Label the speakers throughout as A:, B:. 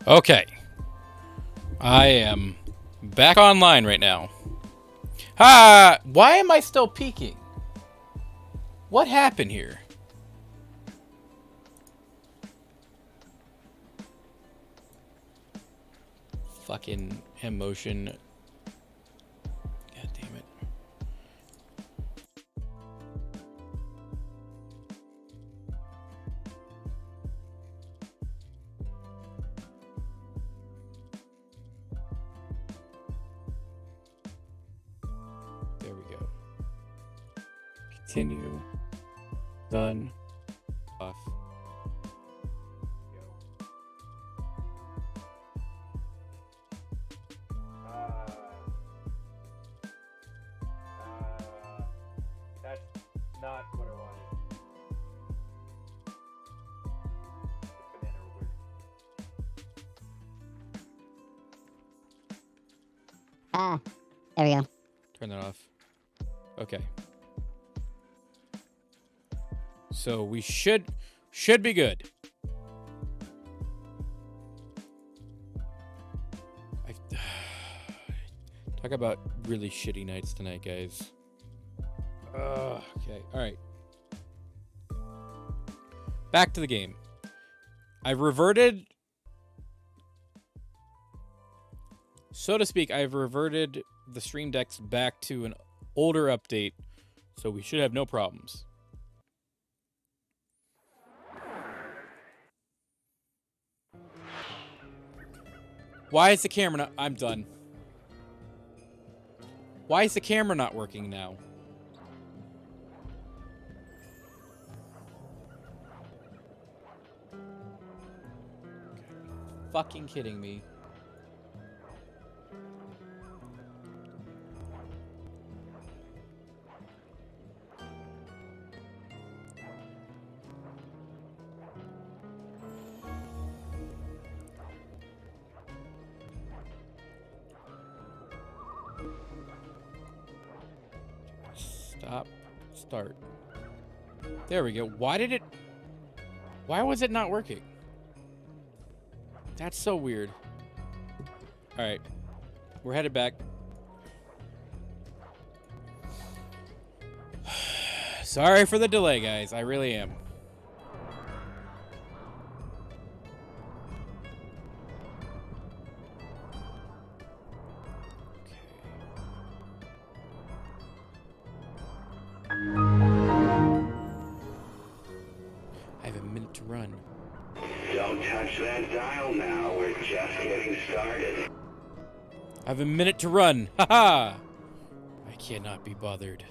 A: Okay. I am back online right now. Ah! Why am I still peeking? What happened here? Fucking emotion. God damn it. There we go. Continue. Done. Off.
B: That's not what I wanted. The banana would.
C: There we go.
A: Turn that off. Okay. So we should be good. Talk about really shitty nights tonight, guys. Okay, all right. Back to the game. I've reverted, so to speak, I've reverted the Stream Decks back to an older update, so we should have no problems. Why is the camera not... I'm done. Why is the camera not working now? Fucking kidding me. Stop. Start. There we go. Why was it not working? That's so weird. Alright. We're headed back. Sorry for the delay, guys. I really am. I have a minute to run.
D: Don't touch that dial now. We're just getting started.
A: I have a minute to run. Haha! I cannot be bothered.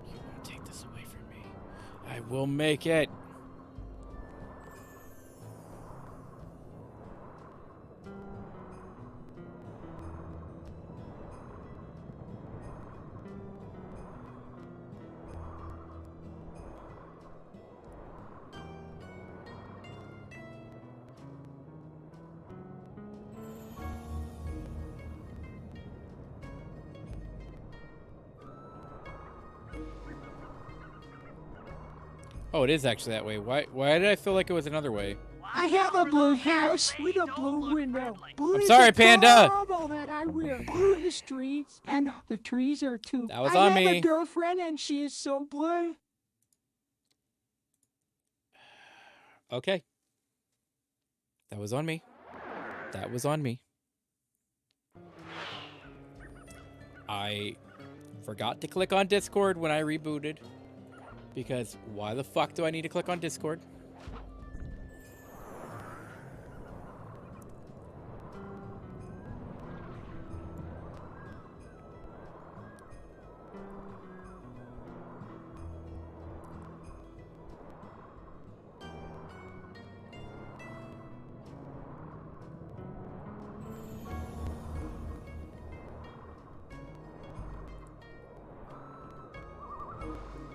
A: You won't take this away from me. I will make it. Oh, it is actually that way. Why did I feel like it was another way?
E: I have a blue house with a blue window. Blue
A: I'm sorry,
E: is the
A: Panda.
E: color that I wear. Blue is streets, and the trees are too.
A: That was
E: I
A: on
E: have
A: me.
E: a girlfriend, and she is so blue.
A: Okay. That was on me. That was on me. I forgot to click on Discord when I rebooted. Because why the fuck do I need to click on Discord?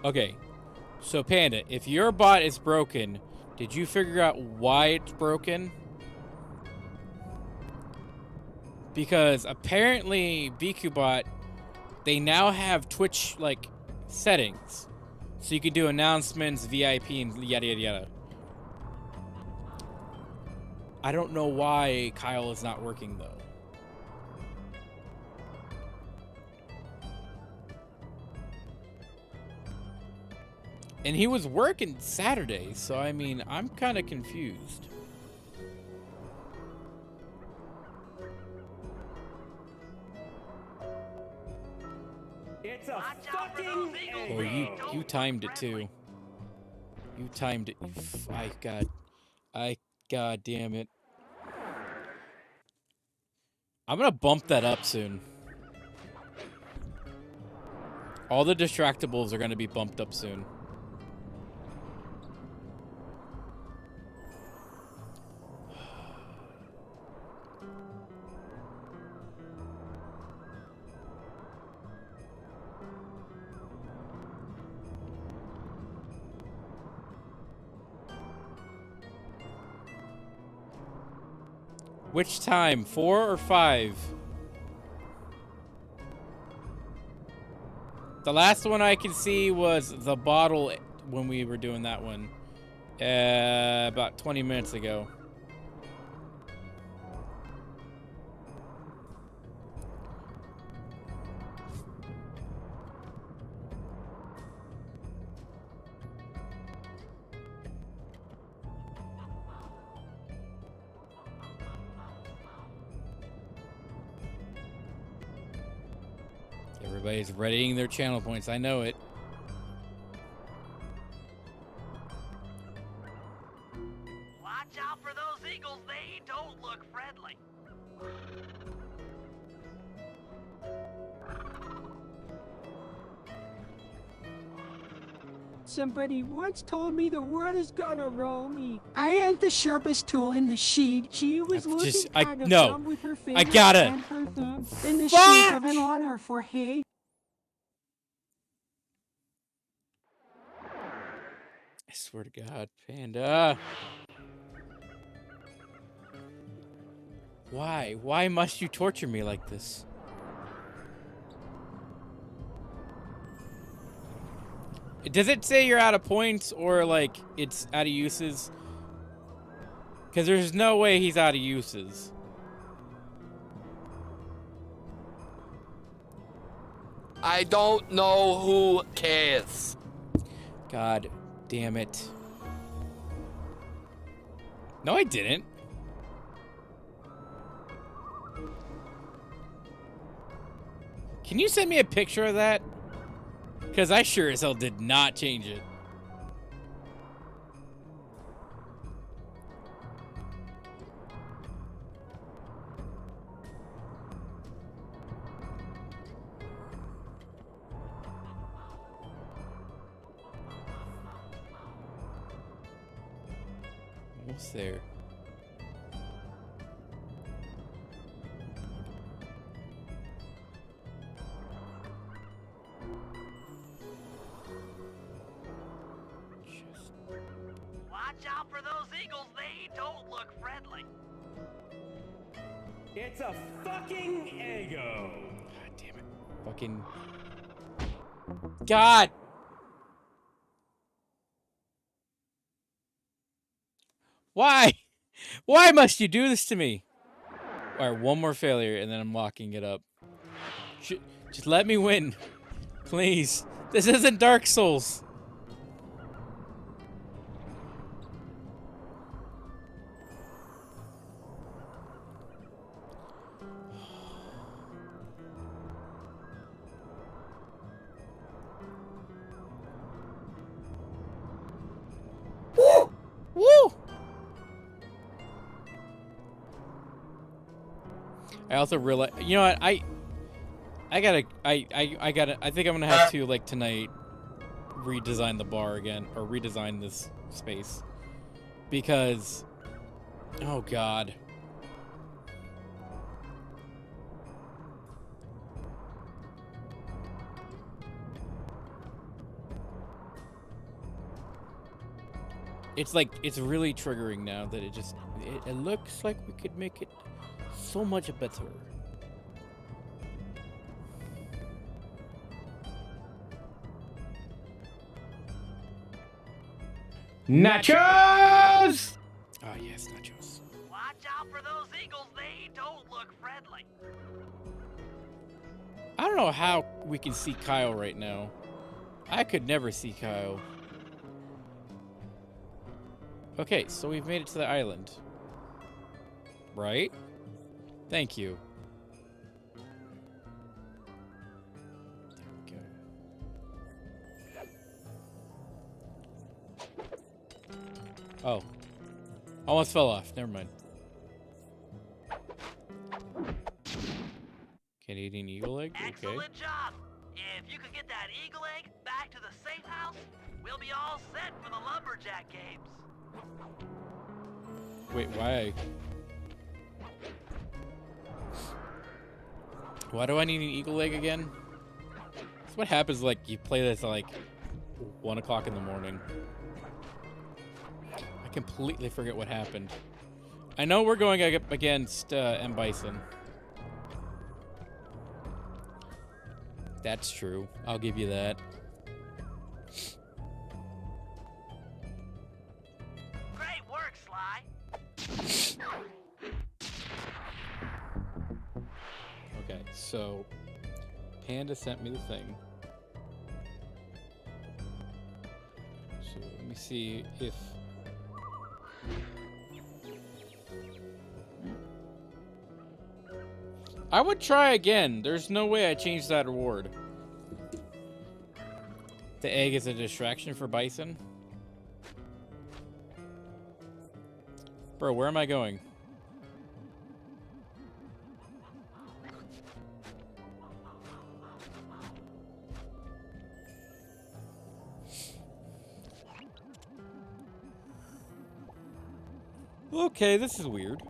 A: Okay. So, Panda, if your bot is broken, did you figure out why it's broken? Because apparently, BQBot, they now have Twitch, like, settings So you can do announcements, VIP, and yada yada yada. I don't know why Kyle is not working though. And he was working Saturday, so I mean, I'm kind of confused.
F: It's a fucking
A: Oh, you timed it too. You timed it. God damn it. I'm gonna bump that up soon. All the distractables are gonna be bumped up soon. Which time? 4 or 5? The last one I can see was the bottle when we were doing that one. About 20 minutes ago. Everybody's readying their channel points. I know it.
G: Watch out for those eagles. They don't look friendly.
E: Somebody once told me the world is gonna roll me. I had the sharpest tool in the sheet. She was looking kind of dumb with her finger and her thumb. Then the sheet of it on her forehead.
A: I swear to God, Panda. Why? Why must you torture me like this? Does it say you're out of points or like it's out of uses? Because there's no way he's out of uses.
H: I don't know who cares.
A: God damn it. No, I didn't. Can you send me a picture of that? Because I sure as hell did not change it. Almost there.
G: Watch out for those eagles. They don't look friendly.
F: It's a fucking ego.
A: God damn it. Fucking. God! Why? Why must you do this to me? Alright, one more failure and then I'm locking it up. Just let me win. Please. This isn't Dark Souls. Woo! Woo! I also realize, you know what, I think I'm gonna have to, like, tonight redesign the bar again, or redesign this space, because, oh god. It's like, it's really triggering now that it looks like we could make it so much better. Nachos! Oh, yes, nachos.
G: Watch out for those eagles. They don't look friendly.
A: I don't know how we can see Kyle right now. I could never see Kyle. Okay, so we've made it to the island. Right? Thank you. There we go. Oh. Almost fell off. Never mind. Canadian eagle egg? Okay.
G: Excellent job. If you could get that eagle egg back to the safe house, we'll be all set for the lumberjack games.
A: Wait, why? Why do I need an eagle egg again? That's what happens, like, you play this at, like, 1 o'clock in the morning. I completely forget what happened. I know we're going up against M. Bison. That's true. I'll give you that.
G: Great work, Sly.
A: Okay, so Panda sent me the thing. So let me see if I would try again. There's no way I changed that reward. The egg is a distraction for Bison. Bro, where am I going? Okay, this is weird.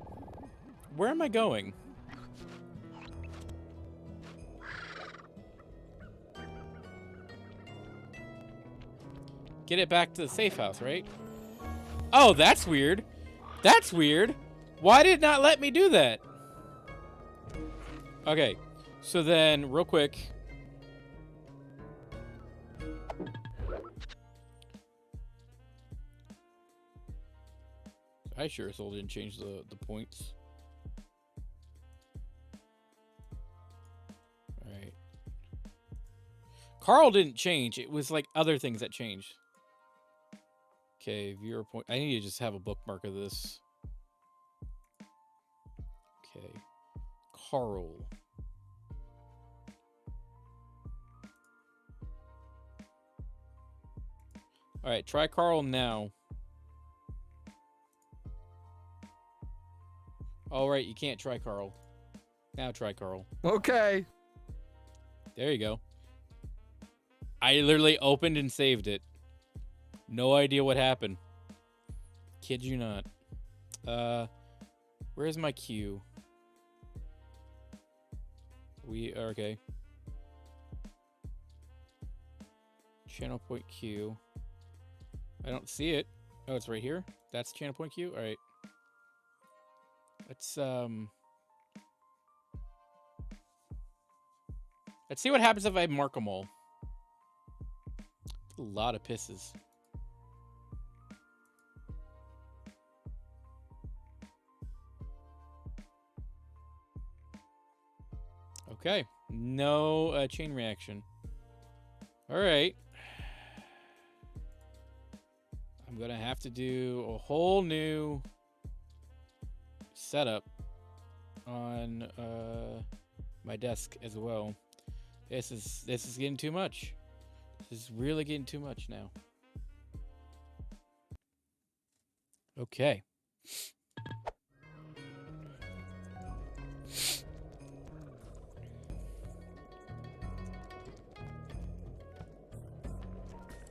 A: Where am I going? Get it back to the safe house, right? Oh, that's weird. That's weird. Why did it not let me do that? Okay, so then, real quick. I sure as hell didn't change the points. Alright. Carl didn't change. It was like other things that changed. Okay, viewer point. I need to just have a bookmark of this. Okay. Carl. Alright, try Carl now. All right, you can't try Carl. Now try Carl.
H: Okay.
A: There you go. I literally opened and saved it. No idea what happened. Kid you not. Where's my queue? We are okay. Channel point queue. I don't see it. Oh, it's right here. That's channel point queue. All right. Let's see what happens if I mark them all. A lot of pisses. Okay, no chain reaction. All right. I'm gonna have to do a whole new setup on my desk as well. This is getting too much. This is really getting too much now. Okay.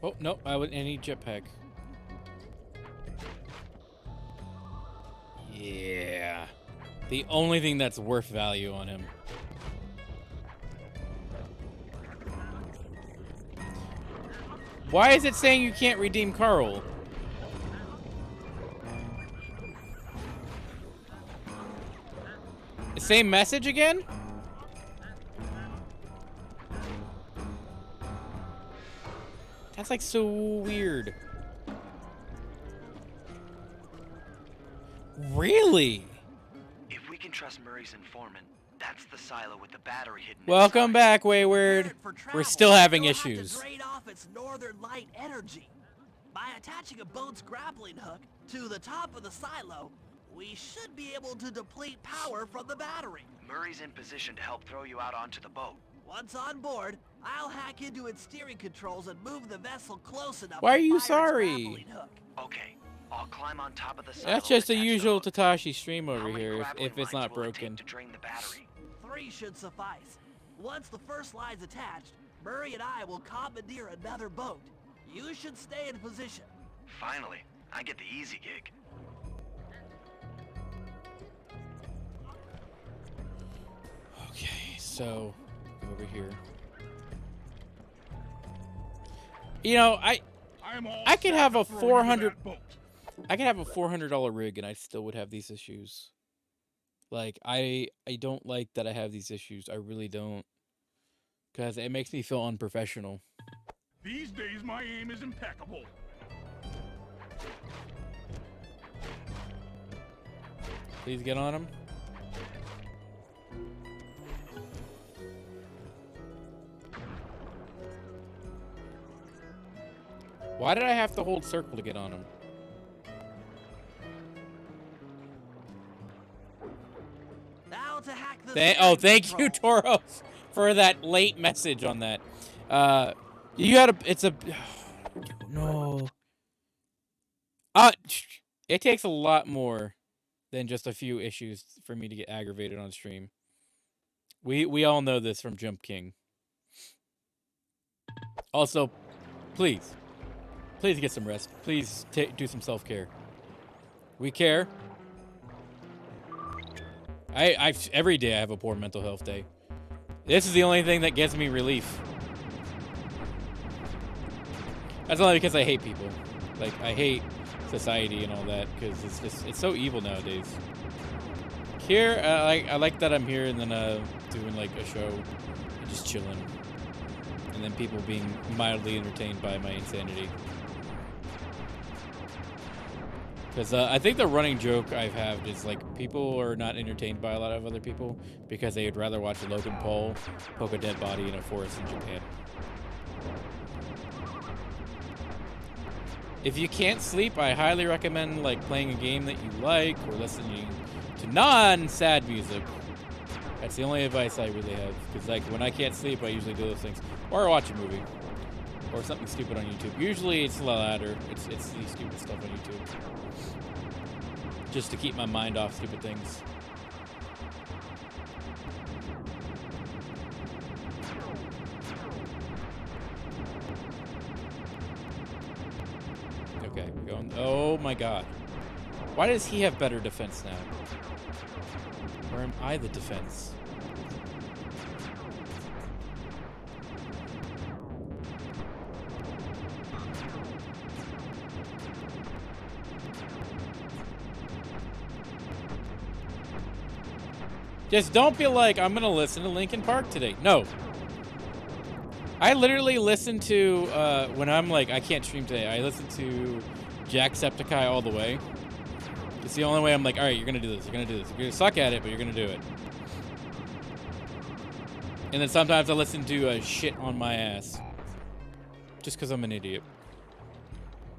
A: Oh, no, I need jetpack. Yeah. The only thing that's worth value on him. Why is it saying you can't redeem Carl? The same message again? That's like so weird. Really?
G: If we can trust Murray's informant, that's the silo with the battery hidden
A: Welcome
G: inside.
A: back, Wayward. We're still having issues.
G: To drain off its northern light energy. By attaching a boat's grappling hook to the top of the silo, we should be able to deplete power from the battery. Murray's in position to help throw you out onto the boat. Once on board, I'll hack into its steering controls and move the vessel close enough.
A: Why are you
G: to fire its
A: sorry?
G: grappling hook. Okay, I'll climb on top of the silo.
A: That's just the
G: and attach
A: usual
G: the hook.
A: Tatashi stream
G: How
A: over
G: many
A: here
G: grappling
A: if it's
G: lines
A: not
G: will it take
A: broken.
G: to drain the battery? 3 should suffice. Once the first line's attached, Murray and I will commandeer another boat. You should stay in position. Finally, I get the easy gig.
A: Okay, so go over here. You know, I could have a $400 rig and I still would have these issues. Like I don't like that I have these issues. I really don't. Cuz it makes me feel unprofessional.
F: These days, my aim is impeccable.
A: Please get on him. Why did I have to hold circle to get on him?
G: Now to hack the
A: Thank you, Toros, for that late message on that. No. It takes a lot more than just a few issues for me to get aggravated on stream. We all know this from Jump King. Also, please get some rest. Please do some self-care. We care. Every day I have a poor mental health day. This is the only thing that gives me relief. That's only because I hate people. Like, I hate society and all that, because it's so evil nowadays. Here, I like that I'm here and then doing like a show and just chilling. And then people being mildly entertained by my insanity. Because I think the running joke I've had is like people are not entertained by a lot of other people because they would rather watch Logan Paul poke a dead body in a forest in Japan. If you can't sleep, I highly recommend like playing a game that you like or listening to non-sad music. That's the only advice I really have. Because like when I can't sleep, I usually do those things. Or watch a movie. Or something stupid on YouTube. Usually it's the latter. It's the stupid stuff on YouTube. Just to keep my mind off stupid things. Okay, we're going. Oh my god. Why does he have better defense now? Or am I the defense? Just don't be like, I'm gonna listen to Linkin Park today. No. I literally listen to, when I'm like, I can't stream today, I listen to Jacksepticeye all the way. It's the only way I'm like, alright, you're gonna do this, you're gonna do this. You're gonna suck at it, but you're gonna do it. And then sometimes I listen to shit on my ass. Just because I'm an idiot.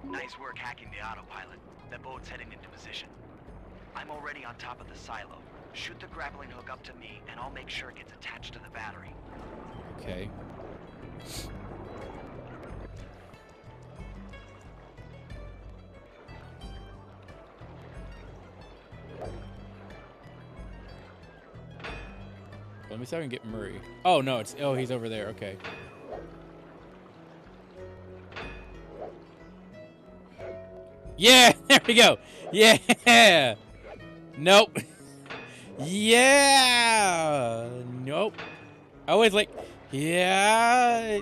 G: Nice work hacking the autopilot. That boat's heading into position. I'm already on top of the silo. Shoot the grappling hook up to me, and I'll make sure it gets attached to the battery.
A: Okay. Let me see if I can get Murray. Oh, no, he's over there. Okay. Yeah, there we go. Yeah. Nope. Yeah. Nope. I always like, yeah.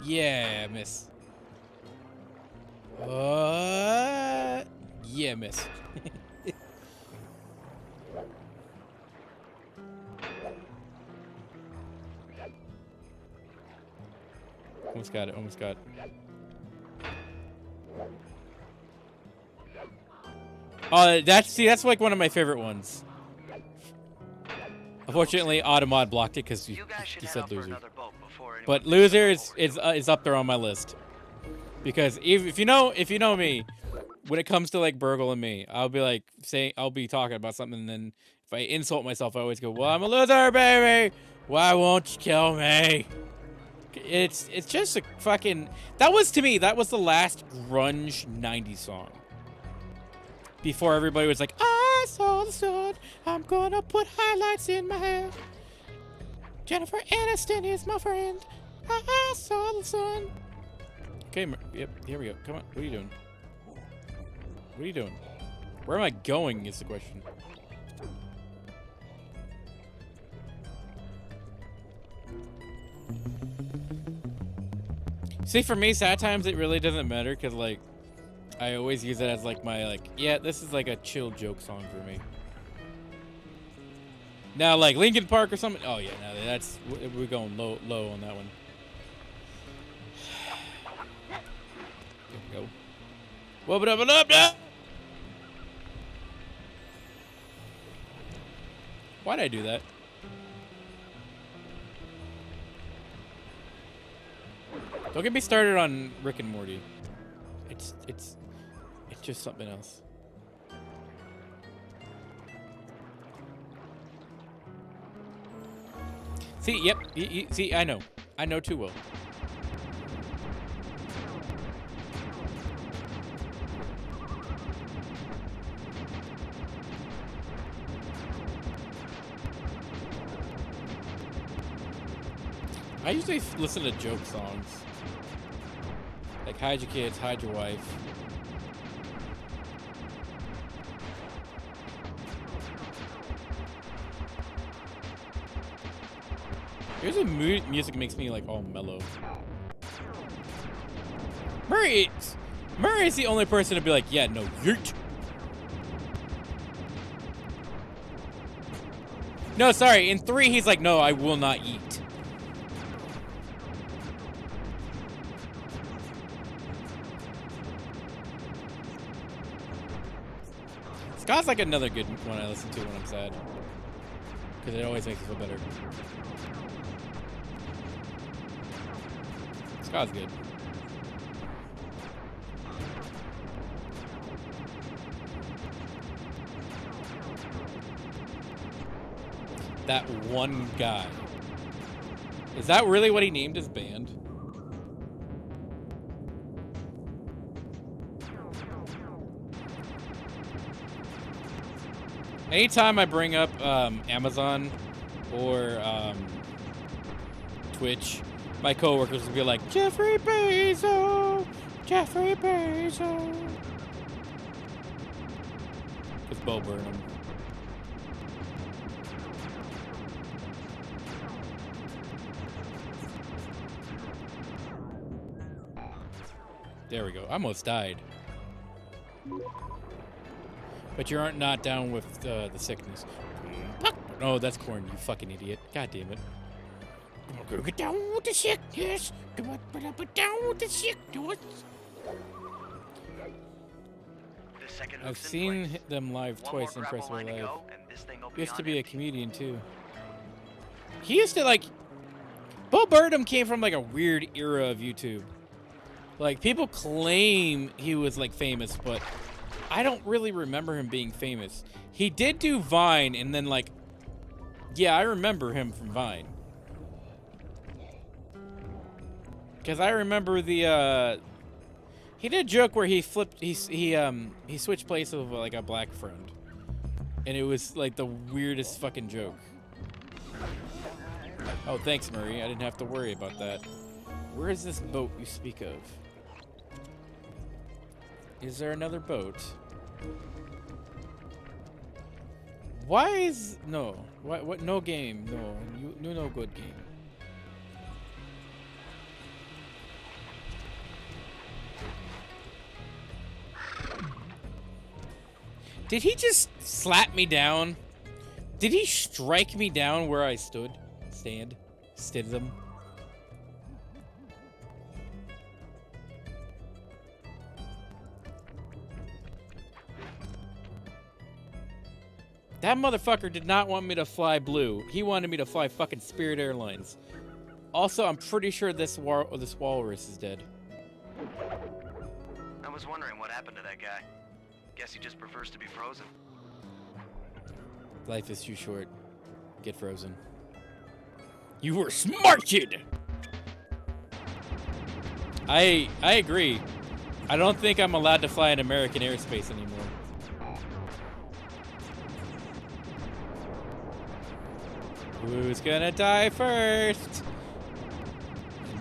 A: Yeah, miss. Yeah, miss. Almost got it, almost got it. That's like one of my favorite ones. Unfortunately, Automod blocked it because you said loser. But loser is up there on my list. Because if you know me, when it comes to like Burgle and me, I'll be talking about something, and then if I insult myself, I always go, "Well, I'm a loser, baby. Why won't you kill me?" It's just a fucking. That was the last grunge '90s song. Before everybody was like, "I saw the sun. I'm gonna put highlights in my hair. Jennifer Aniston is my friend. I saw the sun." Okay, yep, here we go. Come on, what are you doing? What are you doing? Where am I going is the question. See, for me, sad times, it really doesn't matter, because, like, I always use it as, like, my, like, yeah, this is, like, a chill joke song for me. Now, like, Linkin Park or something, oh, yeah, no, we're going low on that one. Here we go. Whoop it up, now! Why'd I do that? Don't get me started on Rick and Morty. It's just something else. See, yep, see, I know too well. I usually listen to joke songs. Like, hide your kids, hide your wife. Here's a music makes me, like, all mellow. Murray is the only person to be like, yeah, no, yeet. No, sorry, in 3, he's like, no, I will not eat. Scott's like another good one I listen to when I'm sad. Because it always makes me feel better. Scott's good. That one guy. Is that really what he named his band? Anytime I bring up Amazon or Twitch, my coworkers will be like, Jeffrey Bezos, Jeffrey Bezos. It's Bo Burnham. There we go. I almost died. But you aren't not down with the sickness. No, that's corn, you fucking idiot. God damn it. Get down with the sickness. Get down with the sickness. I've seen them live twice in Festival Live. He used to be a comedian too. He used to like... Bo Burnham came from like a weird era of YouTube. Like, people claim he was like famous, but I don't really remember him being famous. He did do Vine, and then, like... Yeah, I remember him from Vine. Because I remember the, He did a joke where he flipped... He switched places with, like, a black friend. And it was, like, the weirdest fucking joke. Oh, thanks, Murray. I didn't have to worry about that. Where is this boat you speak of? Is there another boat? Why is... No. What? No game. No. No good game. Did he just slap me down? Did he strike me down where I stood? Stood them? That motherfucker did not want me to fly Blue. He wanted me to fly fucking Spirit Airlines. Also, I'm pretty sure this walrus is dead.
I: I was wondering what happened to that guy. Guess he just prefers to be frozen.
A: Life is too short. Get frozen. You were smart, kid! I agree. I don't think I'm allowed to fly in American airspace anymore. Who's gonna die first?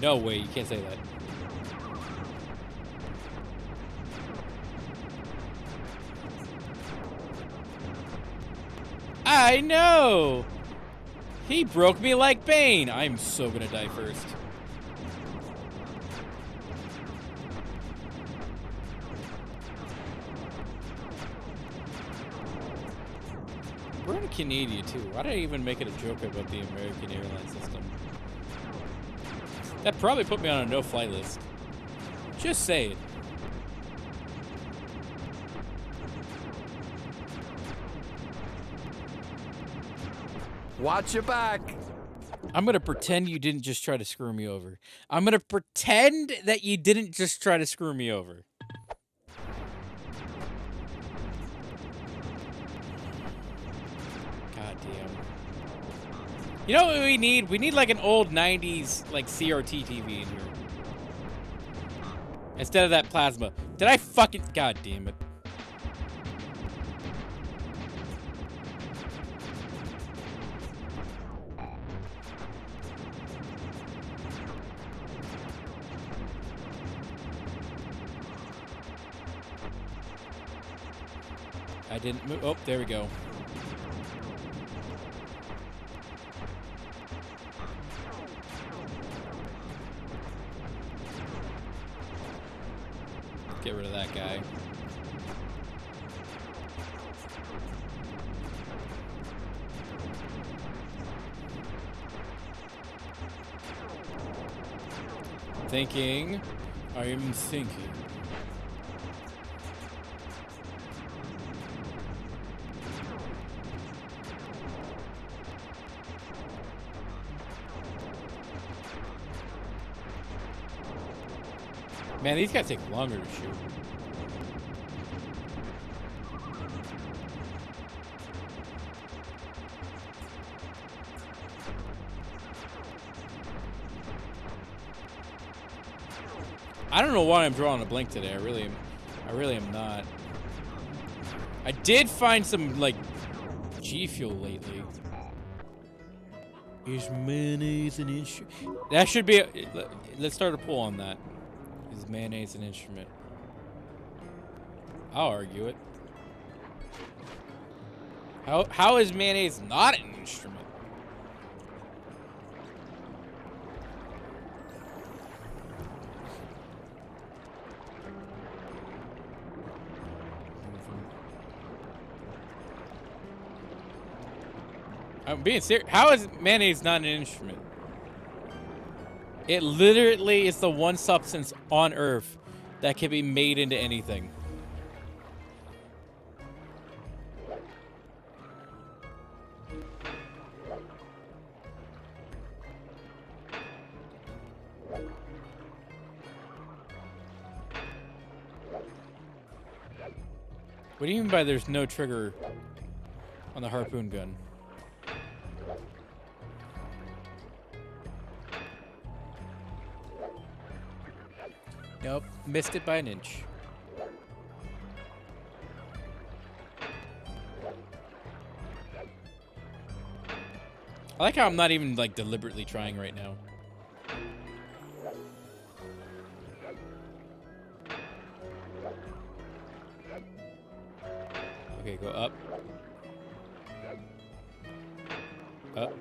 A: No way, you can't say that. I know! He broke me like Bane! I'm so gonna die first. We're in Canada too. Why did I even make it a joke about the American airline system? That probably put me on a no-fly list. Just say it.
H: Watch your back.
A: I'm gonna pretend you didn't just try to screw me over. I'm gonna pretend that you didn't just try to screw me over. God damn. You know what we need? We need like an old 90s like CRT TV in here. Instead of that plasma. Did I fucking... God damn it. I didn't move. Oh, there we go. Get rid of that guy. Thinking. I am thinking. Man, these guys take longer to shoot. I don't know why I'm drawing a blank today. I really am not. I did find some like G Fuel lately. Is mayonnaise an instrument? That should be. Let's start a poll on that. Is mayonnaise an instrument? I'll argue it. How is mayonnaise not an instrument? I'm being serious. How is mayonnaise not an instrument? It literally is the one substance on Earth that can be made into anything. What do you mean by there's no trigger on the harpoon gun? Nope, missed it by an inch. I like how I'm not even like deliberately trying right now. Okay, go up. Up.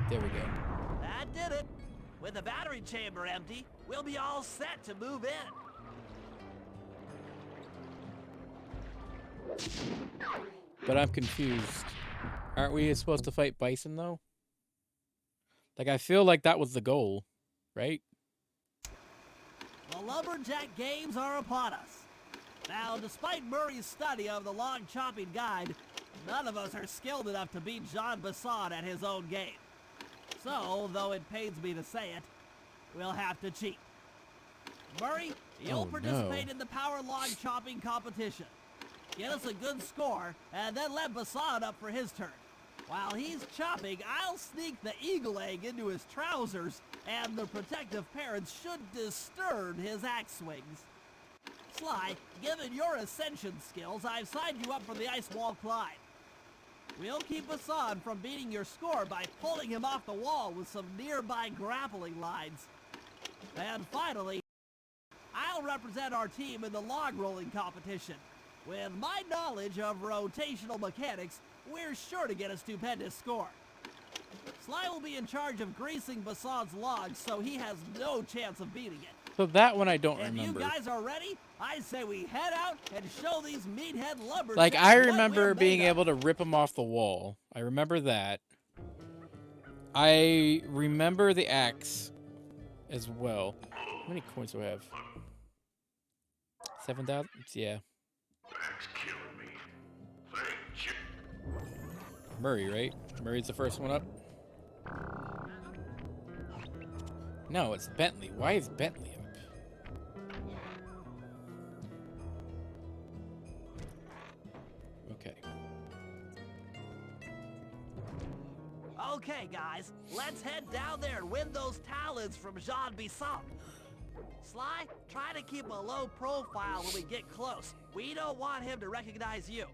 A: There we go.
G: That did it. With the battery chamber empty, we'll be all set to move in.
A: But I'm confused. Aren't we supposed to fight Bison, though? Like, I feel like that was the goal, right?
G: The Lumberjack Games are upon us. Now, despite Murray's study of the log chopping guide, none of us are skilled enough to beat Jean Basson at his own game. So, though it pains me to say it, we'll have to cheat. Murray, you'll participate in the power log chopping competition. Get us a good score, and then let Basson up for his turn. While he's chopping, I'll sneak the eagle egg into his trousers, and the protective parents should disturb his axe swings. Sly, given your ascension skills, I've signed you up for the ice wall climb. We'll keep Basson from beating your score by pulling him off the wall with some nearby grappling lines. And finally, I'll represent our team in the log rolling competition. With my knowledge of rotational mechanics, we're sure to get a stupendous score. Sly will be in charge of greasing Basson's logs, so he has no chance of beating it.
A: So that one I don't
G: If
A: remember.
G: you guys are ready, I say we head out and show these meathead lumberjacks.
A: Like, I
G: what
A: remember
G: we're
A: being
G: made of.
A: able to rip him off the wall. I remember that. I remember the axe as well. How many coins do I have? 7,000? Yeah.
F: That's killing me. Thank you.
A: Murray, right? Murray's the first one up? No, it's Bentley. Why is Bentley up? Okay.
G: Okay, guys, let's head down there and win those talons from Jean Bisson. Sly, try to keep a low profile when we get close. We don't want him to recognize you.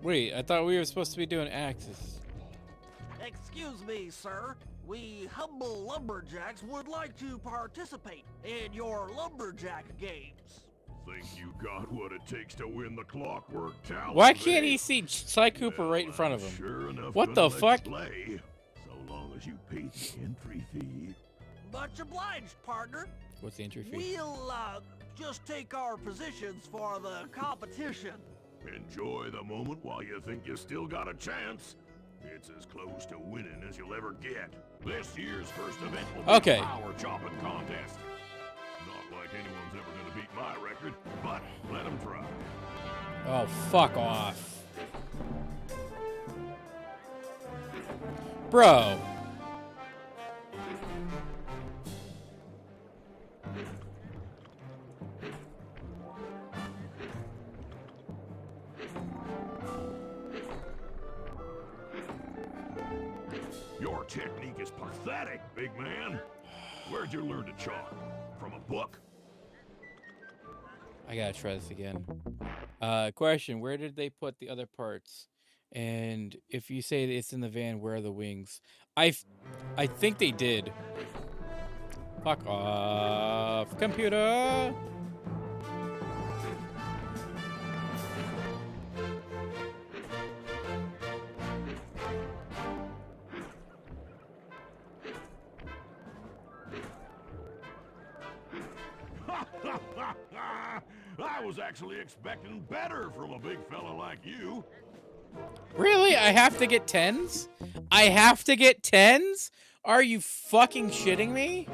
A: Wait, I thought we were supposed to be doing axes.
G: Excuse me, sir. We humble lumberjacks would like to participate in your lumberjack games.
F: Think you got what it takes to win the Clockwork Talon?
A: Why can't he see Sly Cooper right in front of him?
F: Sure enough,
A: What the fuck?
F: Play, so long as you pay the entry fee.
G: Much obliged, partner.
A: What's the entry fee?
G: We'll, just take our positions for the competition.
F: Enjoy the moment while you think you still got a chance. It's as close to winning as you'll ever get. This year's first event will be
A: Okay.
F: a power chopping contest. Not like anyone's ever gonna beat my record, but let them try.
A: Oh, fuck off. Bro.
F: Your technique is pathetic, big man. Where'd you learn to chop? From a book?
A: I gotta try this again. Question, where did they put the other parts? And if you say that it's in the van, where are the wings? I think they did. Fuck off, computer!
F: I was actually expecting better from a big fella like you.
A: Really? I have to get 10s? I have to get 10s? Are you fucking shitting me?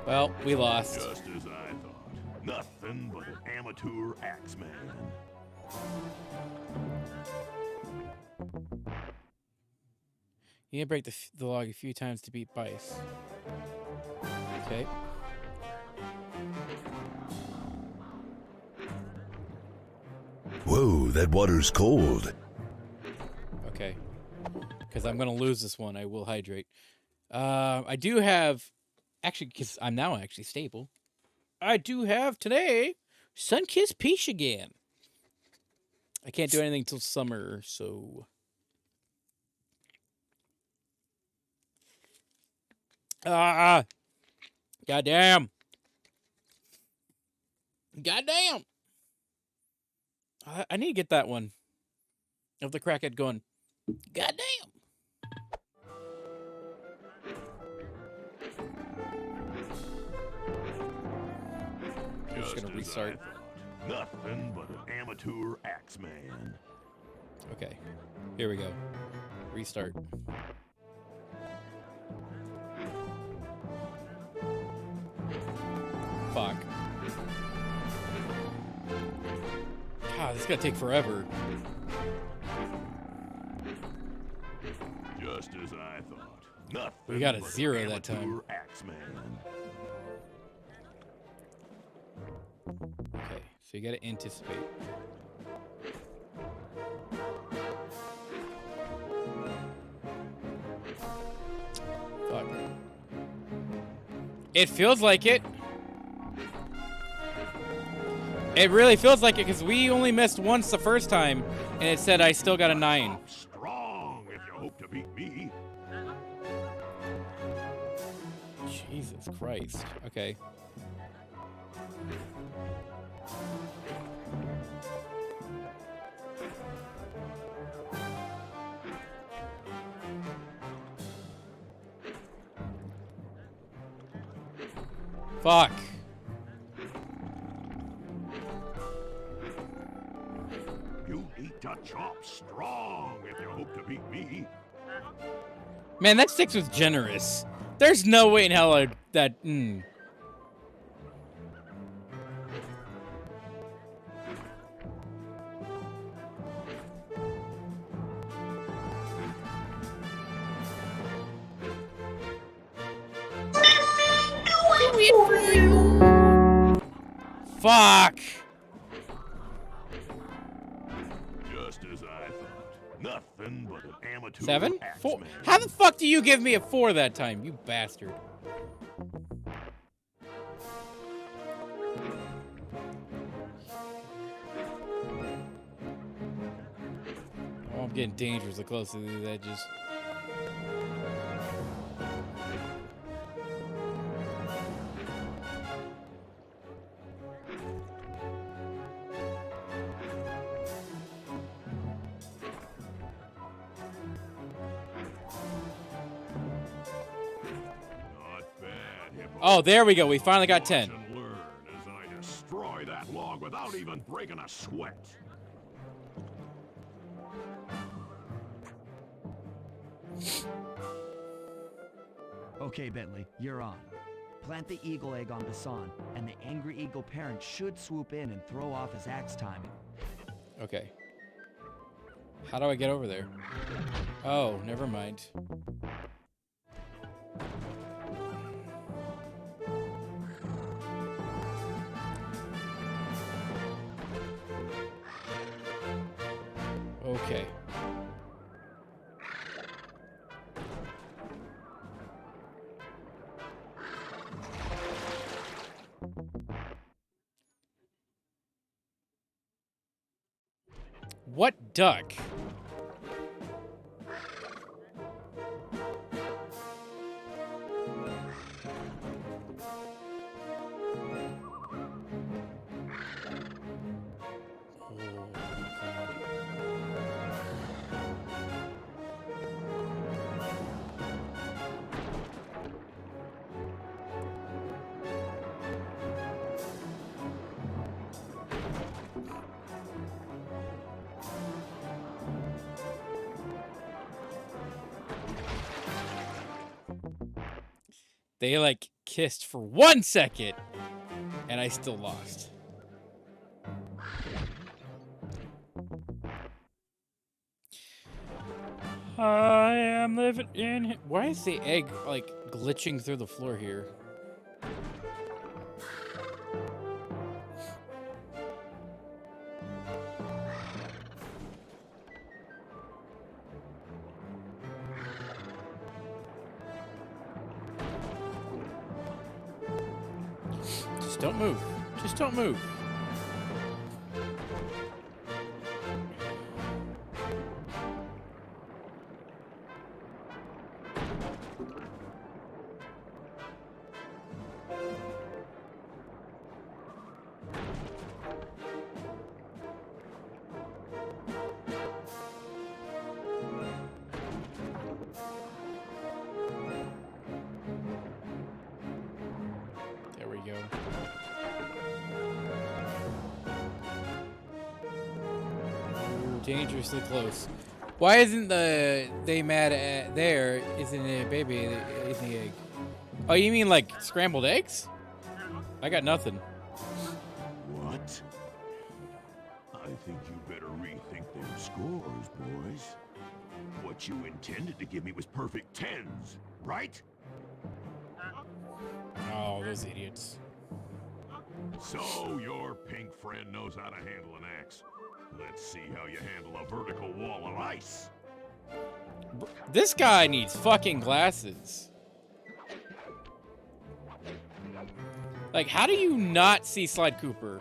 A: Well, we lost.
F: Just as I thought. Nothing but an amateur axeman.
A: You need to break the log a few times to beat Bice. Okay.
J: Whoa, that water's cold.
A: Okay. Because I'm going to lose this one. I will hydrate. I do have... Actually, because I'm now actually stable. I do have today Sunkissed Peach again. I can't do anything till summer, so... Goddamn. Goddamn. I need to get that one. Of the crackhead going, goddamn. gonna restart.
F: Nothing but an amateur axeman.
A: Okay, here we go. Restart. Fuck. God, this is gonna take forever.
F: Just as I thought. Nothing.
A: We got a
F: but
A: 0
F: an
A: that time.
F: amateur axeman.
A: Okay, so you gotta anticipate. Fuck. It feels like it. It really feels like it because we only missed once the first time, and it said I still got a 9.
F: Strong if you hope to beat me.
A: Jesus Christ. Okay. Fuck.
F: You need to chop strong if you hope to beat me.
A: Man, that 6 was generous. There's no way in hell that. Fuck.
F: Just as I thought. Nothing but an amateur
A: 7? 4?
F: axeman.
A: How the fuck do you give me a 4 that time, you bastard? Oh, I'm getting dangerously close to these edges. Oh, there we go. We finally got 10.
F: Watch and learn as I destroy that log without even breaking a sweat.
J: Okay, Bentley, you're on. Plant the eagle egg on Basan, and the angry eagle parent should swoop in and throw off his axe timing.
A: Okay. How do I get over there? Oh, never mind. Okay. What duck? They like kissed for 1 second, and I still lost. I am living in. Why is the egg like glitching through the floor here? Just don't move. Just don't move. There we go. Dangerously close. Why isn't they mad at there? Isn't it baby in the egg? Oh, you mean like scrambled eggs? I got nothing.
F: What? I think you better rethink them scores, boys. What you intended to give me was perfect tens, right?
A: Oh, those idiots.
F: So your pink friend knows how to handle an axe. Let's see how you handle a vertical wall of ice.
A: This guy needs fucking glasses. Like, how do you not see Slide Cooper?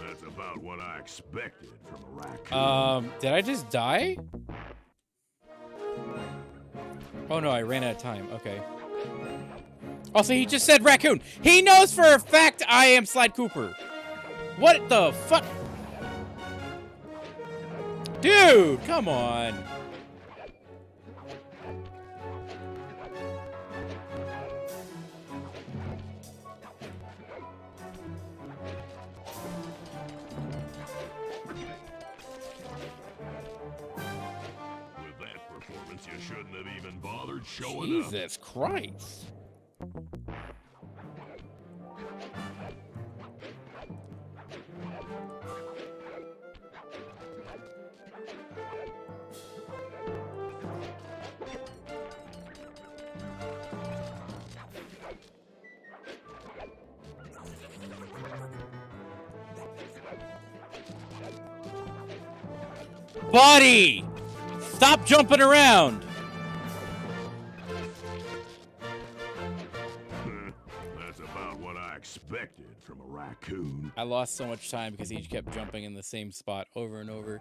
F: That's about what I expected from a raccoon.
A: Did I just die? Oh no, I ran out of time. Okay. Also, he just said raccoon. He knows for a fact I am Slide Cooper. What the fuck? Dude, come on.
F: You shouldn't have even bothered showing
A: Jesus Christ. Buddy! Stop jumping around!
F: That's about what I expected from a raccoon.
A: I lost so much time because he kept jumping in the same spot over and over.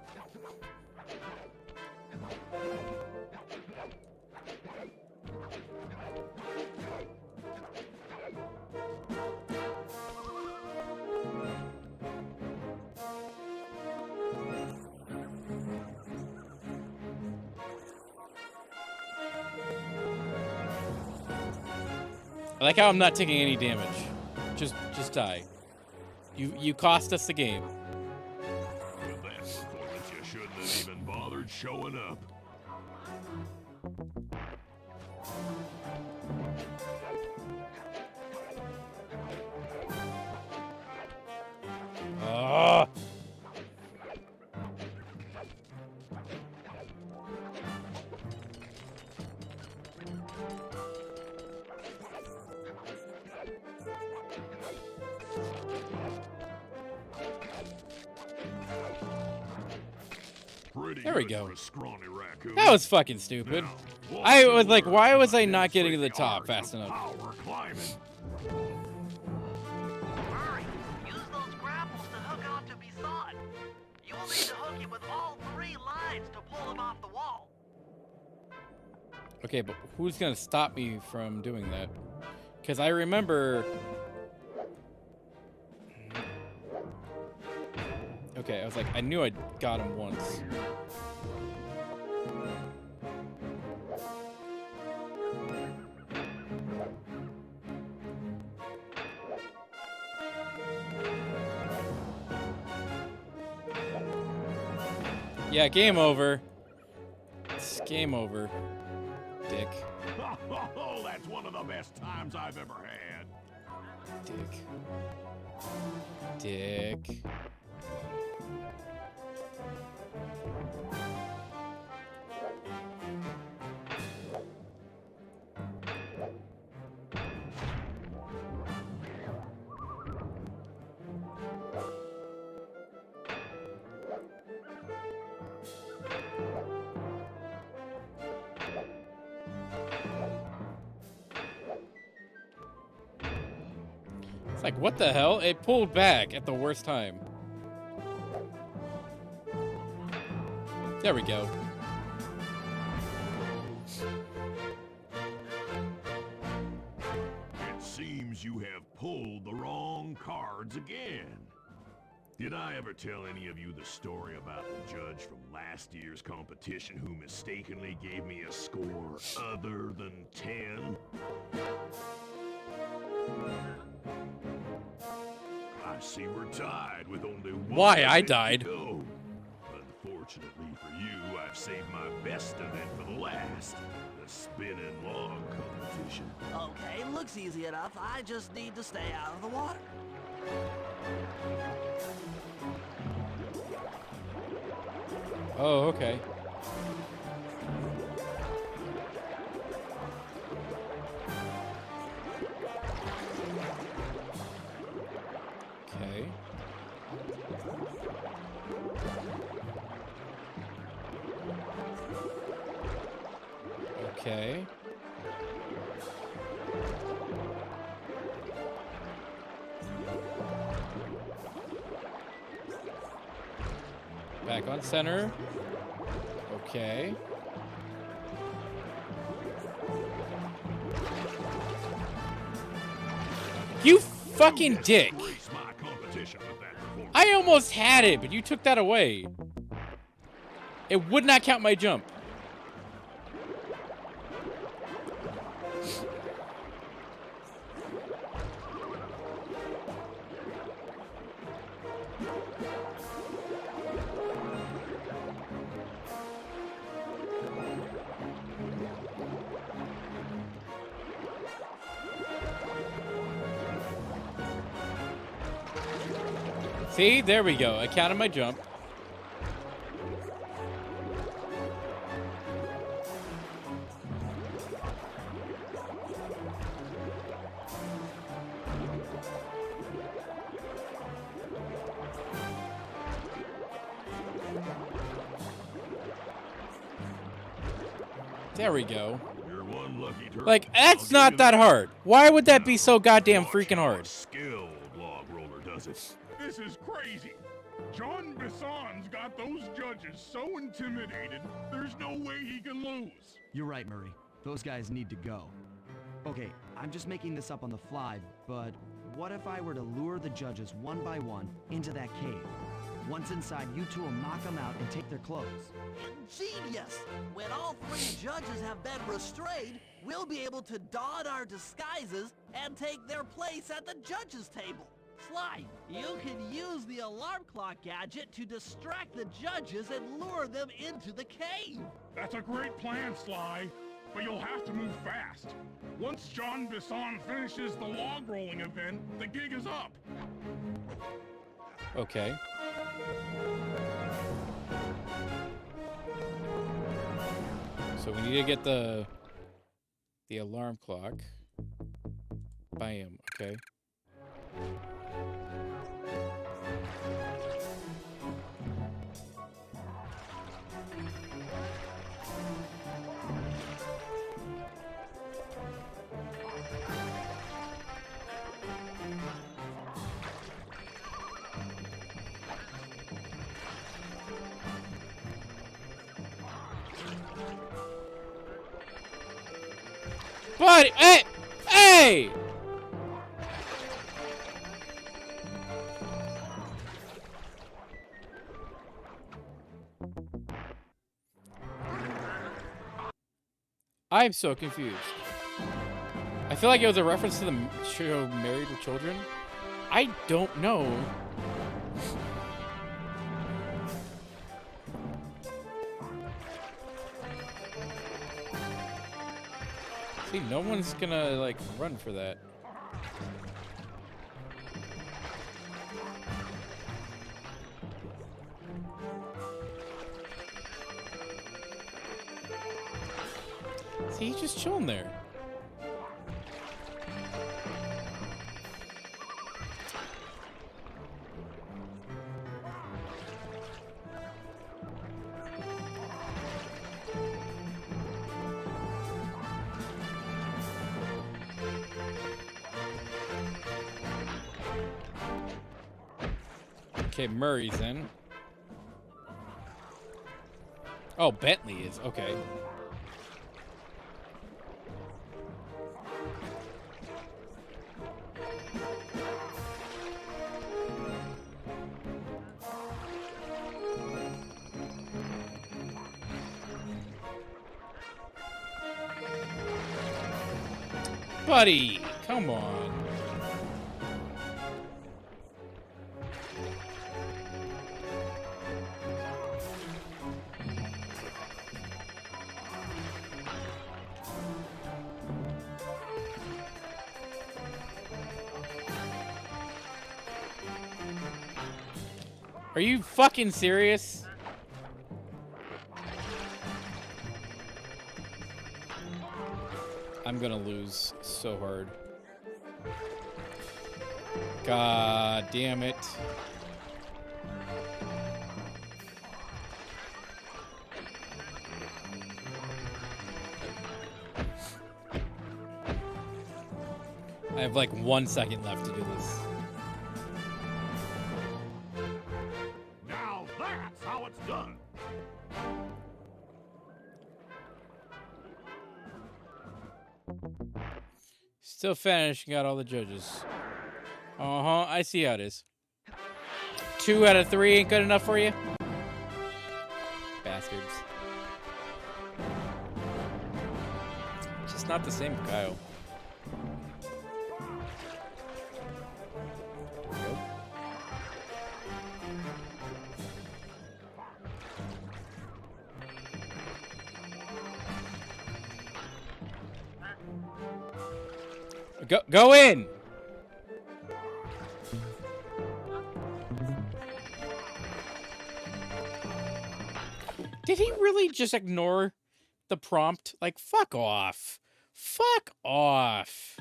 A: I like how I'm not taking any damage. Just die. You cost us the game.
F: With that performance, you shouldn't have even bothered showing up.
A: There we go. That was fucking stupid. I was like, why was I not getting to the top fast enough?
G: Murray, use those grapples to hook onto Bisan. You will need to hook him with all 3 lines to pull him off the wall.
A: Okay, but who's gonna stop me from doing that? Because I remember... Okay, I was like, I knew I got him once. Yeah, game over. It's game over, dick.
F: Oh, that's one of the best times I've ever had.
A: Dick. It's like, what the hell? It pulled back at the worst time. There we go.
F: It seems seems you have pulled the wrong cards again. Did I ever tell any of you the story about the judge from last year's competition who mistakenly gave me a score other than 10? I see we're tied with only one
A: Why I
F: event to
A: died.
F: go. Unfortunately for you, I've saved my best event for the last. The spinning log competition.
G: Okay, looks easy enough. I just need to stay out of the water.
A: Oh, okay. Okay. Okay. Back on center. Okay. You fucking dick.
F: Grace my competition with that performance.
A: I almost had it, but you took that away. It would not count my jump. See, there we go. I counted my jump. There we go.
F: You're one lucky turtle.
A: Like, that's not that hard. Why would that be so goddamn freaking hard?
F: Skilled log roller does it.
K: This is crazy. John Bisson's got those judges so intimidated, there's no way he can lose.
J: You're right, Murray. Those guys need to go. Okay, I'm just making this up on the fly, but what if I were to lure the judges one by one into that cave? Once inside, you two will knock them out and take their clothes.
G: Genius! When all three judges have been restrained, we'll be able to don our disguises and take their place at the judges' table. Sly, you can use the alarm clock gadget to distract the judges and lure them into the cave.
K: That's a great plan, Sly. But you'll have to move fast. Once John Bisson finishes the log rolling event, the gig is up.
A: Okay. So we need to get the alarm clock. Bam. Okay. Buddy, hey! Hey! I'm so confused. I feel like it was a reference to the show Married with Children. I don't know. See, no one's gonna, like, run for that. See, he's just chilling there. Okay, Murray's in. Oh, Bentley is. Okay. Buddy, come on. Are you fucking serious? I'm gonna lose so hard. God damn it. I have like 1 second left to do this.
F: Now that's how it's done.
A: Still finishing out all the judges. Uh-huh, I see how it is. 2 out of 3 ain't good enough for you? Bastards. Just not the same for Kyle. Go in! Did he really just ignore the prompt? Like, fuck off. Fuck off.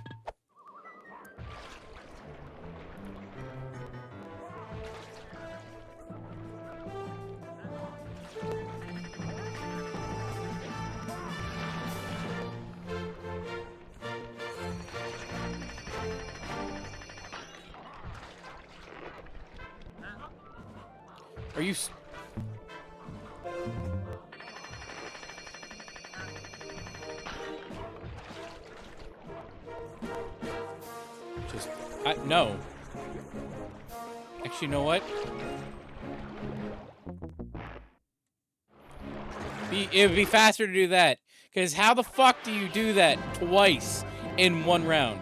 A: Are you... no. Actually, you know what? It would be faster to do that. Because how the fuck do you do that twice in 1 round?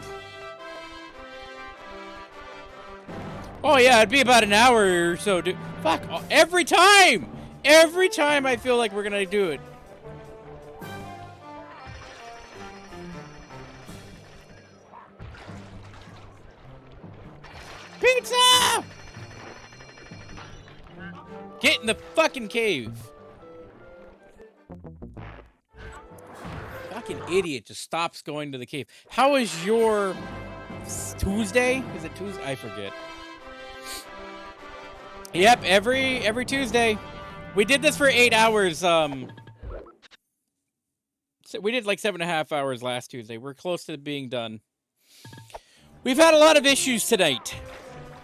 A: Oh yeah, it'd be about an hour or so. Fuck, every time! Every time I feel like we're gonna do it. Pizza! Get in the fucking cave. Fucking idiot just stops going to the cave. How is your Tuesday? Is it Tuesday? I forget. Yep, every Tuesday. We did this for 8 hours. So we did like 7.5 hours last Tuesday. We're close to being done. We've had a lot of issues tonight.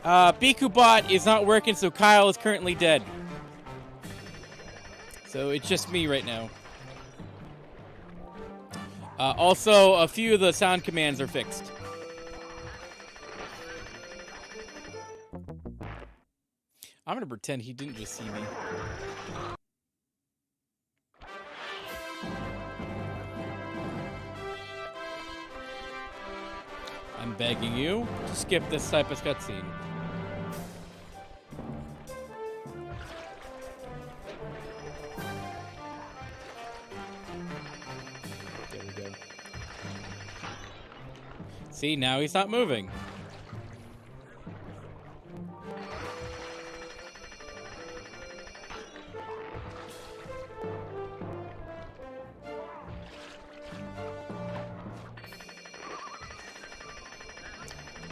A: BikuBot is not working, so Kyle is currently dead. So it's just me right now. Also, a few of the sound commands are fixed. I'm gonna pretend he didn't just see me. I'm begging you to skip this type of cutscene. There we go. See, now he's not moving.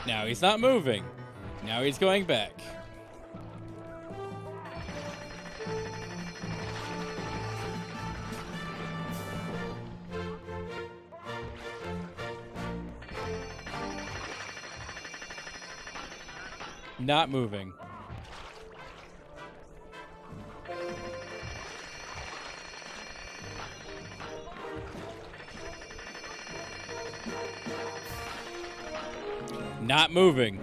A: Now he's not moving. Now he's going back. Not moving. Not moving.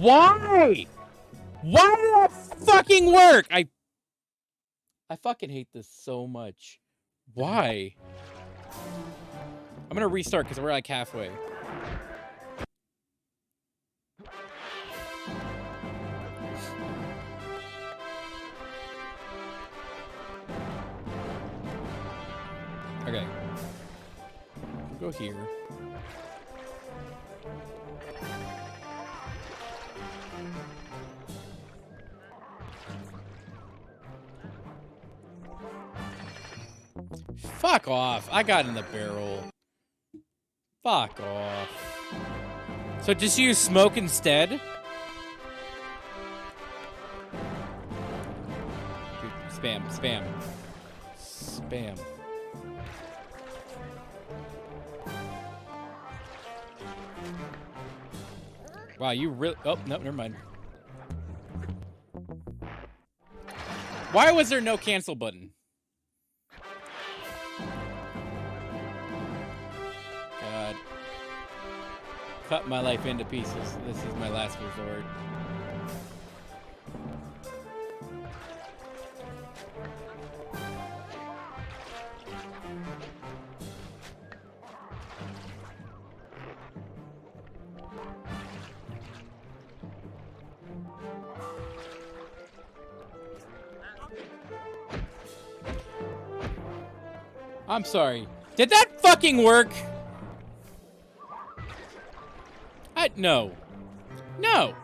A: Why? Why did that fucking work? I fucking hate this so much. Why? I'm gonna restart because we're like halfway. Okay. Go here. Fuck off. I got in the barrel. Fuck off. So just use smoke instead? Dude, spam, spam. Spam. Wow, you really... Oh, no, never mind. Why was there no cancel button? God. Cut my life into pieces. This is my last resort. I'm sorry. Did that fucking work? No. No.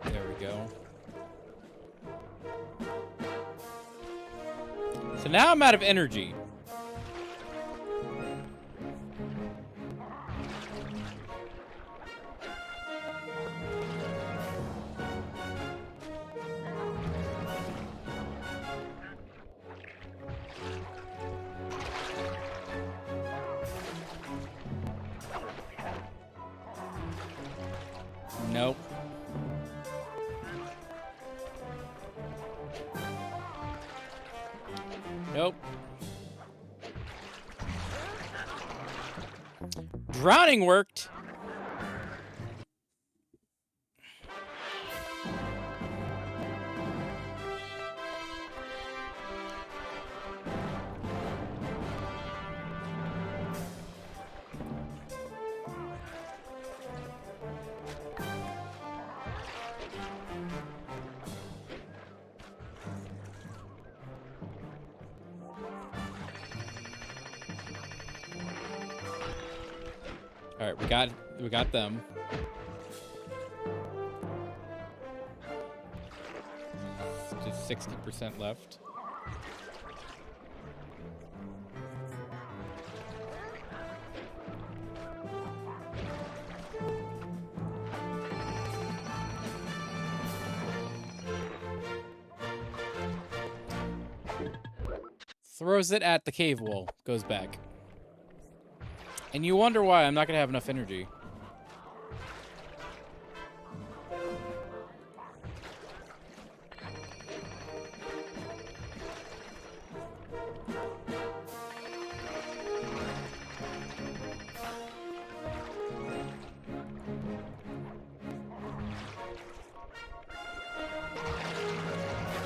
A: There we go. So now I'm out of energy. Nope. Nope. Drowning worked. All right, we got them. Just 60% left. Throws it at the cave wall, goes back. And you wonder why I'm not gonna have enough energy.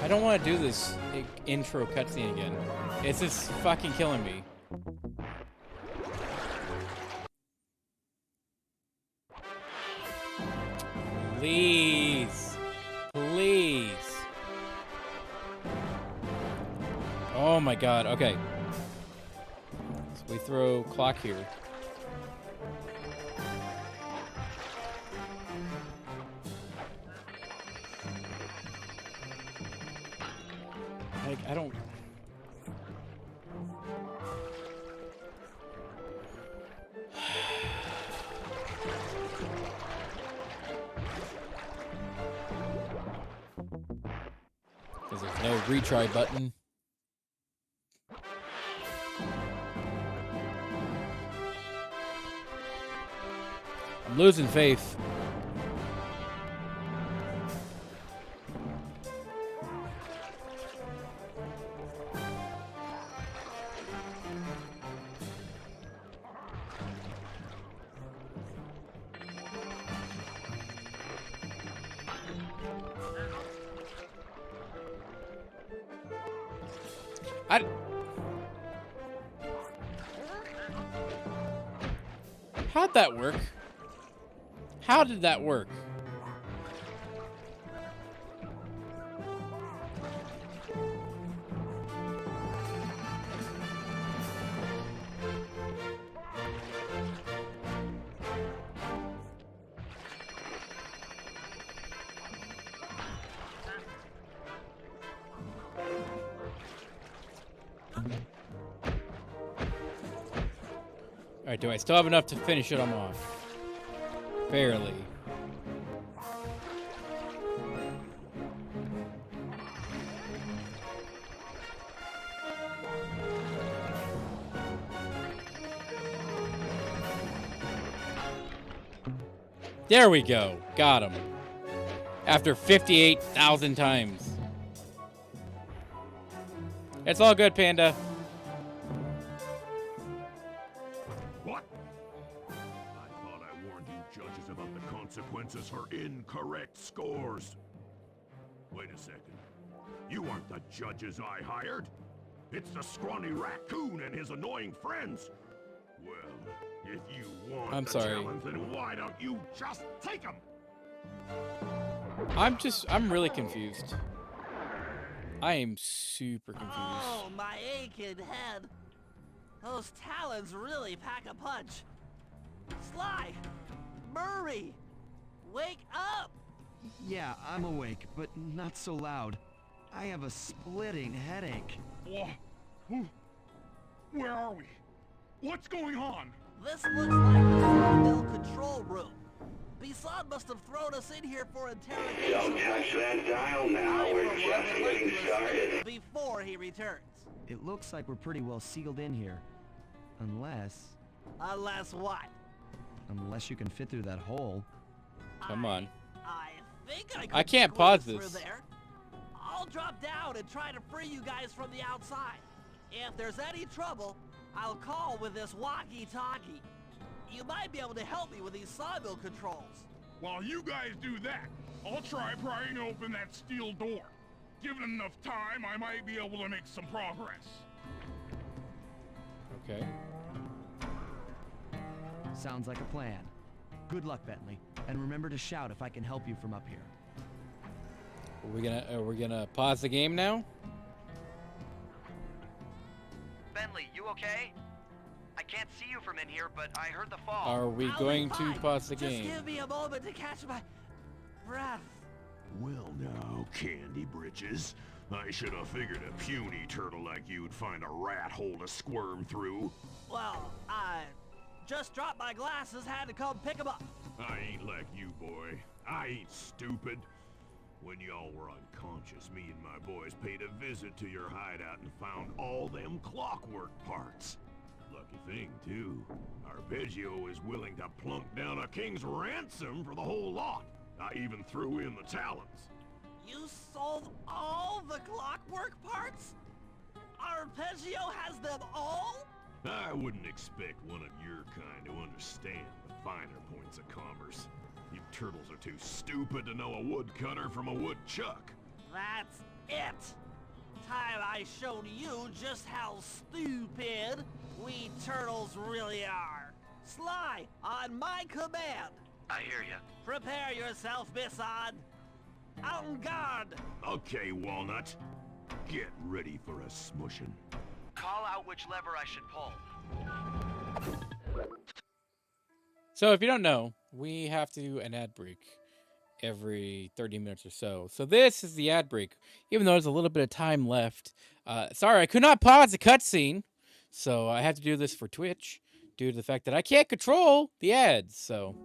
A: I don't want to do this intro cutscene again. It's just fucking killing me. Please. Please. Oh my god, okay. So we throw clock here. Like, I don't... Because there's no retry button. I'm losing faith. How'd that work? How did that work? Alright, do I still have enough to finish it off? Barely. There we go. Got him. After 58,000 times. It's all good, Panda.
F: What? I thought I warned you judges about the consequences for incorrect scores. Wait a second. You aren't the judges I hired. It's the scrawny raccoon and his annoying friends. Well, if you want
A: I'm
F: the
A: sorry.
F: challenge, then why don't you just take them?
A: I'm really confused. I am super confused.
G: Oh, my aching head. Those talons really pack a punch. Sly! Murray! Wake up!
J: Yeah, I'm awake, but not so loud. I have a splitting headache.
K: Where are we? What's going on?
G: This looks like the Sawmill control room. Bisson must have thrown us in here for interrogation.
D: Don't touch that dial now. We're just getting started.
G: Before he returns.
J: It looks like we're pretty well sealed in here. Unless
G: Unless what?
J: you can fit through that hole.
A: Come on.
G: I think
A: I can't pause
G: squeeze
A: this.
G: through there. I'll drop down and try to free you guys from the outside. If there's any trouble, I'll call with this walkie-talkie. You might be able to help me with these sawmill controls.
K: While you guys do that, I'll try prying open that steel door. Given enough time, I might be able to make some progress.
A: Okay.
J: Sounds like a plan. Good luck, Bentley. And remember to shout if I can help you from up here.
A: Are we gonna pause the game now?
I: Bentley, you okay? I can't see you from in here, but I heard the fall.
A: Are we
G: I'll
A: going
G: be
A: to
G: fine.
A: pause the
G: Just
A: game?
G: give me a moment to catch my breath.
F: Well now, Candy Britches. I should have figured a puny turtle like you'd find a rat hole to squirm through.
G: Well, I just dropped my glasses, had to come pick them up.
F: I ain't like you, boy. I ain't stupid. When y'all were unconscious, me and my boys paid a visit to your hideout and found all them clockwork parts. Lucky thing, too. Arpeggio is willing to plunk down a king's ransom for the whole lot. I even threw in the talons.
G: You sold all the clockwork parts? Arpeggio has them all?
F: I wouldn't expect one of your kind to understand the finer points of commerce. You turtles are too stupid to know a woodcutter from a woodchuck.
G: That's it. Time I showed you just how stupid we turtles really are. Sly, on my command.
I: I hear you.
G: Prepare yourself, Bisson. En garde.
F: Okay, Walnut. Get ready for a smushing.
I: Call out which lever I should pull.
A: So if you don't know, we have to do an ad break every 30 minutes or so. So this is the ad break, even though there's a little bit of time left. Sorry, I could not pause the cutscene, so I had to do this for Twitch due to the fact that I can't control the ads. So.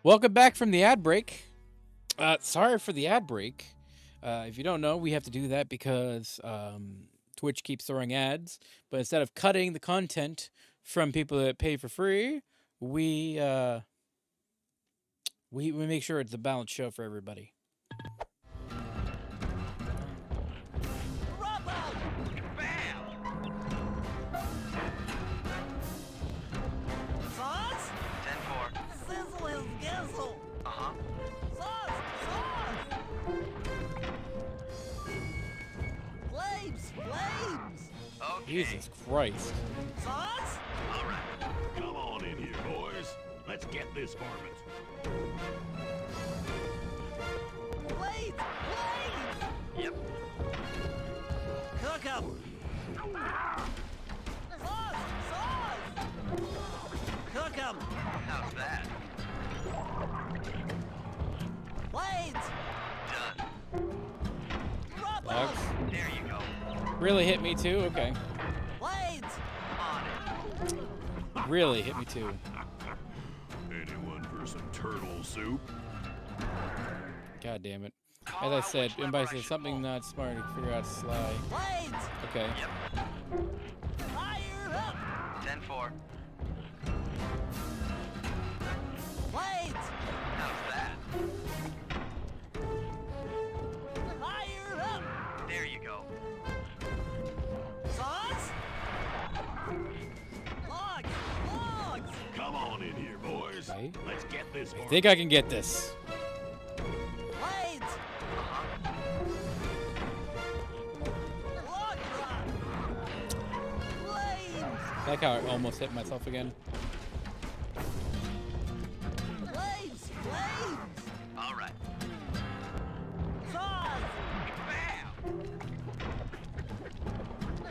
A: Welcome back from the ad break. Sorry for the ad break. If you don't know, we have to do that because Twitch keeps throwing ads. But instead of cutting the content from people that pay for free, we make sure it's a balanced show for everybody. Jesus Christ.
F: Sauce? All right. Come on in here, boys. Let's get this varmint.
G: Blades! Blades!
I: Yep.
G: Cook 'em! Sauce! Sauce! Cook 'em!
I: How's that?
G: Blades!
I: Done.
G: Drop 'em!
A: Bugs.
I: There you go.
A: Really hit me too? Okay.
G: Blades!
I: On it.
A: Really hit me too.
F: Anyone for some turtle soup?
A: God damn it. As I said, anybody says something not smart to figure out Sly.
G: Blades!
A: Okay.
I: Yep.
G: Fire up!
I: 10-4.
G: Blades!
I: How's that?
G: Fire up!
I: There you go.
G: Sauce? Logs! Logs!
F: Come on in here, boys.
A: Okay.
F: Let's get this
A: I
F: varmint.
A: think I can get this.
G: Blades! Log drop! Blades!
A: I like how I almost hit myself again.
G: Blades! Blades!
I: All right.
G: Sauce!
I: Bam!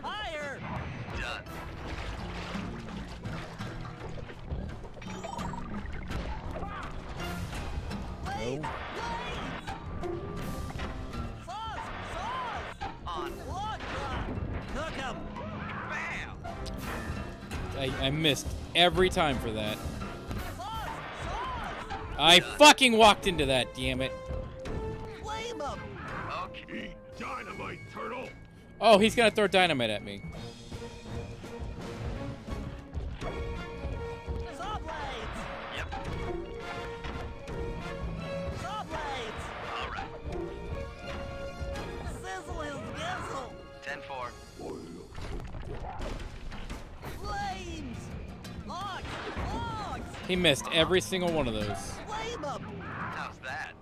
G: Fire!
I: Done.
G: Blades!
A: No.
G: Blades! Sauce! Sauce!
I: On.
G: Log drop! Cook 'em!
I: Bam!
A: I missed every time for that.
G: Sauce! Sauce!
A: I fucking walked into that, damn it.
G: Flame 'em!
I: Okay.
F: Eat dynamite, turtle.
A: Oh, he's gonna throw dynamite at me.
G: Saw blades!
I: Yep.
G: Saw blades!
I: All right.
G: Sizzle his gizzle!
I: 10-4.
G: Flames! Logs! Logs!
A: He missed every single one of those.
G: Flame 'em!
I: How's that?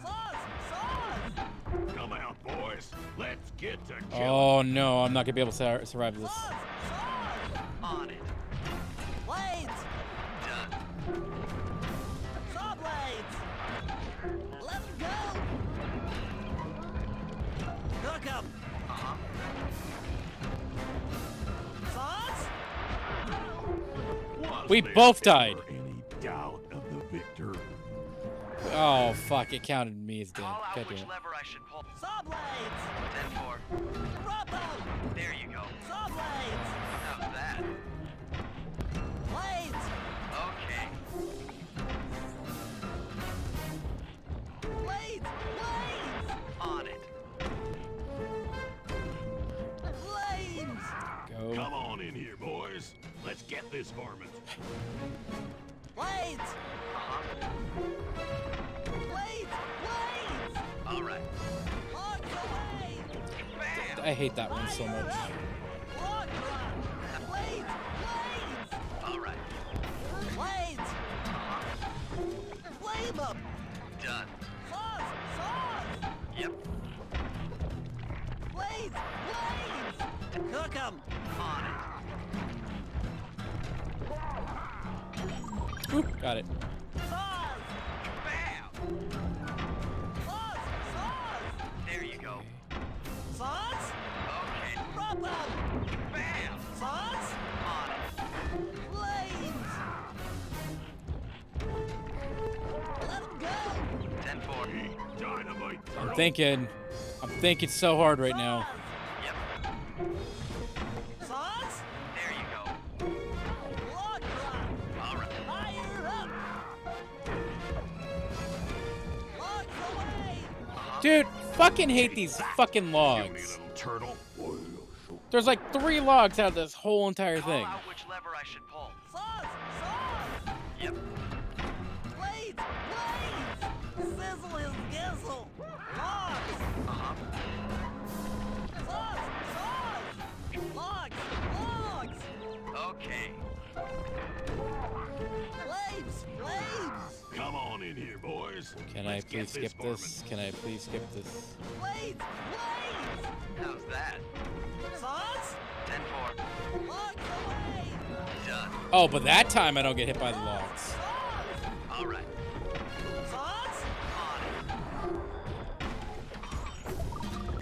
G: Sauce! Sauce!
F: Come out, boys. Let's get to killing.
A: Oh no, I'm not gonna be able to survive this.
G: Sauce! Sauce!
I: On it.
G: Blades!
I: Done.
G: Saw blades! Let 'em go! Cook 'em!
I: Uh-huh.
G: Sauce?
F: Was
A: We
F: there
A: both died.
F: ever any doubt of the victor?
A: Oh fuck, it counted me as dead.
I: Call out
A: God
I: which
A: damn it.
I: lever I should pull.
G: Saw blades!
I: 10-4.
G: Drop 'em!
I: There you go.
G: Saw blades!
I: How's that?
G: Blades!
I: Okay.
G: Blades! Blades!
I: On it.
G: Flames!
A: Go.
F: Come on in here, boys. Let's get this varmint.
G: Blades!
I: Uh-huh.
G: Blades! Blades!
I: All right.
G: Logs away!
I: Bam!
A: I hate that one so much.
G: Log drop! Blades! Blades!
I: All right.
G: Blades!
I: Uh-huh.
G: Flame 'em!
I: Done.
G: Sauce! Sauce!
I: Yep.
G: Blades! Blades! Cook 'em!
I: On it.
A: Oop, got it.
G: Sauce!
I: Bam!
G: Sauce! Sauce!
I: There you go.
G: Sauce?
I: Okay.
G: Drop 'em!
I: Bam!
G: Sauce?
I: On it.
G: Flames! Let 'em go!
I: 10-4.
F: Eat dynamite, turtle.
A: I'm thinking so hard right now.
I: Yep.
G: Sauce?
I: There you go.
G: Log drop!
I: All right.
G: Fire up!
A: Dude, fucking hate these fucking logs. There's like 3 logs out of this whole entire thing.
I: Call out which lever I should pull.
G: Sauce!
I: Yep.
G: Blades! Blades! Sizzle his gizzle! Logs!
I: Uh-huh.
G: Sauce! Logs! Logs!
I: Okay.
G: Flames! Flames!
F: Come on in here, boys.
A: Can I please skip this? Can I please skip this?
G: Blades! Blades!
I: How's that?
G: Sauce?
I: 10-4.
G: Logs away!
I: Done.
A: Oh, but that time I don't get hit by the logs.
I: All right.
G: Sauce?
I: On it.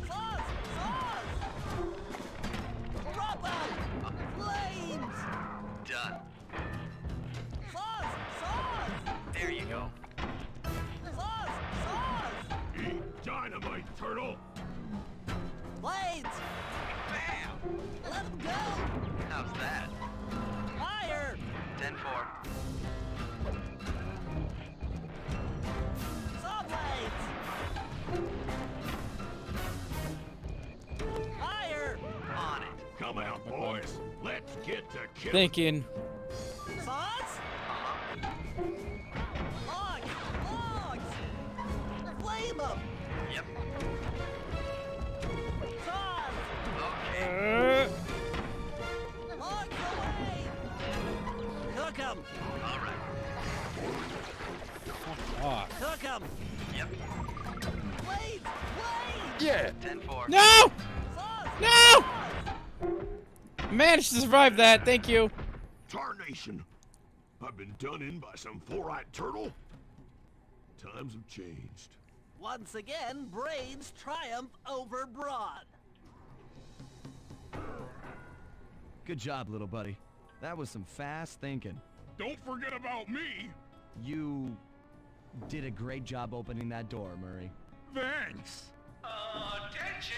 G: Sauce! Sauce! Rubber! Flames!
I: Done.
G: Sauce! Sauce!
I: There you go.
G: Sauce! Sauce!
F: Eat dynamite, turtle.
G: Blades!
I: Bam!
G: Let him go!
I: How's that?
G: Fire!
I: 10-4.
G: Saw blades! Fire!
I: On it.
F: Come out, boys. Let's get to killing.
A: Thinking.
G: Sauce? Logs! Logs! Flame 'em!
I: Yep.
G: Sauce!
I: Okay.
G: Logs away! Cook 'em!
I: All right.
A: Fuck off.
G: Cook 'em!
I: Yep.
G: Blades! Blades!
H: Yeah.
I: 10-4.
A: No!
G: Sauce!
A: No! Managed to survive that. Thank you.
F: Tarnation. I've been done in by some 4-eyed turtle. Times have changed.
G: Once again, brains triumph over brawn.
J: Good job, little buddy. That was some fast thinking.
K: Don't forget about me.
J: You did a great job opening that door, Murray.
K: Thanks.
L: Attention,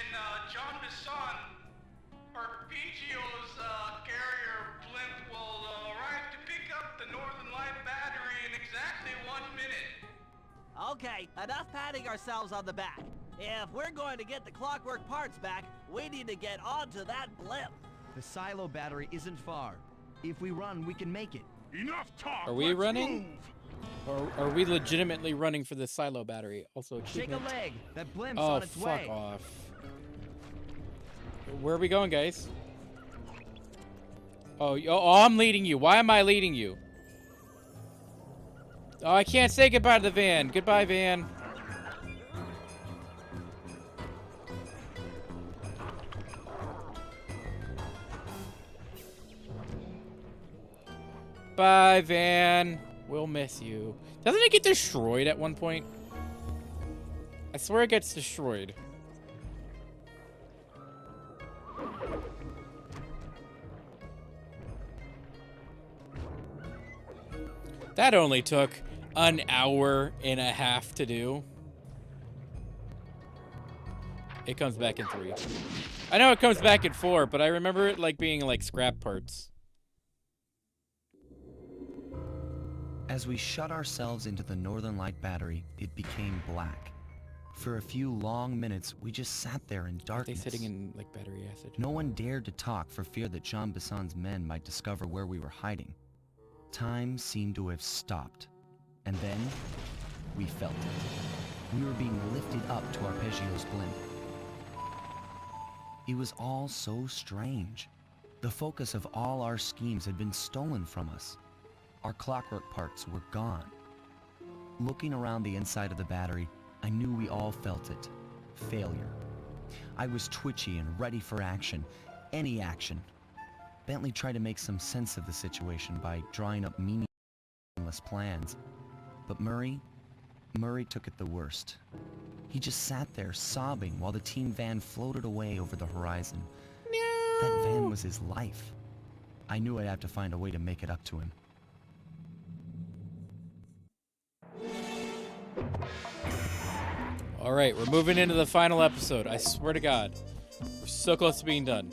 L: John Bisson. Arpeggio's carrier blimp will arrive to pick up the Northern Light battery in exactly 1 minute.
G: Okay, enough patting ourselves on the back. If we're going to get the clockwork parts back, we need to get onto that blimp.
J: The silo battery isn't far. If we run, we can make it.
K: Enough talk.
A: Are we
K: let's
A: running?
K: move.
A: Or are we legitimately running for the silo battery? Also,
J: Shake a
A: achievement.
J: leg. That blimp's
A: Oh,
J: on its
A: fuck
J: way.
A: off. Where are we going, guys? Oh, I'm leading you. Why am I leading you? Oh, I can't say goodbye to the van. Goodbye, van. Bye, van. We'll miss you. Doesn't it get destroyed at one point? I swear it gets destroyed. That only took an hour and a half to do. It comes back in 3. I know it comes back in 4, but I remember it like being like scrap parts.
J: As we shut ourselves into the Northern Light battery, it became black. For a few long minutes, we just sat there in
A: They
J: darkness.
A: sitting in like battery acid.
J: No one dared to talk for fear that Jean Bisson's men might discover where we were hiding. Time seemed to have stopped. And then, we felt it. We were being lifted up to Arpeggio's blimp. It was all so strange. The focus of all our schemes had been stolen from us. Our clockwork parts were gone. Looking around the inside of the battery, I knew we all felt it. Failure. I was twitchy and ready for action. Any action. Bentley tried to make some sense of the situation by drawing up meaningless plans. But Murray took it the worst. He just sat there sobbing while the team van floated away over the horizon. No! That van was his life. I knew I'd have to find a way to make it up to him.
A: All right, we're moving into the final episode. I swear to God, we're so close to being done.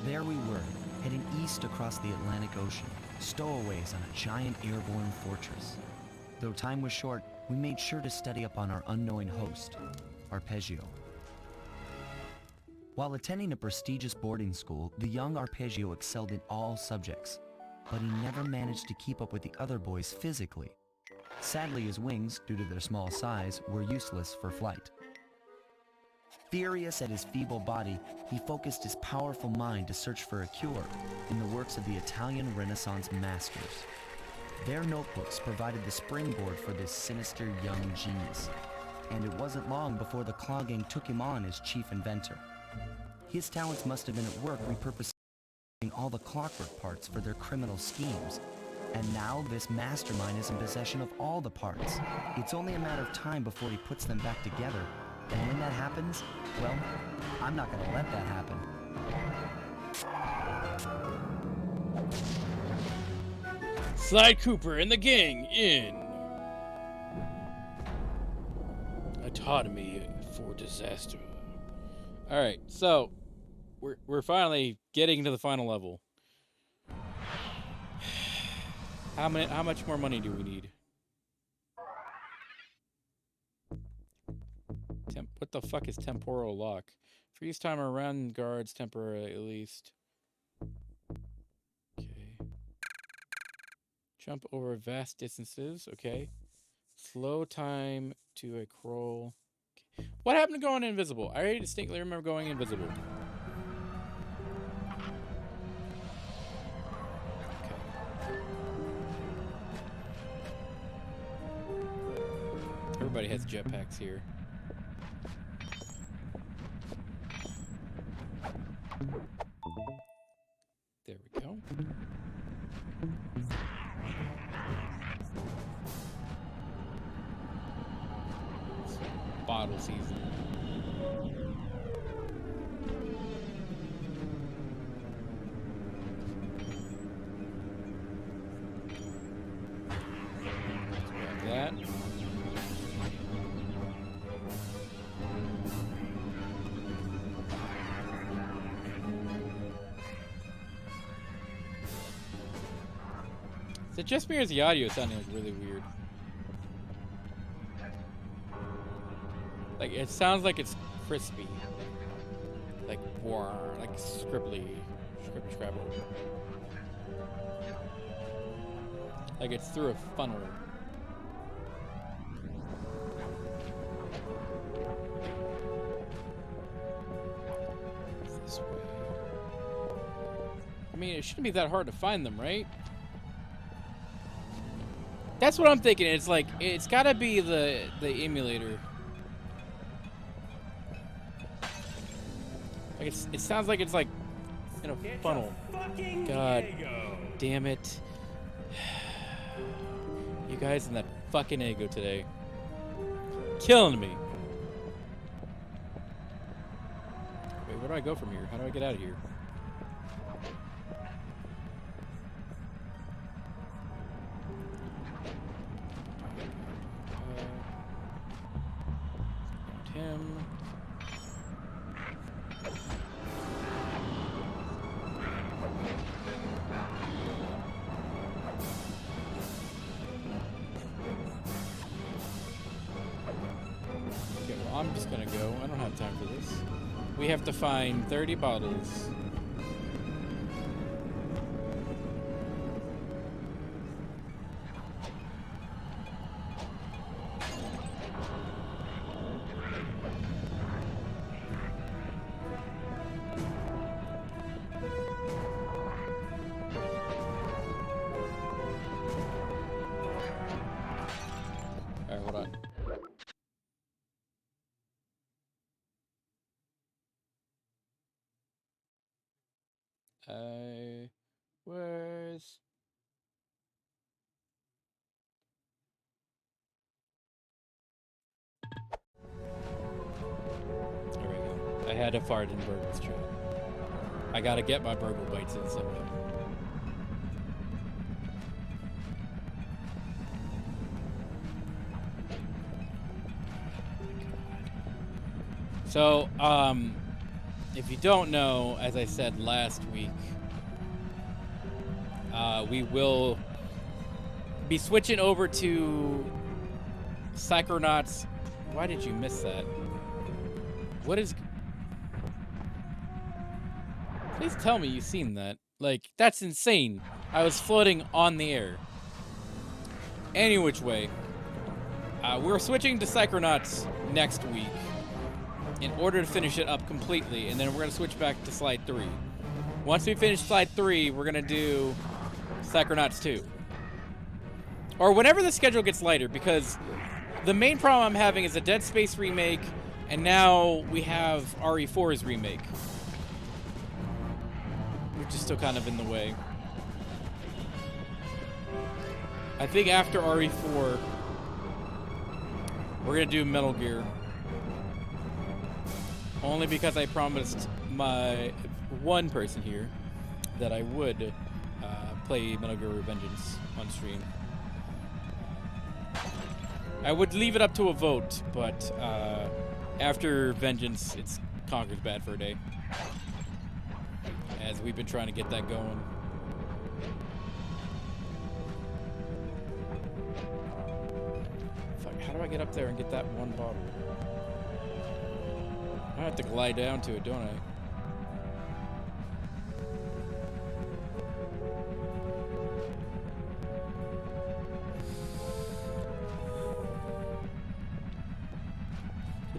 J: There we were, heading east across the Atlantic Ocean, stowaways on a giant airborne fortress. Though time was short, we made sure to study up on our unknowing host, Arpeggio. While attending a prestigious boarding school, the young Arpeggio excelled in all subjects, but he never managed to keep up with the other boys physically. Sadly, his wings, due to their small size, were useless for flight. Furious at his feeble body, he focused his powerful mind to search for a cure in the works of the Italian Renaissance masters. Their notebooks provided the springboard for this sinister young genius, and it wasn't long before the Claw Gang took him on as chief inventor. His talents must have been at work repurposing all the clockwork parts for their criminal schemes. And now this mastermind is in possession of all the parts. It's only a matter of time before he puts them back together. And when that happens, well, I'm not gonna let that happen.
A: Sly Cooper and the gang in Autonomy for Disaster. Alright, so we're finally getting to the final level. How much more money do we need? What the fuck is temporal lock? Freeze timer around guards temporarily at least. Okay. Jump over vast distances. Okay. Slow time to a crawl. Okay. What happened to going invisible? I already distinctly remember going invisible. Everybody has jetpacks here. There we go. It's bottle season. Let's grab that. Is it just me or is the audio sounding like really weird? Like it sounds like it's crispy. Like war, like scribbly. Scrabble. Like it's through a funnel. This way. I mean, it shouldn't be that hard to find them, right? That's what I'm thinking. It's like it's gotta be the emulator. Like it sounds like it's like in a funnel. God damn it! You guys and that fucking ego today, killing me. Wait, where do I go from here? How do I get out of here? Him. Okay, well, I'm just gonna go. I don't have time for this. We have to find 30 bottles. Where's... There we go. I had a fart in Burgle's chat. I gotta get my Burgle bites in somehow. So, if you don't know, as I said last week, we will be switching over to Psychonauts. Why did you miss that? What is... Please tell me you've seen that. Like, that's insane. I was floating on the air. Any which way. We're switching to Psychonauts next week in order to finish it up completely, and then we're going to switch back to Slide 3. Once we finish Slide 3, we're going to do Psychonauts 2. Or whenever the schedule gets lighter, because the main problem I'm having is a Dead Space remake, and now we have RE4's remake, which is still kind of in the way. I think after RE4, we're going to do Metal Gear. Only because I promised my one person here that I would play Metal Gear Revengeance on stream. I would leave it up to a vote, but after Vengeance, it's Conker's bad for a day. As we've been trying to get that going. Fuck, how do I get up there and get that one bottle? I have to glide down to it, don't I?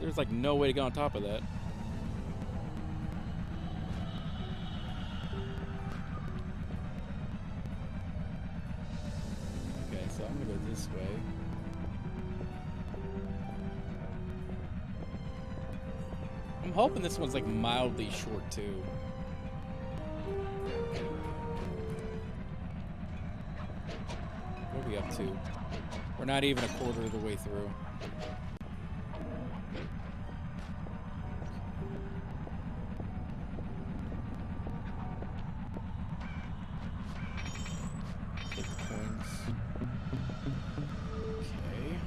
A: There's like no way to get on top of that. Okay, so I'm gonna go this way. I'm hoping this one's like mildly short too. What are we up to? We're not even a quarter of the way through. Take the coins. Okay.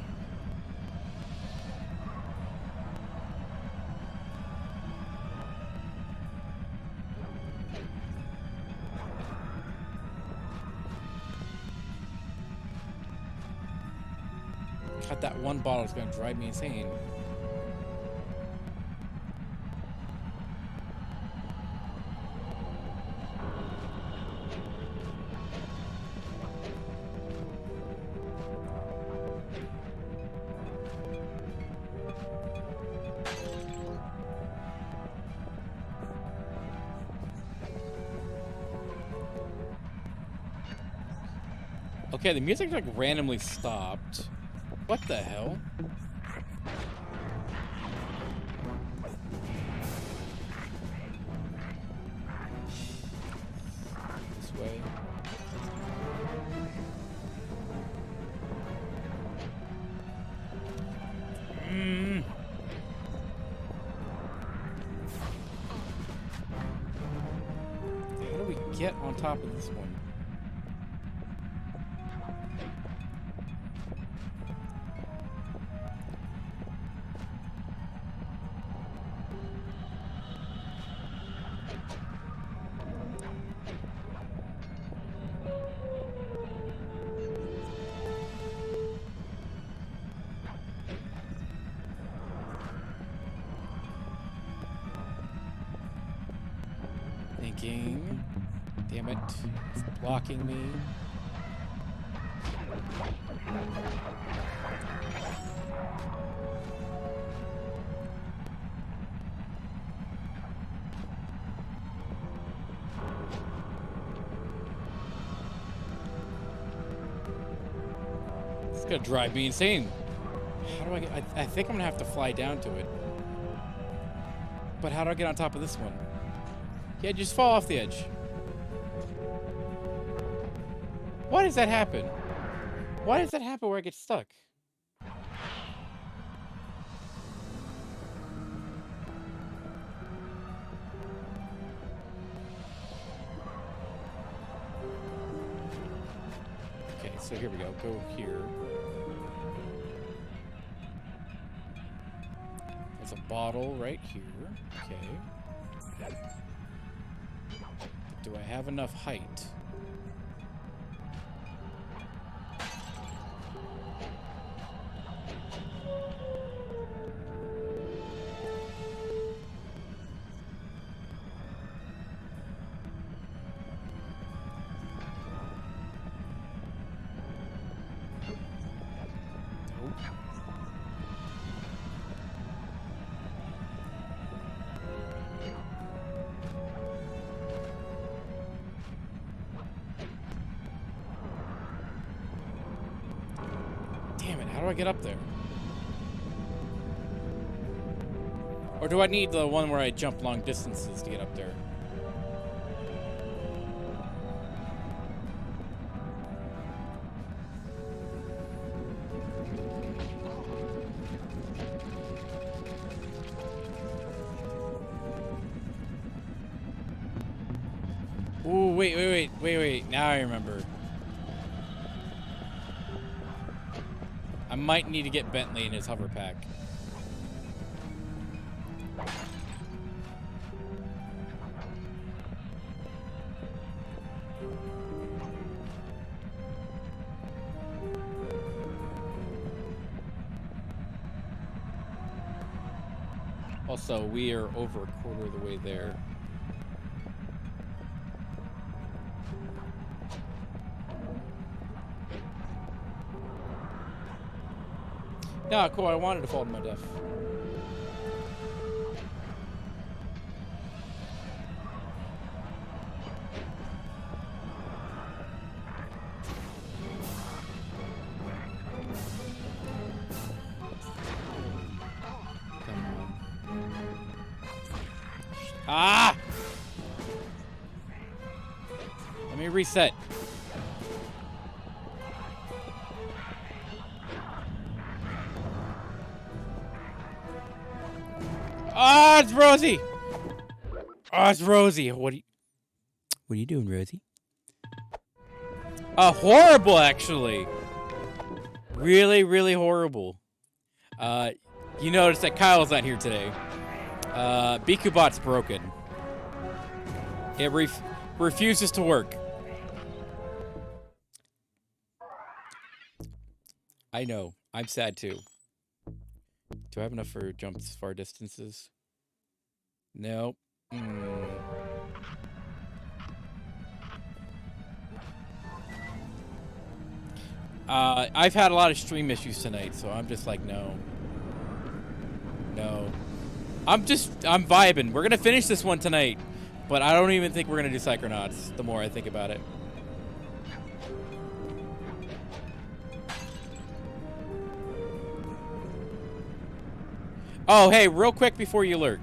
A: God, that one bottle is going to drive me insane. Okay, the music like randomly stopped. What the hell? This way. How do we get on top of this one? Thinking. Damn it. It's blocking me. It's gonna drive me insane. How do I get... I think I'm gonna have to fly down to it. But how do I get on top of this one? Yeah, just fall off the edge. Why does that happen? Why does that happen where I get stuck? Okay, so here we go. Go here. There's a bottle right here. Okay. Do I have enough height? do I get up there? Or do I need the one where I jump long distances to get up there? Ooh, wait. Now I remember. I might need to get Bentley in his hover pack. Also, we are over a quarter of the way there. Yeah, cool. I wanted to fall to my death. Come on. Ah! Let me reset. Ah, it's Rosie. Oh, it's Rosie. What are you doing, Rosie? Horrible, actually. Really, really horrible. You notice that Kyle's not here today. BQBot's broken. It refuses to work. I know. I'm sad too. Do I have enough for jumps far distances? Nope. I've had a lot of stream issues tonight, so I'm just like, no. No. I'm vibing. We're gonna finish this one tonight, but I don't even think we're gonna do Psychonauts the more I think about it. Oh, hey, real quick before you lurk.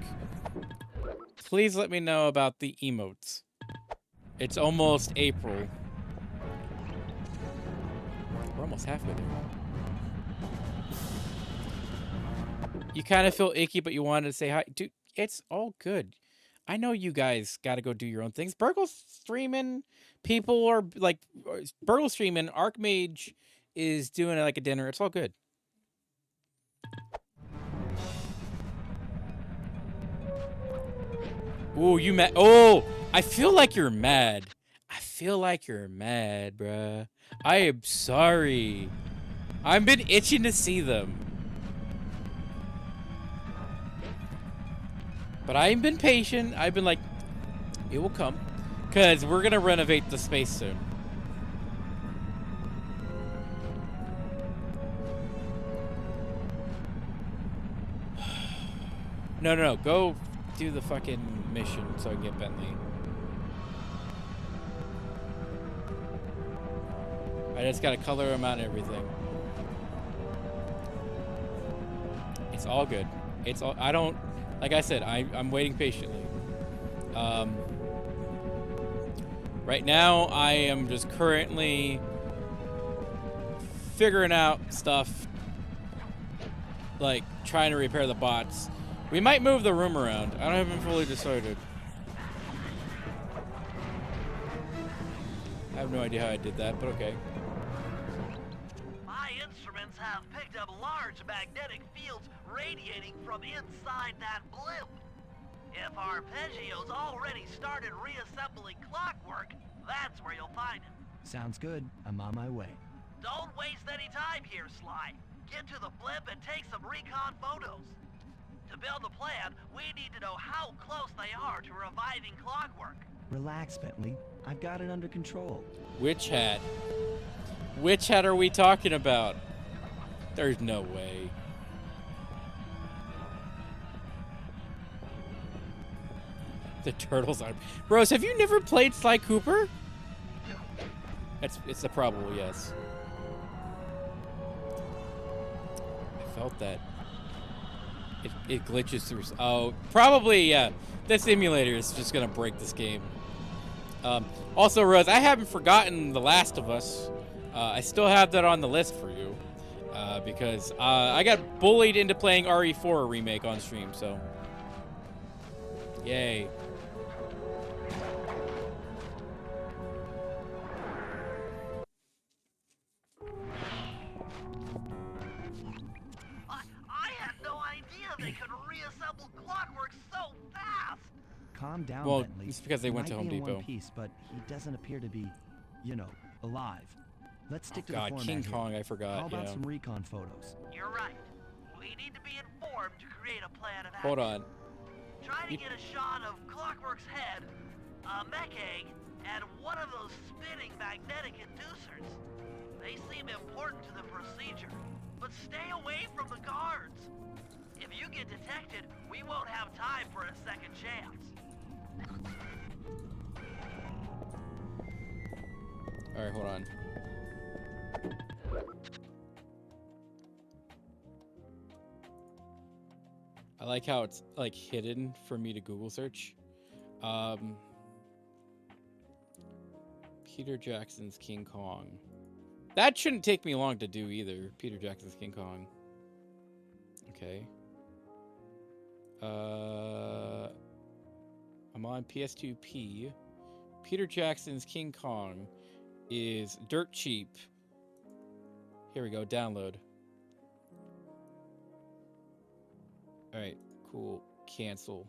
A: Please let me know about the emotes. It's almost April. We're almost halfway there. You kind of feel icky, but you wanted to say hi. Dude, it's all good. I know you guys got to go do your own things. Burgle's streaming. People are like, Burgle's streaming. Archmage is doing like a dinner. It's all good. Ooh, you mad? Oh, I feel like you're mad. I feel like you're mad, bruh. I am sorry. I've been itching to see them. But I've been patient. I've been like, it will come. Because we're going to renovate the space soon. No. Go do the fucking mission so I can get Bentley. I just gotta color him out and everything. It's all good. It's all, I don't, like I said, I'm waiting patiently. Right now, I am just currently figuring out stuff, like trying to repair the bots. We might move the room around. I haven't fully decided. I have no idea how I did that, but okay.
G: My instruments have picked up large magnetic fields radiating from inside that blimp. If Arpeggio's already started reassembling clockwork, that's where you'll find him.
J: Sounds good. I'm on my way.
G: Don't waste any time here, Sly. Get to the blimp and take some recon photos. To build the plan, we need to know how close they are to reviving clockwork.
J: Relax, Bentley. I've got it under control.
A: Witch hat. Which hat are we talking about? There's no way. The turtles are... Rose, have you never played Sly Cooper? It's a probable yes. felt that. It glitches through. Oh, probably, yeah. The simulator is just gonna break this game. Also, Rose, I haven't forgotten The Last of Us. I still have that on the list for you. Because I got bullied into playing RE4 remake on stream, so. Yay.
G: I had no idea they could reassemble Clockwork so fast!
J: Calm down,
A: Well,
J: Bentley.
A: it's because they
J: He
A: went to
J: might
A: Home
J: be in
A: Depot.
J: one piece, but he doesn't appear to be, you know, alive. Let's stick to the
A: God,
J: format
A: King
J: here.
A: Kong, I forgot.
J: How about
A: Yeah.
J: some recon photos?
G: You're right. We need to be informed to create a plan of action.
A: Hold on.
G: Try to get a shot of Clockwork's head, a mech egg, and one of those spinning magnetic inducers. They seem important to the procedure, but stay away from the guards. If you get detected, we won't have time for a second chance.
A: All right, hold on. I like how it's like hidden for me to Google search. Peter Jackson's King Kong. That shouldn't take me long to do either. Peter Jackson's King Kong. Okay. I'm on PS2P. Peter Jackson's King Kong is dirt cheap. Here we go, download. Alright, cool. Cancel.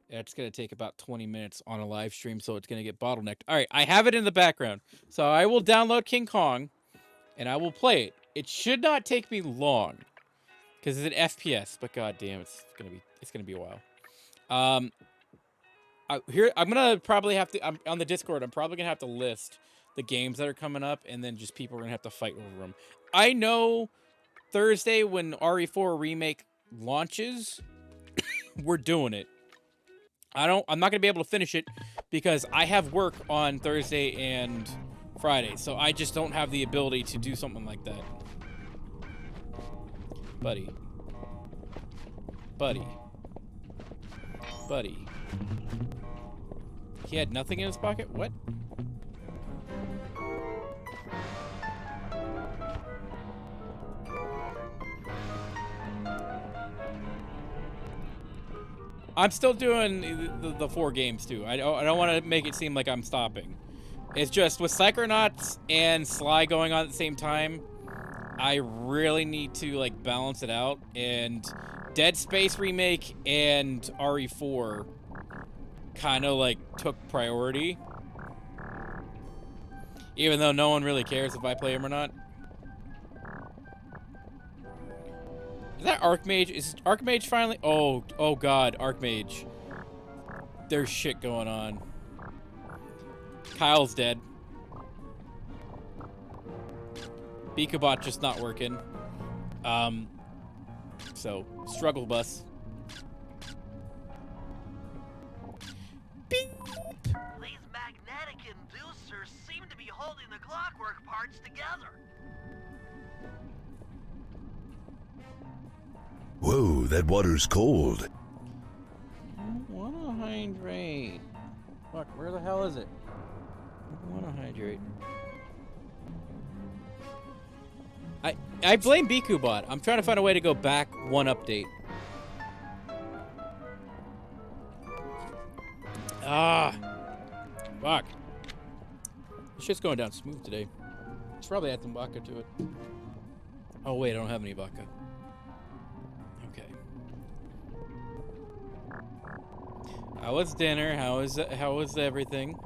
A: It's going to take about 20 minutes on a live stream, so it's going to get bottlenecked. Alright, I have it in the background. So I will download King Kong, and I will play it. It should not take me long, because it's an FPS, but goddamn, it's gonna be a while. Here, I'm gonna probably have to. I'm on the Discord. I'm probably gonna have to list the games that are coming up, and then just people are gonna have to fight over them. I know Thursday when RE4 remake launches, we're doing it. I'm not gonna be able to finish it because I have work on Thursday and Friday, so I just don't have the ability to do something like that. Buddy. He had nothing in his pocket? What? I'm still doing the 4 games too. I don't want to make it seem like I'm stopping. It's just with Psychonauts and Sly going on at the same time, I really need to like balance it out, and Dead Space remake and RE4 kind of like took priority, even though no one really cares if I play them or not. Is that Archmage? Is Archmage finally? Oh God, Archmage. There's shit going on. Kyle's dead. Beakabot just not working. So, struggle bus. Bing!
G: These magnetic inducers seem to be holding the Clockwork parts together.
M: Whoa, that water's cold.
A: I wanna hydrate. Fuck, where the hell is it? I wanna hydrate. I blame Bikubot. I'm trying to find a way to go back one update. Ah, fuck. This shit's going down smooth today. Let's probably add some vodka to it. Oh wait, I don't have any vodka. Okay. How was dinner? How was everything?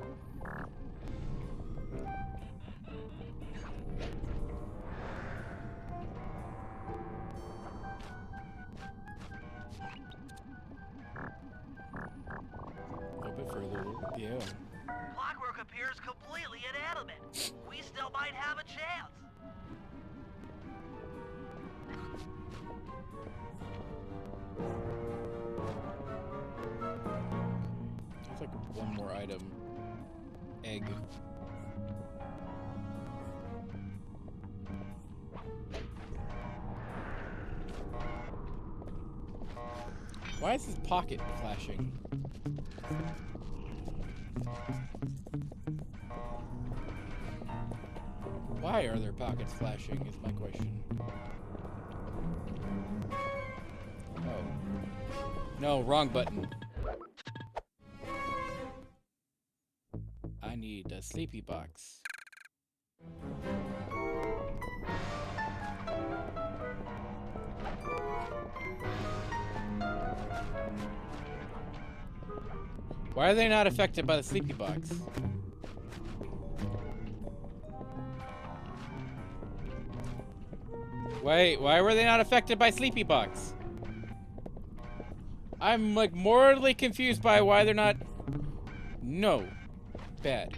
A: Yeah.
G: Clockwork appears completely inanimate. We still might have a chance.
A: There's like one more item. Egg. Why is his pocket flashing? Why are their pockets flashing is my question. Oh. No, wrong button. I need a sleepy box. Why are they not affected by the sleepy box? Why were they not affected by sleepy box? I'm like mortally confused by why they're not. No. Bad.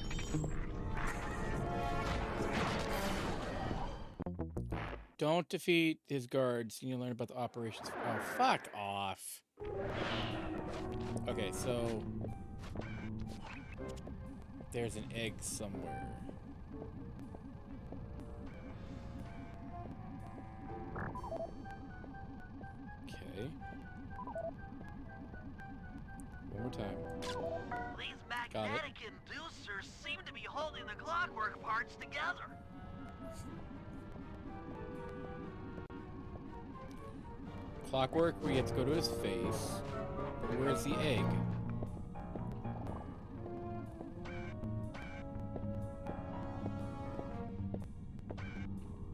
A: Don't defeat his guards and you learn about the operations. Oh, fuck off. Okay, so there's an egg somewhere. Okay. One more time.
G: These magnetic inducers seem to be holding the clockwork parts together.
A: Clockwork, we have to go to his face. Where's the egg?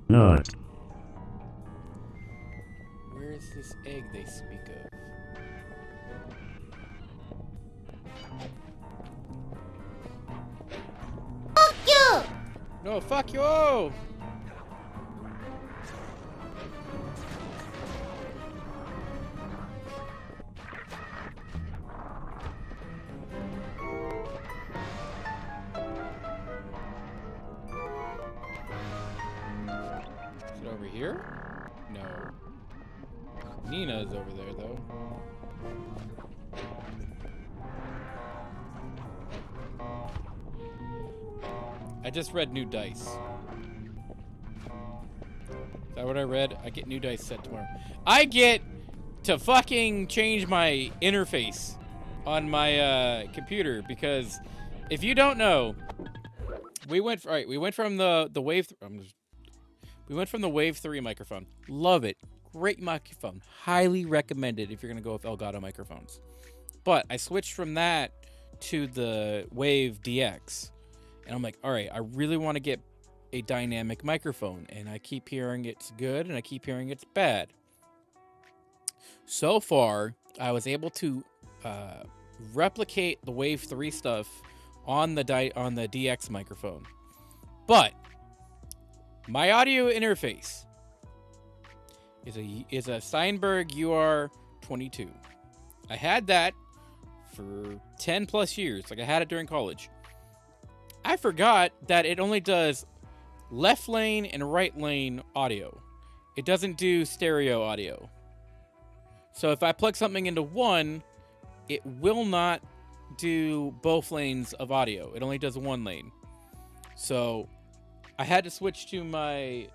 M: No.
A: Where's this egg they speak of?
N: Fuck you!
A: No, fuck you! Oh! Is it over here? No. Nina's over there, though. I just read new dice. Is that what I read? I get new dice set tomorrow. I get to fucking change my interface on my computer because if you don't know, we went from the Wave. We went from the Wave 3 microphone. Love it. Great microphone. Highly recommended if you're gonna go with Elgato microphones. But I switched from that to the Wave DX. And I'm like, all right, I really want to get a dynamic microphone. And I keep hearing it's good and I keep hearing it's bad. So far, I was able to replicate the Wave 3 stuff on the DX microphone. But my audio interface is a Steinberg UR22. I had that for 10 plus years. Like I had it during college. I forgot that it only does left lane and right lane audio. It doesn't do stereo audio. So if I plug something into one, it will not do both lanes of audio. It only does one lane. So I had to switch to my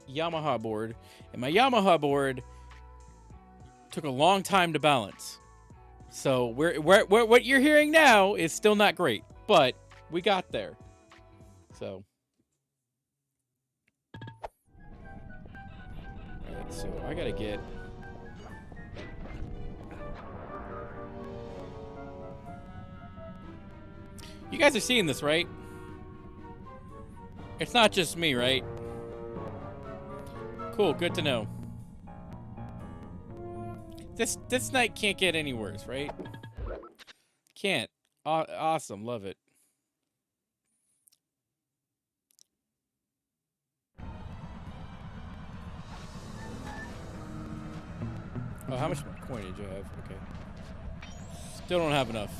A: Yamaha board, and my Yamaha board took a long time to balance. So what you're hearing now is still not great, but we got there. So, alright, so I gotta get. You guys are seeing this, right? It's not just me, right? Cool, good to know. This night can't get any worse, right? Can't. Awesome, love it. Oh, how much coinage I have? Okay. Still don't have enough.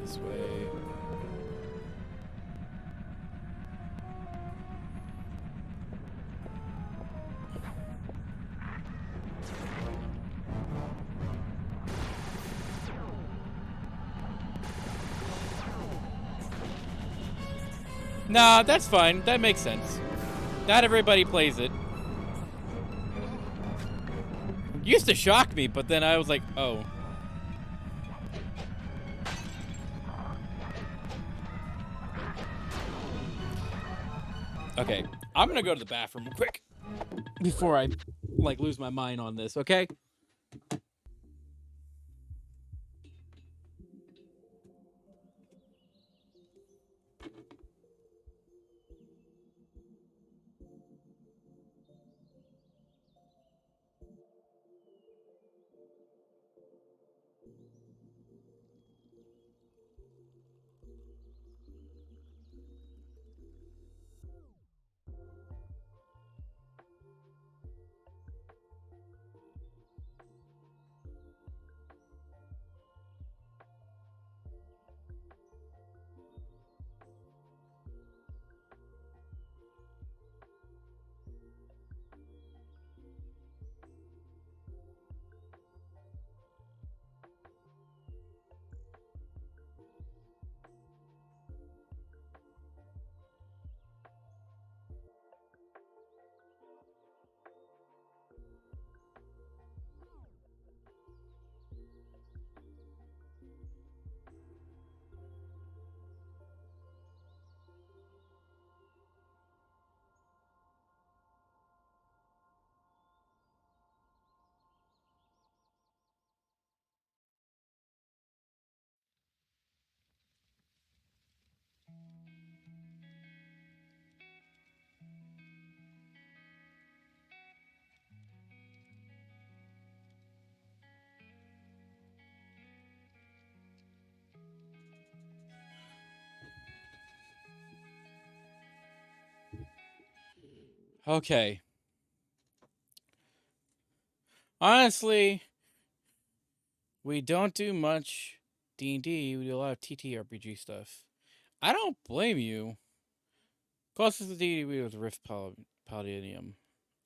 A: This way. Nah, that's fine. That makes sense. Not everybody plays it. Used to shock me, but then I was like, oh. Okay, I'm gonna go to the bathroom quick before I like lose my mind on this, okay? Okay. Honestly, we don't do much D&D. We do a lot of TTRPG stuff. I don't blame you. Closest to D&D we was Rift Paladinium.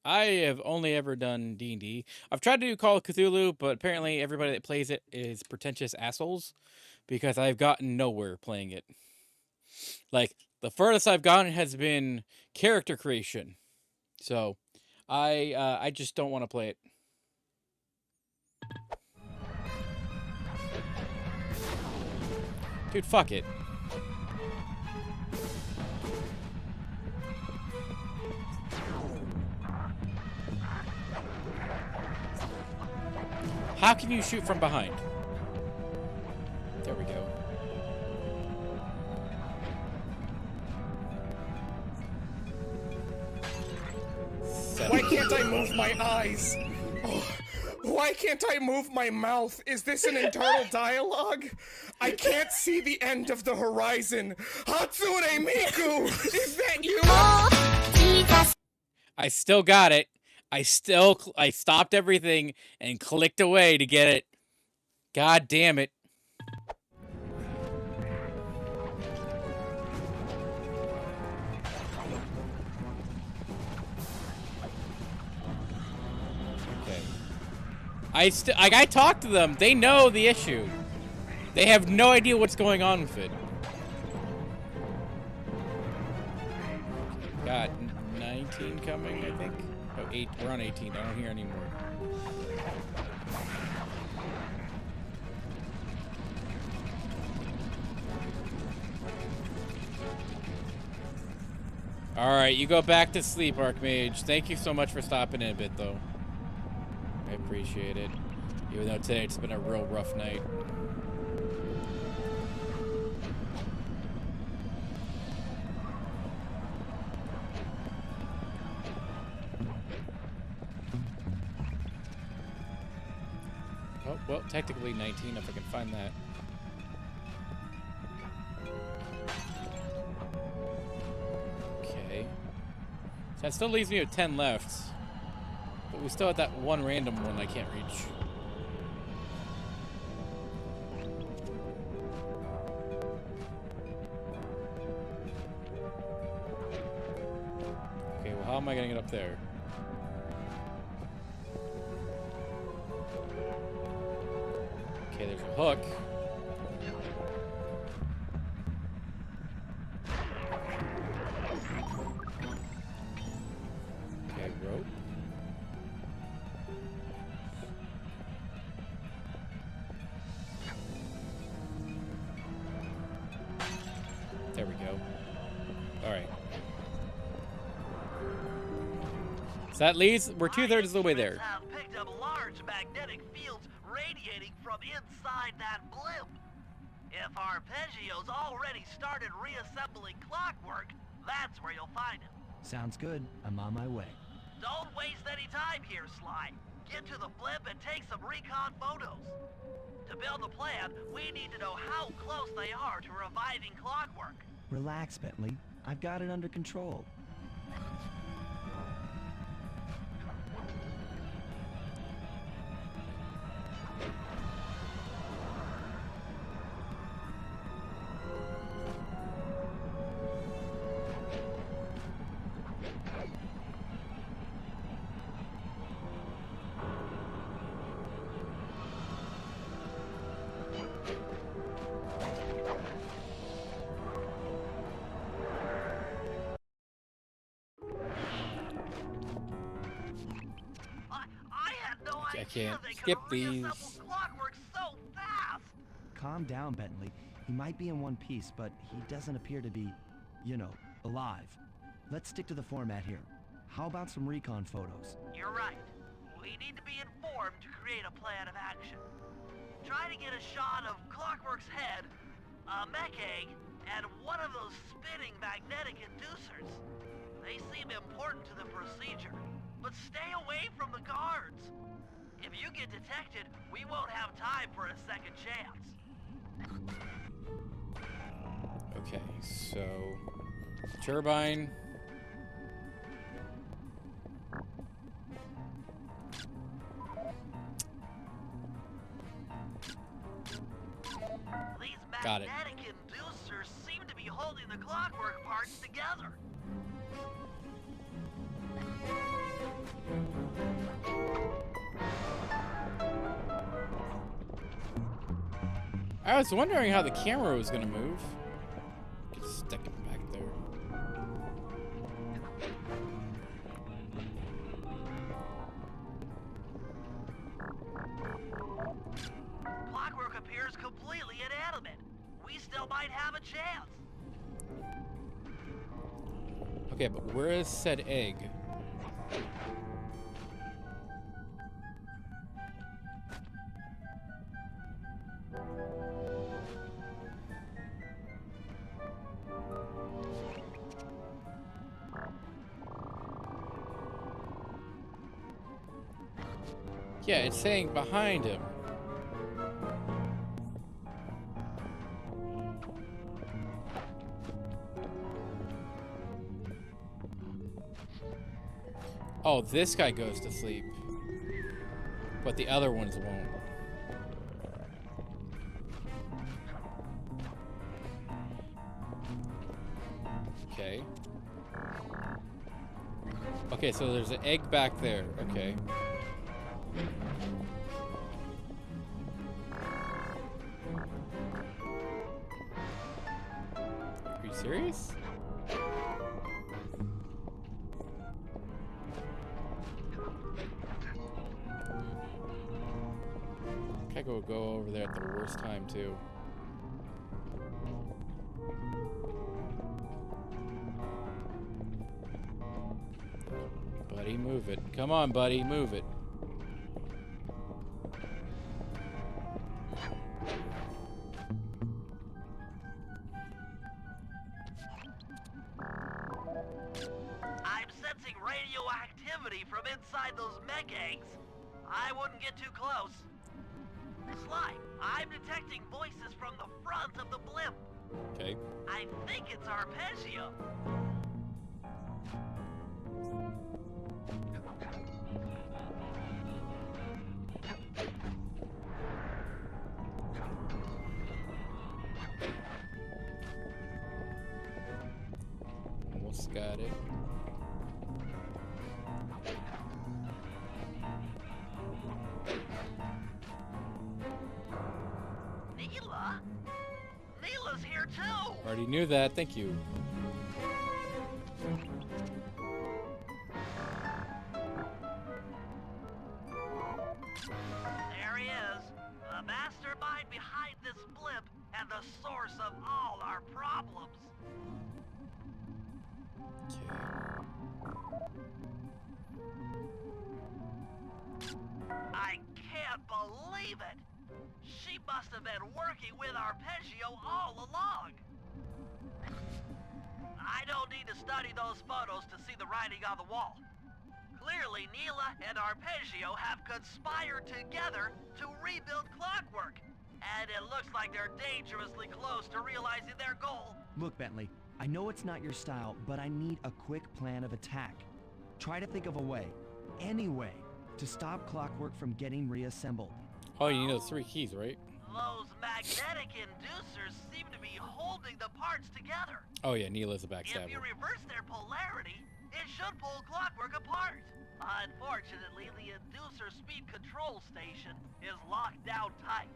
A: I have only ever done D&D. I've tried to do Call of Cthulhu, but apparently everybody that plays it is pretentious assholes because I've gotten nowhere playing it. Like, the furthest I've gotten has been character creation. So, I just don't want to play it. Dude, fuck it. How can you shoot from behind? There we go.
N: Why can't I move my eyes? Oh, why can't I move my mouth? Is this an internal dialogue? I can't see the end of the horizon. Hatsune Miku! Is that you?
A: I still got it. I stopped everything and clicked away to get it. God damn it. Okay. I talked to them. They know the issue. They have no idea what's going on with it. Got 19 coming, I think. Oh, 8. We're on 18. I don't hear anymore. Alright, you go back to sleep, Archmage. Thank you so much for stopping in a bit, though. I appreciate it. Even though today it's been a real rough night. Oh, well, technically 19 if I can find that. Okay. So that still leaves me with 10 left. But we still have that one random one I can't reach. Okay, well, how am I gonna get up there? Okay, there's a hook. Okay, rope. So that leads, we're 2/3 of the way there.
G: Have picked up large magnetic fields radiating from inside that blimp. If Arpeggio's already started reassembling clockwork, that's where you'll find him.
J: Sounds good. I'm on my way.
G: Don't waste any time here, Sly. Get to the blimp and take some recon photos. To build the plan, we need to know how close they are to reviving clockwork.
J: Relax, Bentley. I've got it under control.
A: I can't skip these.
J: Calm down, Bentley. He might be in one piece, but he doesn't appear to be, you know, alive. Let's stick to the format here. How about some recon photos?
G: You're right. We need to be informed to create a plan of action. Try to get a shot of Clockwork's head, a mech egg, and one of those spinning magnetic inducers. They seem important to the procedure, but stay away from the guards. If you get detected, we won't have time for a second chance.
A: Okay, so turbine.
G: These
A: Got it.
G: magnetic inducers seem to be holding the clockwork parts together.
A: I was wondering how the camera was gonna move. Just stick it back there.
G: Clockwork appears completely inanimate. We still might have a chance.
A: Okay, but where is said egg? Yeah, it's saying behind him. Oh, this guy goes to sleep. But the other ones won't. Okay. Okay, so there's an egg back there. Okay. Are you serious? I go over there at the worst time too. Buddy, move it. Come on, buddy, move it.
G: I'm sensing radioactivity from inside those mech eggs. I wouldn't get too close. Sly, I'm detecting voices from the front of the blimp.
A: Okay.
G: I think it's Arpeggio.
A: Almost got it.
G: Neela's here too.
A: Already knew that. Thank you.
G: There he is, the mastermind behind this blimp and the source of all our problems. I can't believe it! She must have been working with Arpeggio all along! I don't need to study those photos to see the writing on the wall. Clearly, Neela and Arpeggio have conspired together to rebuild Clockwork. And it looks like they're dangerously close to realizing their goal.
J: Look, Bentley, I know it's not your style, but I need a quick plan of attack. Try to think of a way, any way, to stop Clockwork from getting reassembled.
A: Oh, you need those 3 keys, right?
G: Those magnetic inducers seem to be holding the parts together.
A: Oh yeah, Neela's a backstabber.
G: If you reverse their polarity, it should pull Clockwork apart. Unfortunately, the inducer speed control station is locked down tight.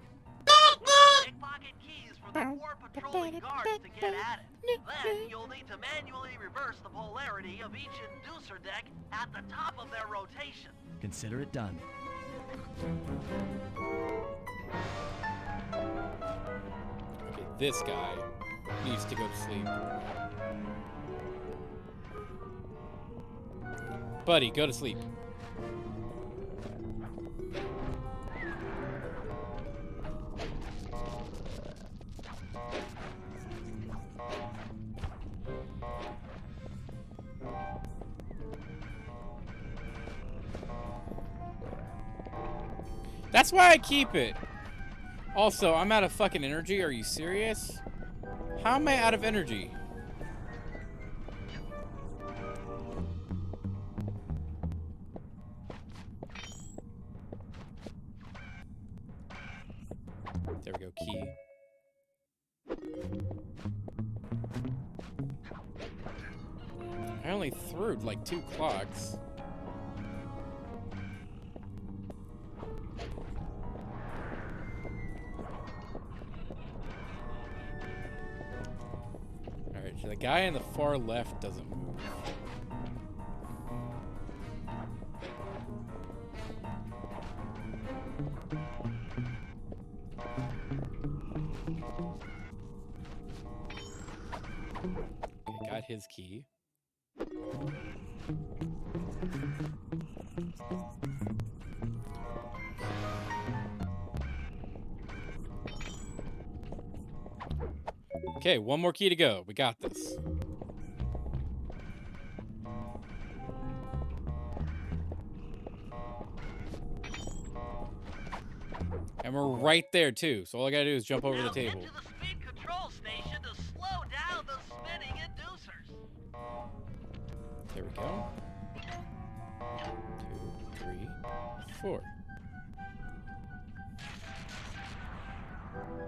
G: Pickpocket keys for the 4 patrolling guards to get at it. Then you'll need to manually reverse the polarity of each inducer deck at the top of their rotation.
J: Consider it done.
A: Okay, this guy needs to go to sleep. Buddy, go to sleep. That's why I keep it. Also, I'm out of fucking energy. Are you serious? How am I out of energy? There we go, key. I only threw like 2 clocks. Alright, so the guy in the far left doesn't move. Okay, got his key. Okay, 1 more key to go. We got this. And we're right there too. So all I gotta do is jump over the table.
G: Get to the speed control station to slow down the spinning inducers.
A: There we go. 2, 3, 4.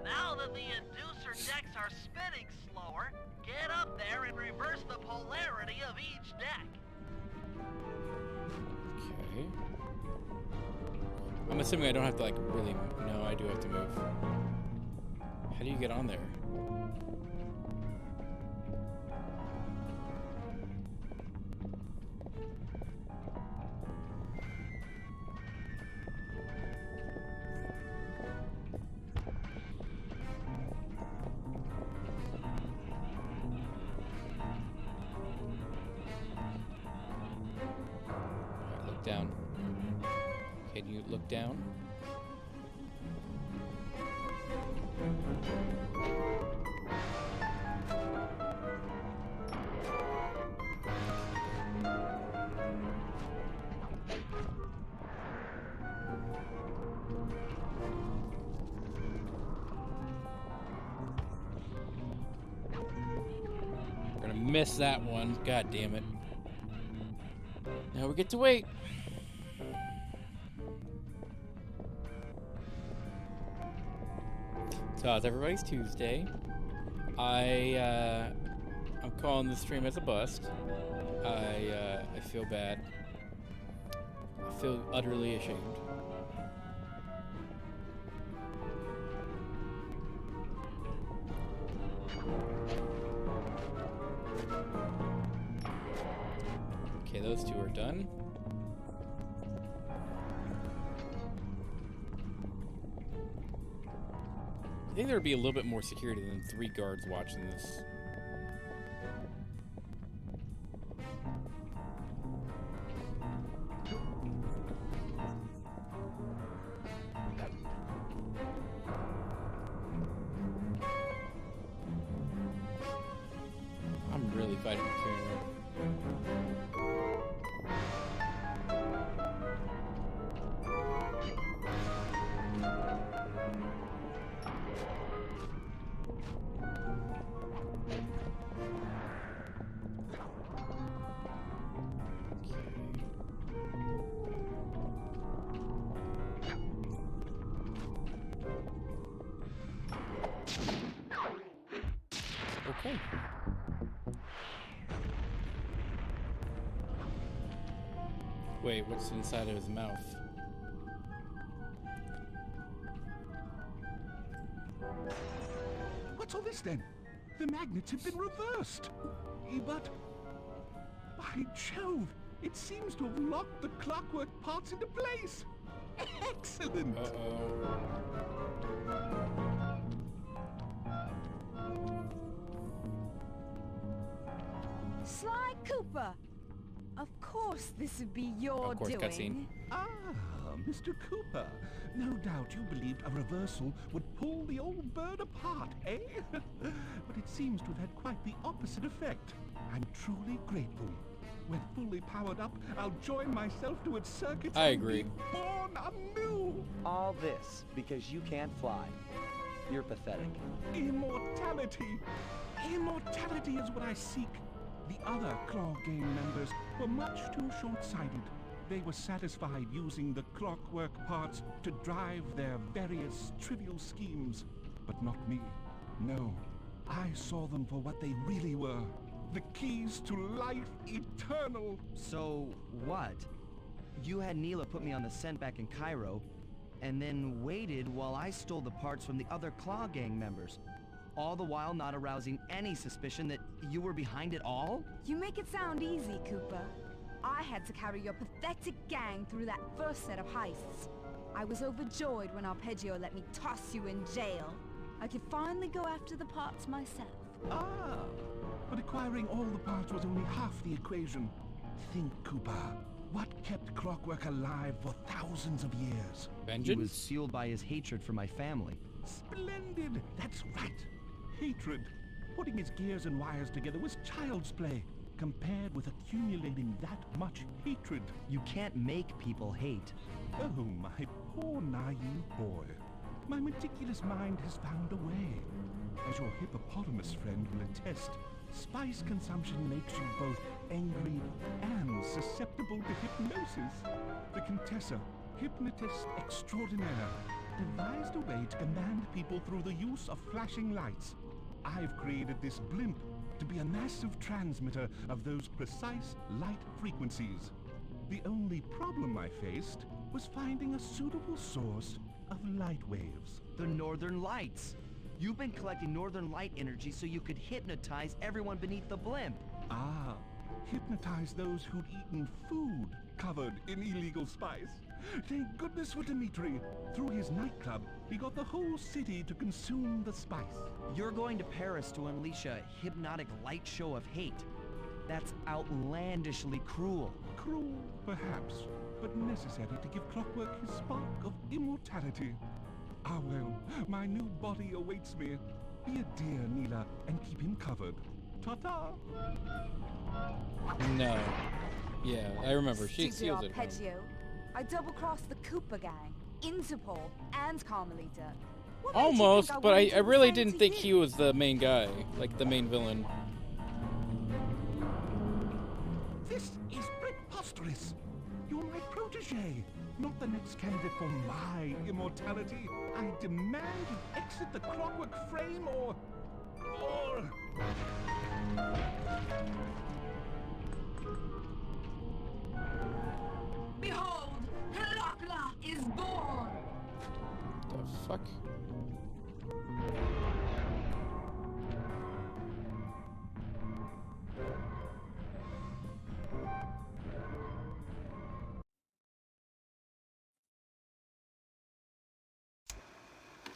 G: Now that the inducer decks are spinning slower, get up there and reverse the polarity of each deck.
A: Okay. I'm assuming I don't have to like really. No, I do have to move. How do you get on there? Alright, look down. Can you look down? We're gonna miss that one. God damn it. Now we get to wait. So it's everybody's Tuesday. I'm calling this stream as a bust. I feel bad. I feel utterly ashamed. Okay, those 2 are done. I think there would be a little bit more security than 3 guards watching this. Okay. Wait, what's inside of his mouth?
K: What's all this then? The magnets have been reversed. But by Jove, it seems to have locked the clockwork parts into place. Excellent.
O: Sly Cooper! Of course this would be your doing.
A: Cutscene.
K: Ah, Mr. Cooper. No doubt you believed a reversal would pull the old bird apart, eh? But it seems to have had quite the opposite effect. I'm truly grateful. When fully powered up, I'll join myself to its circuits
A: I
K: and
A: agree.
K: be born anew.
P: All this because you can't fly. You're pathetic.
K: Immortality! Immortality is what I seek. The other Claw Gang members were much too short-sighted. They were satisfied using the clockwork parts to drive their various trivial schemes. But not me. No. I saw them for what they really were. The keys to life eternal.
J: So, what? You had Neela put me on the scent back in Cairo, and then waited while I stole the parts from the other Claw Gang members. All the while not arousing any suspicion that you were behind it all?
O: You make it sound easy, Cooper. I had to carry your pathetic gang through that first set of heists. I was overjoyed when Arpeggio let me toss you in jail. I could finally go after the parts myself.
K: Ah, but acquiring all the parts was only half the equation. Think, Cooper. What kept Clockwork alive for thousands of years?
J: He was fueled by his hatred for my family.
K: Splendid! That's right. Hatred. Putting his gears and wires together was child's play, compared with accumulating that much hatred.
J: You can't make people hate.
K: Oh, my poor naive boy. My meticulous mind has found a way. As your hippopotamus friend will attest, spice consumption makes you both angry and susceptible to hypnosis. The Contessa, hypnotist extraordinaire, devised a way to command people through the use of flashing lights. I've created this blimp to be a massive transmitter of those precise light frequencies. The only problem I faced was finding a suitable source of light waves.
J: The Northern Lights. You've been collecting Northern Light energy so you could hypnotize everyone beneath the blimp.
K: Ah, hypnotize those who'd eaten food covered in illegal spice. Thank goodness for Dimitri. Through his nightclub, he got the whole city to consume the spice.
J: You're going to Paris to unleash a hypnotic light show of hate. That's outlandishly cruel.
K: Cruel, perhaps, but necessary to give Clockwork his spark of immortality. Ah well, my new body awaits me. Be a dear, Neela, and keep him covered. Ta-ta!
A: No. Yeah, I remember. She seals it.
O: Arpeggio. I double-crossed the Cooper gang, Interpol, and Carmelita. What
A: Almost,
O: makes you think
A: but I
O: wouldn't do
A: really
O: the same
A: didn't
O: to
A: think
O: you?
A: he was the main guy, like the main villain.
K: This is preposterous! You're my protege, not the next candidate for my immortality. I demand you exit the Clockwork frame or...
O: Behold, Helakla is born!
A: The fuck?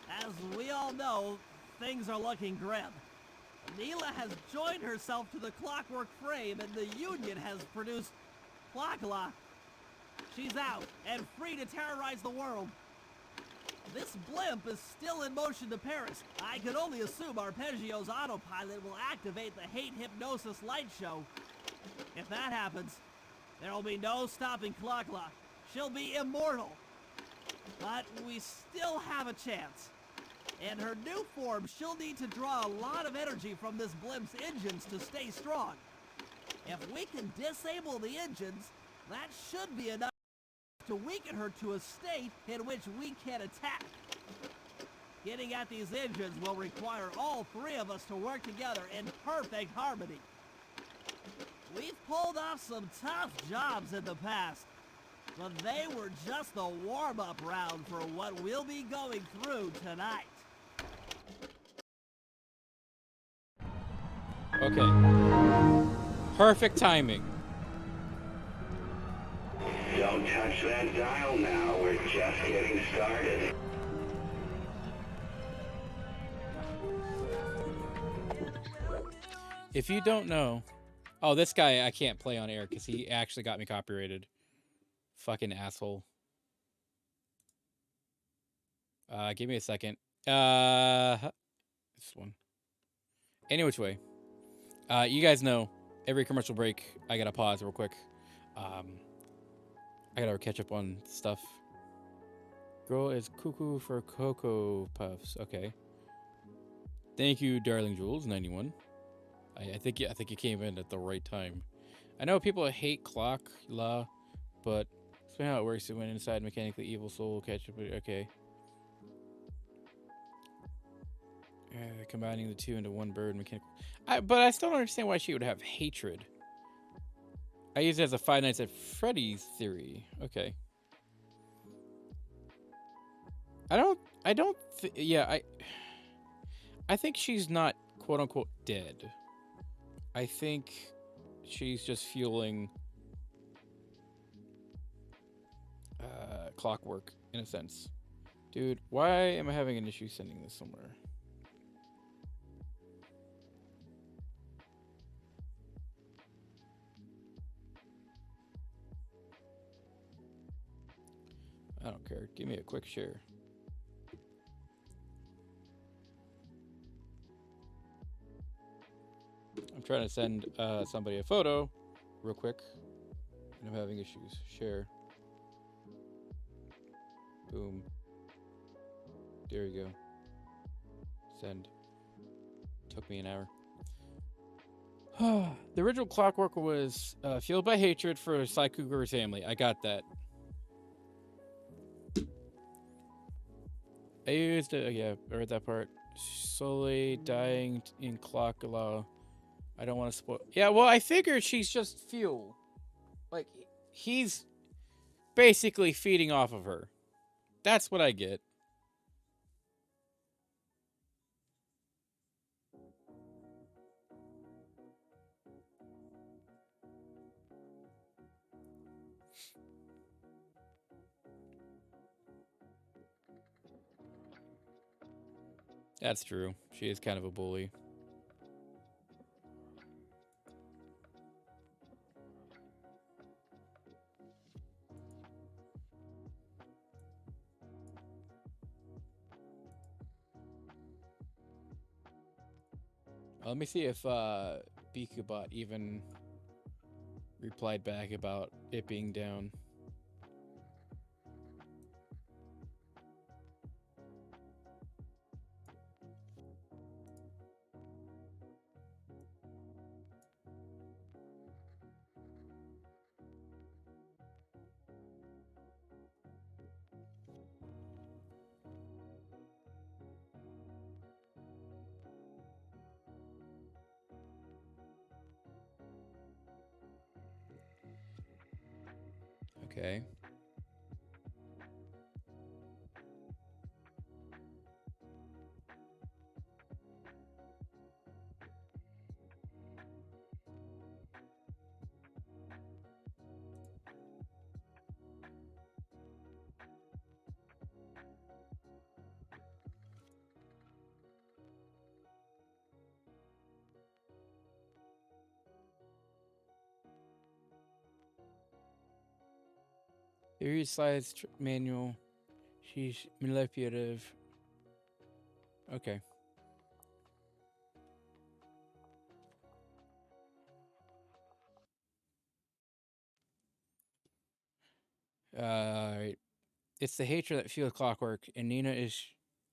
Q: As we all know, things are looking grim. Neela has joined herself to the Clockwork frame and the Union has produced Clockla. She's out and free to terrorize the world. This blimp is still in motion to Paris. I can only assume Arpeggio's autopilot will activate the hate hypnosis light show. If that happens, there will be no stopping Clockla. She'll be immortal. But we still have a chance. In her new form, she'll need to draw a lot of energy from this blimp's engines to stay strong. If we can disable the engines, that should be enough to weaken her to a state in which we can attack. Getting at these engines will require all three of us to work together in perfect harmony. We've pulled off some tough jobs in the past, but they were just the warm-up round for what we'll be going through tonight.
A: Okay. Perfect timing.
D: Don't touch that dial now. We're just getting started.
A: If you don't know... Oh, this guy I can't play on air because he actually got me copyrighted. Fucking asshole. Give me a second. This one. Any which way. You guys know, every commercial break, I gotta pause real quick. I gotta catch up on stuff. Girl is cuckoo for Cocoa Puffs. Okay. Thank you, Darling Jules, 91. I think you came in at the right time. I know people hate clock law, but that's how it works when inside mechanically evil soul catch up. Okay. Combining the two into one bird mechanical. But I still don't understand why she would have hatred. I use it as a Five Nights at Freddy's theory. Okay. I think she's not quote unquote dead. I think she's just fueling clockwork in a sense. Dude, why am I having an issue sending this somewhere? I don't care. Give me a quick share. I'm trying to send somebody a photo real quick, and I'm having issues. Share. Boom. There you go. Send. Took me an hour. The original Clockwork was fueled by hatred for Sly Cooper's family. I got that. I used it. Yeah, I read that part. Slowly dying in clock law. I don't want to spoil. Yeah, well, I figured she's just fuel. Like, he's basically feeding off of her. That's what I get. That's true. She is kind of a bully. Let me see if Bikubot even replied back about it being down. Okay. There is slides manual. She's manipulative. Okay. Alright. It's the hatred that fuels Clockwork, and Nina is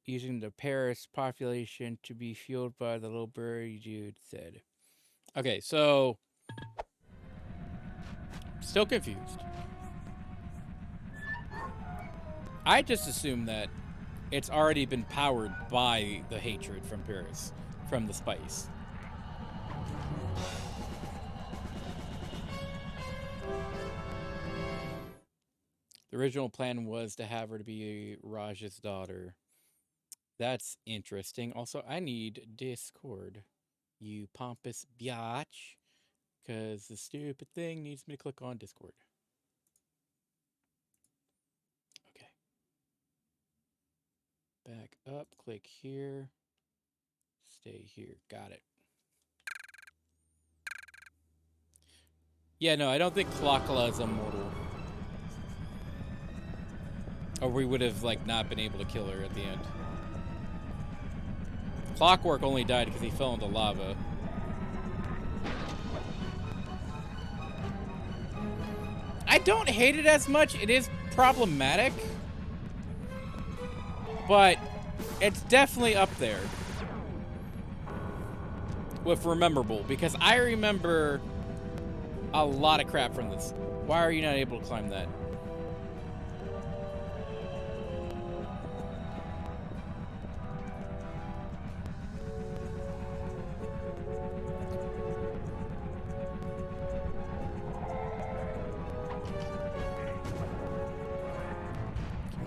A: using the Paris population to be fueled by the little birdie dude said. Okay, so still confused. I just assumed that it's already been powered by the hatred from Paris, from the spice. The original plan was to have her to be Raj's daughter. That's interesting. Also, I need Discord, you pompous biatch, because the stupid thing needs me to click on Discord. Okay. Back up, click here. Stay here. Got it. Yeah, no, I don't think Clockla is immortal. Or we would have, like, not been able to kill her at the end. Clockwork only died because he fell into lava. I don't hate it as much. It is problematic. But it's definitely up there with rememberable. Because I remember a lot of crap from this. Why are you not able to climb that?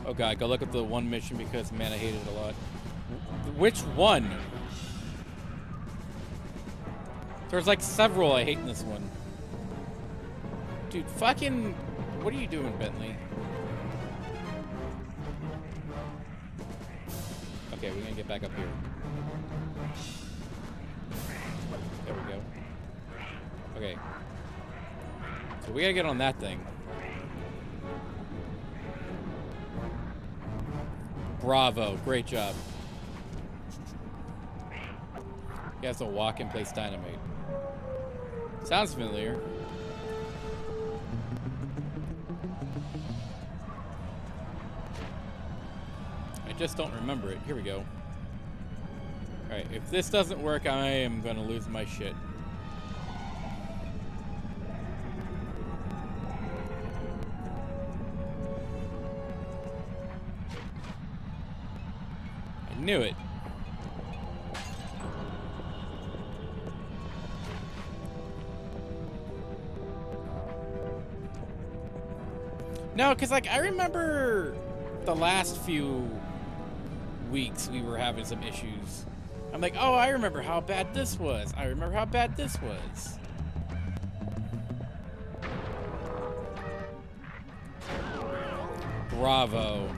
A: Oh god, go look at the one mission because, man, I hated it a lot. Which one? There's like several I hate in this one. Dude, fucking... What are you doing, Bentley? Okay, we're gonna get back up here. There we go. Okay. So we gotta get on that thing. Bravo, great job. He has to walk and place dynamite. Sounds familiar. I just don't remember it. Here we go. Alright, if this doesn't work, I am gonna lose my shit. I knew it. No, because, like, I remember the last few weeks we were having some issues. I'm like, oh, I remember how bad this was. I remember how bad this was. Bravo.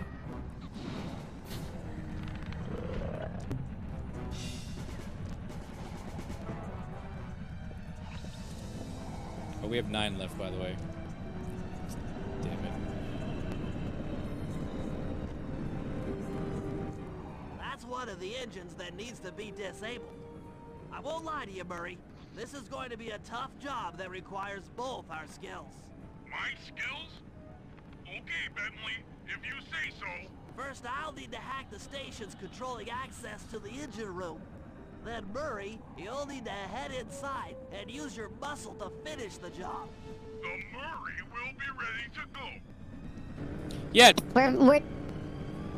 A: Oh, we have 9 left, by the way. Damn it.
G: That's one of the engines that needs to be disabled. I won't lie to you, Murray. This is going to be a tough job that requires both our skills.
L: My skills? Okay, Bentley, if you say so.
G: First, I'll need to hack the stations controlling access to the engine room. Then, Murray, you'll need to head inside and use your muscle to finish the job.
L: The Murray will be ready to go.
A: Yeah.
C: We're...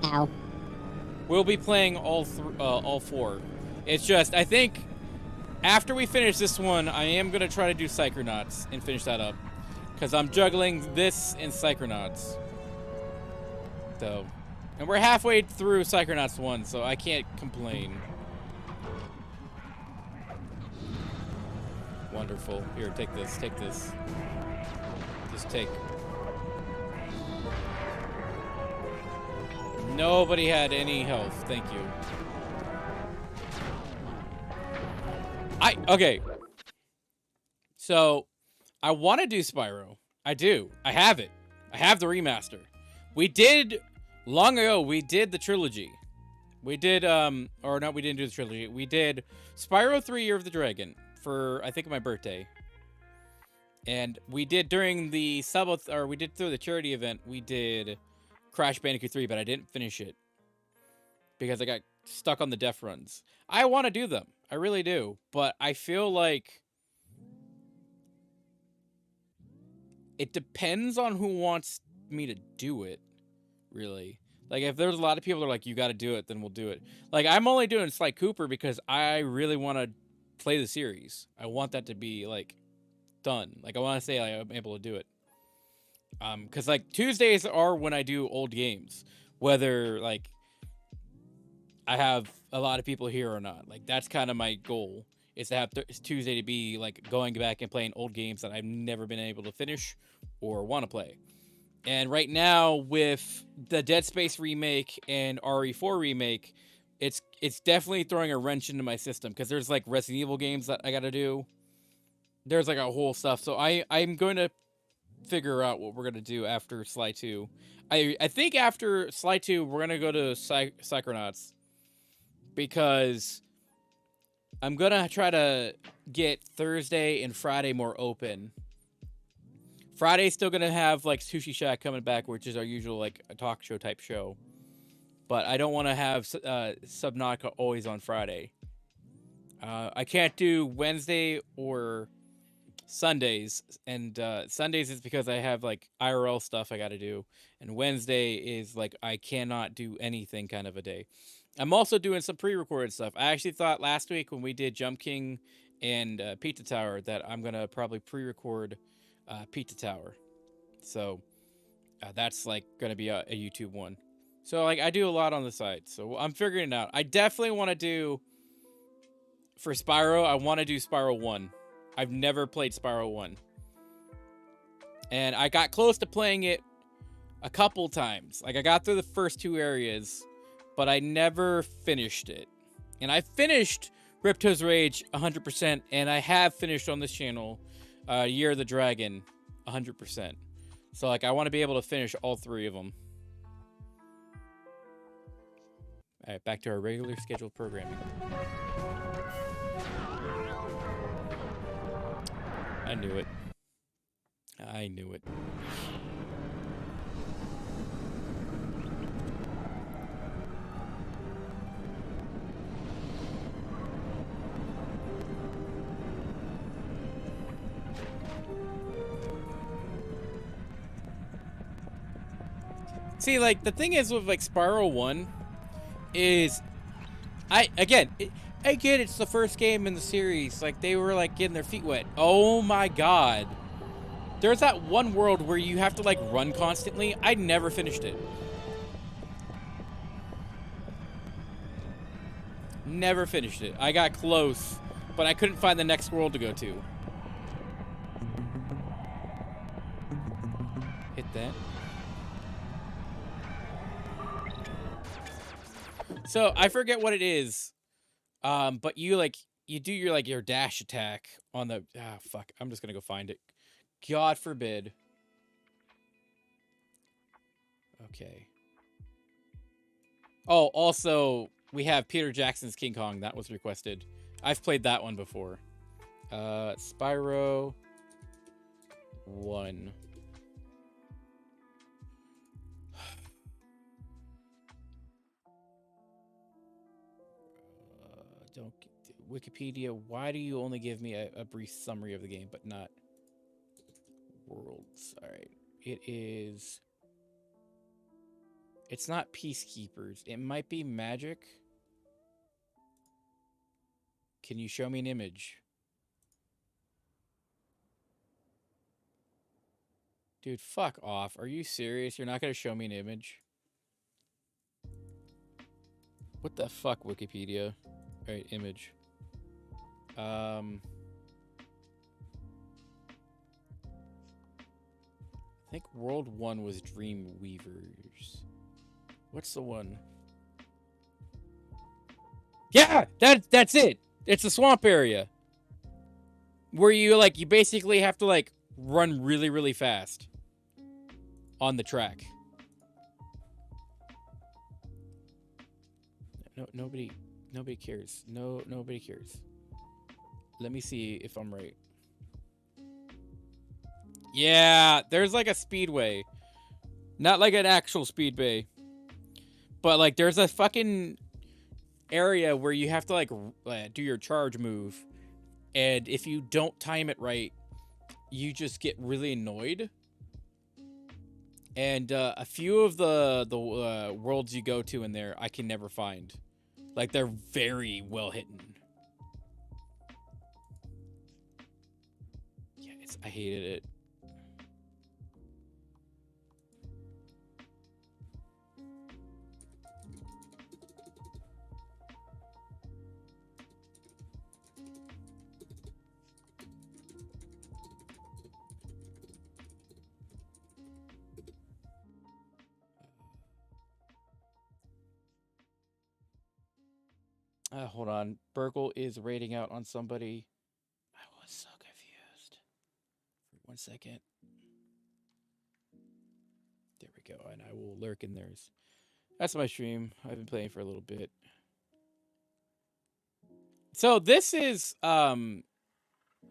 C: Ow.
A: We'll be playing all 4. It's just, I think, after we finish this one, I am going to try to do Psychonauts and finish that up. Because I'm juggling this and Psychonauts. So, and we're halfway through Psychonauts 1, so I can't complain. Wonderful. Here, take this, take this. Just take. Nobody had any health, thank you. Okay. So, I want to do Spyro. I do. I have it. I have the remaster. We did, long ago, we did the trilogy. We did, or no, we didn't do the trilogy. We did Spyro 3 Year of the Dragon for, I think, my birthday. And we did during the we did through the charity event, we did Crash Bandicoot 3, but I didn't finish it. Because I got stuck on the death runs. I want to do them. I really do. But I feel like it depends on who wants me to do it, really. Like, if there's a lot of people that are like, you got to do it, then we'll do it. Like, I'm only doing Sly Cooper because I really want to play the series. I want that to be, like, done. Like, I want to say like, I'm able to do it. Because, like, Tuesdays are when I do old games. Whether, like, I have a lot of people here or not. Like, that's kind of my goal. Is to have Tuesday to be, like, going back and playing old games that I've never been able to finish or want to play. And right now, with the Dead Space remake and RE4 remake, it's definitely throwing a wrench into my system because there's like Resident Evil games that I got to do. There's like a whole stuff. So I'm going to figure out what we're going to do after Sly 2. I think after Sly 2, we're going to go to Psychonauts because I'm going to try to get Thursday and Friday more open. Friday's still going to have, like, Sushi Shack coming back, which is our usual, like, a talk show type show. But I don't want to have Subnautica always on Friday. I can't do Wednesday or Sundays. And Sundays is because I have, like, IRL stuff I got to do. And Wednesday is, like, I cannot do anything kind of a day. I'm also doing some pre-recorded stuff. I actually thought last week when we did Jump King and Pizza Tower that I'm going to probably pre-record Pizza Tower. So that's like going to be a YouTube one. So like I do a lot on the side. So I'm figuring it out. I definitely want to do for Spyro. I want to do Spyro 1. I've never played Spyro 1. And I got close to playing it a couple times. Like I got through the first 2 areas, but I never finished it. And I finished Ripto's Rage 100%, and I have finished on this channel Year of the Dragon 100%. So like I want to be able to finish all 3 of them. All right, back to our regular scheduled programming. I knew it. I knew it. See, like, the thing is with, like, Spyro 1 is, I get it's the first game in the series. Like, they were, like, getting their feet wet. Oh, my God. There's that one world where you have to, like, run constantly. I never finished it. Never finished it. I got close, but I couldn't find the next world to go to. Hit that. So I forget what it is, but you do your dash attack on the fuck. I'm just gonna go find it. God forbid. Okay. Oh, also we have Peter Jackson's King Kong that was requested. I've played that one before. Spyro 1. Don't Wikipedia. Why do you only give me a brief summary of the game, but not worlds? All right, it is. It's not Peacekeepers. It might be Magic. Can you show me an image? Dude, fuck off. Are you serious? You're not gonna show me an image? What the fuck, Wikipedia? Alright, image. I think World 1 was Dreamweavers. What's the one? Yeah! That's it! It's a swamp area. Where you basically have to run really, really fast. On the track. No, nobody cares. Nobody cares. Let me see if I'm right. Yeah, there's a speedway. Not like an actual speedway. But there's a fucking area where you have to do your charge move. And if you don't time it right, you just get really annoyed. And a few of the worlds you go to in there, I can never find. Like, they're very well hidden. Yeah, I hated it. Hold on. Burgle is raiding out on somebody. I was so confused. For 1 second. There we go. And I will lurk in theirs. That's my stream. I've been playing for a little bit. So this is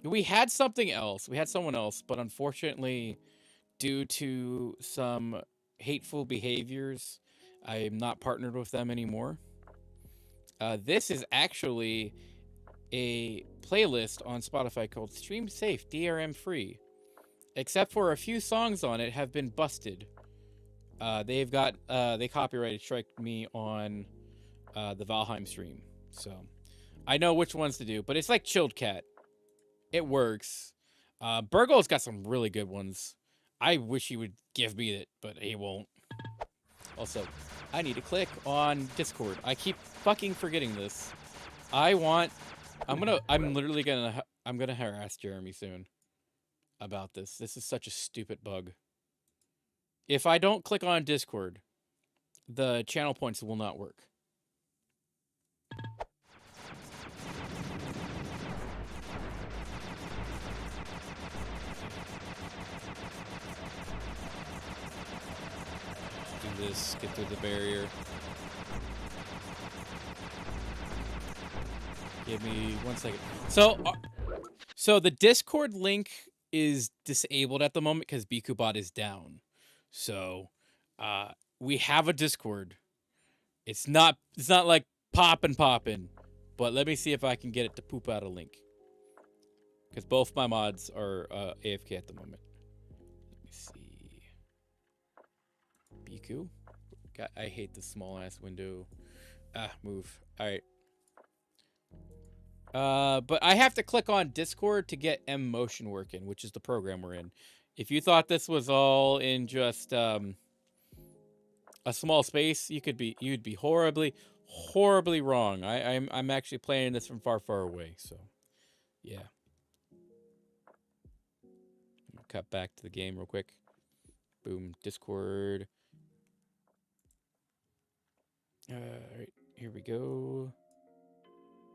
A: we had something else. We had someone else, but unfortunately, due to some hateful behaviors, I am not partnered with them anymore. This is actually a playlist on Spotify called Stream Safe, DRM Free. Except for a few songs on it have been busted. They copyrighted strike me on the Valheim stream. So I know which ones to do, but it's like Chilled Cat. It works. Burgle's got some really good ones. I wish he would give me it, but he won't. Also, I need to click on Discord. I keep fucking forgetting this. I'm gonna harass Jeremy soon about this. This is such a stupid bug. If I don't click on Discord, the channel points will not work. Do this, get through the barrier. Give me 1 second. So the Discord link is disabled at the moment because BkuBot is down. So we have a Discord. It's not like poppin', but let me see if I can get it to poop out a link. Because both my mods are AFK at the moment. Let me see. Bku? God, I hate this small ass window. Move. Alright. But I have to click on Discord to get M-Motion working, which is the program we're in. If you thought this was all in just a small space, you'd be horribly wrong. I'm actually playing this from far away, so yeah. Cut back to the game real quick. Boom, Discord. Alright, here we go.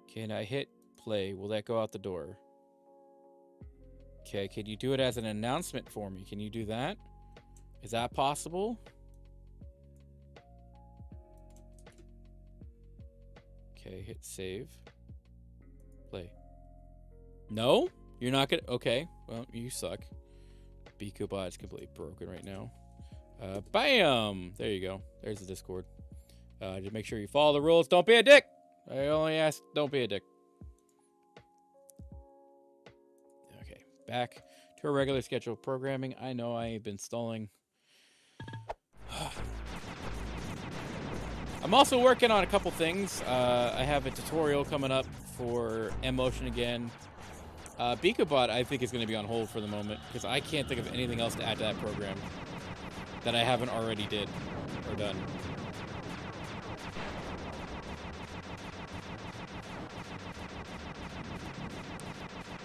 A: Can I hit play? Will that go out the door? Okay, can you do it as an announcement for me? Can you do that? Is that possible? Okay, hit save. Play. No? You're not gonna... Okay, well, you suck. BkuBot is completely broken right now. Bam! There you go. There's the Discord. Just make sure you follow the rules. Don't be a dick! I only ask, don't be a dick. Okay, back to our regular scheduled programming. I know I have been stalling. I'm also working on a couple things. I have a tutorial coming up for M-Motion again. BkuBot, I think, is going to be on hold for the moment because I can't think of anything else to add to that program that I haven't already did or done.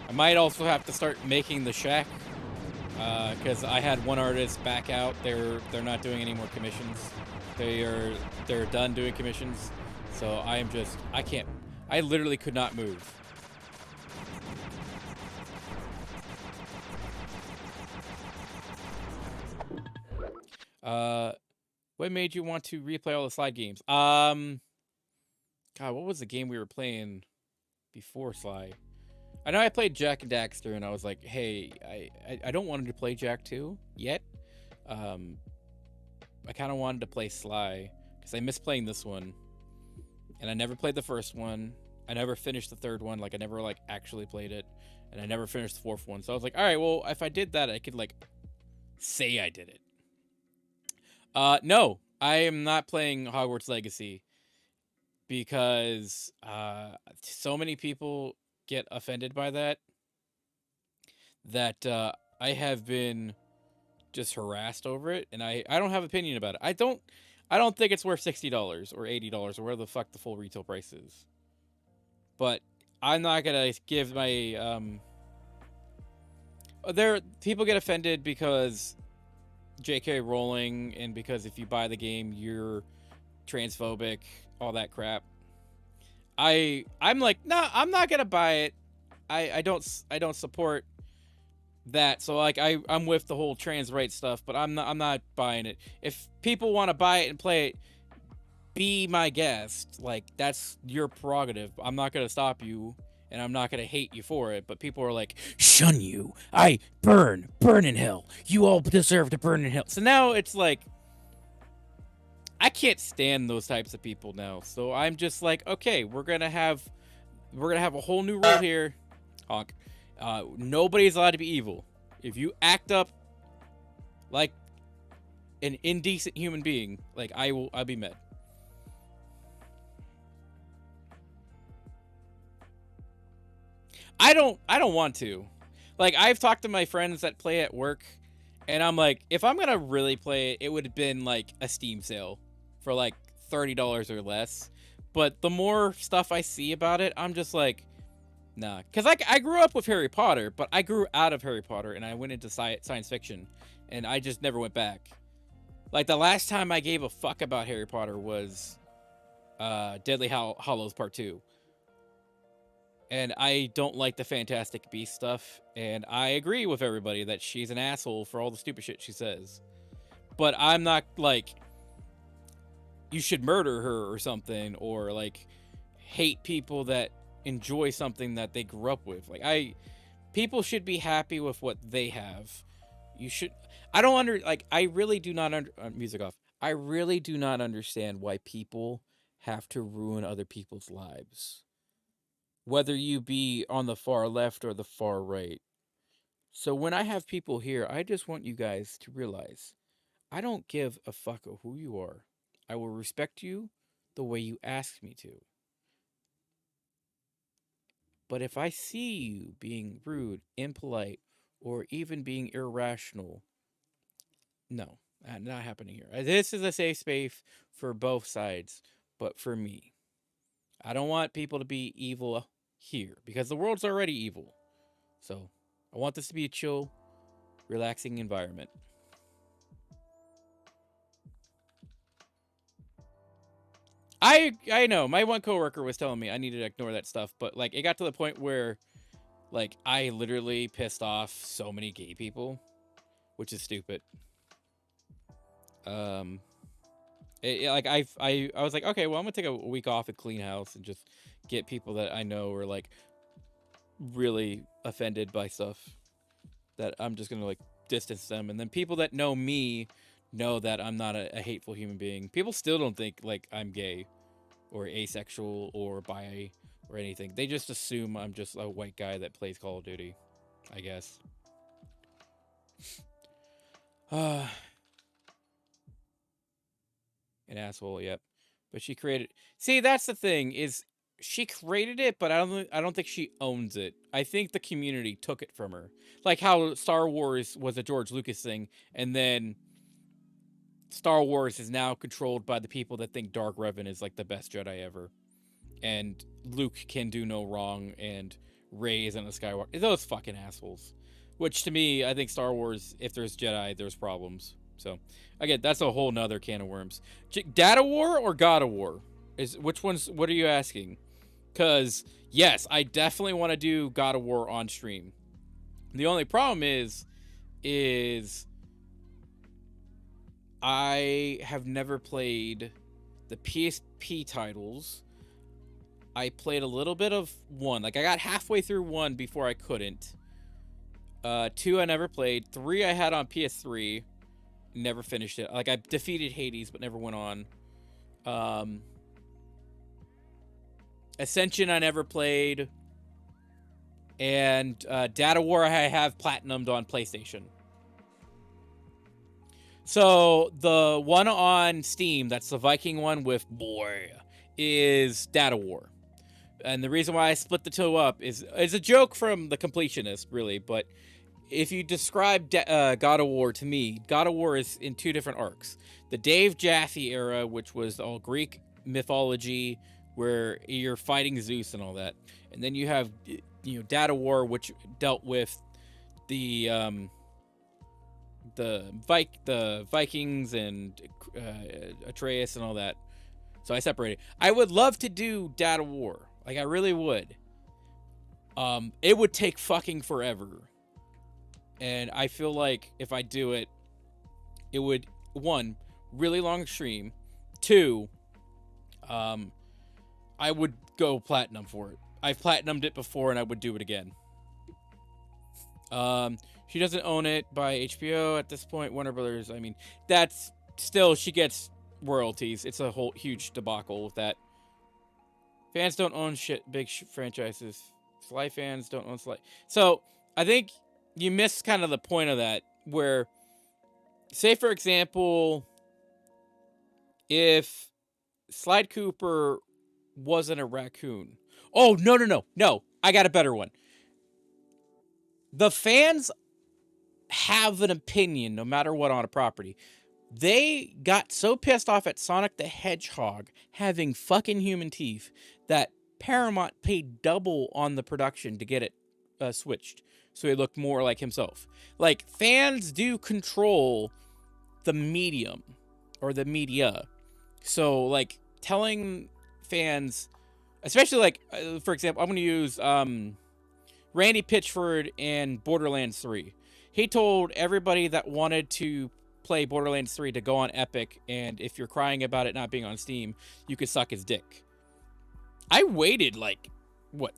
A: I might also have to start making the shack because I had one artist back out. They're not doing any more commissions. They're done doing commissions. So I literally could not move. What made you want to replay all the slide games? God, what was the game we were playing before Sly? I know I played Jack and Daxter, and I was like, hey, I don't want to play Jak 2 yet. I kind of wanted to play Sly, because I miss playing this one. And I never played the first one. I never finished the third one. Like, I never, like, actually played it. And I never finished the fourth one. So I was like, all right, well, if I did that, I could, like, say I did it. No, I am not playing Hogwarts Legacy because so many people get offended by that I have been just harassed over it, and I don't have opinion about it. I don't think it's worth $60 or $80 or whatever the fuck the full retail price is. But I'm not gonna give my people get offended because J.K. Rowling, and because if you buy the game you're transphobic, all that crap. I'm like, nah, I'm not gonna buy it. I don't support that. So like I'm with the whole trans rights stuff, but I'm not buying it. If people want to buy it and play it, be my guest. Like, that's your prerogative. I'm not gonna stop you, and I'm not gonna hate you for it. But people are like, shun you. I burn in hell. You all deserve to burn in hell. So now it's like, I can't stand those types of people now. So I'm just like, okay, we're gonna have a whole new rule here. Honk. Nobody's allowed to be evil. If you act up like an indecent human being, like I'll be mad. I don't want to. Like, I've talked to my friends that play at work, and I'm like, if I'm gonna really play it, it would have been like a Steam sale for like $30 or less. But the more stuff I see about it, I'm just like, nah. Because I grew up with Harry Potter, but I grew out of Harry Potter, and I went into science fiction, and I just never went back. Like, the last time I gave a fuck about Harry Potter was Deadly Hallows Part 2. And I don't like the Fantastic Beast stuff, and I agree with everybody that she's an asshole for all the stupid shit she says. But I'm not like, you should murder her or something, or like hate people that enjoy something that they grew up with. Like, people should be happy with what they have. You should. I really do not music off. I really do not understand why people have to ruin other people's lives, whether you be on the far left or the far right. So when I have people here, I just want you guys to realize, I don't give a fuck of who you are. I will respect you the way you ask me to. But if I see you being rude, impolite, or even being irrational, no, not happening here. This is a safe space for both sides, but for me. I don't want people to be evil here, because the world's already evil. So I want this to be a chill, relaxing environment. I know, my one coworker was telling me I needed to ignore that stuff, but like, it got to the point where like I literally pissed off so many gay people, which is stupid. I was like, okay, well, I'm gonna take a week off and clean house and just get people that I know are like really offended by stuff, that I'm just gonna like distance them. And then people that know me know that I'm not a hateful human being. People still don't think like I'm gay or asexual or bi or anything. They just assume I'm just a white guy that plays Call of Duty, I guess. An asshole, yep. But she created. See, that's the thing, is she created it, but I don't think she owns it. I think the community took it from her. Like how Star Wars was a George Lucas thing, and then Star Wars is now controlled by the people that think Dark Revan is like the best Jedi ever, and Luke can do no wrong, and Rey isn't a Skywalker. Those fucking assholes. Which, to me, I think Star Wars, if there's Jedi, there's problems. So, again, that's a whole nother can of worms. Data War or God of War? What are you asking? Because, yes, I definitely want to do God of War on stream. The only problem is I have never played the PSP titles. I played a little bit of 1. Like, I got halfway through 1 before I couldn't. 2 I never played. 3 I had on PS3. Never finished it. Like, I defeated Hades, but never went on. Ascension I never played. And Data War I have platinumed on PlayStation. So the one on Steam, that's the Viking one with boy, is Data War. And the reason why I split the two up is a joke from the completionist, really. But if you describe God of War to me, God of War is in two different arcs. The Dave Jaffe era, which was all Greek mythology, where you're fighting Zeus and all that. And then you have, Data War, which dealt with the Vikings and Atreus and all that. So I separated. I would love to do Data War. Like, I really would. It would take fucking forever. And I feel like if I do it, it would, 1, really long stream. 2, I would go platinum for it. I've platinumed it before and I would do it again. She doesn't own it by HBO at this point. Warner Brothers, I mean, that's still, she gets royalties. It's a whole huge debacle with that. Fans don't own big franchises. Sly fans don't own Sly. So I think you miss kind of the point of that, where, say for example, if Sly Cooper wasn't a raccoon. Oh, no. I got a better one. The fans have an opinion no matter what on a property. They got so pissed off at Sonic the Hedgehog having fucking human teeth that Paramount paid double on the production to get it switched, so he looked more like himself. Like, fans do control the medium or the media. So, like, telling fans, especially like, for example, I'm going to use Randy Pitchford in Borderlands 3. He told everybody that wanted to play Borderlands 3 to go on Epic, and if you're crying about it not being on Steam, you could suck his dick. I waited like,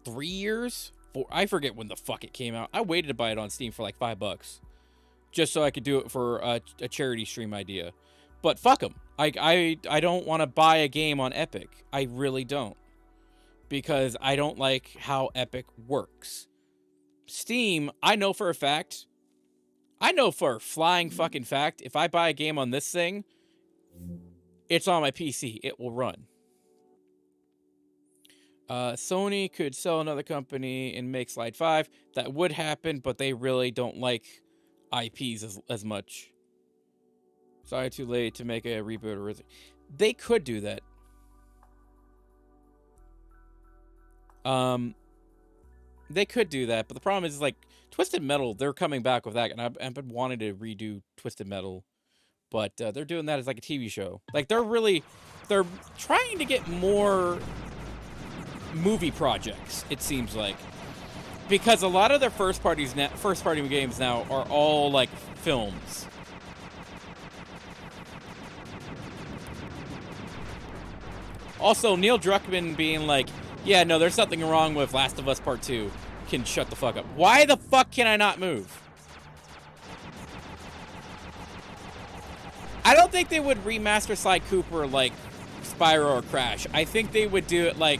A: 3 years? I forget when the fuck it came out. I waited to buy it on Steam for like $5, just so I could do it for a charity stream idea. But fuck them. I don't want to buy a game on Epic. I really don't, because I don't like how Epic works. Steam, I know for a fact. I know for a flying fucking fact, if I buy a game on this thing, it's on my PC. It will run. Sony could sell another company and make Slide 5. That would happen, but they really don't like IPs as much. Sorry, too late to make a reboot or they could do that. They could do that, but the problem is, like, Twisted Metal, they're coming back with that, and I've been wanting to redo Twisted Metal, but they're doing that as like a TV show. Like, they're trying to get more movie projects, it seems like, because a lot of their first party games now are all like films. Also, Neil Druckmann being like, yeah, no, there's something wrong with Last of Us Part 2. Can shut the fuck up. Why the fuck can I not move? I don't think they would remaster Sly Cooper like Spyro or Crash. I think they would do it like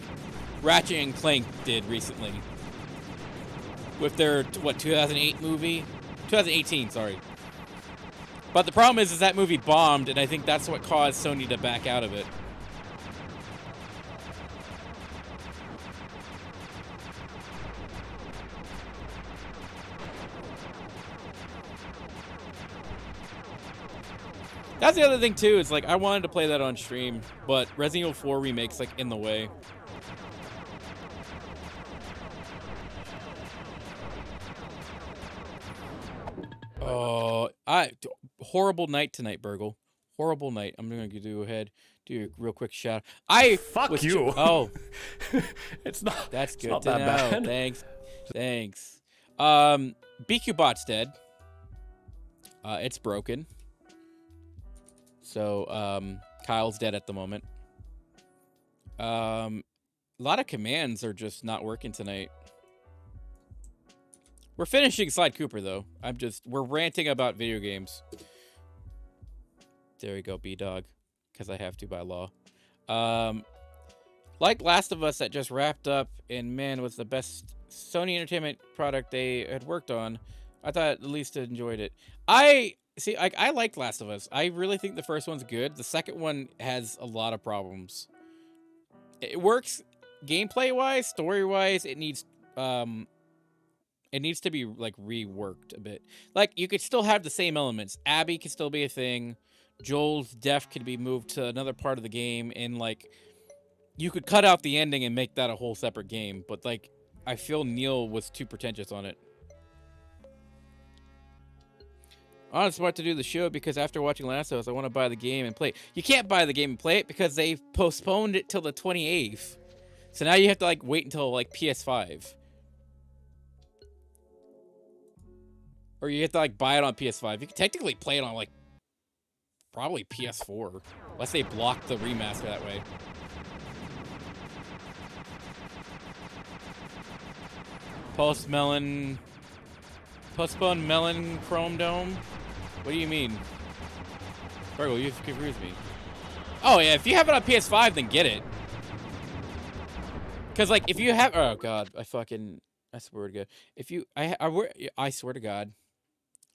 A: Ratchet and Clank did recently with their, 2008 movie? 2018, sorry. But the problem is that movie bombed, and I think that's what caused Sony to back out of it. That's the other thing, too, is, like, I wanted to play that on stream, but Resident Evil 4 Remake's, like, in the way. Oh, horrible night tonight, Burgle. Horrible night. I'm going to go ahead, do a real quick shout.
R: Fuck you.
A: Oh.
R: It's not.
A: That's good
R: not
A: to
R: that
A: know.
R: bad.
A: Thanks. BQ Bot's dead. It's broken. So, Kyle's dead at the moment. A lot of commands are just not working tonight. We're finishing Slide Cooper, though. We're ranting about video games. There we go, B-Dog. Because I have to by law. Like Last of Us that just wrapped up, and man, was the best Sony Entertainment product they had worked on. I thought at least I enjoyed it. See, I liked Last of Us. I really think the first one's good. The second one has a lot of problems. It works gameplay-wise, story-wise. It needs to be like reworked a bit. Like you could still have the same elements. Abby could still be a thing. Joel's death could be moved to another part of the game, and like you could cut out the ending and make that a whole separate game. But like I feel Neil was too pretentious on it. I was about to do the show because after watching Last of Us, I want to buy the game and play it. You can't buy the game and play it because they've postponed it till the 28th. So now you have to like wait until like PS5. Or you have to like buy it on PS5. You can technically play it on like probably PS4. Unless they block the remaster that way. Postpone Melon Chrome Dome? What do you mean? Virgo, you've confused me. Oh yeah, if you have it on PS5, then get it. Cause like if you have, oh god, I swear to God. If you, I swear to God,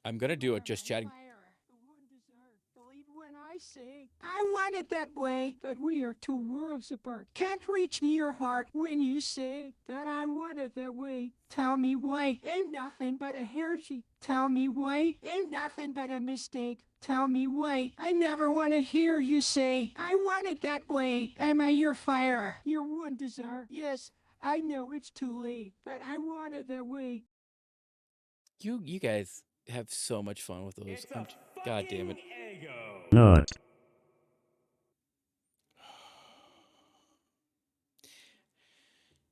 A: I'm gonna do it just chatting.
E: I want it that way, but we are two worlds apart. Can't reach your heart when you say that I want it that way. Tell me why, ain't nothing but a heresy. Tell me why, ain't nothing but a mistake. Tell me why, I never want to hear you say, I want it that way. Am I your fire, your one desire? Yes, I know it's too late, but I want it that way.
A: You guys have so much fun with those. God damn it.
M: No.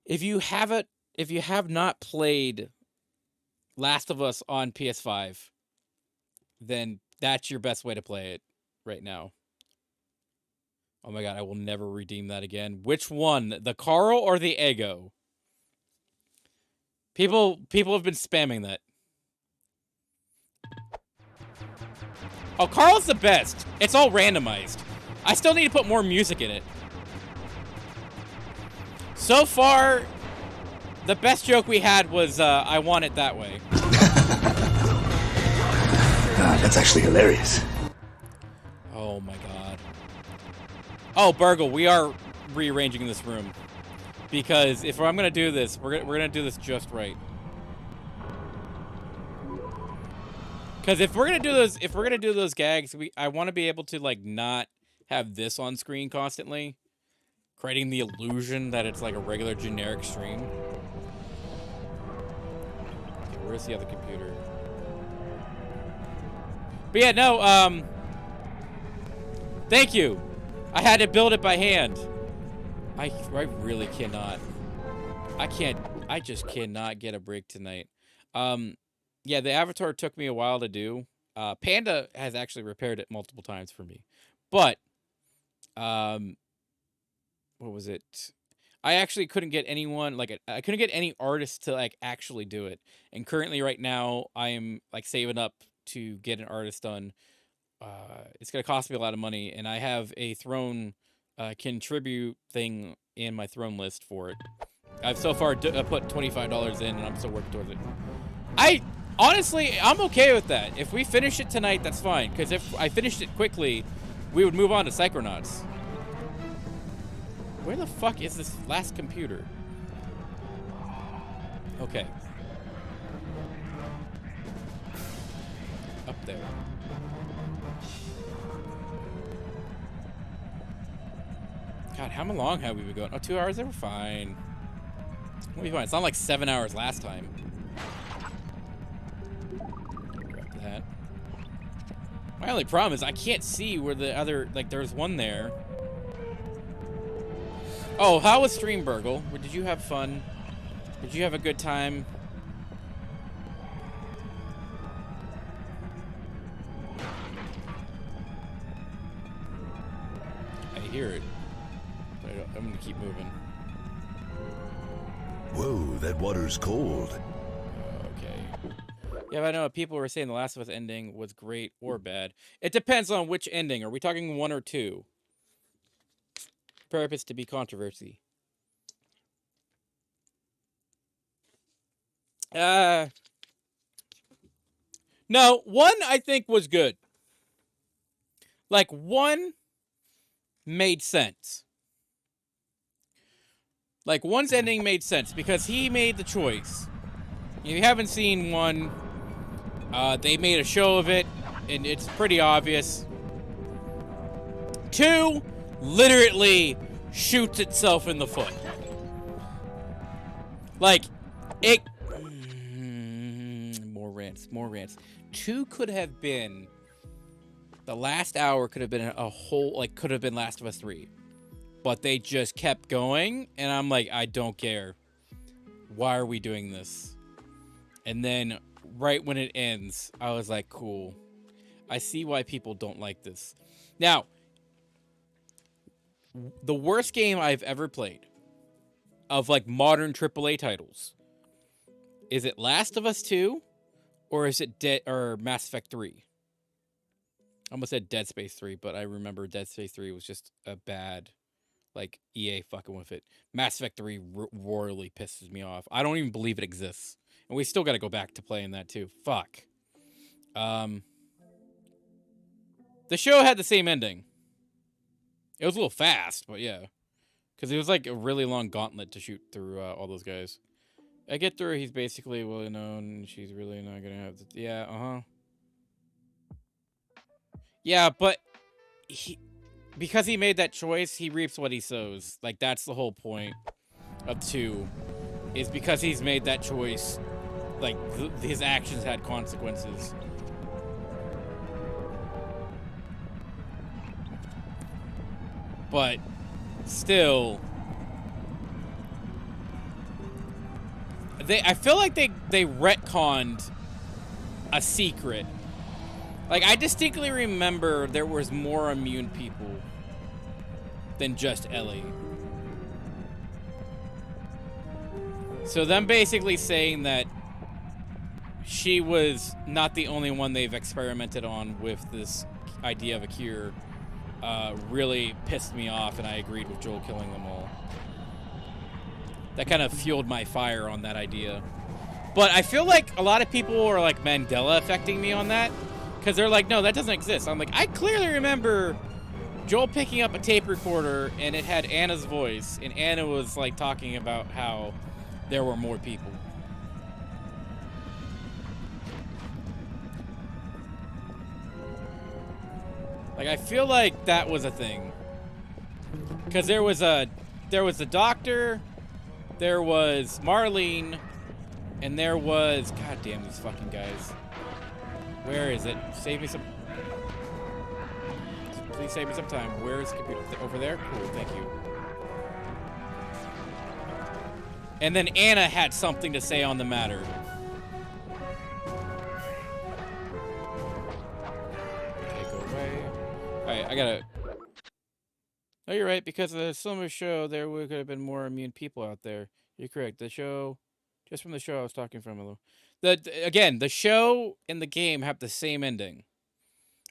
A: If you have not played Last of Us on PS5, then that's your best way to play it right now. Oh my god, I will never redeem that again. Which one? The Carl or the Ego? People have been spamming that. Oh, Carl's the best. It's all randomized. I still need to put more music in it. So far, the best joke we had was, I want it that way.
M: That's actually hilarious.
A: Oh my god. Oh, Burgle, we are rearranging this room. Because if I'm gonna do this, we're gonna do this just right. Because if we're gonna do those gags, I want to be able to like not have this on screen constantly, creating the illusion that it's like a regular generic stream. Okay, where's the other computer? But yeah, no, thank you. I had to build it by hand. I really cannot. I just cannot get a break tonight. Yeah, the avatar took me a while to do. Panda has actually repaired it multiple times for me. But, what was it? I actually couldn't get anyone, like, I couldn't get any artists to, like, actually do it. And currently, right now, I am, like, saving up to get an artist done. It's going to cost me a lot of money, and I have a Throne contribute thing in my Throne list for it. I've so far put $25 in, and I'm still working towards it. Honestly, I'm okay with that. If we finish it tonight, that's fine. Because if I finished it quickly, we would move on to Psychronauts. Where the fuck is this last computer? Okay. Up there. God, how long have we been going? Oh, 2 hours? We're fine. We'll be fine. It's not like 7 hours last time. Grab that. My only problem is I can't see where the other, like, there's one there. Oh, how was stream, Burgle? Did you have fun? Did you have a good time? I hear it. But I'm gonna keep moving.
M: Whoa, that water's cold.
A: Okay. Yeah, but I know people were saying the Last of Us ending was great or bad. It depends on which ending. Are we talking 1 or 2? Purpose to be controversy. No, one I think was good. Like, one made sense. Like, one's ending made sense because he made the choice. If you haven't seen one, they made a show of it, and it's pretty obvious. Two literally shoots itself in the foot. Like, it... More rants. Two could have been... The last hour could have been a whole... Like, could have been Last of Us 3. But they just kept going, and I'm like, I don't care. Why are we doing this? And then, right when it ends, I was like, cool. I see why people don't like this. Now, the worst game I've ever played of, like, modern AAA titles, is it Last of Us 2, or is it Mass Effect 3? I almost said Dead Space 3, but I remember Dead Space 3 was just a bad... Like, EA fucking with it. Mass Effect 3 royally pisses me off. I don't even believe it exists. And we still got to go back to playing that, too. Fuck. The show had the same ending. It was a little fast, but yeah. Because it was like a really long gauntlet to shoot through all those guys. I get through, he's basically well known. She's really not going to have... Yeah, uh-huh. Yeah, but... Because he made that choice, he reaps what he sows. Like, that's the whole point of 2. Is because he's made that choice, like, his actions had consequences. But, still... I feel like they retconned a secret. Like, I distinctly remember there was more immune people than just Ellie. So them basically saying that she was not the only one they've experimented on with this idea of a cure really pissed me off, and I agreed with Joel killing them all. That kind of fueled my fire on that idea. But I feel like a lot of people are like Mandela affecting me on that. Because they're like, no, that doesn't exist. I'm like, I clearly remember Joel picking up a tape recorder and it had Anna's voice. And Anna was like talking about how there were more people. Like, I feel like that was a thing. Because there was the doctor, there was Marlene, and there was... God damn these fucking guys. Where is it? Save me some... Please save me some time. Where is the computer? Over there? Cool, thank you. And then Anna had something to say on the matter. Okay, go away. Alright, I gotta... Oh, you're right. Because of the summer show, there could have been more immune people out there. You're correct. The show... Just from the show I was talking from, hello. Again, the show and the game have the same ending.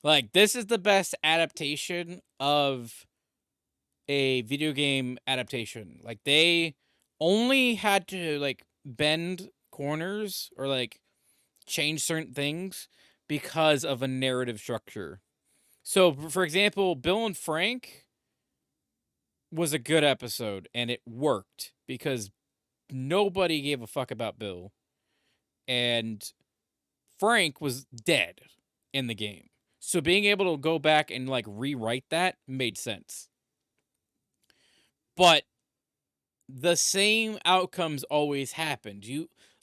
A: Like, this is the best adaptation of a video game adaptation. Like, they only had to, like, bend corners or, like, change certain things because of a narrative structure. So, for example, Bill and Frank was a good episode, and it worked because nobody gave a fuck about Bill. And Frank was dead in the game. So being able to go back and, like, rewrite that made sense. But the same outcomes always happened.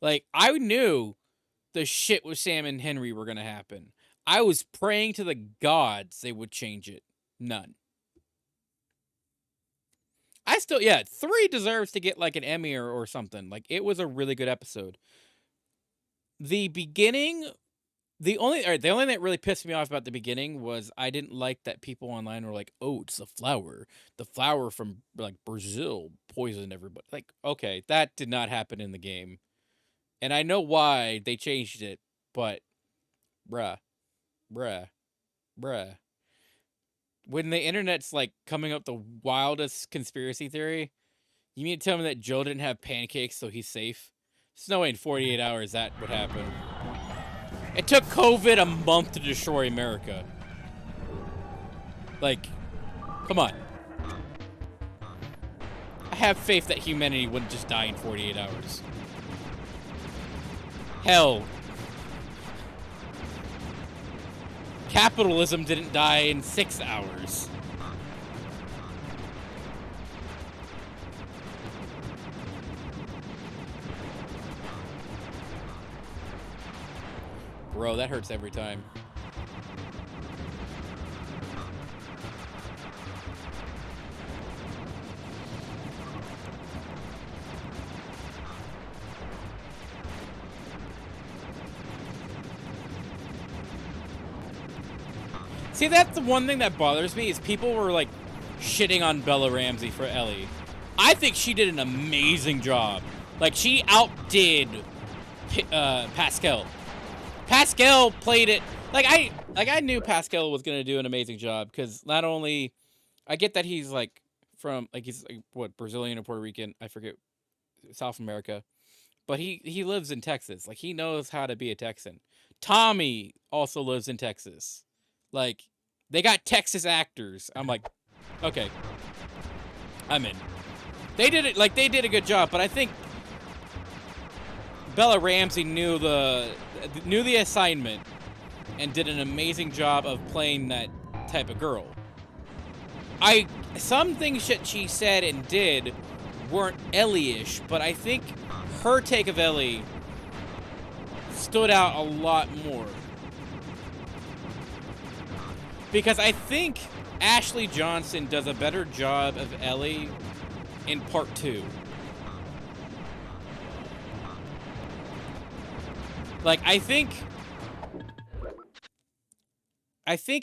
A: I knew the shit with Sam and Henry were going to happen. I was praying to the gods they would change it. None. I still, 3 deserves to get, like, an Emmy or something. Like, it was a really good episode. The beginning, the only thing that really pissed me off about the beginning was I didn't like that people online were like, oh, it's a flower. The flower from, like, Brazil poisoned everybody. Like, okay, that did not happen in the game. And I know why they changed it, but bruh. When the internet's, like, coming up the wildest conspiracy theory, you mean to tell me that Joe didn't have pancakes so he's safe? There's no way in 48 hours that would happen. It took COVID a month to destroy America. Like, come on. I have faith that humanity wouldn't just die in 48 hours. Hell. Capitalism didn't die in 6 hours. Bro, that hurts every time. See, that's the one thing that bothers me is people were like shitting on Bella Ramsey for Ellie. I think she did an amazing job. Like, she outdid Pascal. Pascal played it like I knew Pascal was gonna do an amazing job because not only I get that he's like from like he's like, what, Brazilian or Puerto Rican, I forget, South America, but he lives in Texas. Like, he knows how to be a Texan. Tommy also lives in Texas. Like, they got Texas actors. I'm like, okay, I'm in. They did it, like, they did a good job, but I think Bella Ramsey knew the assignment and did an amazing job of playing that type of girl. Some things that she said and did weren't Ellie-ish, but I think her take of Ellie stood out a lot more. Because I think Ashley Johnson does a better job of Ellie in part 2. Like, I think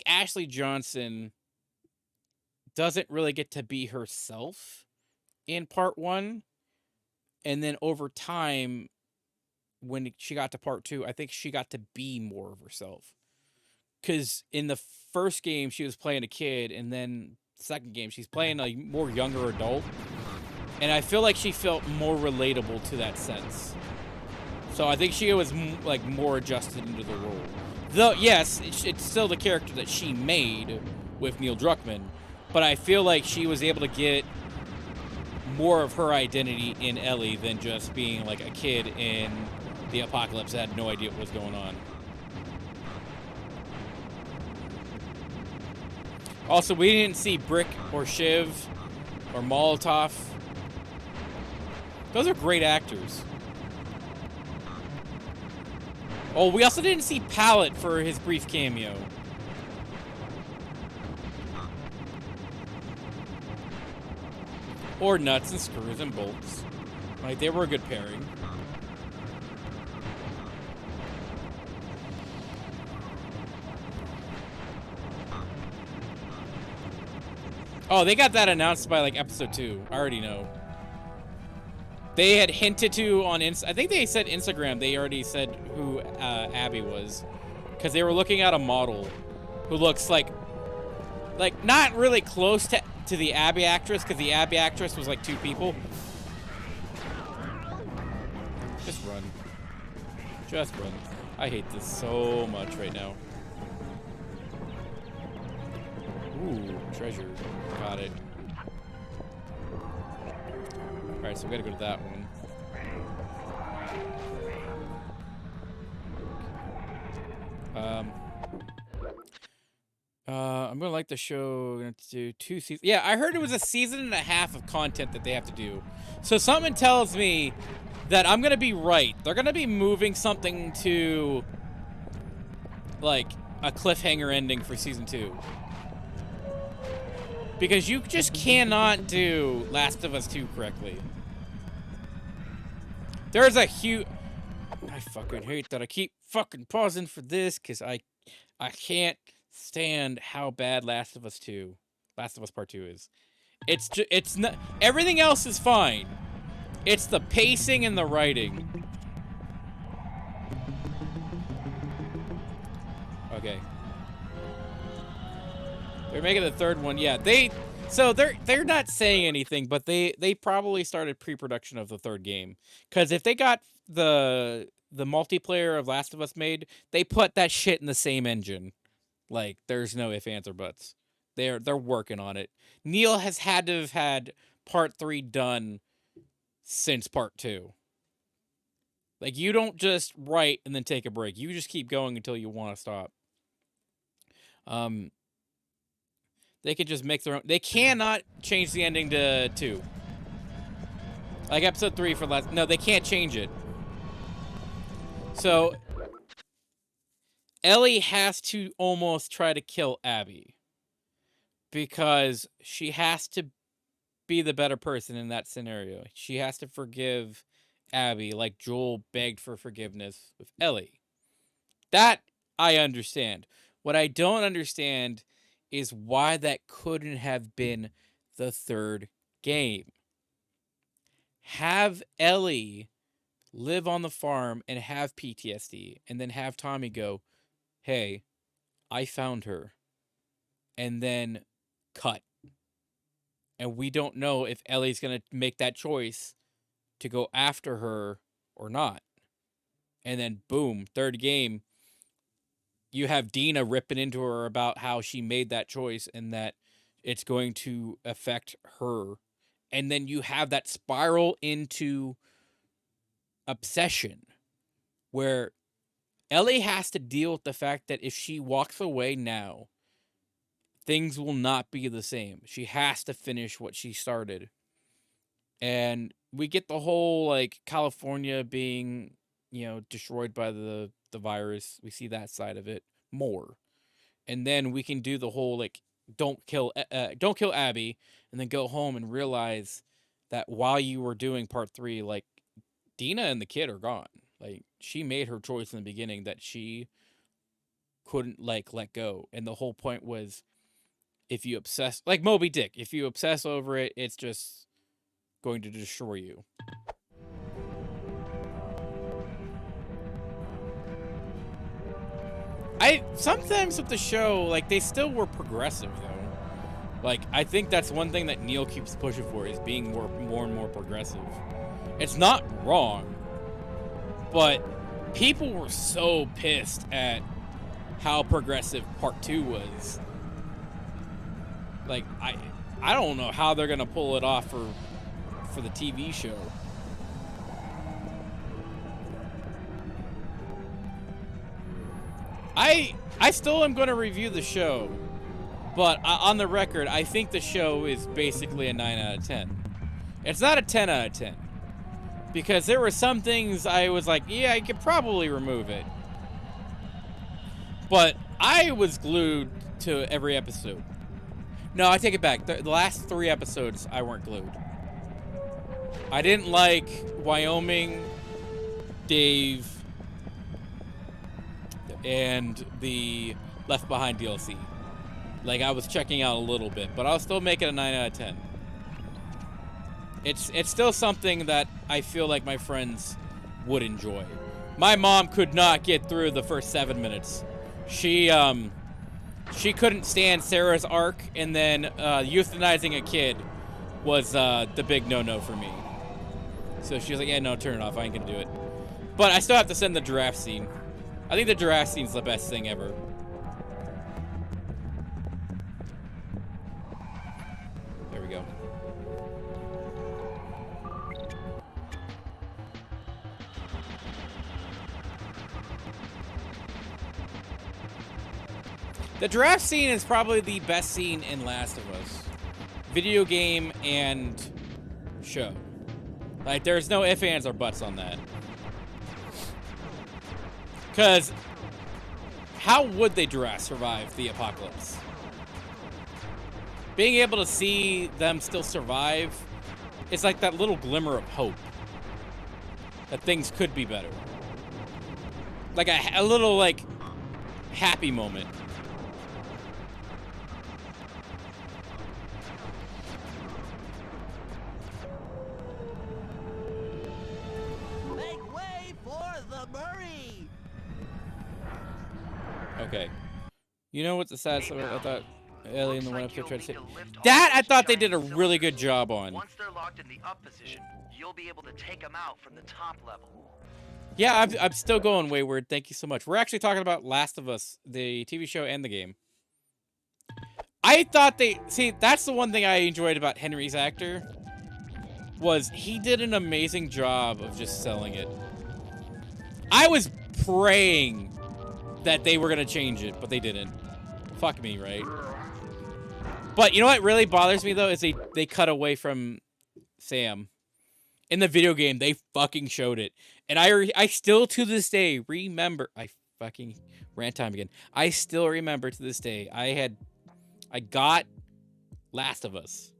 A: Ashley Johnson doesn't really get to be herself in part 1. And then over time, when she got to part 2, I think she got to be more of herself. Because in the first game, she was playing a kid, and then the second game, she's playing a more younger adult. And I feel like she felt more relatable to that sense. So I think she was like more adjusted into the role. Though, yes, it's still the character that she made with Neil Druckmann, but I feel like she was able to get more of her identity in Ellie than just being like a kid in the apocalypse that had no idea what was going on. Also, we didn't see Brick or Shiv or Molotov. Those are great actors. Oh, we also didn't see Pallet for his brief cameo. Or Nuts and Screws and Bolts. Like, they were a good pairing. Oh, they got that announced by, like, episode 2. I already know. They had hinted to on I think they said Instagram. They already said who Abby was. Because they were looking at a model who looks like not really close to the Abby actress, because the Abby actress was like 2 people. Just run. Just run. I hate this so much right now. Ooh, treasure. Got it. Alright, so we gotta go to that one. I'm gonna like the show. We're gonna do 2 seasons. Yeah, I heard it was a season and a half of content that they have to do. So something tells me that I'm gonna be right. They're gonna be moving something to like a cliffhanger ending for season 2. Because you just cannot do Last of Us 2 correctly. There's a huge... I fucking hate that I keep fucking pausing for this, because I can't stand how bad Last of Us Part 2 is. It's not... Everything else is fine. It's the pacing and the writing. Okay. They're making the 3rd one. Yeah, they're not saying anything, but they probably started pre-production of the 3rd game. Because if they got the the multiplayer of Last of Us made, they put that shit in the same engine. Like, there's no ifs, ands, or buts. They're working on it. Neil has had to have had part 3 done since part 2. Like, you don't just write and then take a break. You just keep going until you want to stop. They could just make their own. They cannot change the ending to 2. Like episode 3 for last. No, they can't change it. So Ellie has to almost try to kill Abby because she has to be the better person in that scenario. She has to forgive Abby like Joel begged for forgiveness with Ellie. That I understand. What I don't understand is why that couldn't have been the 3rd game. Have Ellie live on the farm and have PTSD, and then have Tommy go, hey, I found her, and then cut. And we don't know if Ellie's going to make that choice to go after her or not. And then, boom, 3rd game, you have Dina ripping into her about how she made that choice and that it's going to affect her. And then you have that spiral into obsession where Ellie has to deal with the fact that if she walks away now, things will not be the same. She has to finish what she started. And we get the whole, like, California being, destroyed by the virus. We see that side of it more. And then we can do the whole, like, don't kill Abby, and then go home and realize that while you were doing part 3, like, Dina and the kid are gone. Like, she made her choice in the beginning that she couldn't, like, let go. And the whole point was, if you obsess, like Moby Dick, if you obsess over it, it's just going to destroy you. Sometimes with the show, like, they still were progressive, though. Like, I think that's one thing that Neil keeps pushing for, is being more and more progressive. It's not wrong, but people were so pissed at how progressive part 2 was. Like, I don't know how they're gonna pull it off for the TV show. I still am going to review the show, but on the record, I think the show is basically a 9 out of 10. It's not a 10 out of 10. Because there were some things I was like, yeah, I could probably remove it. But I was glued to every episode. No, I take it back. The last 3 episodes, I weren't glued. I didn't like Wyoming, Dave, and the Left Behind DLC. Like, I was checking out a little bit, but I'll still make it a 9 out of 10. It's still something that I feel like my friends would enjoy. My mom could not get through the first 7 minutes. She couldn't stand Sarah's arc, and then euthanizing a kid was the big no-no for me. So she was like, yeah, no, turn it off. I ain't gonna do it. But I still have to send the giraffe scene. I think the giraffe scene's the best thing ever. There we go. The giraffe scene is probably the best scene in Last of Us. Video game and show. Like, there's no ifs, ands, or buts on that. Because how would the giraffe survive the apocalypse? Being able to see them still survive is like that little glimmer of hope. That things could be better. Like a little, like, happy moment. Okay. You know what the saddest thing I thought Ellie in the one episode tried to say? That I thought they did a really good job on.
I: Once they're locked in the up position, you'll be able to take them out from the top level.
A: Yeah, I'm still going, Wayward. Thank you so much. We're actually talking about Last of Us, the TV show and the game. I thought that's the one thing I enjoyed about Henry's actor, was he did an amazing job of just selling it. I was praying that they were going to change it, but they didn't. Fuck me, right? But you know what really bothers me, though, is they cut away from Sam. In the video game, they fucking showed it. And I still, to this day, remember... I fucking rant time again. I still remember to this day, I got Last of Us.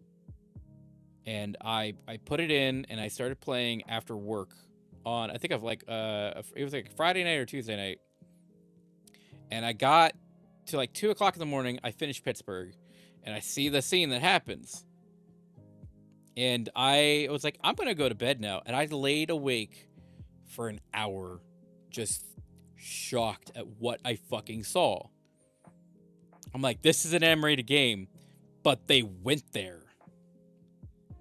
A: And I put it in, and I started playing after work on, I think of like, it was like Friday night or Tuesday night. And I got to like 2 o'clock in the morning, I finished Pittsburgh. And I see the scene that happens. And I was like, I'm going to go to bed now. And I laid awake for an hour, just shocked at what I fucking saw. I'm like, this is an M-rated game, but they went there.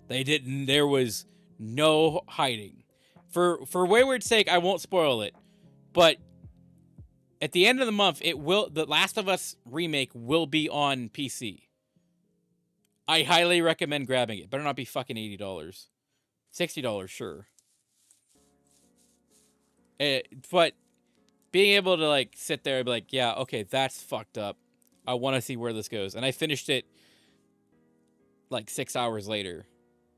A: They didn't, there was no hiding. For Wayward's sake, I won't spoil it. But at the end of the month, the Last of Us remake will be on PC. I highly recommend grabbing it. Better not be fucking $80. $60, sure. But being able to like sit there and be like, yeah, okay, that's fucked up. I want to see where this goes. And I finished it like 6 hours later.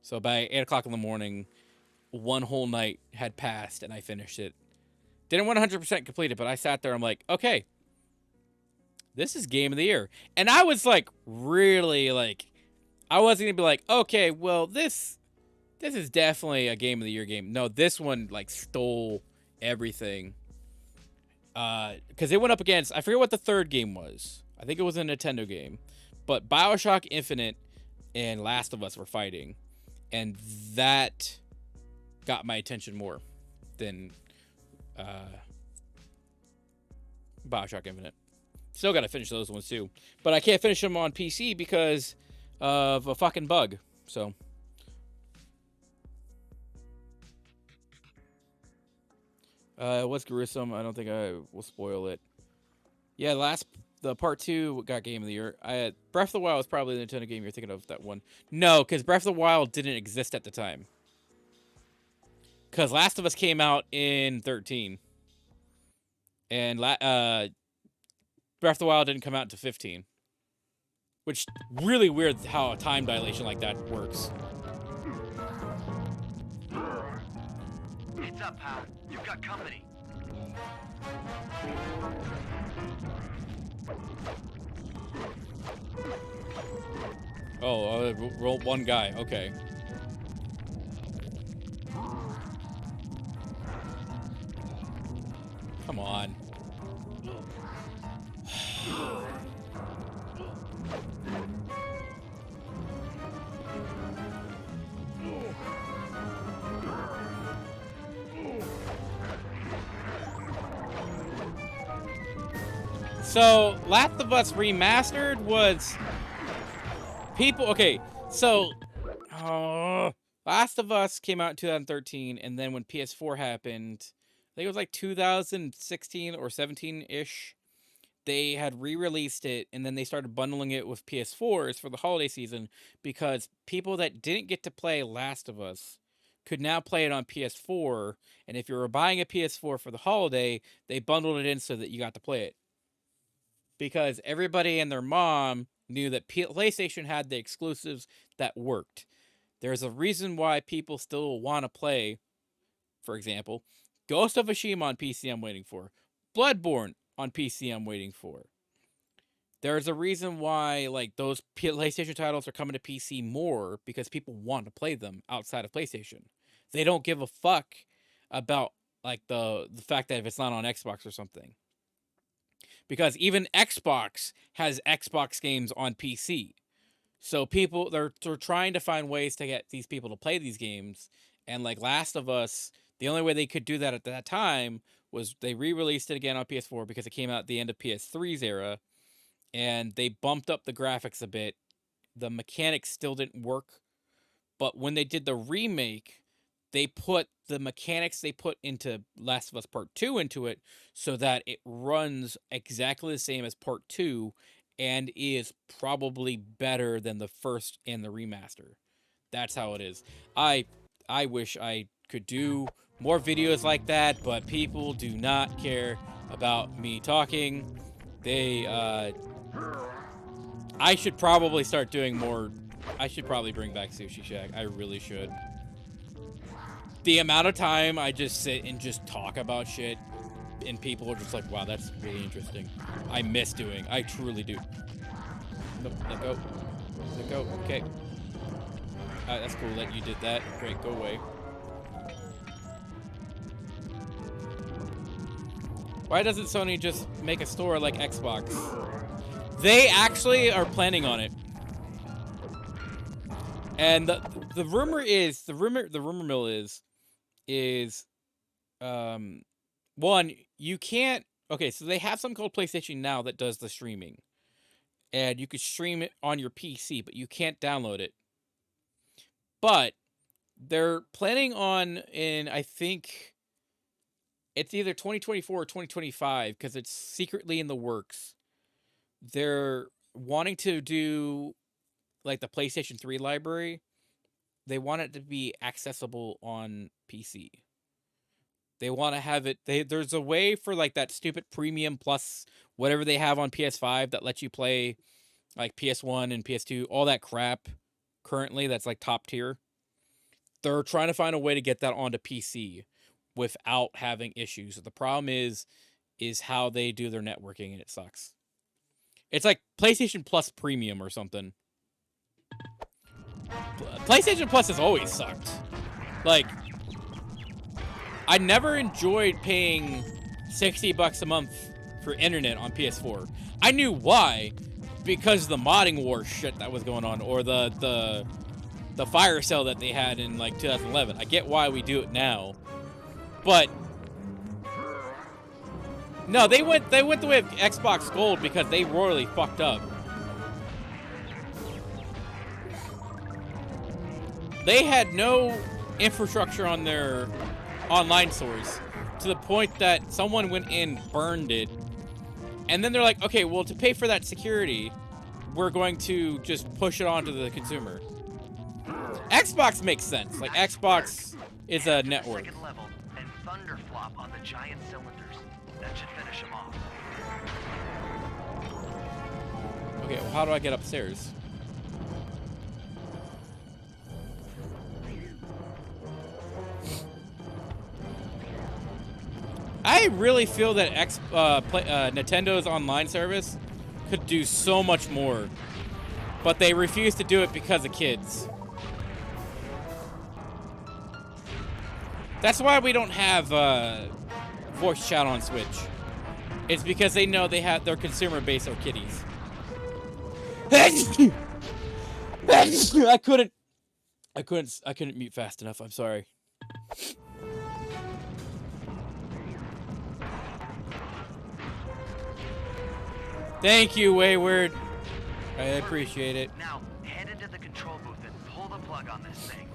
A: So by 8 o'clock in the morning, one whole night had passed and I finished it. Didn't 100% complete it, but I sat there. I'm like, okay, this is game of the year. And I was like, really like, I wasn't gonna be like, okay, well, this is definitely a game of the year game. No, this one like stole everything. Because it went up against, I forget what the third game was. I think it was a Nintendo game. But BioShock Infinite and Last of Us were fighting. And that got my attention more than BioShock Infinite. Still gotta finish those ones too. But I can't finish them on PC because of a fucking bug. So it was gruesome. I don't think I will spoil it. Yeah, the part 2 got game of the year. Breath of the Wild was probably the Nintendo game you're thinking of, that one. No, because Breath of the Wild didn't exist at the time. Because Last of Us came out in 13. And Breath of the Wild didn't come out until 15. Which, really weird how a time dilation like that works.
I: Heads up, pal. You've got company.
A: Oh, roll one guy. Okay. Come on. So, Last of Us Remastered was... People... Okay, so... Last of Us came out in 2013, and then when PS4 happened, I think it was like 2016 or 17-ish, they had re-released it, and then they started bundling it with PS4s for the holiday season, because people that didn't get to play Last of Us could now play it on PS4, and if you were buying a PS4 for the holiday, they bundled it in so that you got to play it. Because everybody and their mom knew that PlayStation had the exclusives that worked. There's a reason why people still want to play, for example, Ghost of Tsushima on PC I'm waiting for. Bloodborne on PC I'm waiting for. There's a reason why like those PlayStation titles are coming to PC more, because people want to play them outside of PlayStation. They don't give a fuck about like the fact that if it's not on Xbox or something. Because even Xbox has Xbox games on PC. So people, they're trying to find ways to get these people to play these games. And like Last of Us, the only way they could do that at that time was they re-released it again on PS4 because it came out at the end of PS3's era. And they bumped up the graphics a bit. The mechanics still didn't work. But when they did the remake, they put the mechanics they put into Last of Us Part 2 into it so that it runs exactly the same as Part 2 and is probably better than the first and the remaster. That's how it is. I wish I could do more videos like that, but people do not care about me talking. I should probably start doing more. I should probably bring back Sushi Shack. I really should. The amount of time I just sit and just talk about shit, and people are just like, wow, that's really interesting. I miss doing. I truly do. Nope, let go. Let go. Okay. That's cool that you did that. Great, go away. Why doesn't Sony just make a store like Xbox? They actually are planning on it. And the rumor is, the rumor mill is one, you can't, okay, so they have something called PlayStation Now that does the streaming. And you could stream it on your PC, but you can't download it. But they're planning on, I think it's either 2024 or 2025, because it's secretly in the works. They're wanting to do like the PlayStation 3 library. They want it to be accessible on PC. They want to have it, there's a way for like that stupid Premium Plus, whatever they have on PS5 that lets you play like PS1 and PS2, all that crap currently that's like top tier. They're trying to find a way to get that onto PC without having issues. The problem is how they do their networking, and it sucks. It's like PlayStation Plus Premium or something. PlayStation Plus has always sucked. Like, I never enjoyed paying $60 a month for internet on PS4. I knew why, because of the modding war shit that was going on, or the fire sale that they had in like 2011. I get why we do it now, but no, they went the way of Xbox Gold because they royally fucked up. They had no infrastructure on their online stores to the point that someone went in, burned it, and then they're like, okay, well, to pay for that security, we're going to just push it onto the consumer. Xbox makes sense. Like, Xbox is a network.
I: Second level and thunderflop on the giant cylinders. That should finish them off.
A: Okay, well, how do I get upstairs? I really feel that Nintendo's online service could do so much more, but they refuse to do it because of kids. That's why we don't have voice chat on Switch. It's because they know they have their consumer base are kiddies. I couldn't mute fast enough. I'm sorry. Thank you, Wayward. I appreciate it.
I: Now, head into the control booth and pull the plug on this thing.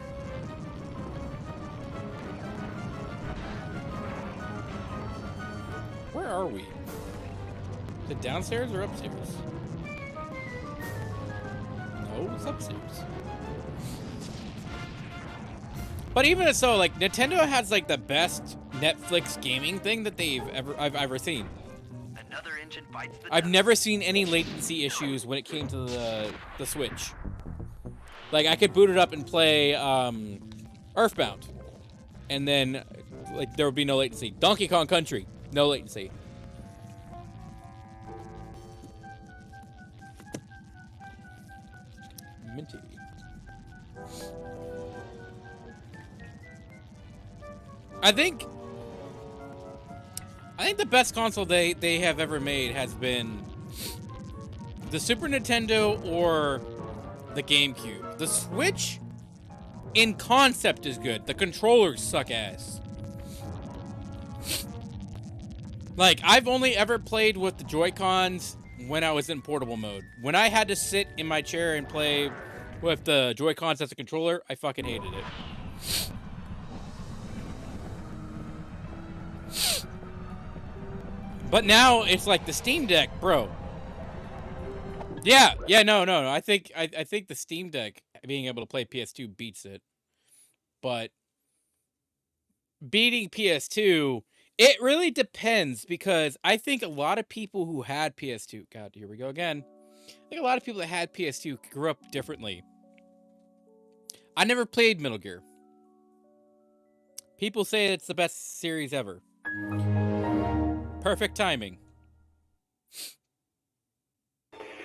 A: Where are we? Is it downstairs or upstairs? No, it's upstairs. But even so, like, Nintendo has like the best Netflix gaming thing that I've ever seen.
I: Another engine bites the
A: I've never seen any latency issues when it came to the Switch. Like, I could boot it up and play Earthbound, and then like there would be no latency. Donkey Kong Country, no latency. Minty. I think the best console they have ever made has been the Super Nintendo or the GameCube. The Switch, in concept, is good. The controllers suck ass. Like, I've only ever played with the Joy-Cons when I was in portable mode. When I had to sit in my chair and play with the Joy-Cons as a controller, I fucking hated it. But now it's like the Steam Deck, bro. Yeah, no. I think the Steam Deck being able to play PS2 beats it. But beating PS2, it really depends, because I think a lot of people who had PS2, God, here we go again. I think a lot of people that had PS2 grew up differently. I never played Metal Gear. People say it's the best series ever. Perfect timing.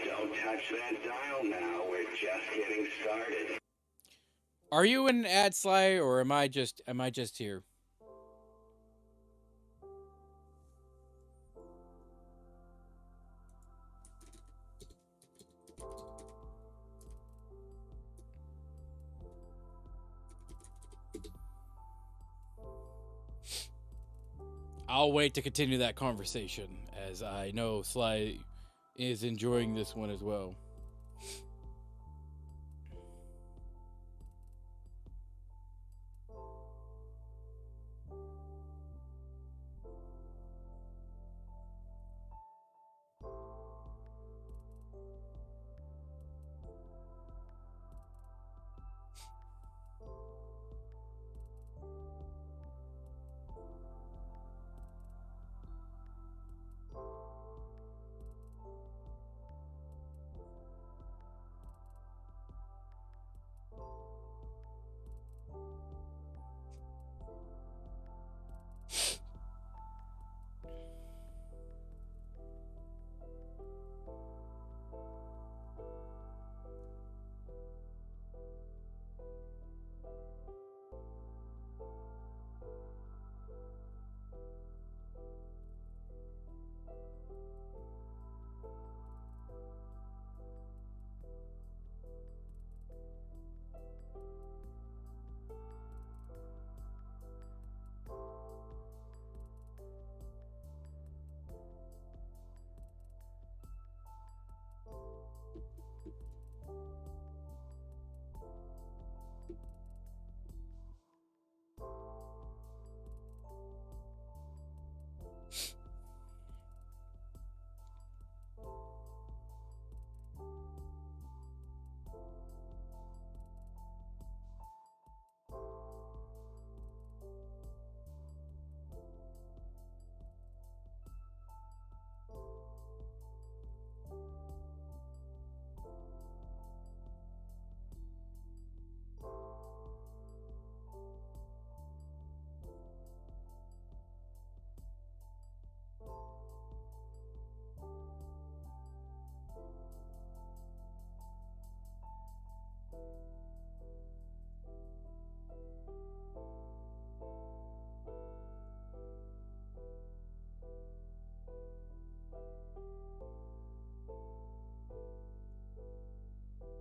D: Don't touch that dial now. We're just getting started.
A: Are you in an ad slide, or am I just here? I'll wait to continue that conversation, as I know Sly is enjoying this one as well.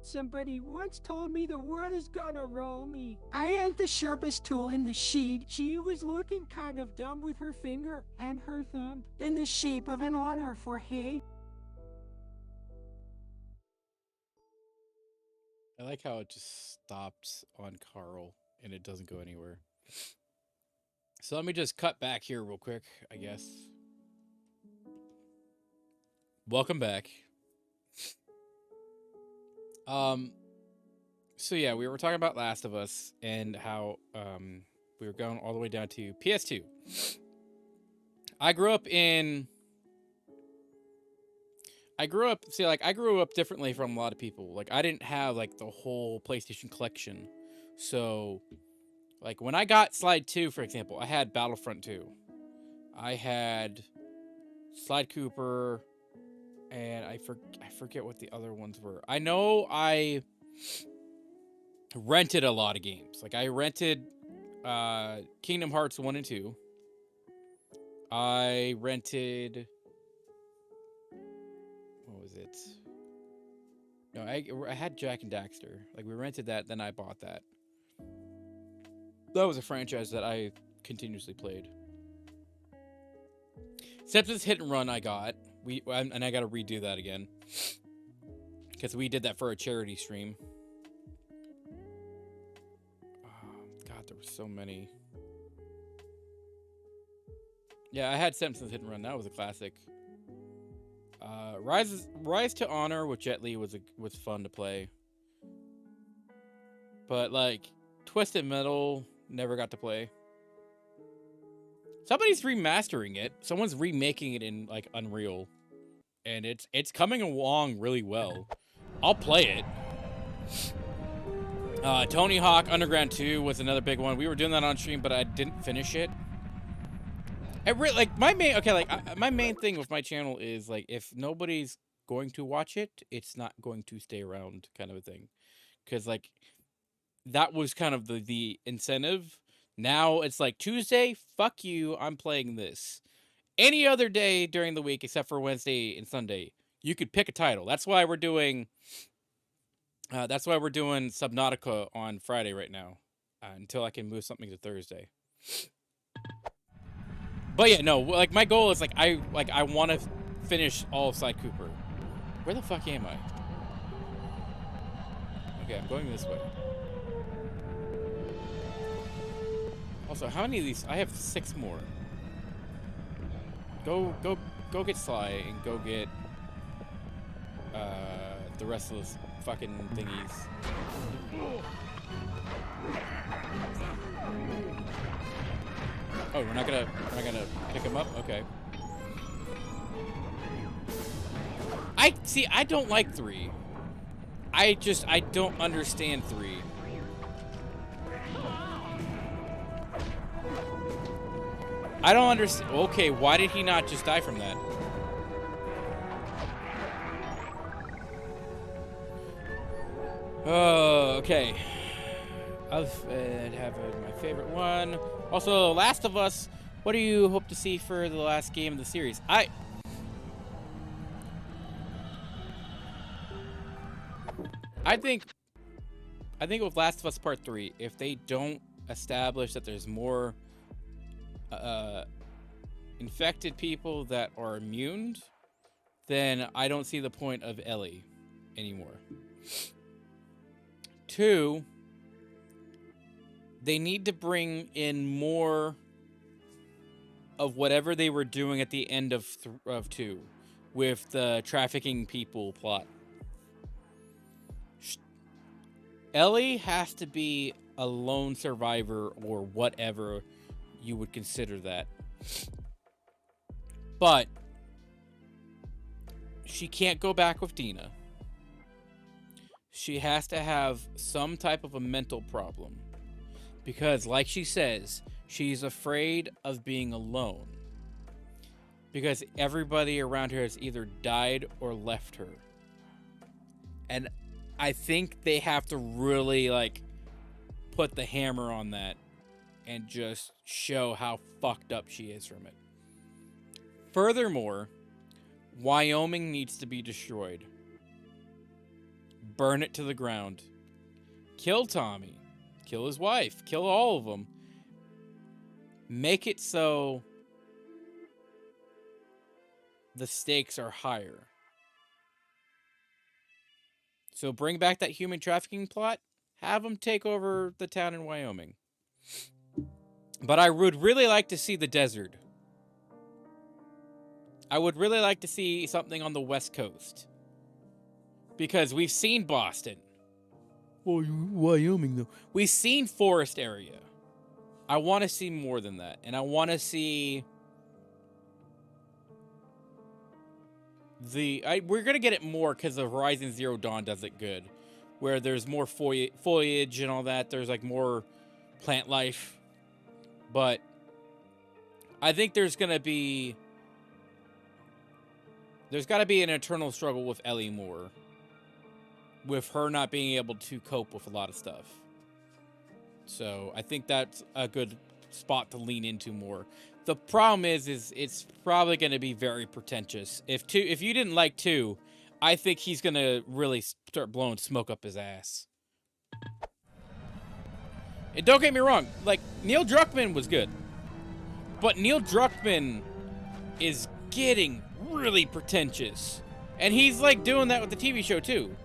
E: Somebody once told me the world is gonna roll me. I ain't the sharpest tool in the sheet. She was looking kind of dumb with her finger and her thumb in the shape of an on her forehead.
A: I like how it just stops on Carl and it doesn't go anywhere. So let me just cut back here real quick, I guess. Welcome back. So yeah, we were talking about Last of Us and how we were going all the way down to PS2. I grew up differently from a lot of people. Like, I didn't have like the whole PlayStation collection. So like when I got Slide 2, for example, I had Battlefront 2. I had Slide Cooper, and I forget what the other ones were. I know I rented a lot of games. Like, I rented Kingdom Hearts 1 and 2. I rented... What was it? No, I had Jak and Daxter. Like, we rented that, then I bought that. That was a franchise that I continuously played. Simpsons Hit and Run I got. And I got to redo that again. Because we did that for a charity stream. Oh, God, there were so many. Yeah, I had Simpsons Hit and Run. That was a classic. Rise to Honor with Jet Li was fun to play. But like Twisted Metal, never got to play. Somebody's remastering it. Someone's remaking it in like Unreal, and it's coming along really well. I'll play it. Tony Hawk Underground 2 was another big one. We were doing that on stream, but I didn't finish it. My main thing with my channel is like if nobody's going to watch it, it's not going to stay around, kind of a thing. Because like that was kind of the incentive. Now it's like Tuesday, fuck you, I'm playing this. Any other day during the week except for Wednesday and Sunday, you could pick a title. That's why we're doing Subnautica on Friday right now, until I can move something to Thursday. But yeah, no, like my goal is I want to finish all of Sly Cooper. Where the fuck am I? Okay, I'm going this way. Also, how many of these? I have 6 more. Go get Sly and go get the rest of those fucking thingies. Oh, we're not gonna pick him up? Okay. I don't like 3. I don't understand 3. I don't understand. Okay, why did he not just die from that? Oh, okay. I've have my favorite one. Also, Last of Us. What do you hope to see for the last game of the series? I think with Last of Us Part 3, if they don't establish that there's more infected people that are immune, then I don't see the point of Ellie anymore. 2, they need to bring in more of whatever they were doing at the end of 2 with the trafficking people plot. Ellie has to be a lone survivor or whatever you would consider that. But she can't go back with Dina. She has to have some type of a mental problem. Because, like she says, she's afraid of being alone. Because everybody around her has either died or left her. And I think they have to really, like, put the hammer on that and just show how fucked up she is from it. Furthermore, Wyoming needs to be destroyed. Burn it to the ground. Kill Tommy. Kill his wife. Kill all of them. Make it so the stakes are higher. So bring back that human trafficking plot. Have them take over the town in Wyoming. But I would really like to see the desert. I would really like to see something on the West Coast. Because we've seen Boston. Well, Wyoming, though. We've seen forest area. I want to see more than that. And I want to see... we're going to get it more because of Horizon Zero Dawn does it good. Where there's more foliage and all that. There's like more plant life. But I think there's going to be... There's got to be an eternal struggle with Ellie more. With her not being able to cope with a lot of stuff. So I think that's a good spot to lean into more. The problem is it's probably going to be very pretentious. If you didn't like 2, I think he's going to really start blowing smoke up his ass. And don't get me wrong, like, Neil Druckmann was good. But Neil Druckmann is getting really pretentious. And he's, like, doing that with the TV show, too.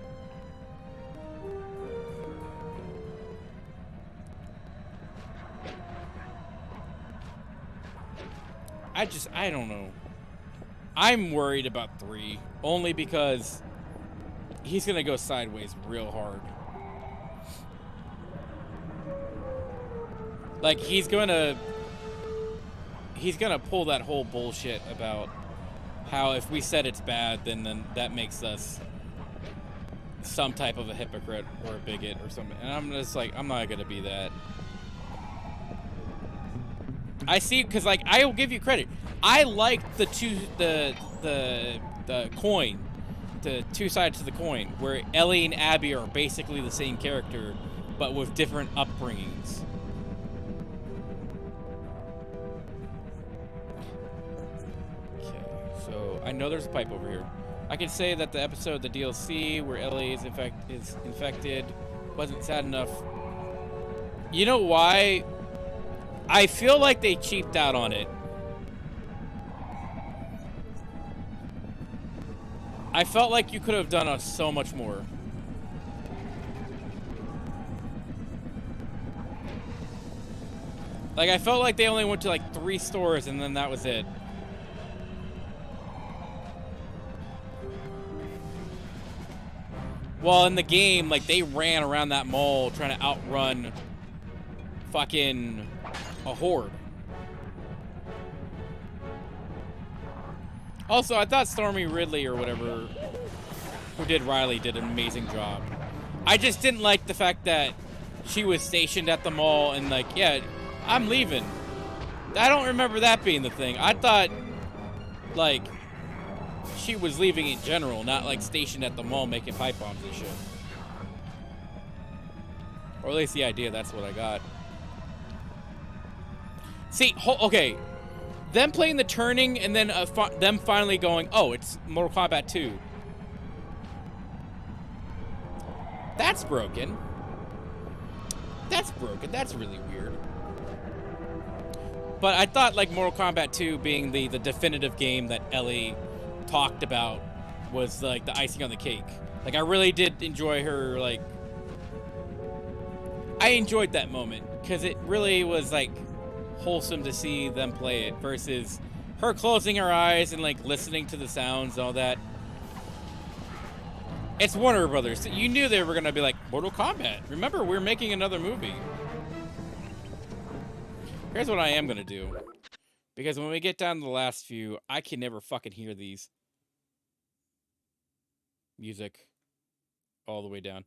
A: I don't know. I'm worried about 3, only because he's gonna go sideways real hard. Like, he's gonna pull that whole bullshit about how if we said it's bad, then that makes us some type of a hypocrite or a bigot or something. And I'm just like, I'm not gonna be that. I see, because like, I will give you credit. I like the coin, the two sides to the coin, where Ellie and Abby are basically the same character, but with different upbringings. Okay, so I know there's a pipe over here. I can say that the episode, the DLC, where Ellie is infected, wasn't sad enough. You know why? I feel like they cheaped out on it. I felt like you could have done so much more. Like, I felt like they only went to like 3 stores and then that was it. Well, in the game, like, they ran around that mall trying to outrun fucking a horde. Also, I thought Stormy Ridley or whatever, who did Riley, did an amazing job. I just didn't like the fact that she was stationed at the mall and like, yeah, I'm leaving. I don't remember that being the thing. I thought, like, she was leaving in general, not like stationed at the mall making pipe bombs and shit. Or at least the idea, that's what I got. See, okay. Them playing the turning and then them finally going, oh, it's Mortal Kombat 2. That's broken. That's broken. That's really weird. But I thought like Mortal Kombat 2 being the definitive game that Ellie talked about was like the icing on the cake. Like, I really did enjoy her, like, I enjoyed that moment because it really was like wholesome to see them play it versus her closing her eyes and like listening to the sounds and all that. It's Warner Brothers. You knew they were gonna be like, Mortal Kombat. Remember, we're making another movie. Here's what I am gonna do. Because when we get down to the last few, I can never fucking hear these. Music. All the way down.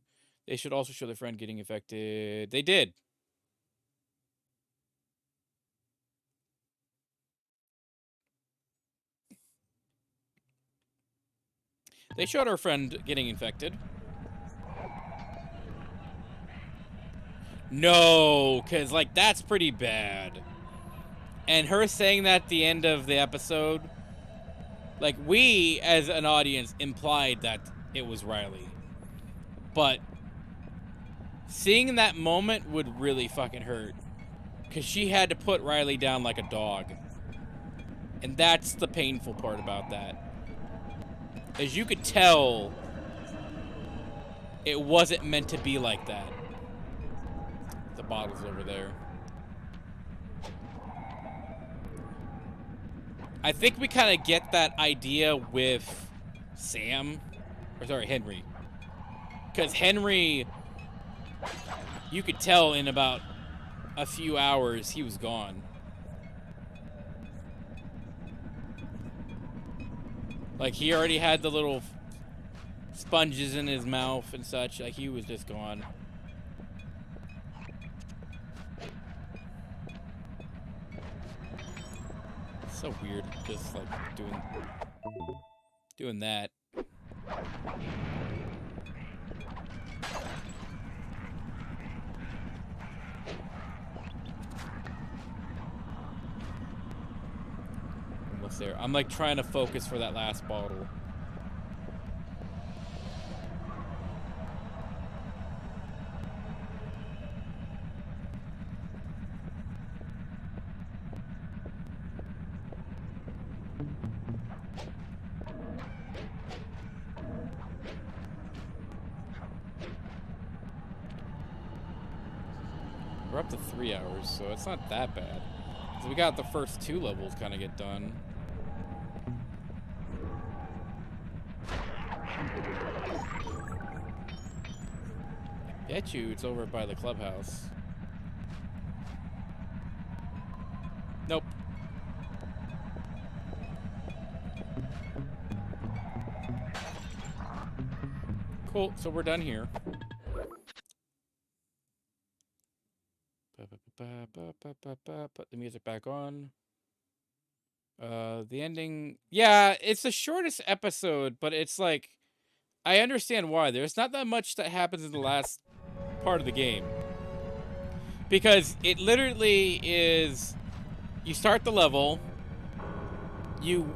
A: They should also show their friend getting infected. They did. They showed our friend getting infected. No, because, like, that's pretty bad. And her saying that at the end of the episode, like, we, as an audience, implied that it was Riley. But seeing that moment would really fucking hurt. Because she had to put Riley down like a dog. And that's the painful part about that. As you could tell, it wasn't meant to be like that. The bottle's over there. I think we kind of get that idea with Sam. Or sorry, Henry. Because Henry, you could tell in about a few hours he was gone. Like, he already had the little sponges in his mouth and such. Like, he was just gone. So weird, just like doing that. Almost there. I'm like trying to focus for that last bottle. We're up to 3 hours, so it's not that bad. we got the first 2 levels kind of get done. Bet you it's over by the clubhouse. Nope. Cool, so we're done here. Put the music back on. The ending... Yeah, it's the shortest episode, but it's like... I understand why. There's not that much that happens in the last part of the game. Because it literally is... You start the level, you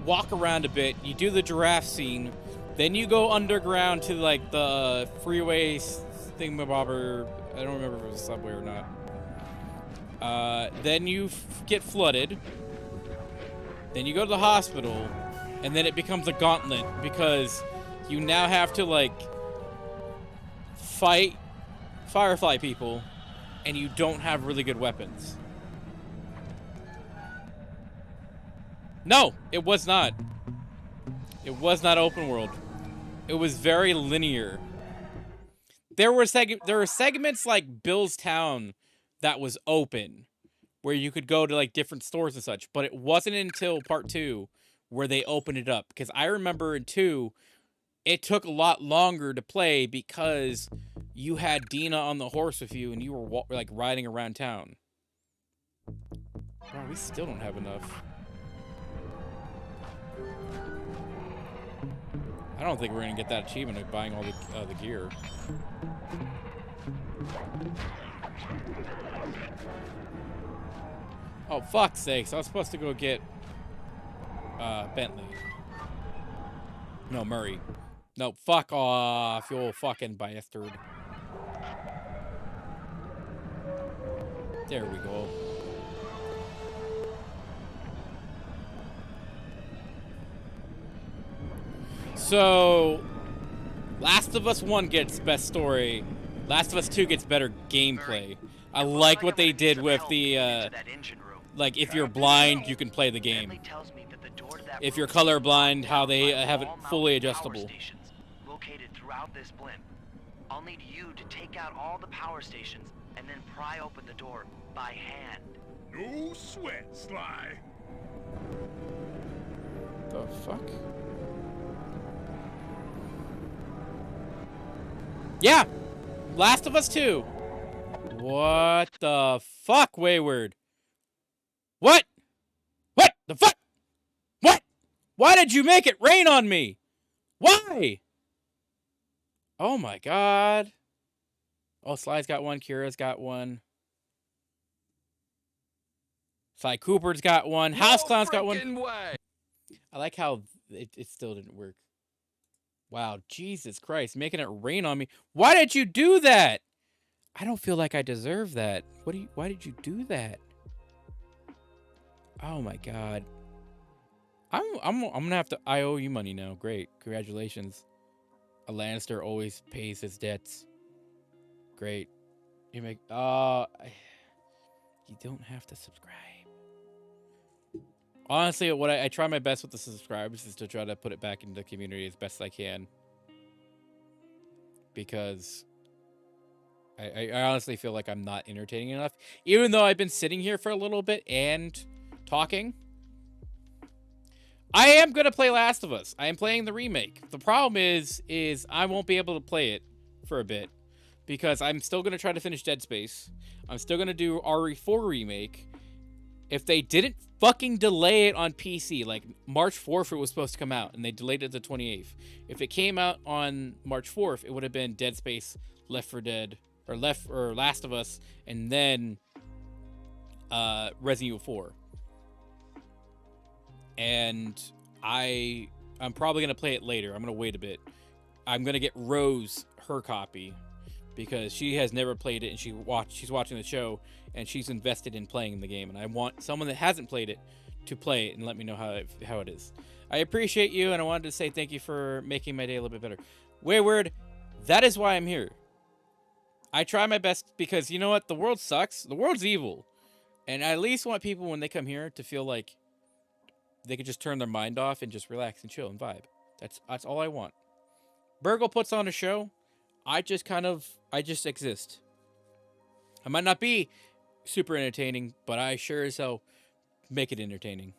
A: walk around a bit, you do the giraffe scene, then you go underground to like the freeway thingamabobber. I don't remember if it was a subway or not. Then you get flooded. Then you go to the hospital, and then it becomes a gauntlet because you now have to like fight Firefly people, and you don't have really good weapons. No, it was not. It was not open world. It was very linear. There were segments like Bill's Town that was open, where you could go to like different stores and such, but it wasn't until part 2 where they opened it up. Because I remember in 2, it took a lot longer to play because you had Dina on the horse with you and you were like riding around town. Wow, we still don't have enough. I don't think we're gonna get that achievement of buying all the gear. Oh, fuck's sakes. I was supposed to go get Bentley. No, Murray. No, fuck off, you old fucking bastard. There we go. So, Last of Us 1 gets best story. Last of Us 2 gets better gameplay. I like what they did with the, like, if you're blind, you can play the game. If you're colorblind, how they have it fully adjustable.
G: Located throughout this blimp. I'll need you to take out all the power stations and then pry open the door by hand.
F: No sweat, Sly.
A: The fuck? Yeah! Last of Us 2! What the fuck, Wayward? What? What the fuck? What? Why did you make it rain on me? Why? Oh my god. Oh, Sly's got one, Kira's got one. Sly Cooper's got one, House Clown's got one.
H: Way.
A: I like how it still didn't work. Wow, Jesus Christ, making it rain on me. Why did you do that? I don't feel like I deserve that. Why did you do that? Oh my god. I'm gonna have to. I owe you money now. Great, congratulations. A Lannister always pays his debts. Great. You make. You don't have to subscribe. Honestly, what I try my best with the subscribers is to try to put it back into the community as best I can. Because I honestly feel like I'm not entertaining enough. Even though I've been sitting here for a little bit and talking. I am going to play Last of Us. I am playing the remake. The problem is I won't be able to play it for a bit. Because I'm still going to try to finish Dead Space. I'm still going to do RE4 remake. If they didn't fucking delay it on PC, like March 4th it was supposed to come out, and they delayed it to the 28th. If it came out on March 4th, it would have been Dead Space, Left 4 Dead, or Last of Us, and then Resident Evil 4. And I'm probably gonna play it later. I'm gonna wait a bit. I'm gonna get Rose her copy because she has never played it, and she's watching the show, and she's invested in playing the game, and I want someone that hasn't played it to play it and let me know how it is. I appreciate you, and I wanted to say thank you for making my day a little bit better. Wayward, that is why I'm here. I try my best because, you know what? The world sucks. The world's evil. And I at least want people when they come here to feel like they could just turn their mind off and just relax and chill and vibe. That's all I want. Burgle puts on a show. I just exist. I might not be super entertaining, but I sure as hell make it entertaining.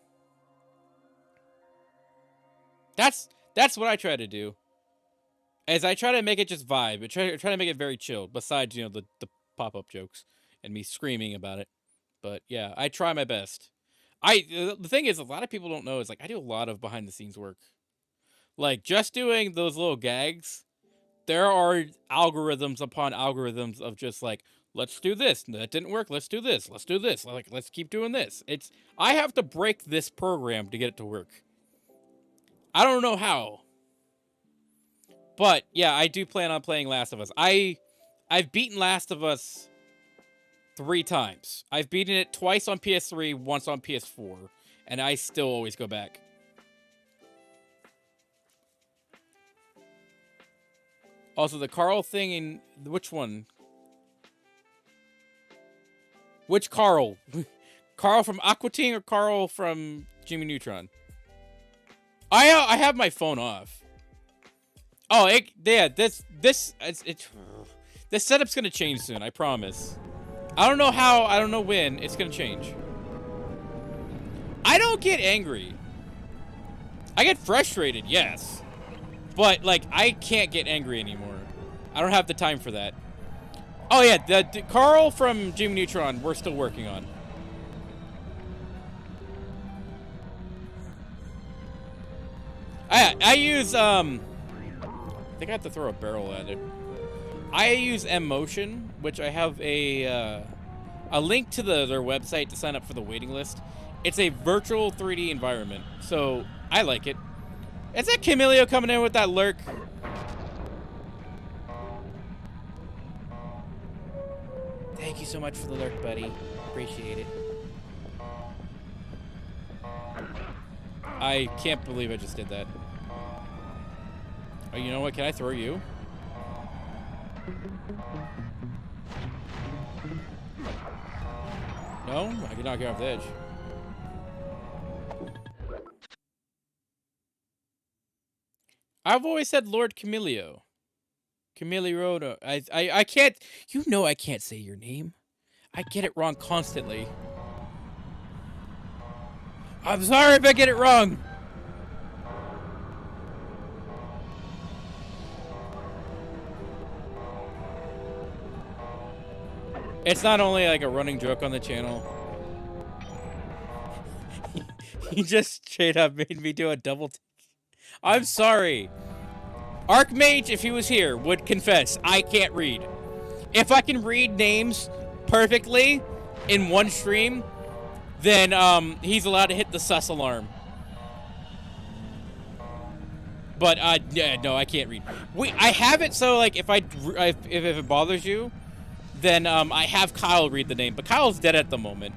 A: That's what I try to do. As I try to make it just vibe. I try to make it very chill. Besides, the pop-up jokes and me screaming about it. But yeah, I try my best. The thing is, a lot of people don't know is like I do a lot of behind-the-scenes work. Like just doing those little gags. There are algorithms upon algorithms of just like, let's do this. That didn't work. Let's do this. Let's do this. Like, let's keep doing this. I have to break this program to get it to work. I don't know how. But yeah, I do plan on playing Last of Us. I've beaten Last of Us 3 times. I've beaten it twice on PS3, once on PS4, and I still always go back. Also, the Carl thing in which one? Which Carl? Carl from Aqua Teen or Carl from Jimmy Neutron? I have my phone off. Oh, this setup's gonna change soon. I promise. I don't know how. I don't know when. It's gonna change. I don't get angry. I get frustrated, yes, but like I can't get angry anymore. I don't have the time for that. Oh yeah, the Carl from Jimmy Neutron. We're still working on. I use I think I have to throw a barrel at it. I use M-Motion, which I have a link to their website to sign up for the waiting list. It's a virtual 3D environment, so I like it. Is that Camilio coming in with that lurk? Thank you so much for the lurk, buddy. Appreciate it. I can't believe I just did that. Oh, you know what? Can I throw you? No? I can knock you off the edge. I've always said Lord Camilio. Camilio. I can't... You know I can't say your name. I get it wrong constantly. I'm sorry if I get it wrong. It's not only like a running joke on the channel. He just straight up made me do a double take. I'm sorry. Archmage, if he was here, would confess, I can't read. If I can read names perfectly in one stream, then he's allowed to hit the sus alarm. But yeah, no, I can't read. I have it so like if it bothers you, then I have Kyle read the name, but Kyle's dead at the moment.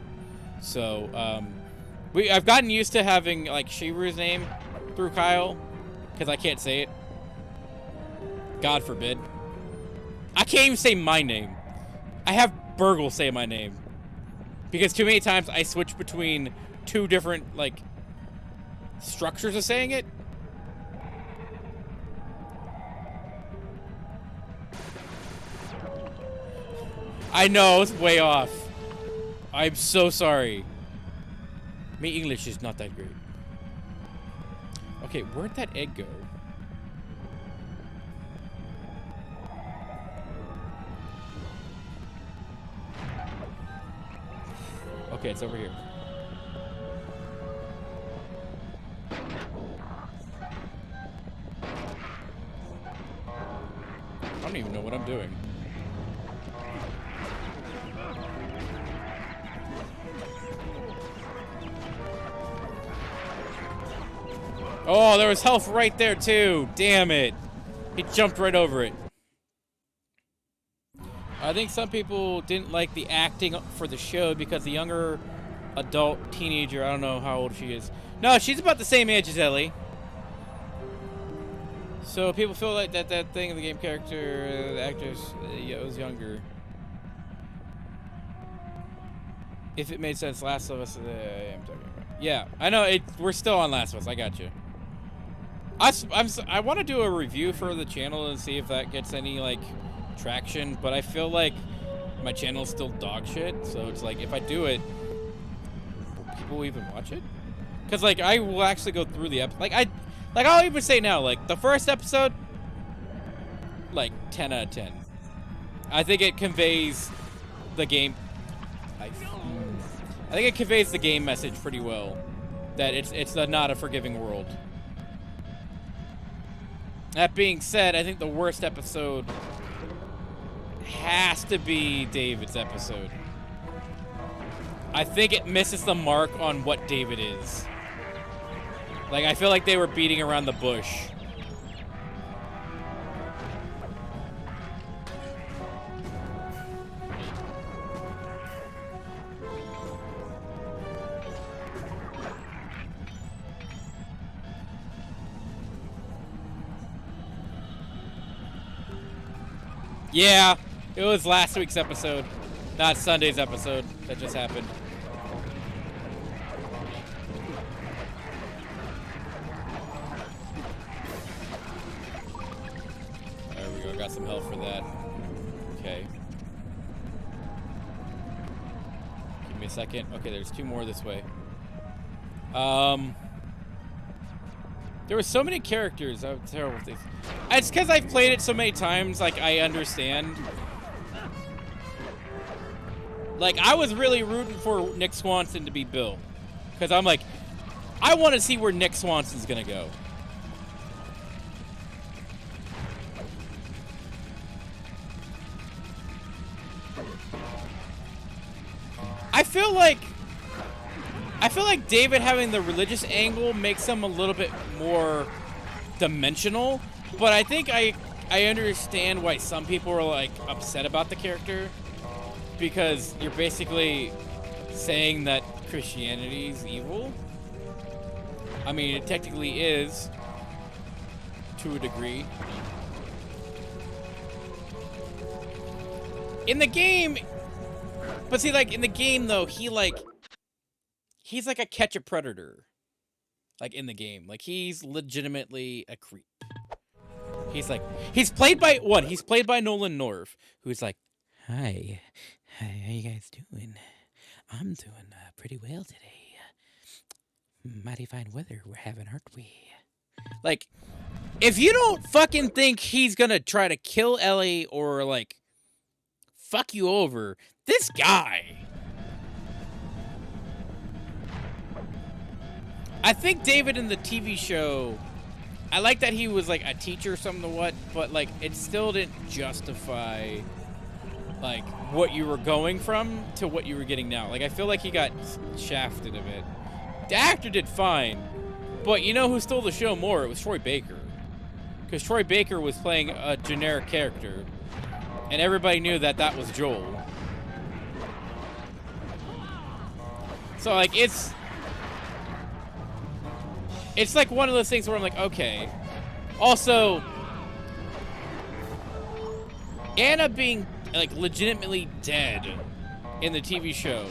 A: So I've gotten used to having like Shiru's name through Kyle because I can't say it. God forbid. I can't even say my name. I have Burgle say my name because too many times I switch between 2 different like structures of saying it. I know, it's way off. I'm so sorry. My English is not that great. Okay, where'd that egg go? Okay, it's over here. I don't even know what I'm doing. Oh, there was health right there too. Damn it. He jumped right over it. I think some people didn't like the acting for the show because the younger adult teenager, I don't know how old she is. No, she's about the same age as Ellie. So people feel like that thing in the game character, the actress, was younger. If it made sense, Last of Us. I'm talking about. Yeah, I know. We're still on Last of Us. I got you. I want to do a review for the channel and see if that gets any like traction, but I feel like my channel's still dog shit. So it's like if I do it, will people even watch it? Because like I will actually go through the episode. I'll even say now, like the first episode, like 10 out of 10. I think it conveys the game. I think it conveys the game message pretty well. That it's not a forgiving world. That being said, I think the worst episode has to be David's episode. I think it misses the mark on what David is. Like, I feel like they were beating around the bush. Yeah, it was last week's episode, not Sunday's episode that just happened. There we go, got some health for that. Okay. Give me a second. Okay, there's 2 more this way. There were so many characters. Oh, terrible things. It's because I've played it so many times, like, I understand. Like, I was really rooting for Nick Swanson to be Bill. Because I'm like, I want to see where Nick Swanson's going to go. I feel like David having the religious angle makes him a little bit more dimensional, but I think I understand why some people are like upset about the character, because you're basically saying that Christianity is evil. I mean, it technically is to a degree. In the game, but see, like in the game though, he's like a catch a predator. Like in the game. Like he's legitimately a creep. He's played by Nolan North, who's like, Hi, how you guys doing? I'm doing pretty well today. Mighty fine weather we're having, aren't we? Like, if you don't fucking think he's gonna try to kill Ellie or like fuck you over, this guy. I think David in the TV show, I like that he was like a teacher or something but like it still didn't justify like what you were going from to what you were getting now. Like I feel like he got shafted a bit. The actor did fine, but you know who stole the show more? It was Troy Baker. Because Troy Baker was playing a generic character, and everybody knew that that was Joel. So like it's like one of those things where I'm like, okay. Also, Anna being like legitimately dead in the TV show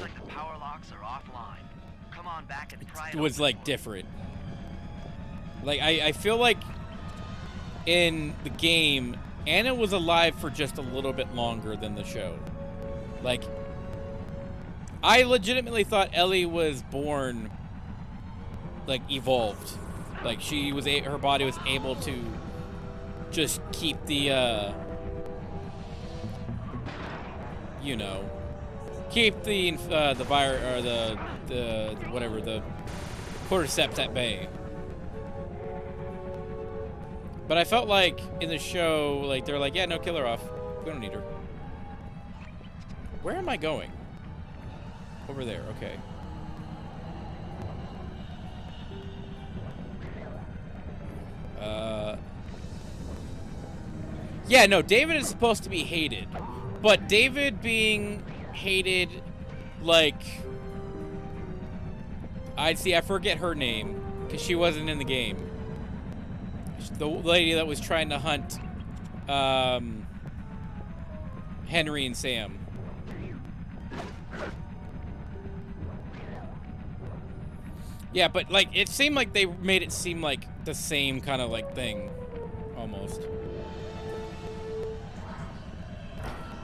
A: was like different. Like I feel like in the game, Anna was alive for just a little bit longer than the show. Like I legitimately thought Ellie was born like evolved, like she was her body was able to just keep the you know, keep the virus or the whatever, the cordyceps at bay. But I felt like in the show, like they're like, yeah, no, kill her off. We don't need her. Where am I going? Over there. Okay. Yeah, no, David is supposed to be hated. But David being hated, like... I forget her name, because she wasn't in the game. The lady that was trying to hunt Henry and Sam. Yeah, but like it seemed like they made it seem like the same kind of like thing, almost.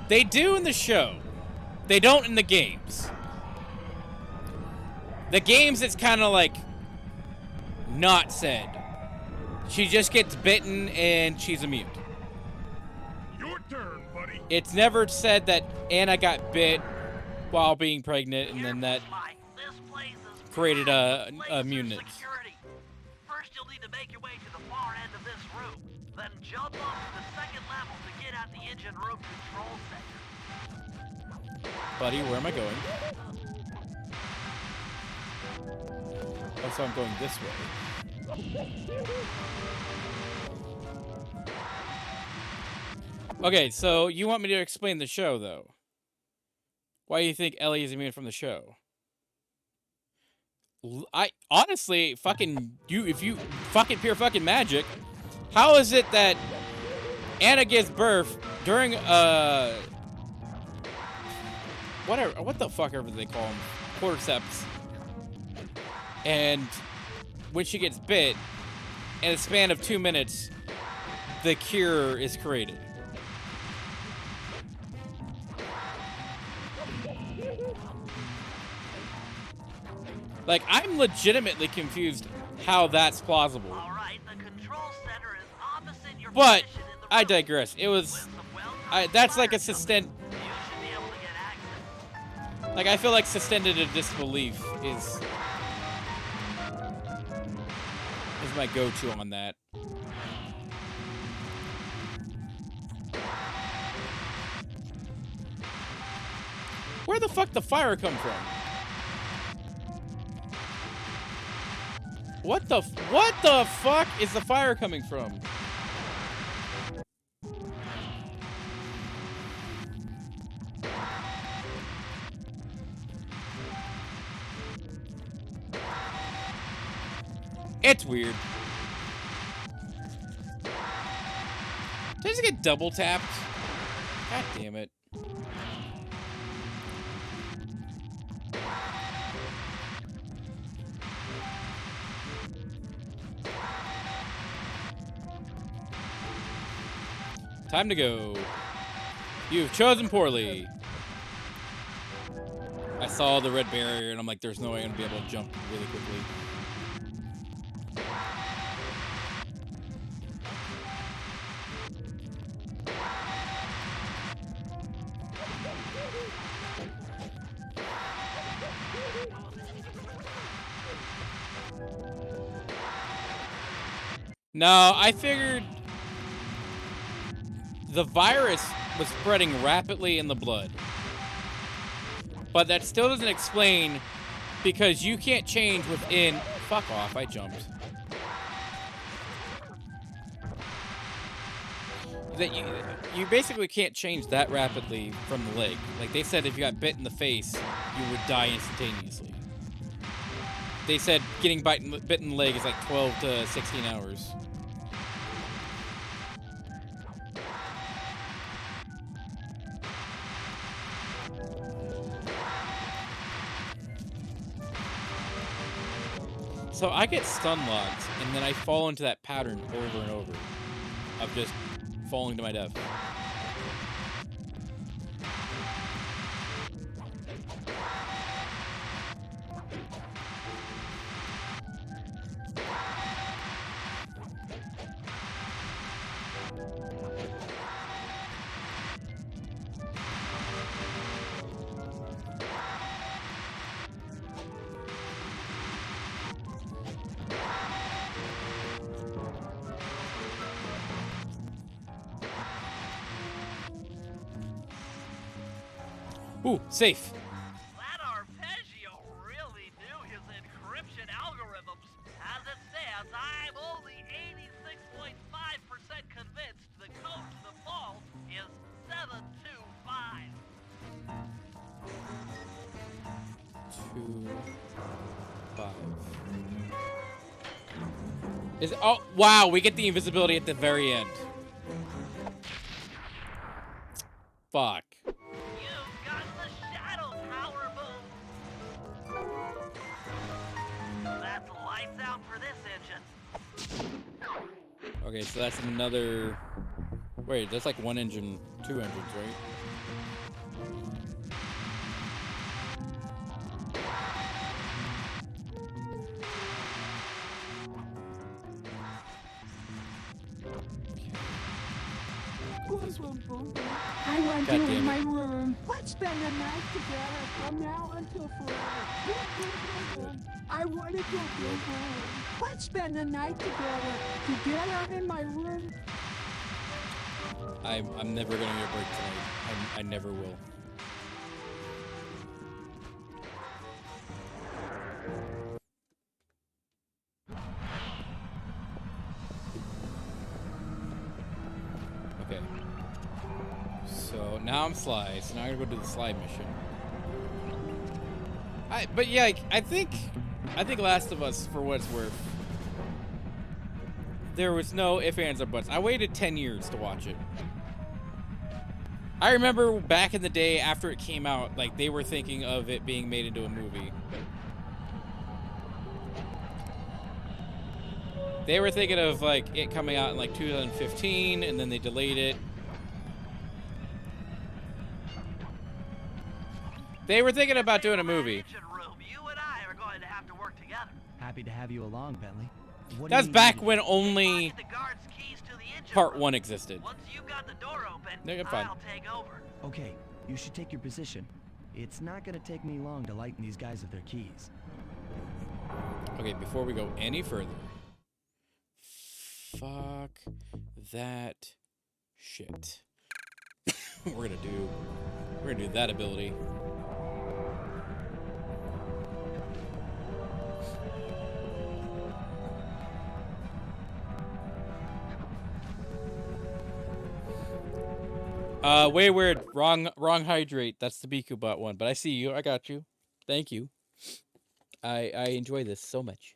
A: They do in the show. They don't in the games. The games, it's kind of like not said. She just gets bitten and she's immune.
F: Your turn, buddy.
A: It's never said that Anna got bit while being pregnant and then that created a immunity.
G: First, you'll need to make your way to the far end of this room. Then jump up to the second level to get at the engine room control center.
A: Buddy, where am I going? Oh, so I'm going this way. Okay, so you want me to explain the show, though? Why do you think Ellie is immune from the show? I honestly, if you fucking pure fucking magic, how is it that Anna gives birth during what the fuck ever they call them, cordyceps, and when she gets bit, in a span of 2 minutes, the cure is created. Like, I'm legitimately confused how that's plausible.
G: Alright, the control center is opposite your
A: But
G: position in the
A: I digress. It was that's like a suspend. Like, I feel like suspended to disbelief is my go-to on that. Where the fuck the fire come from? What the fuck is the fire coming from? It's weird. Does it get double tapped? God damn it. Time to go. You've chosen poorly. I saw the red barrier and I'm like, there's no way I'm gonna be able to jump really quickly. No, I figured the virus was spreading rapidly in the blood. But that still doesn't explain, because you can't change within... Fuck off, I jumped. That you basically can't change that rapidly from the leg. Like they said, if you got bit in the face, you would die instantaneously. They said getting bit in the leg is like 12 to 16 hours. So I get stun locked, and then I fall into that pattern over and over of just falling to my death. Ooh, safe.
G: That Arpeggio really knew his encryption algorithms. As it stands, I'm only 86.5% convinced the code to the vault is 725.
A: 2, 5. Oh, wow, we get the invisibility at the very end. Fuck.
G: That
A: Okay, so that's another... Wait, that's like 1 engine, 2 engines, right?
E: I want
A: God
E: you
A: damn
E: in
A: it.
E: my room. Let's spend the night together from now until forever. I want to go home. Let's spend the night together in my room.
A: I'm never gonna get a break tonight. I never will. Okay. So now I'm Sly. So now I'm gonna go do the slide mission. But yeah, I think Last of Us, for what it's worth, there was no ifs, ands, or buts. I waited 10 years to watch it. I remember back in the day after it came out, like, they were thinking of it being made into a movie. They were thinking of, like, it coming out in, like, 2015, and then they delayed it. They were thinking about doing a movie.
J: Happy to have you along, Bentley. What do
A: That's
J: you need
A: back
J: me to
A: when
J: do?
A: only Part 1 existed.
G: Once you've got the door open,
A: No, you're fine.
G: I'll take over.
J: Okay, you should take your position. It's not gonna take me long to lighten these guys of their keys.
A: Okay, before we go any further. Fuck that shit. We're gonna do that ability. Way weird. Wrong hydrate. That's the Bikubot one. But I see you. I got you. Thank you. I enjoy this so much.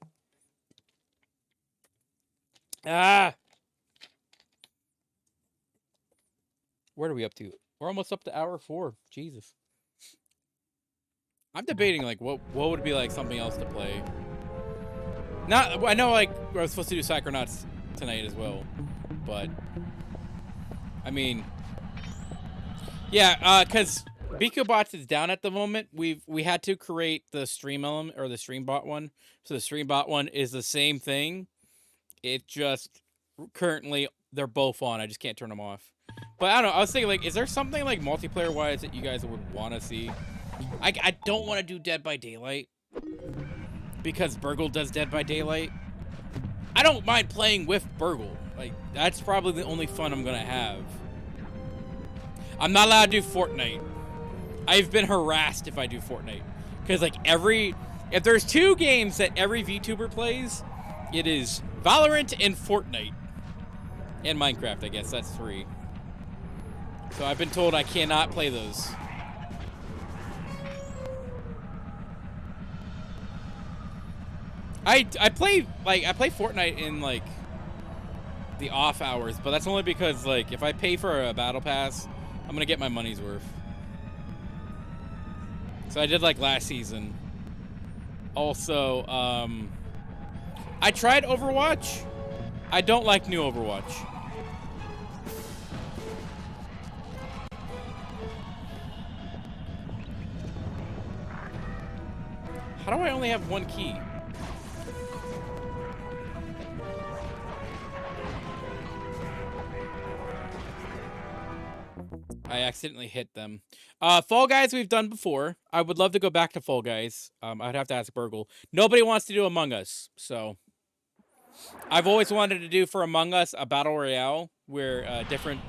A: Ah! What are we up to? We're almost up to hour 4. Jesus. I'm debating, like, what would be, like, something else to play. I know, like, I was supposed to do Psychonauts tonight as well. But, I mean... Yeah, because BikuBots is down at the moment. We had to create the stream element, or the StreamBot one. So the StreamBot one is the same thing. It just, currently, they're both on. I just can't turn them off. But I don't know, I was thinking, like, is there something, like, multiplayer-wise that you guys would want to see? I don't want to do Dead by Daylight. Because Burgle does Dead by Daylight. I don't mind playing with Burgle. Like, that's probably the only fun I'm going to have. I'm not allowed to do Fortnite. I've been harassed if I do Fortnite. Because, like, if there's 2 games that every VTuber plays, it is Valorant and Fortnite. And Minecraft, I guess. That's 3. So I've been told I cannot play those. I play Fortnite in, like, the off hours, but that's only because, like, if I pay for a battle pass, I'm gonna get my money's worth. So I did, like, last season. Also, I tried Overwatch. I don't like new Overwatch. How do I only have 1 key? I accidentally hit them. Fall Guys we've done before. I would love to go back to Fall Guys. I'd have to ask Burgle. Nobody wants to do Among Us, so... I've always wanted to do for Among Us a Battle Royale where different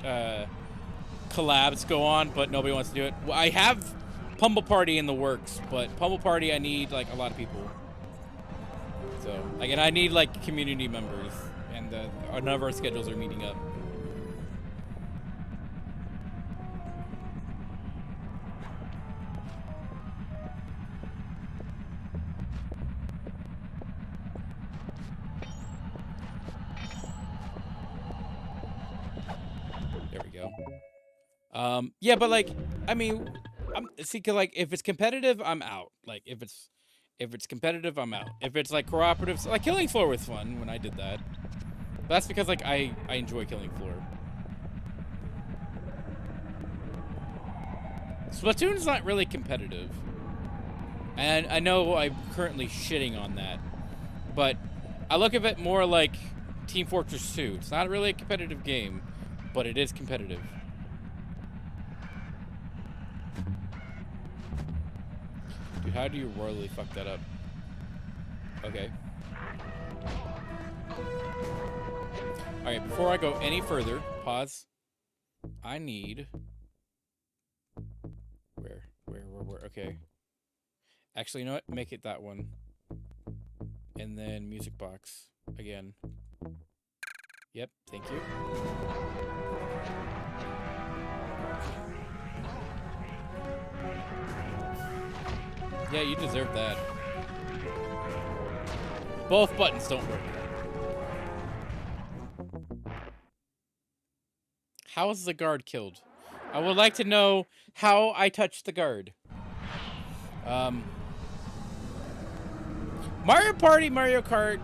A: collabs go on, but nobody wants to do it. Well, I have Pummel Party in the works, but Pummel Party I need, like, a lot of people. So, again, I need, like, community members, and none of our schedules are meeting up. There we go. Yeah, but, like, I mean, see, 'cause, like, if it's competitive, I'm out. Like, if it's competitive, I'm out. If it's, like, cooperative, like, Killing Floor was fun when I did that. But that's because like I enjoy killing Floor. Splatoon's not really competitive. And I know I'm currently shitting on that. But I look at it more like Team Fortress 2. It's not really a competitive game, but it is competitive. Dude, how do you royally fuck that up? Okay. Alright, before I go any further, pause. I need... Where? Okay. Actually, you know what? Make it that one. And then music box. Again. Yep, thank you. Yeah, you deserve that. Both buttons don't work. How is the guard killed? I would like to know how I touched the guard. Mario Party, Mario Kart.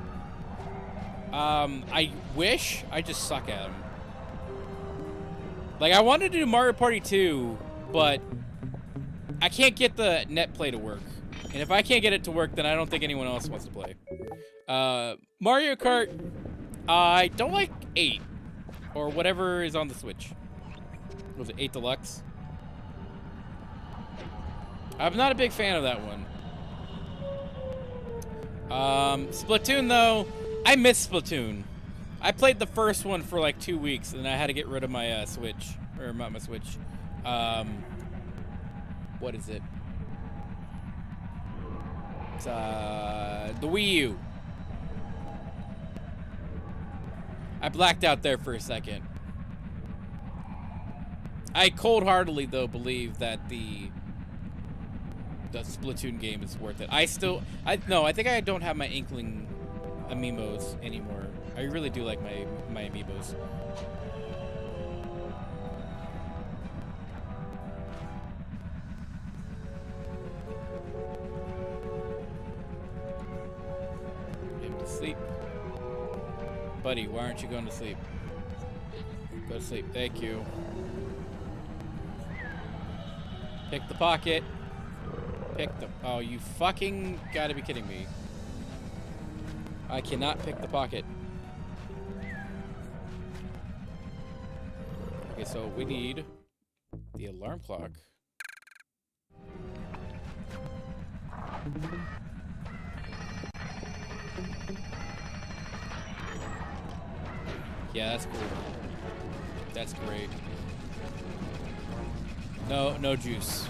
A: I wish I just suck at them. Like, I wanted to do Mario Party 2, but I can't get the net play to work. And if I can't get it to work, then I don't think anyone else wants to play. Mario Kart, I don't like 8. Or whatever is on the Switch. Was it 8 Deluxe? I'm not a big fan of that one. Splatoon, though, I miss Splatoon. I played the first one for like 2 weeks, and I had to get rid of my Switch. Or not my Switch. What is it? It's, the Wii U. I blacked out there for a second. I cold-heartedly, though, believe that the Splatoon game is worth it. I think I don't have my Inkling amiibos anymore. I really do like my amiibos. Get him to sleep. Buddy, why aren't you going to sleep? Go to sleep. Thank you. Pick the pocket. Pick the... Oh, you fucking gotta be kidding me. I cannot pick the pocket. Okay, so we need the alarm clock. Yeah, that's cool. That's great. No juice.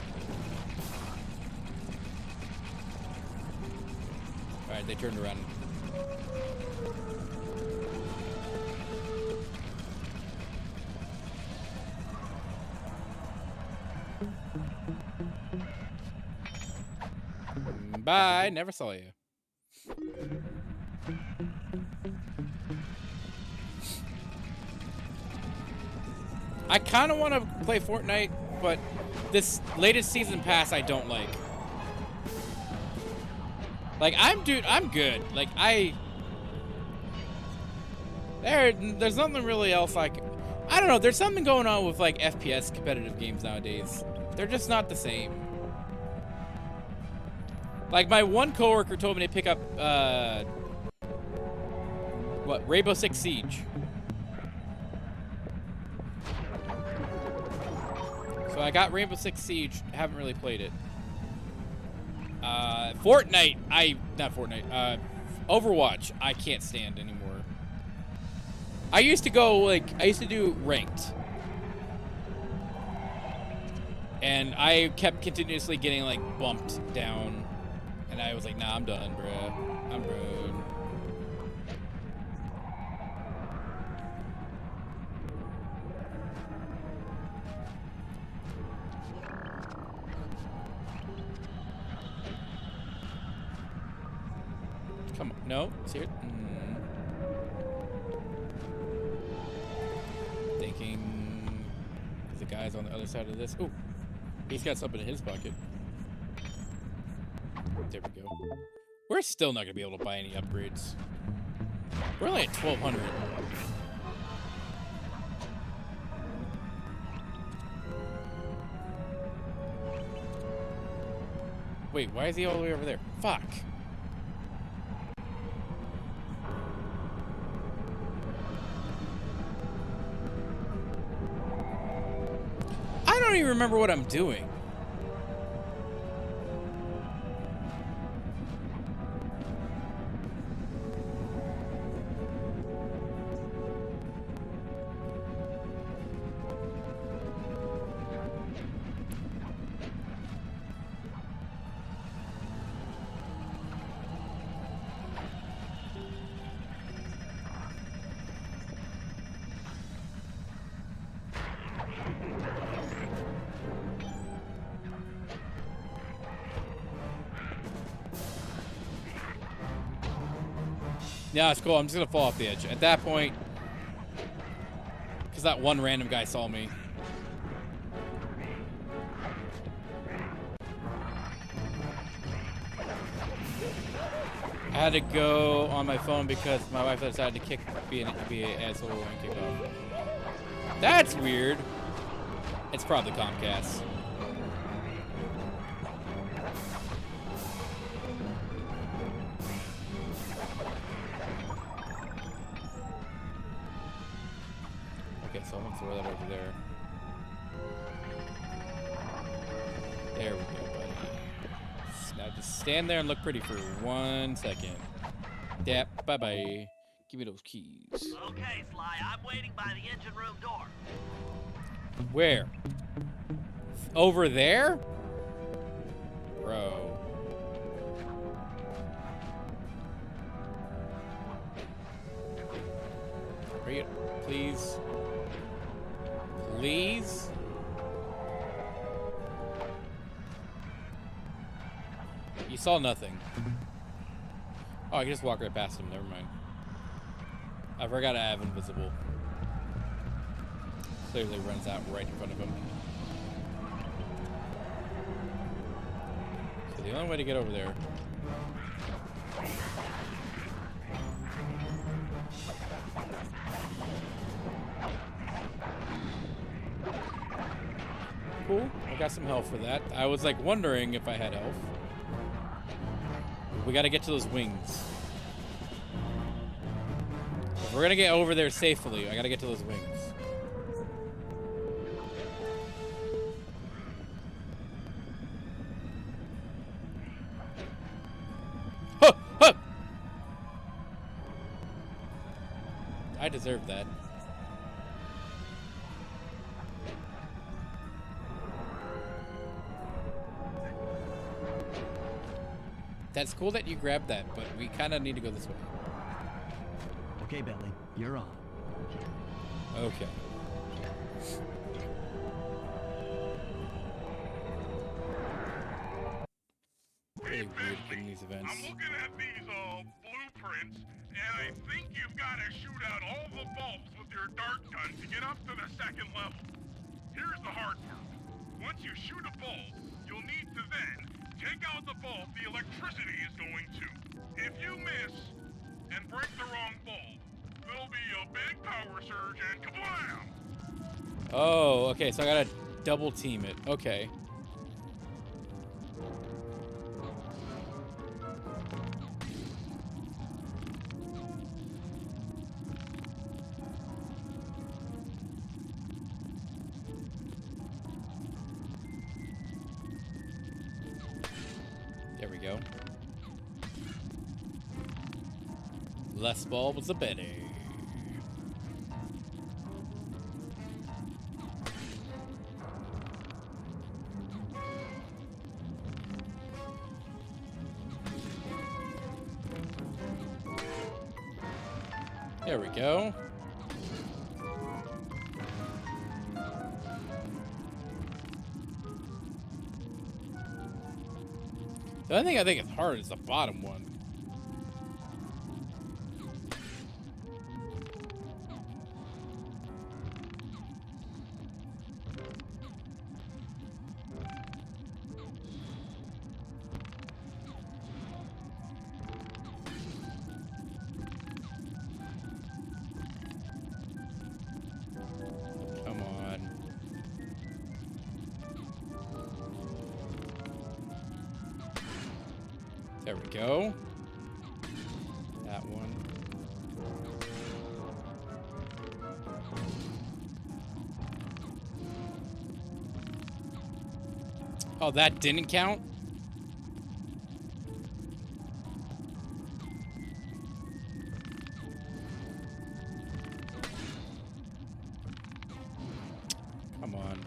A: Alright, they turned around. Bye, never saw you. I kind of want to play Fortnite, but this latest season pass I don't like. Like, I'm good. Like, there's nothing really else I don't know, there's something going on with, like, FPS competitive games nowadays. They're just not the same. Like, my one coworker told me to pick up, Rainbow Six Siege. So I got Rainbow Six Siege, haven't really played it. Fortnite, Overwatch, I can't stand anymore. I used to do ranked. And I kept continuously getting, like, bumped down. And I was like, nah, I'm done, bruh. I'm done. Come on. No? Seriously? Thinking... the guy's on the other side of this. Ooh. He's got something in his pocket. There we go. We're still not going to be able to buy any upgrades. We're only at 1,200. Wait, why is he all the way over there? Fuck. I don't even remember what I'm doing. Yeah, it's cool. I'm just gonna fall off the edge. At that point, because that one random guy saw me. I had to go on my phone because my wife decided to be an asshole and kick off. That's weird. It's probably Comcast. So I'm gonna throw that over there. There we go, buddy. Now just stand there and look pretty for 1 second. Yep, bye-bye. Give me those keys.
G: Okay, Sly, I'm waiting by the engine room door.
A: Where? Over there? Bro. Hurry it, please. Please? You saw nothing. Oh, I can just walk right past him. Never mind. I forgot I have invisible. Clearly runs out right in front of him. So the only way to get over there. Cool. I got some health for that. I was like wondering if I had health. We gotta get to those wings. If we're gonna get over there safely, I gotta get to those wings. Huh! Huh! I deserve that. That's cool that you grabbed that, but we kind of need to go this way.
J: Okay, Bentley, you're on.
A: Okay. Really weird getting these events.
L: I'm looking at these blueprints, and I think you've got to shoot out all the bulbs with your dart gun to get up to the second level. Here's the hard part. Once you shoot a bulb, you'll need to then take out the bulb the electricity is going to. If you miss and break the wrong bulb, there'll be a big power surge and kablam!
A: Oh, okay, so I gotta double team it. Okay. There we go. Less bulbs, the better. There we go. The only thing I think is hard is the bottom one. There we go. That one. Oh, that didn't count? Come on.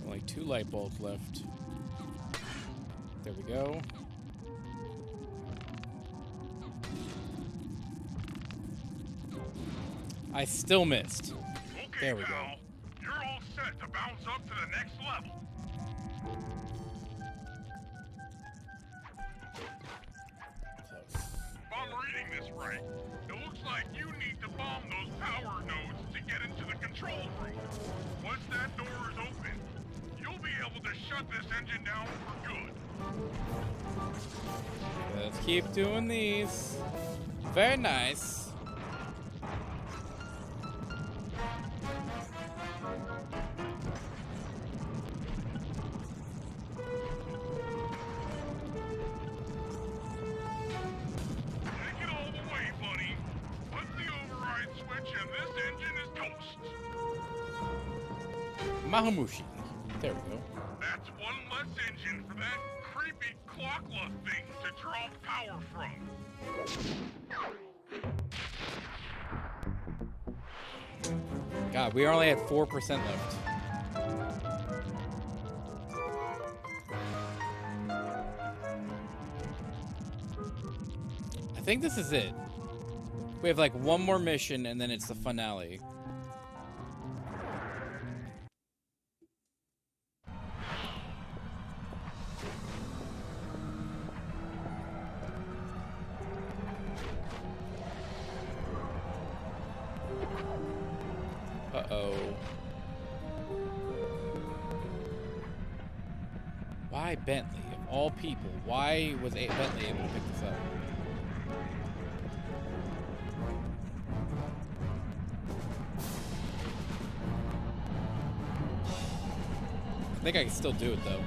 A: Only 2 light bulbs left. There we go. I still missed.
L: Okay,
A: there we go.
L: pal. You're all set to bounce up to the next level. If I'm reading this right, it looks like you need to bomb those power nodes to get into the control room. Once that door is open, you'll be able to shut this engine down for good.
A: Let's keep doing these. Very nice.
L: Take it all the way, buddy. Flip the override switch and this engine is toast.
A: Mahamushi. There we go.
L: That's one less engine for that creepy clockla thing to draw power from.
A: God, we only had 4% left. I think this is it. We have like one more mission and then it's the finale. Uh-oh. Why Bentley? Of all people, why was Bentley able to pick this up? I think I can still do it, though.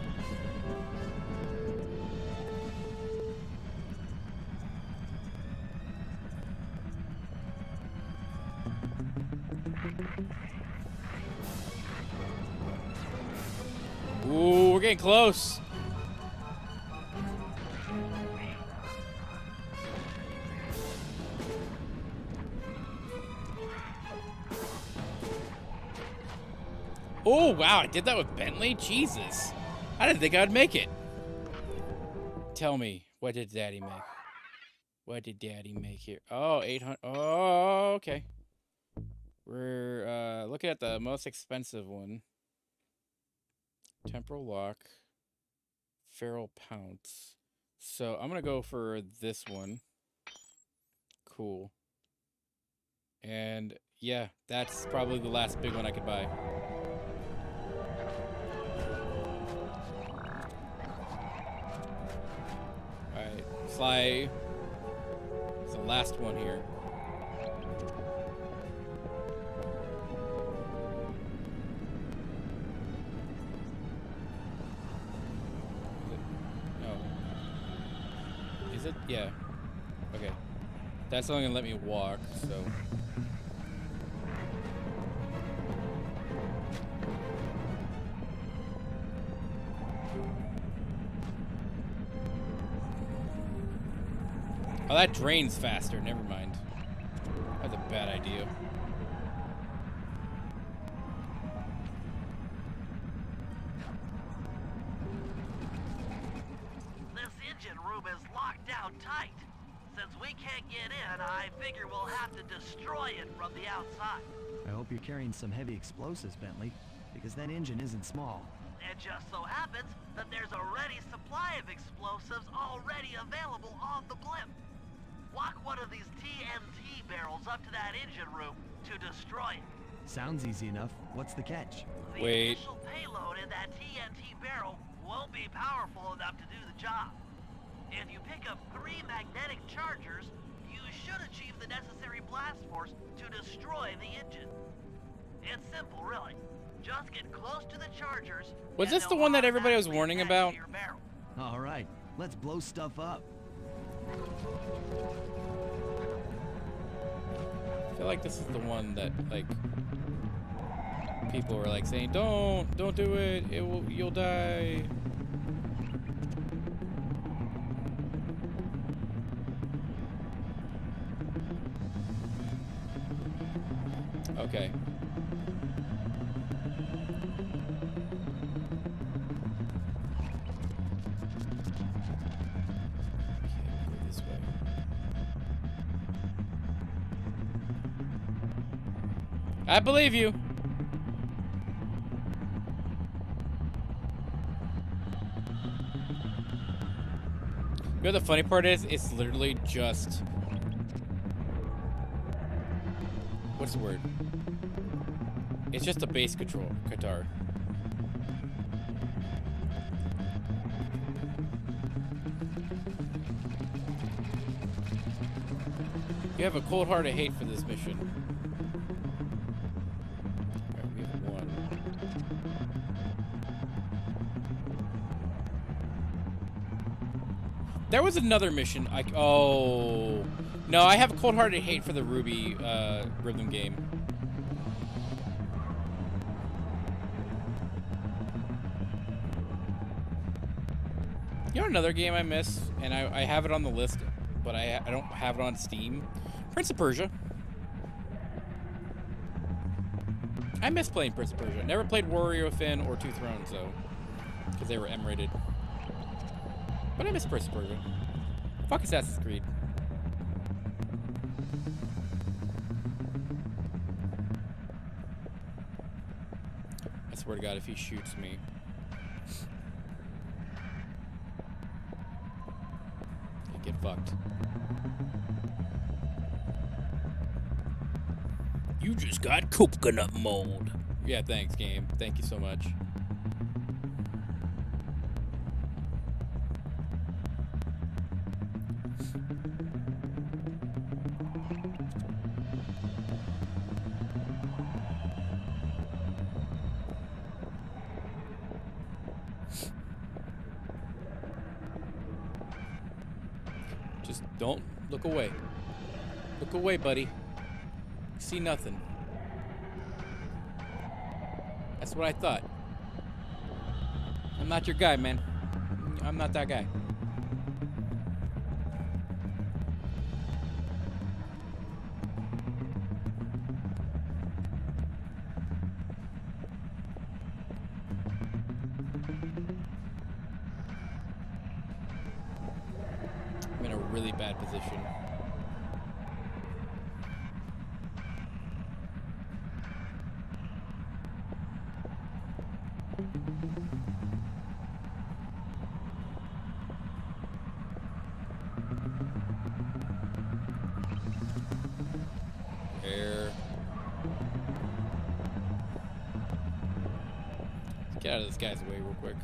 A: Ooh, we're getting close. Oh, wow, I did that with Bentley? Jesus. I didn't think I'd make it. Tell me, what did Daddy make? What did Daddy make here? Oh, 800. Oh, okay. We're looking at the most expensive one. Temporal lock. Feral pounce. So I'm going to go for this one. Cool. And yeah, that's probably the last big one I could buy. Alright, fly. It's the last one here. Is it? Yeah. Okay. That's only gonna let me walk, so. Oh, that drains faster. Never mind. That's a bad idea.
G: This engine room is locked down tight. Since we can't get in, I figure we'll have to destroy it from the outside.
J: I hope you're carrying some heavy explosives, Bentley, because that engine isn't small.
G: It just so happens that there's a ready supply of explosives already available on the blimp. walk one of these TNT barrels up to that engine room to destroy it.
J: Sounds easy enough. What's the catch?
G: The
A: Wait.
G: initial payload in that TNT barrel won't be powerful enough to do the job. If you pick up 3 magnetic chargers, you should achieve the necessary blast force to destroy the engine. It's simple, really. Just get close to the chargers.
A: Was this the one that everybody was warning about?
J: All right, let's blow stuff up.
A: I feel like this is the one that like people were like saying, don't do it. You'll die. Okay. This way. I believe you. You know the funny part is, it's literally just, what's the word? It's just a bass guitar. You have a cold-hearted hate for this mission. Alright, we have one. There was another mission. Oh no, I have a cold-hearted hate for the Ruby rhythm game. You know another game I miss, and I have it on the list, but I don't have it on Steam? Prince of Persia. I miss playing Prince of Persia. Never played Warrior Within or Two Thrones, though, because they were M-rated. But I miss Prince of Persia. Fuck Assassin's Creed. I swear to God, if he shoots me... get fucked. You just got coconut mold. Yeah, thanks, game. Thank you so much. Just don't look away. Look away, buddy. See nothing. That's what I thought. I'm not your guy, man. I'm not that guy. I'm in a really bad position. Air. Let's get out of this guy's way real quick.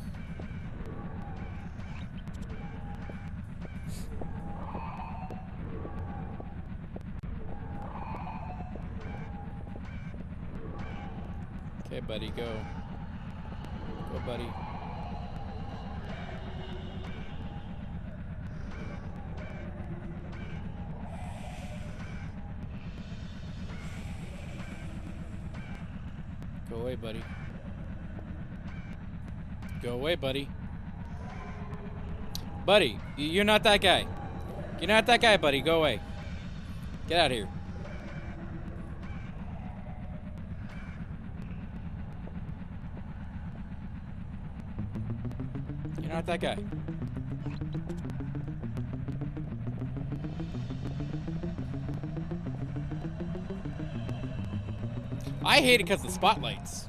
A: Okay, buddy, go. Go, buddy. Go away, buddy. Go away, buddy. Buddy, you're not that guy. You're not that guy, buddy. Go away. Get out of here. You're not that guy. I hate it because of the spotlights.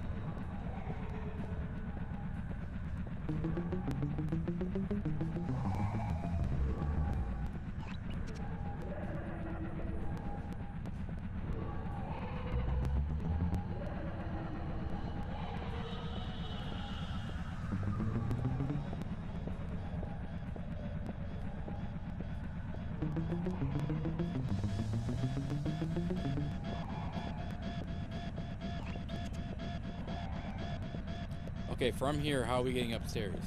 A: Okay, from here, how are we getting upstairs?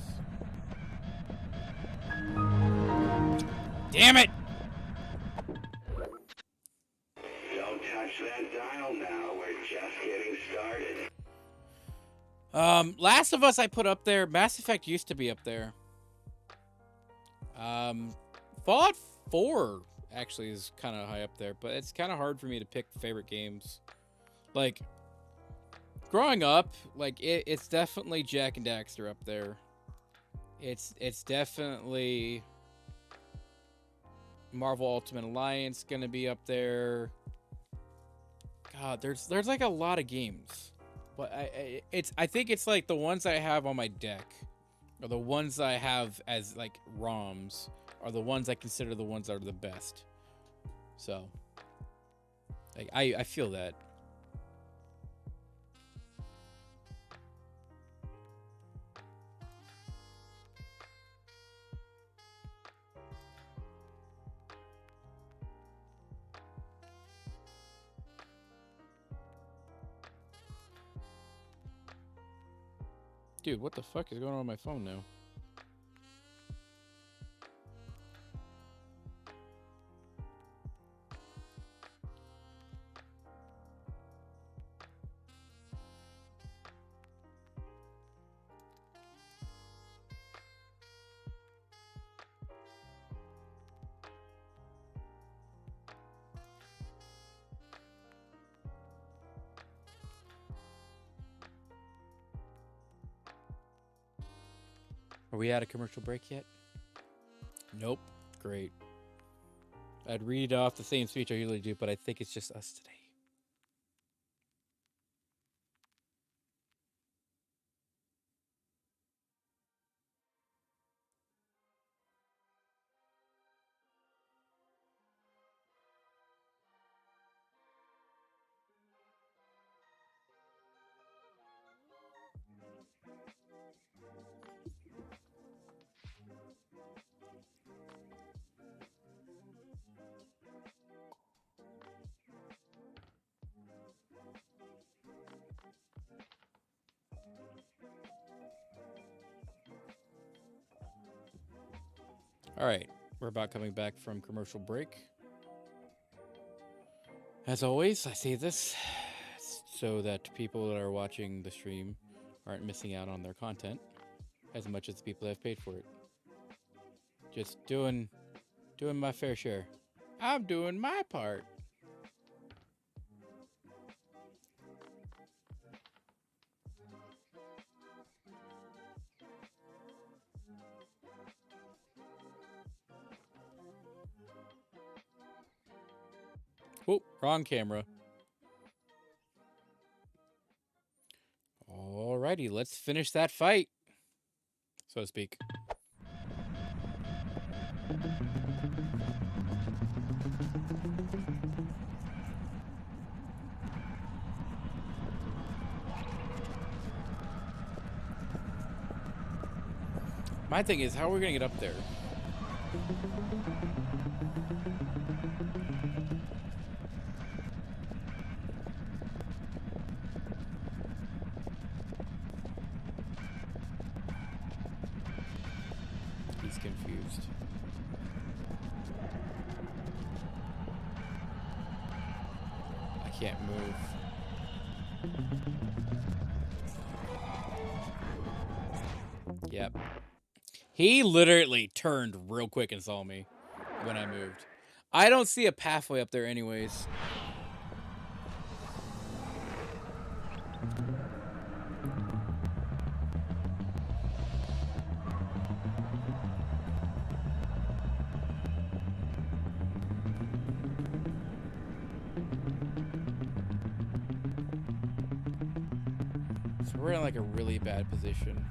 A: Damn it!
D: Don't touch that dial now. We're just getting started.
A: Last of Us I put up there. Mass Effect used to be up there. Fallout 4 actually is kind of high up there, but it's kind of hard for me to pick favorite games. Like, growing up, like, it's definitely Jak and Daxter up there. It's definitely Marvel Ultimate Alliance gonna be up there. God, there's like a lot of games. But I think it's like the ones I have on my deck, or the ones I have as like ROMs, are the ones I consider the ones that are the best. So, like, I feel that. Dude, what the fuck is going on my phone now? Are we at a commercial break yet? Nope. Great. I'd read off the same speech I usually do, but I think it's just us today. All right, we're about coming back from commercial break. As always, I say this so that people that are watching the stream aren't missing out on their content as much as the people that have paid for it. Just doing my fair share. I'm doing my part. Oh, wrong camera. Alrighty, let's finish that fight, so to speak. My thing is, how are we gonna get up there? He's confused. I can't move. Yep. He literally turned real quick and saw me when I moved. I don't see a pathway up there anyways. So we're in like a really bad position.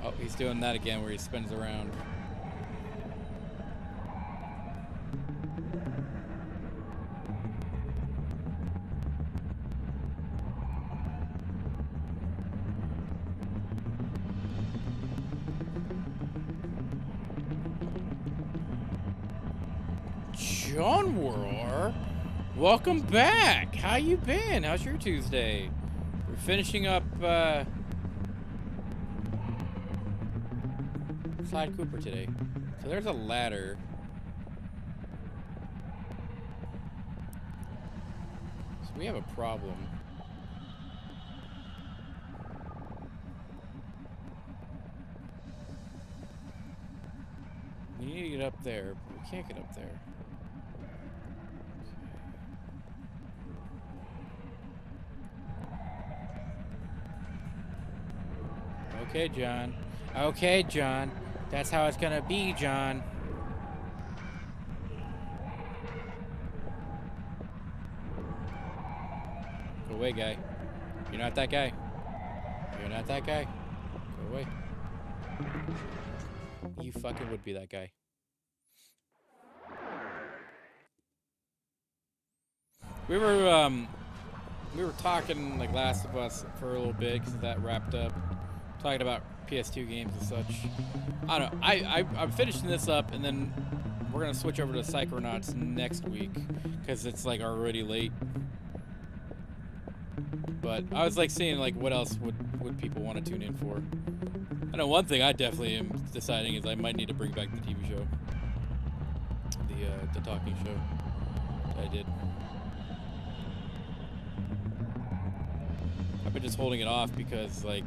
A: Oh, he's doing that again where he spins around. John War. Welcome back. How you been? How's your Tuesday? We're finishing up Clyde Cooper today. So there's a ladder. So we have a problem. We need to get up there, but we can't get up there. Okay, John. Okay, John. That's how it's gonna be, John. Go away, guy. You're not that guy. You're not that guy. Go away. You fucking would be that guy. We were talking like Last of Us for a little bit because that wrapped up. Talking about PS2 games and such. I don't know. I'm finishing this up and then we're gonna switch over to Psychonauts next week because it's like already late. But I was like seeing like what else would people want to tune in for. I know one thing I definitely am deciding is I might need to bring back the TV show. The talking show that I did. I've been just holding it off because like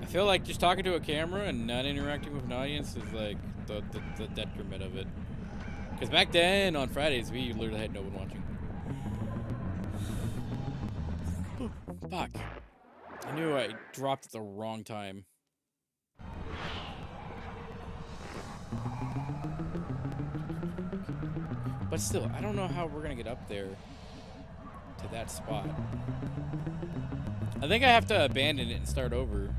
A: I feel like just talking to a camera and not interacting with an audience is like the detriment of it. Because back then on Fridays we literally had no one watching. Fuck. I knew I dropped at the wrong time. But still, I don't know how we're gonna get up there to that spot. I think I have to abandon it and start over.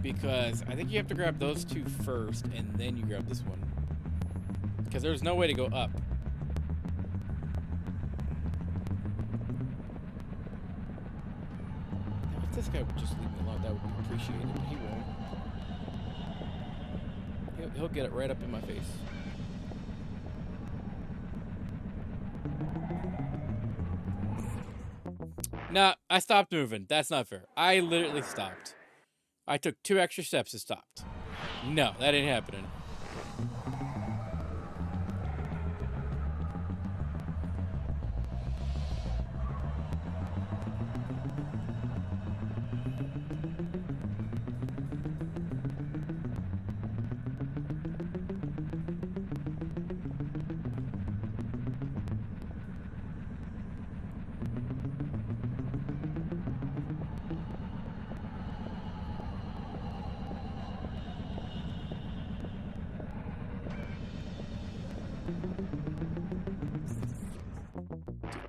A: Because I think you have to grab those two first and then you grab this one. Because there's no way to go up. Now, if this guy would just leave me alone, that would be appreciated, but he won't. He'll get it right up in my face. Nah, I stopped moving. That's not fair. I literally stopped. I took 2 extra steps and stopped. No, that ain't happening.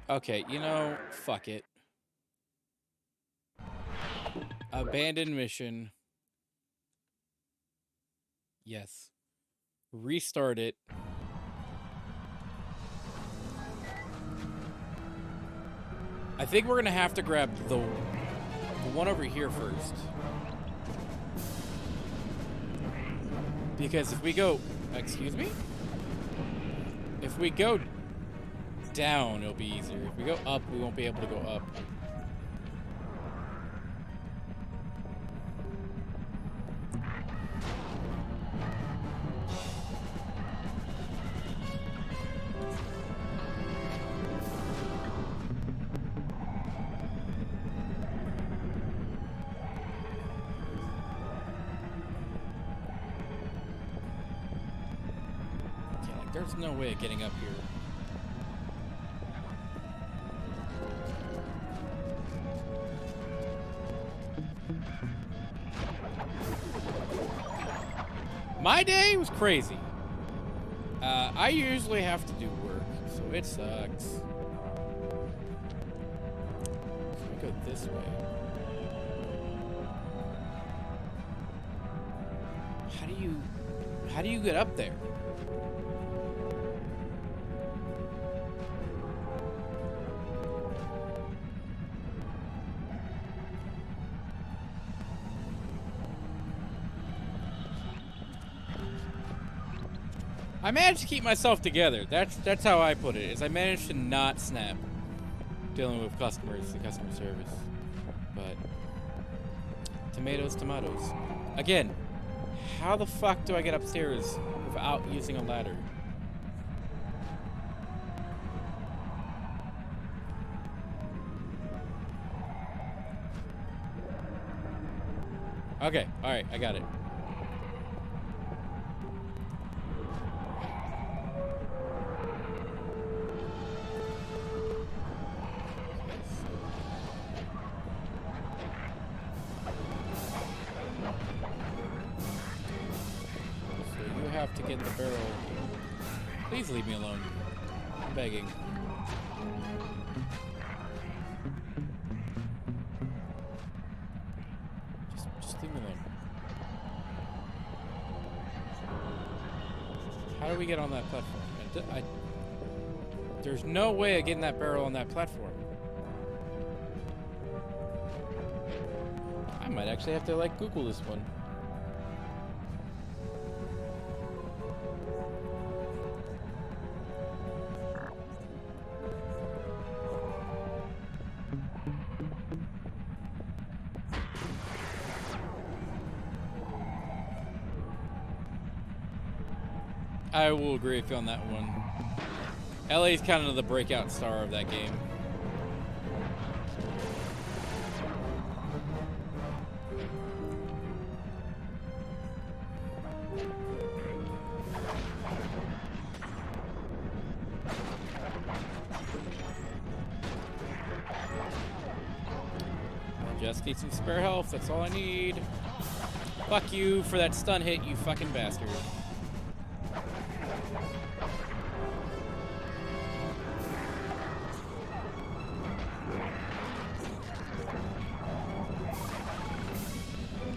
A: Okay, you know, fuck it. Abandoned mission. Yes. Restart it. I think we're gonna have to grab the one over here first. Because if we go... Excuse me? If we go down, it'll be easier. If we go up, we won't be able to go up. Yeah, like there's no way of getting up here. My day was crazy. I usually have to do work, so it sucks. So we go this way. How do you get up there? I managed to keep myself together. That's how I put it. Is I managed to not snap dealing with customers and customer service. But tomatoes. Again, how the fuck do I get upstairs without using a ladder? Okay, alright, I got it. So you have to get the barrel. Please leave me alone. I'm begging. Just leave me alone. How do we get on that platform? There's no way of getting that barrel on that platform. I might actually have to like Google this one. I will agree with you on that one. LA's kind of the breakout star of that game. I just need some spare health, that's all I need. Fuck you for that stun hit, you fucking bastard.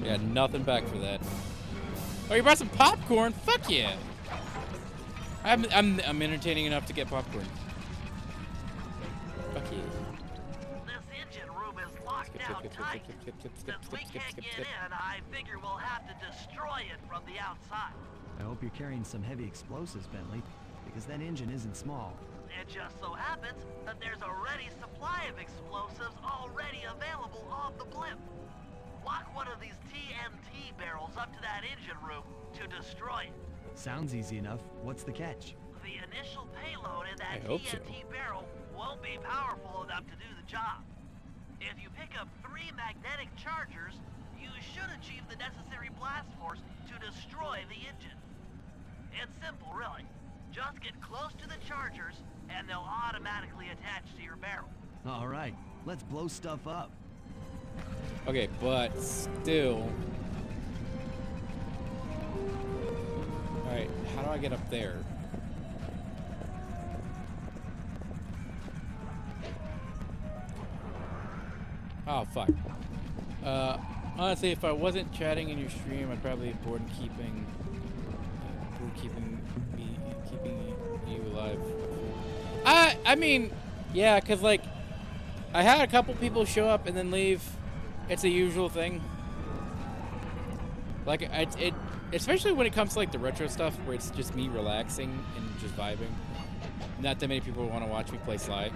A: Yeah, nothing back for that. Oh, you brought some popcorn? Fuck yeah! I'm entertaining enough to get popcorn. Fuck yeah.
G: This engine room is locked down tight. Since we can't get in, I figure we'll have to destroy it from the outside.
J: I hope you're carrying some heavy explosives, Bentley, because that engine isn't small.
G: It just so happens that there's a ready supply of explosives already available on the blimp. Walk one of these TNT barrels up to that engine room to destroy it.
J: Sounds easy enough. What's the catch?
G: The initial payload in that TNT barrel won't be powerful enough to do the job. If you pick up 3 magnetic chargers, you should achieve the necessary blast force to destroy the engine. It's simple, really. Just get close to the chargers, and they'll automatically attach to your barrel.
J: All right, let's blow stuff up.
A: Okay, but still. Alright, how do I get up there? Oh, fuck. Honestly, if I wasn't chatting in your stream, I'd probably be bored and keeping you alive. I mean, yeah, cause like, I had a couple people show up and then leave. It's a usual thing. Like, it especially when it comes to like the retro stuff, where it's just me relaxing and just vibing. Not that many people want to watch me play Sly,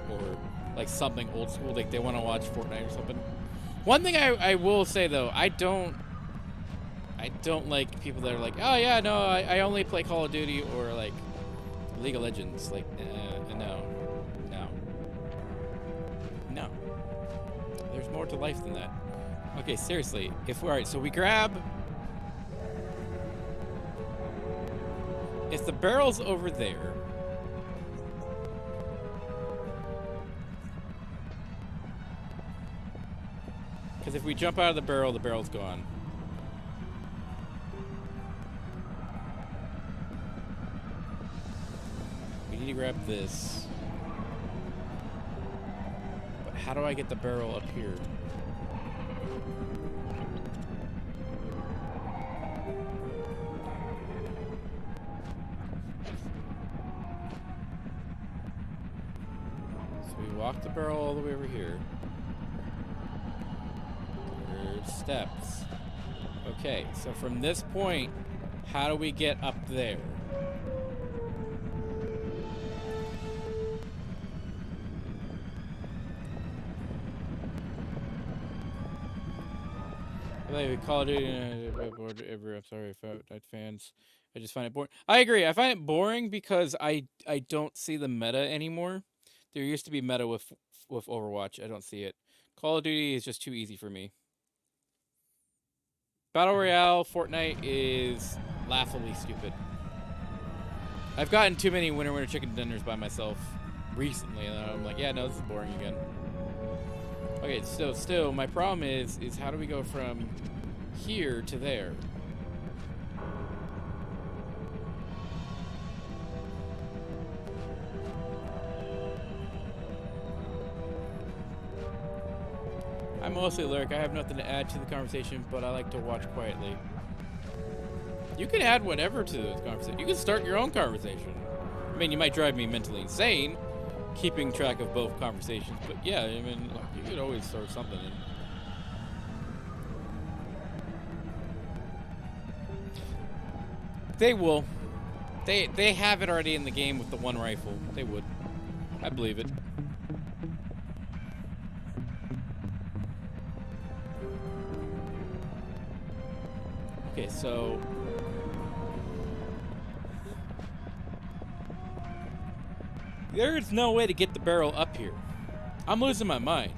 A: or like something old school, like they want to watch Fortnite or something. One thing I will say though, I don't like people that are like, oh yeah, no, I only play Call of Duty or like League of Legends. Like, no. There's more to life than that. Okay, seriously. Alright, so we grab. If the barrel's over there. Because if we jump out of the barrel's gone. We need to grab this. But how do I get the barrel up here? So we walk the barrel all the way over here. Steps. Okay, so from this point, how do we get up there? Like Call of Duty, I'm sorry, fans. I just find it boring. I agree. I find it boring because I don't see the meta anymore. There used to be meta with Overwatch. I don't see it. Call of Duty is just too easy for me. Battle Royale, Fortnite is laughably stupid. I've gotten too many winner chicken dinners by myself recently, and I'm like, yeah, no, this is boring again. Okay, so still, my problem is how do we go from here to there? I'm mostly Lyric. I have nothing to add to the conversation, but I like to watch quietly. You can add whatever to the conversation. You can start your own conversation. I mean, you might drive me mentally insane, keeping track of both conversations, but yeah, I mean, like, you could always throw something in. They will. They have it already in the game with the one rifle. They would. I believe it. Okay, so there's no way to get the barrel up here. I'm losing my mind.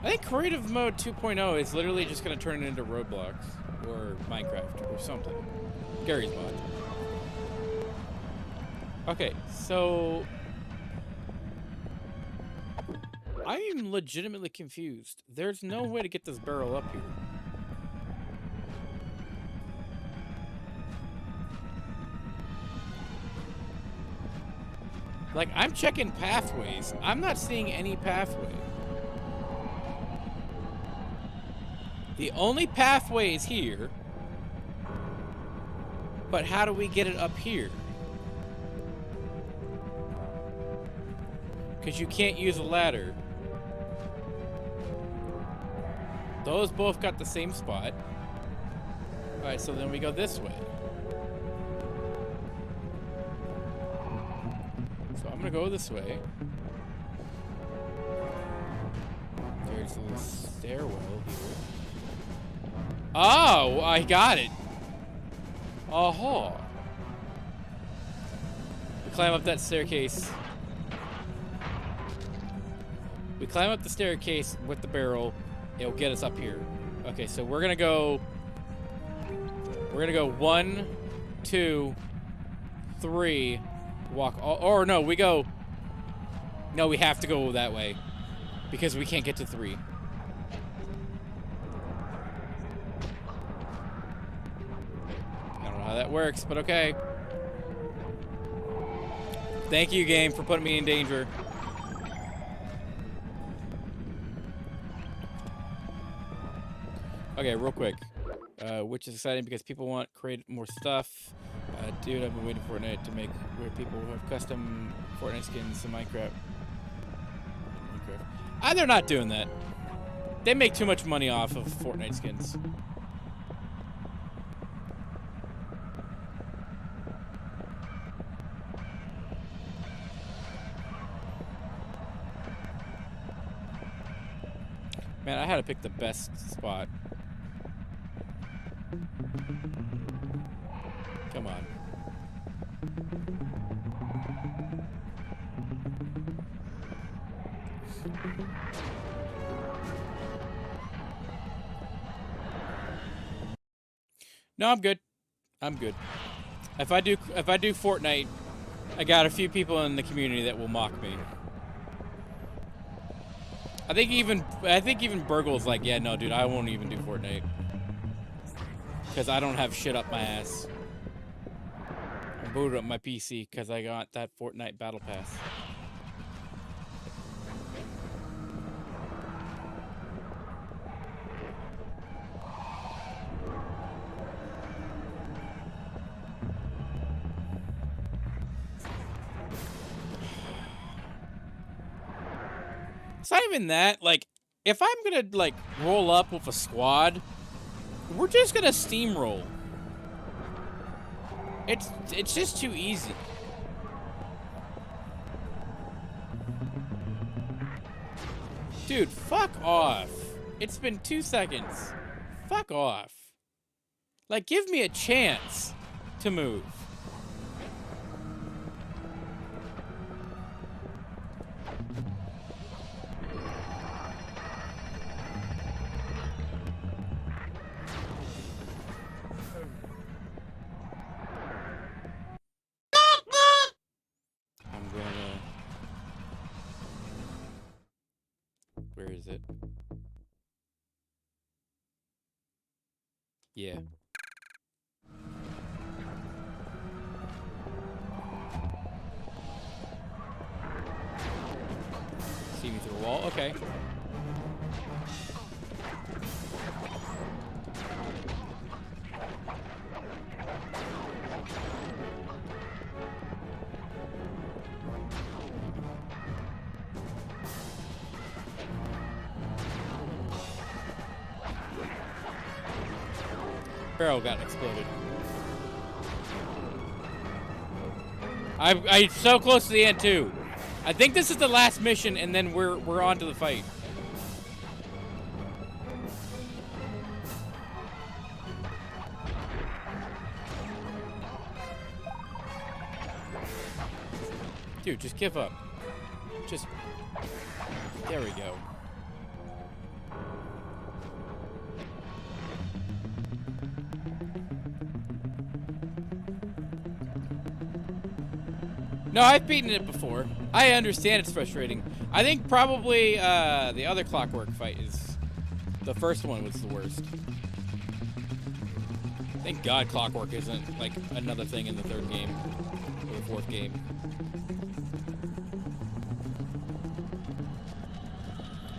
A: I think creative mode 2.0 is literally just going to turn it into Roblox or Minecraft or something. Gary's mod. Okay, so I am legitimately confused. There's no way to get this barrel up here. Like, I'm checking pathways. I'm not seeing any pathway. The only pathway is here. But how do we get it up here? Because you can't use a ladder. Those both got the same spot. Alright, so then we go this way. So I'm gonna go this way. There's a stairwell here. Oh, I got it. Oh. We climb up that staircase. We climb up the staircase with the barrel. It'll get us up here. Okay, so we're gonna go 1, 2, 3, walk all, or no, we go, no, we have to go that way because we can't get to 3. I don't know how that works, but okay. Thank you, game, for putting me in danger. Okay, real quick, which is exciting because people want to create more stuff. Dude, I've been waiting for Fortnite to make where people have custom Fortnite skins in Minecraft. They're not doing that. They make too much money off of Fortnite skins. Man, I had to pick the best spot. Come on. No, I'm good. I'm good. If I do Fortnite, I got a few people in the community that will mock me. I think even Burgle's like, yeah, no, dude, I won't even do Fortnite. Because I don't have shit up my ass. I booted up my PC because I got that Fortnite Battle Pass. It's not even that. Like, if I'm gonna, like, roll up with a squad, we're just gonna steamroll. It's just too easy. Dude, fuck off. It's been 2 seconds. Fuck off. Like, give me a chance to move. I'm gonna... Where is it? Yeah. See me through a wall? Okay. Barrel got exploded. I'm so close to the end too. I think this is the last mission, and then we're on to the fight. Dude, just give up. Just there we go. No, I've beaten it before. I understand it's frustrating. I think probably the other Clockwork fight is... The first one was the worst. Thank God Clockwork isn't like another thing in the third game. Or the fourth game.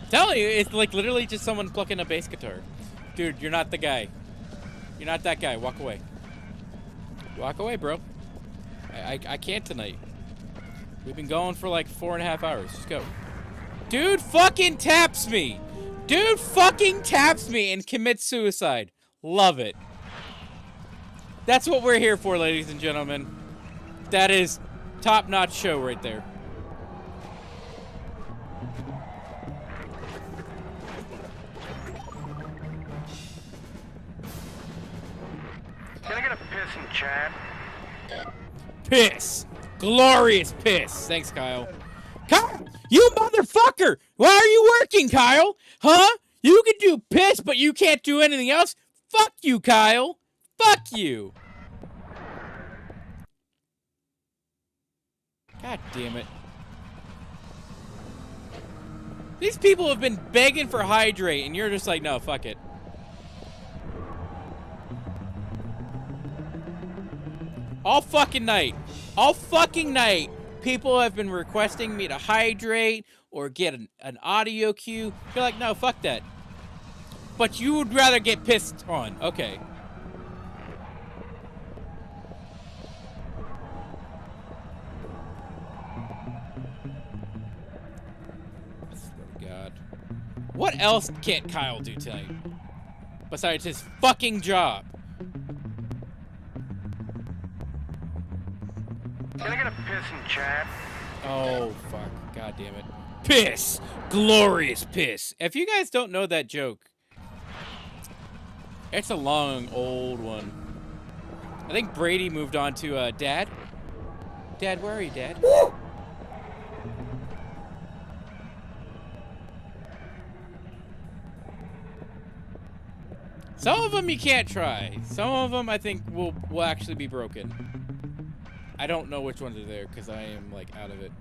A: I'm telling you, it's like literally just someone plucking a bass guitar. Dude, you're not the guy. You're not that guy. Walk away. Walk away, bro. I can't tonight. We've been going for like 4.5 hours. Just go. Dude fucking taps me. Dude fucking taps me and commits suicide. Love it. That's what we're here for, ladies and gentlemen. That is top-notch show right there.
I: Can I get a piss in chat?
A: Piss. Glorious piss. Thanks, Kyle. Kyle, you motherfucker! Why are you working, Kyle? Huh? You can do piss, but you can't do anything else? Fuck you, Kyle. Fuck you. God damn it. These people have been begging for hydrate, and you're just like, no, fuck it. All fucking night. All fucking night, people have been requesting me to hydrate or get an audio cue. You're like, no, fuck that. But you would rather get pissed on. Okay. I swear to God. What else can't Kyle do tonight? Besides his fucking job.
I: Can I get a piss in chat?
A: Oh, fuck. God damn it. Piss! Glorious piss. If you guys don't know that joke, it's a long, old one. I think Brady moved on to, Dad? Dad, where are you, Dad? Some of them you can't try. Some of them I think will actually be broken. I don't know which ones are there because I am like out of it.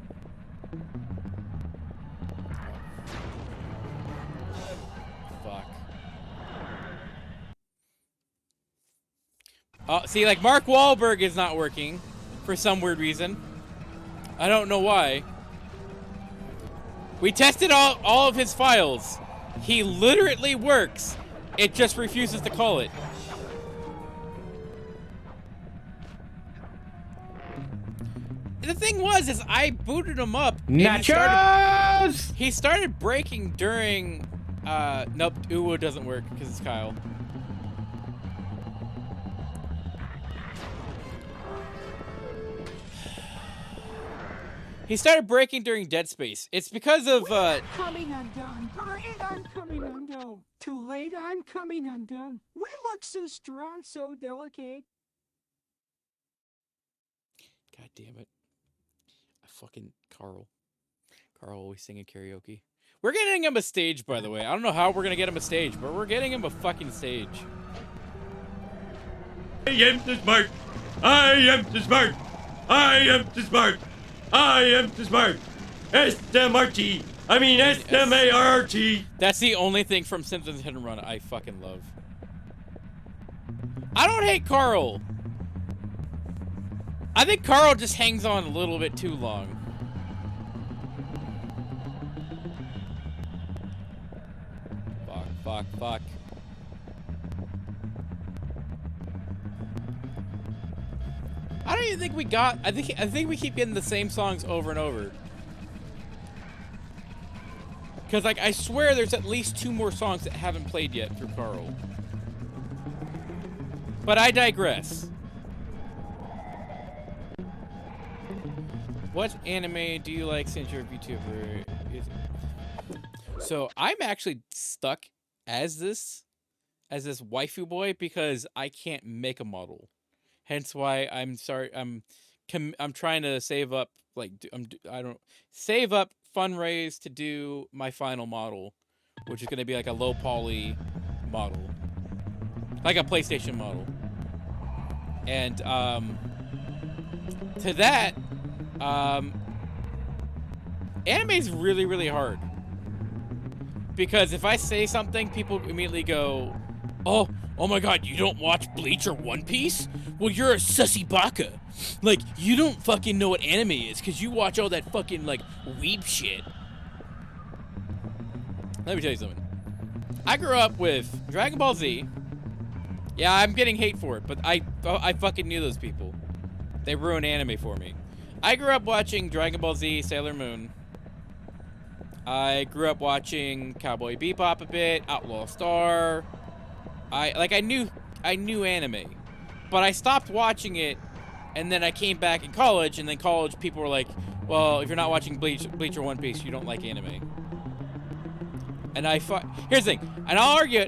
A: Fuck. See, like Mark Wahlberg is not working for some weird reason. I don't know why. We tested all of his files. He literally works. It just refuses to call it. The thing was, is I booted him up.
R: Nachos!
A: He started breaking during. Nope, Uwo doesn't work because it's Kyle. He started breaking during Dead Space. It's because of
E: Coming undone. I'm coming undone. Too late, I'm coming undone. We look so strong, so delicate.
A: God damn it. I fucking Carl always singing karaoke. We're getting him a stage, by the way. I don't know how we're gonna get him a stage, but we're getting him a fucking stage.
S: I am too smart. I am too smart. I am too smart. I am too smart. S-M-R-T. I mean S-M-A-R-T.
A: That's the only thing from Simpsons Hit and Run I fucking love. I don't hate Carl. I think Carl just hangs on a little bit too long. Fuck. I don't even think we got. I think we keep getting the same songs over and over. Cause like I swear there's at least 2 more songs that haven't played yet through Carl. But I digress. What anime do you like since you're a VTuber? So I'm actually stuck as this waifu boy because I can't make a model. Hence why I'm trying to save up, like, save up fundraise to do my final model, which is going to be like a low poly model, like a PlayStation model. And to that, anime is really, really hard. Because if I say something, people immediately go, oh my god, you don't watch Bleach or One Piece? Well, you're a sussy baka. Like, you don't fucking know what anime is because you watch all that fucking, like, weeb shit. Let me tell you something. I grew up with Dragon Ball Z. Yeah, I'm getting hate for it, but I fucking knew those people. They ruined anime for me. I grew up watching Dragon Ball Z, Sailor Moon. I grew up watching Cowboy Bebop a bit, Outlaw Star. I knew anime, but I stopped watching it, and then I came back in college, and then college people were like, well, if you're not watching Bleach or One Piece, you don't like anime. And here's the thing, and I'll argue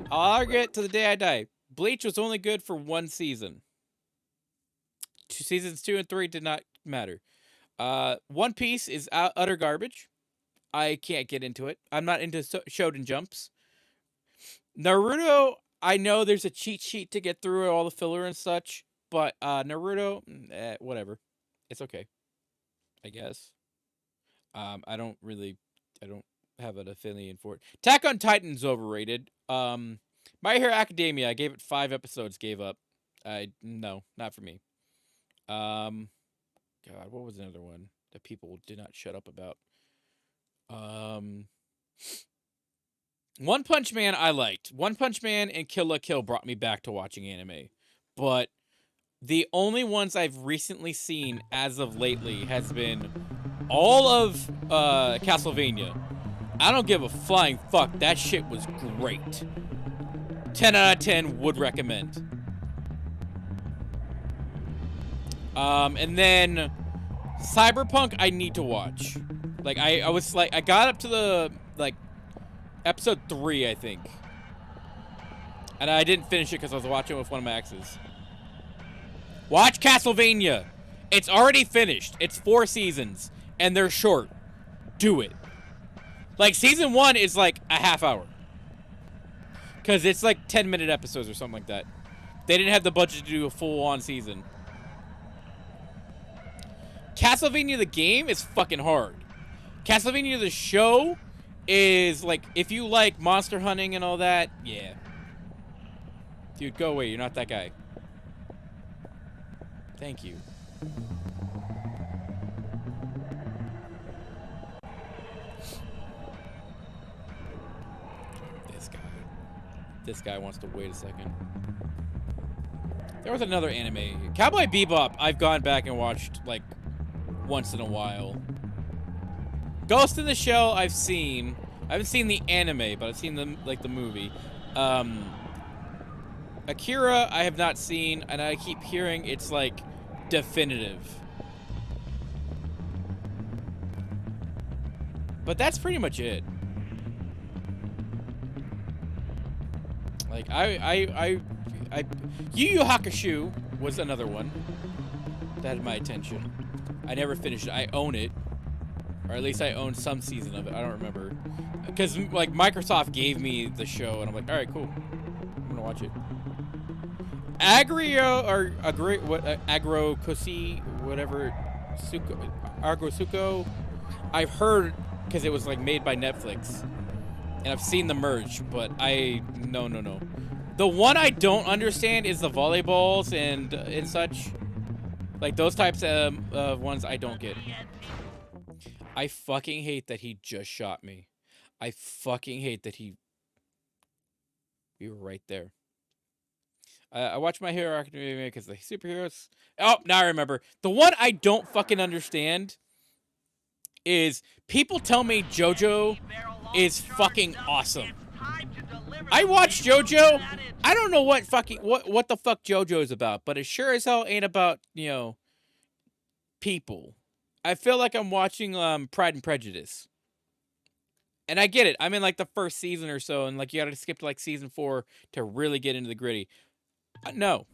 A: it to the day I die. Bleach was only good for 1 season. Seasons 2 and 3 did not matter. One Piece is utter garbage. I can't get into it. I'm not into Shonen Jumps. Naruto, I know there's a cheat sheet to get through all the filler and such, but Naruto, whatever. It's okay, I guess. I don't have an opinion for it. Attack on Titan's overrated. My Hero Academia, I gave it 5 episodes, gave up. No, not for me. God, what was another one that people did not shut up about? One Punch Man I liked. One Punch Man and Kill la Kill brought me back to watching anime. But the only ones I've recently seen as of lately has been all of Castlevania. I don't give a flying fuck. That shit was great. 10 out of 10 would recommend. And then Cyberpunk I need to watch. Like, I got up to the, like, episode 3, I think. And I didn't finish it because I was watching it with one of my exes. Watch Castlevania. It's already finished. It's 4 seasons. And they're short. Do it. Like, season 1 is, like, a half hour. Because it's, like, 10-minute episodes or something like that. They didn't have the budget to do a full-on season. Castlevania the game is fucking hard. Castlevania the show is, like, if you like monster hunting and all that, yeah. Dude, go away. You're not that guy. Thank you. This guy wants to wait a second. There was another anime. Cowboy Bebop, I've gone back and watched, like, once in a while. Ghost in the Shell, I've seen. I haven't seen the anime, but I've seen the movie. Akira, I have not seen, and I keep hearing it's, like, definitive. But that's pretty much it. Like Yu Yu Hakusho was another one that had my attention. I never finished it. I own it, or at least I own some season of it. I don't remember, because like Microsoft gave me the show, and I'm like, all right, cool, I'm gonna watch it. Agro Kosi, whatever, Agro Suko. I've heard because it was like made by Netflix, and I've seen the merch, but no. The one I don't understand is the volleyballs and such, like those types of ones I don't get. I fucking hate that he just shot me. I fucking hate that we were right there. I watch My Hero Academia because the superheroes. Oh, now I remember. The one I don't fucking understand is people tell me JoJo is fucking awesome. I watched JoJo. I don't know what the fuck JoJo is about, but it sure as hell ain't about, you know, people. I feel like I'm watching Pride and Prejudice. And I get it. I'm in like the first season or so, and like you gotta skip to like season 4 to really get into the gritty. No.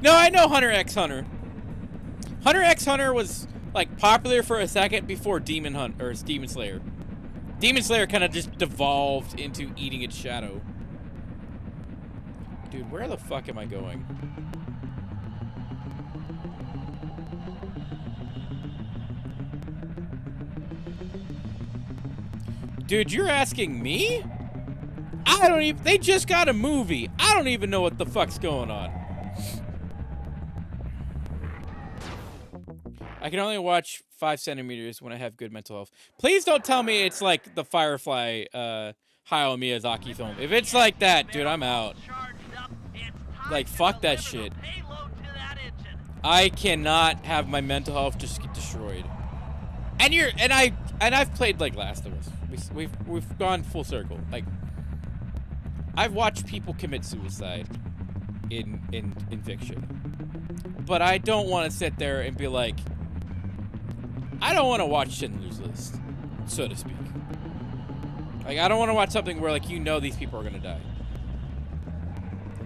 A: No, I know Hunter x Hunter. Hunter x Hunter was like popular for a second before Demon Slayer. Demon Slayer kind of just devolved into eating its shadow. Dude, where the fuck am I going? Dude, you're asking me? They just got a movie. I don't even know what the fuck's going on. I can only watch 5 centimeters when I have good mental health. Please don't tell me it's like the Firefly Hayao Miyazaki film. If it's like that, dude, I'm out. Like, fuck that shit. I cannot have my mental health just get destroyed. And I've played like Last of Us. We've gone full circle. Like, I've watched people commit suicide in fiction, but I don't want to sit there and be like, I don't want to watch Schindler's List, so to speak. Like, I don't want to watch something where like these people are gonna die.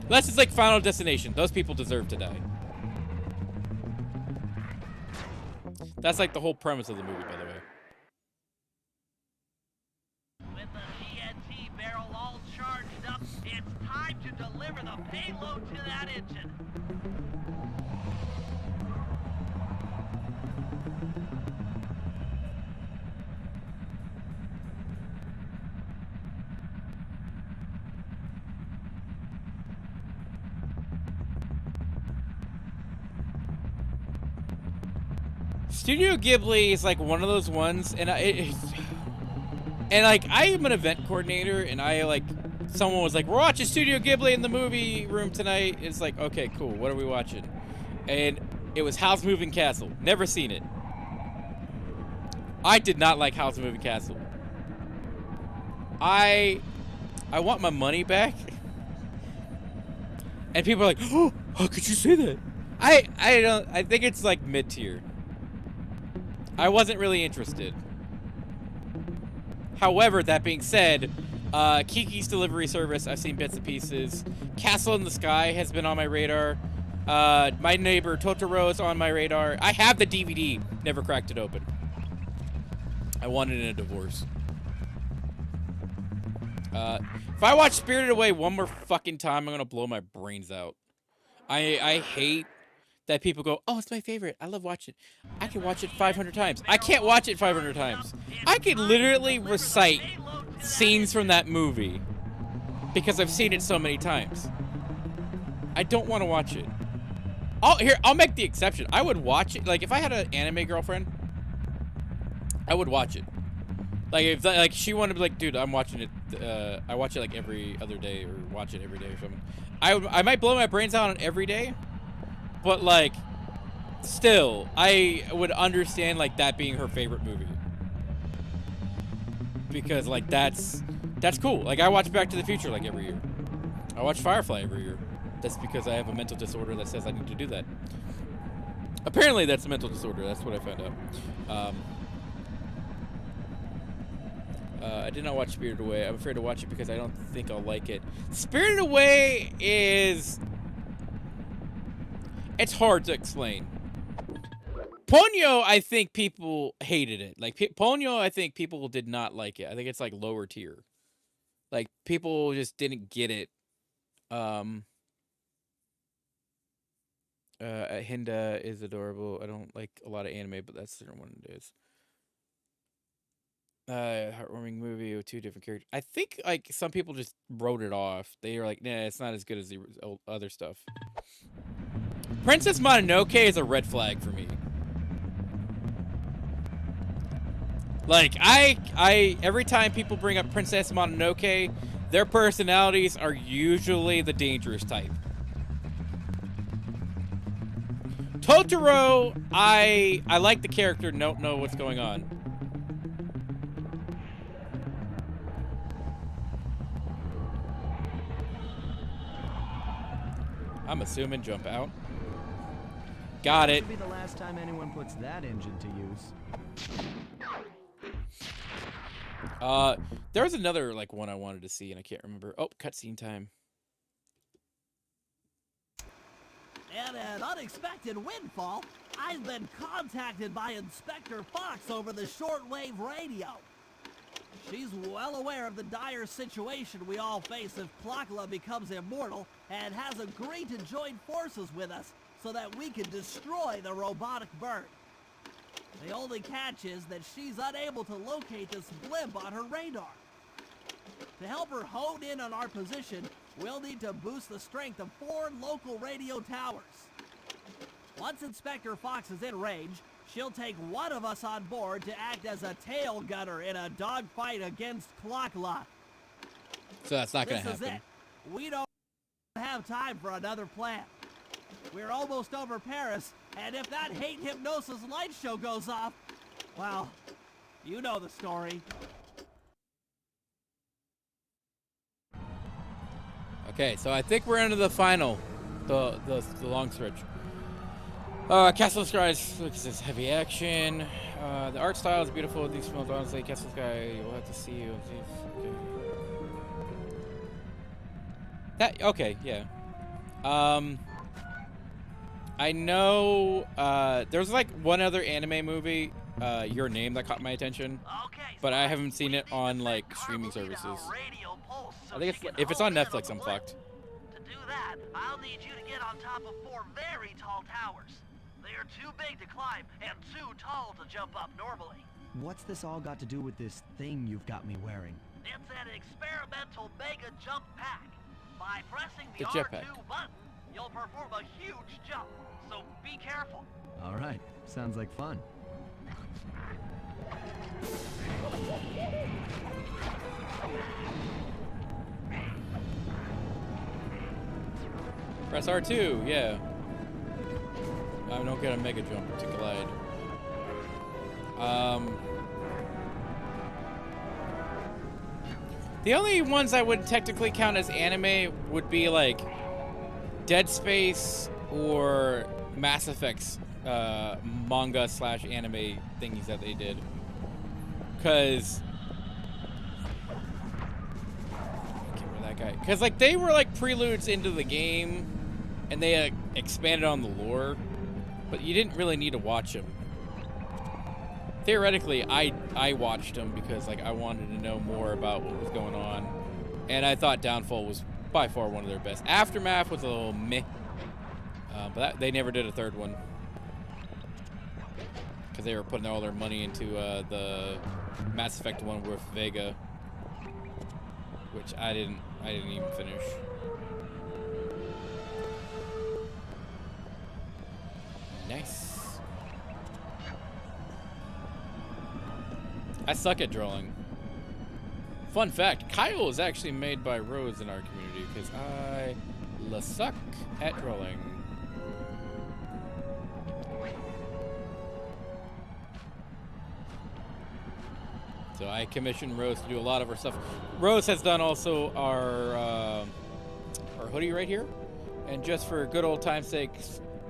A: Unless it's like Final Destination, those people deserve to die. That's like the whole premise of the movie, by the way.
G: It's time to deliver the payload to that engine.
A: Studio Ghibli is like one of those ones, and like I am an event coordinator, and someone was like, we're watching Studio Ghibli in the movie room tonight. It's like, okay, cool. What are we watching? And it was Howl's Moving Castle. Never seen it. I did not like Howl's Moving Castle. I want my money back. And people are like, oh, how could you say that? I think it's like mid-tier. I wasn't really interested. However, that being said, Kiki's Delivery Service, I've seen bits and pieces. Castle in the Sky has been on my radar. My Neighbor Totoro is on my radar. I have the DVD, never cracked it open. I wanted a divorce. If I watch Spirited Away one more fucking time, I'm gonna blow my brains out. I hate that people go, oh, it's my favorite. I love watching it. I can watch it 500 times. I can't watch it 500 times. I could literally recite scenes from that movie because I've seen it so many times. I don't want to watch it. I'll make the exception. I would watch it. Like, if I had an anime girlfriend, I would watch it. Like, if like she wanted to be like, dude, I'm watching it. I watch it like every other day, or watch it every day or something. I might blow my brains out on every day, but like, still, I would understand like that being her favorite movie, because like that's cool. Like, I watch Back to the Future like every year. I watch Firefly every year. That's because I have a mental disorder that says I need to do that. Apparently that's a mental disorder. That's what I found out. I did not watch Spirited Away. I'm afraid to watch it because I don't think I'll like it. Spirited Away is... It's hard to explain. Ponyo, I think people hated it. Like, Ponyo, I think people did not like it. I think it's, like, lower tier. Like, people just didn't get it. Hinda is adorable. I don't like a lot of anime, but that's the one it is. Heartwarming movie with 2 different characters. I think, like, some people just wrote it off. They were like, nah, it's not as good as the other stuff. Princess Mononoke is a red flag for me. Like, every time people bring up Princess Mononoke, their personalities are usually the dangerous type. Totoro, I like the character, don't know what's going on. I'm assuming jump out. Got it.
J: This will be the last time anyone puts that engine to use.
A: There was another like one I wanted to see and I can't remember. Oh, cutscene time.
Q: And an unexpected windfall, I've been contacted by Inspector Fox over the shortwave radio. She's well aware of the dire situation we all face if Klakla becomes immortal and has agreed to join forces with us so that we can destroy the robotic bird. The only catch is that she's unable to locate this blimp on her radar. To help her hone in on our position, we'll need to boost the strength of 4 local radio towers. Once Inspector Fox is in range, she'll take one of us on board to act as a tail gunner in a dogfight against Klakla.
A: So that's not gonna
Q: This is
A: happen.
Q: it. We don't have time for another plan. We're almost over Paris, and if that hate hypnosis light show goes off, well, you know the story.
A: Okay, so I think we're into the final, the long stretch. Castle Skies looks as heavy action. The art style is beautiful. These films, honestly, Castle Sky, we'll have to see you. Okay. That okay, yeah. I know there's like one other anime movie, Your Name, that caught my attention, but I haven't seen it on like streaming services. I think if it's on Netflix, I'm fucked.
G: To do that, I'll need you to get on top of 4 very tall towers. They are too big to climb and too tall to jump up normally.
J: What's this all got to do with this thing you've got me wearing?
G: It's an experimental mega jump pack. By pressing the
A: The
G: R2
A: jetpack.
G: button, you'll perform a huge jump, so be careful.
J: All right, sounds like fun.
A: Press R2, yeah. I don't get a mega jump to glide. The only ones I would technically count as anime would be like Dead Space or Mass Effect's manga / anime thingies that they did. Cause I can't remember that guy. Cause like they were like preludes into the game, and they expanded on the lore, but you didn't really need to watch them. Theoretically, I watched them because like I wanted to know more about what was going on, and I thought Downfall was by far one of their best. Aftermath was a little meh, but they never did a third one because they were putting all their money into the Mass Effect one with Vega, which I didn't even finish. Nice. I suck at drawing. Fun fact, Kyle is actually made by Rose in our community because I suck at drawing. So I commissioned Rose to do a lot of her stuff. Rose has done also our hoodie right here. And just for good old time's sake,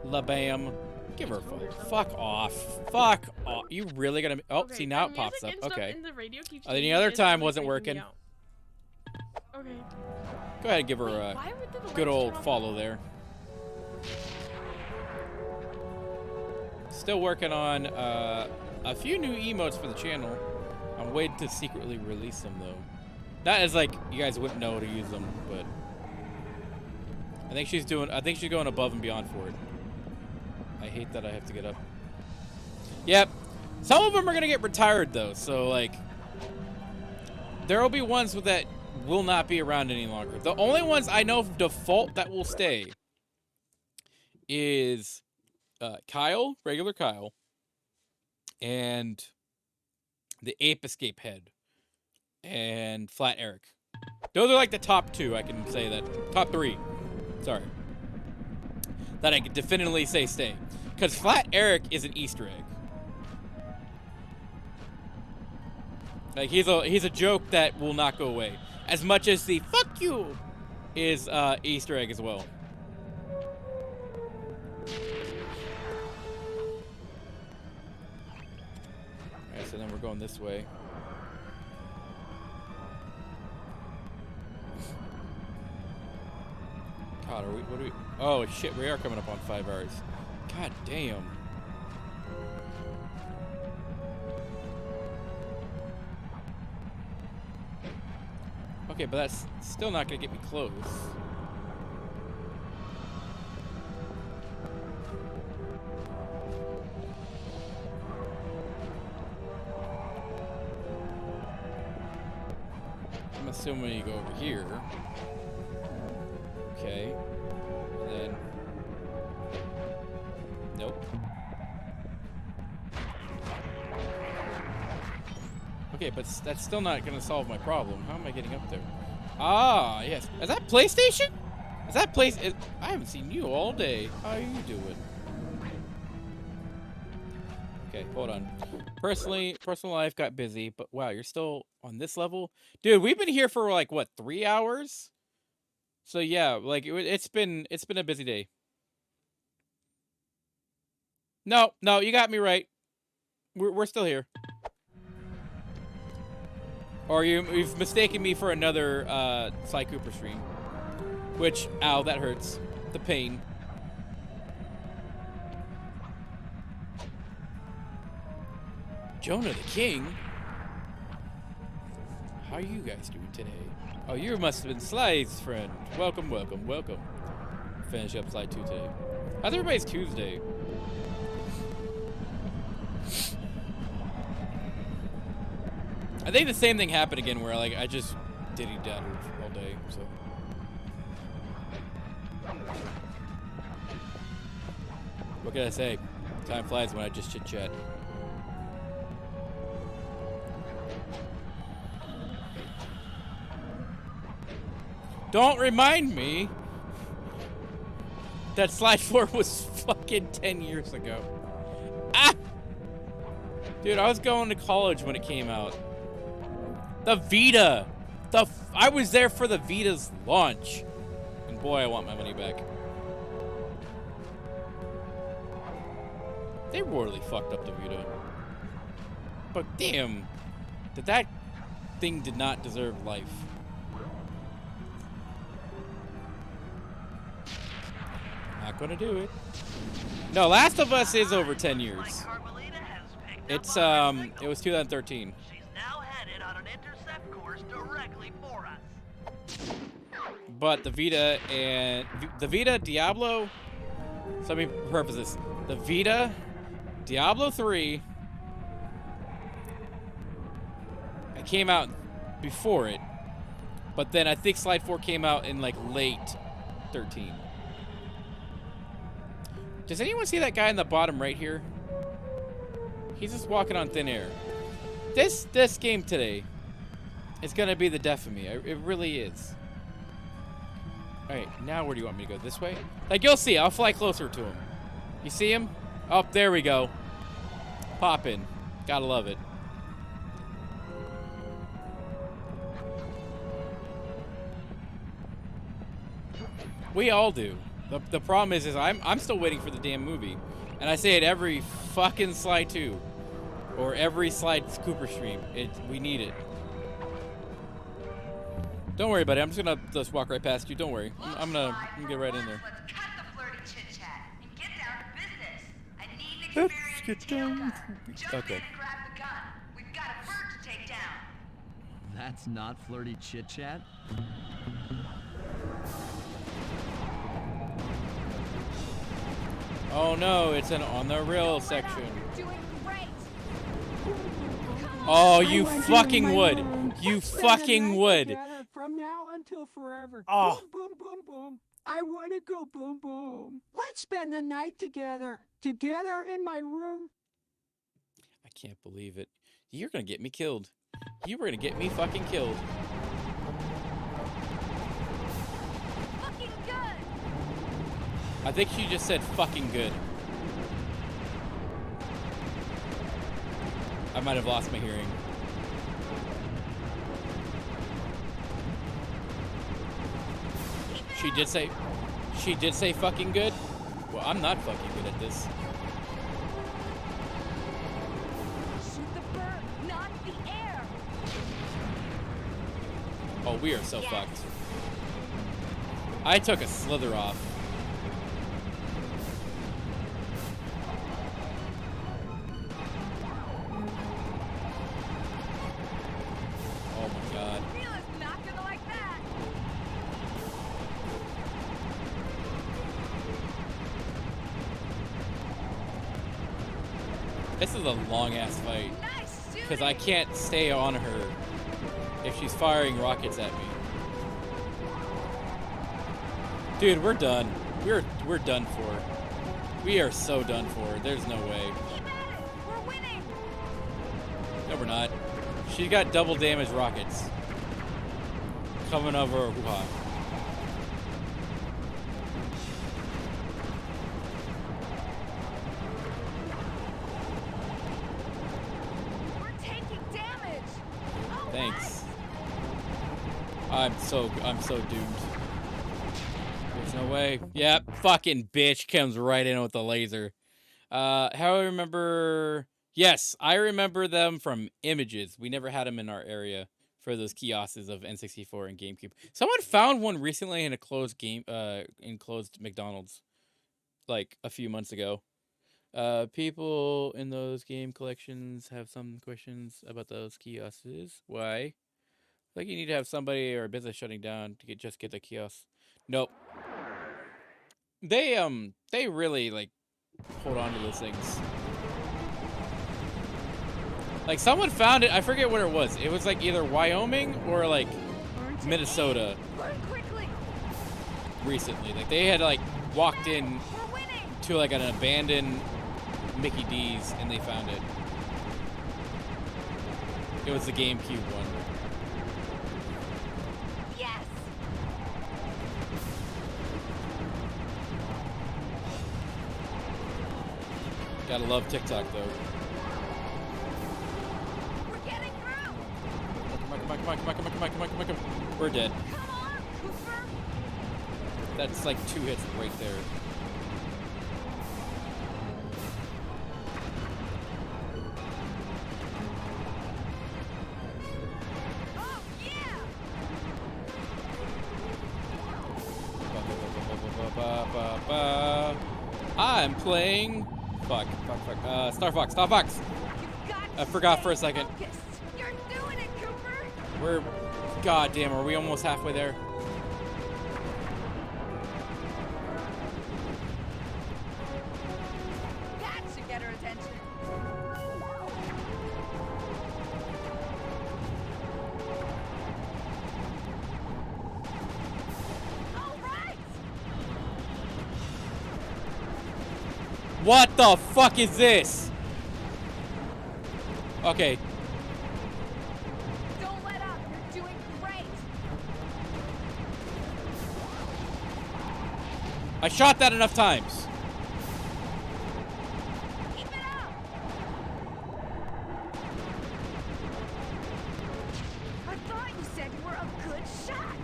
A: La Bam Give her a phone. Fuck off. Fuck off. You really gonna... Oh, see, now it pops up. Okay. Any other time wasn't working.
T: Okay.
A: Go ahead and give her a good old follow there. Still working on a few new emotes for the channel. I'm waiting to secretly release them, though. Not as, like, you guys wouldn't know to use them, but... I think she's going above and beyond for it. I hate that I have to get up. Yep. Some of them are going to get retired, though. So, like, there will be ones that will not be around any longer. The only ones I know default that will stay is Kyle, regular Kyle, and the Ape Escape Head, and Flat Eric. Those are like the top two, I can say that. Top three. Sorry. That I can definitively say stay. Because Flat Eric is an Easter egg. Like, he's a joke that will not go away. As much as the fuck you is Easter egg as well. Alright, so then we're going this way. God, what are we? Oh shit, we are coming up on 5 hours. God damn. Okay, but that's still not gonna get me close. I'm assuming you go over here. Okay. And then... Nope. Okay, but that's still not gonna solve my problem. How am I getting up there? Ah, yes. Is that PlayStation? Is that I haven't seen you all day. How are you doing? Okay, hold on. Personal life got busy, but wow, you're still on this level? Dude, we've been here for like, what, 3 hours? So yeah, like it's been a busy day. No, you got me right. We're still here. Or you've mistaken me for another Sly Cooper stream. Which, ow, that hurts. The pain. Jonah the King? How are you guys doing today? Oh, you must have been Sly's friend. Welcome, welcome, welcome. Finish up Sly 2 today. How's everybody's Tuesday? I think the same thing happened again where like I just diddy-daddled all day, so. What can I say? Time flies when I just chit-chat. Don't remind me that Slide 4 was fucking 10 years ago. Ah! Dude, I was going to college when it came out. The Vita! I was there for the Vita's launch. And boy, I want my money back. They royally fucked up the Vita. But damn, that thing did not deserve life. Not gonna do it. No, Last of Us is over 10 years. It was 2013. But the Vita and the Vita Diablo, so let me purpose this. The Vita, Diablo 3, it came out before it, but then I think Slide 4 came out in like late 13. Does anyone see that guy in the bottom right here? He's just walking on thin air. This game today is gonna be the death of me. It really is. Alright, now where do you want me to go? This way? Like, you'll see. I'll fly closer to him. You see him? Oh, there we go. Pop in. Gotta love it. We all do. The problem is I'm still waiting for the damn movie, and I say it every fucking slide too, or every slide Cooper stream. We need it. Don't worry, buddy. I'm just gonna just walk right past you. Don't worry. I'm gonna get right in there.
U: Let's cut the flirty chit-chat and get down to business. I need an experienced tail gunner. Jump in and grab the gun. We've got a bird to take down.
J: That's not flirty chit-chat?
A: Oh no, it's an on the rail section. Oh, you fucking would. You fucking would.
E: From now until forever.
A: Oh.
E: Boom, boom, boom, boom. I want to go boom, boom. Let's spend the night together. Together in my room.
A: I can't believe it. You're gonna get me killed. You were gonna get me fucking killed.
O: Fucking good.
A: I think she just said fucking good. I might have lost my hearing. She did say fucking good? Well, I'm not fucking good at this.
O: Shoot the bird, not the air.
A: Oh, we are so fucked. I took a slither off. Oh my god.
O: Mila's not gonna like that.
A: This is a long ass fight. Because I can't stay on her if she's firing rockets at me. Dude, we're done. We're done for. We are so done for. There's no way.
O: We're winning.
A: No, we're not. She got double damage rockets coming over hoo-ha.
O: We're taking damage. Oh,
A: Thanks. I'm so doomed. There's no way. Yep, fucking bitch comes right in with the laser. How I remember... Yes, I remember them from images. We never had them in our area for those kiosks of N64 and GameCube. Someone found one recently in a closed enclosed McDonald's, like a few months ago. People in those game collections have some questions about those kiosks. Why? Like you need to have somebody or a business shutting down to just get the kiosk. Nope. They really like hold on to those things. Like someone found it, I forget what it was. It was like either Wyoming or like Minnesota recently. Like they had like walked in to like an abandoned Mickey D's and they found it. It was the GameCube one.
O: Yes.
A: Gotta love TikTok though. Come on. We're dead.
O: Come on, Cooper.
A: That's like 2 hits right there.
O: Oh,
A: yeah. I'm playing. Fuck. Star Fox. I forgot for a second.
O: You're doing it, Cooper.
A: We're. God damn, are we almost halfway there?
O: That should get her attention. All right.
A: What the fuck is this? Okay.
O: Don't let up. You're doing great.
A: I shot that enough times.
O: Keep it up. I thought you said you were a good shot.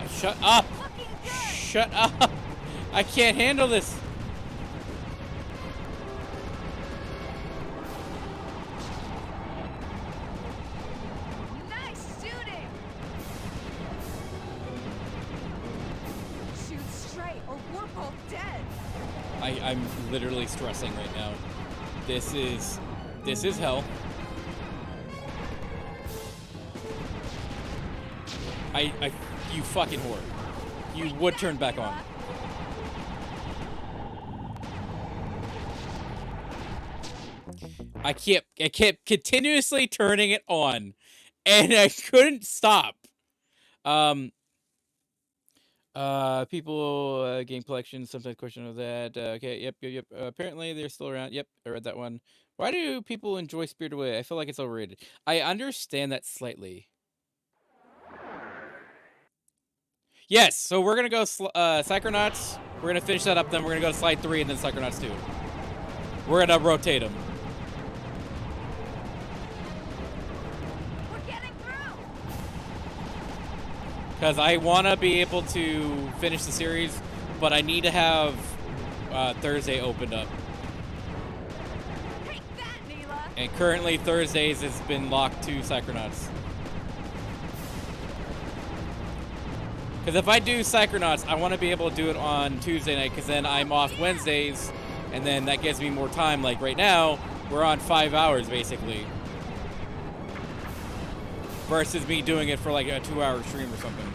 A: Shut up. Shut up! I can't handle this.
O: Nice shooting! Shoot straight or we're both dead.
A: I'm literally stressing right now. This is hell. You fucking whore. You would turn back on. I kept continuously turning it on, and I couldn't stop. People game collections sometimes question of that. Okay, yep. Apparently they're still around. Yep, I read that one. Why do people enjoy Spirited Away? I feel like it's overrated. I understand that slightly. Yes, so we're gonna go Psychonauts. We're gonna finish that up. Then we're gonna go to Slide 3 and then Psychonauts 2. We're gonna rotate them.
O: We're getting through.
A: Because I want to be able to finish the series, but I need to have Thursday opened up.
O: Take that, Neela.
A: And currently Thursdays has been locked to Psychonauts. Because if I do Psychonauts, I want to be able to do it on Tuesday night, because then I'm off Wednesdays, and then that gives me more time. Like right now, we're on 5 hours basically, versus me doing it for like a 2-hour stream or something.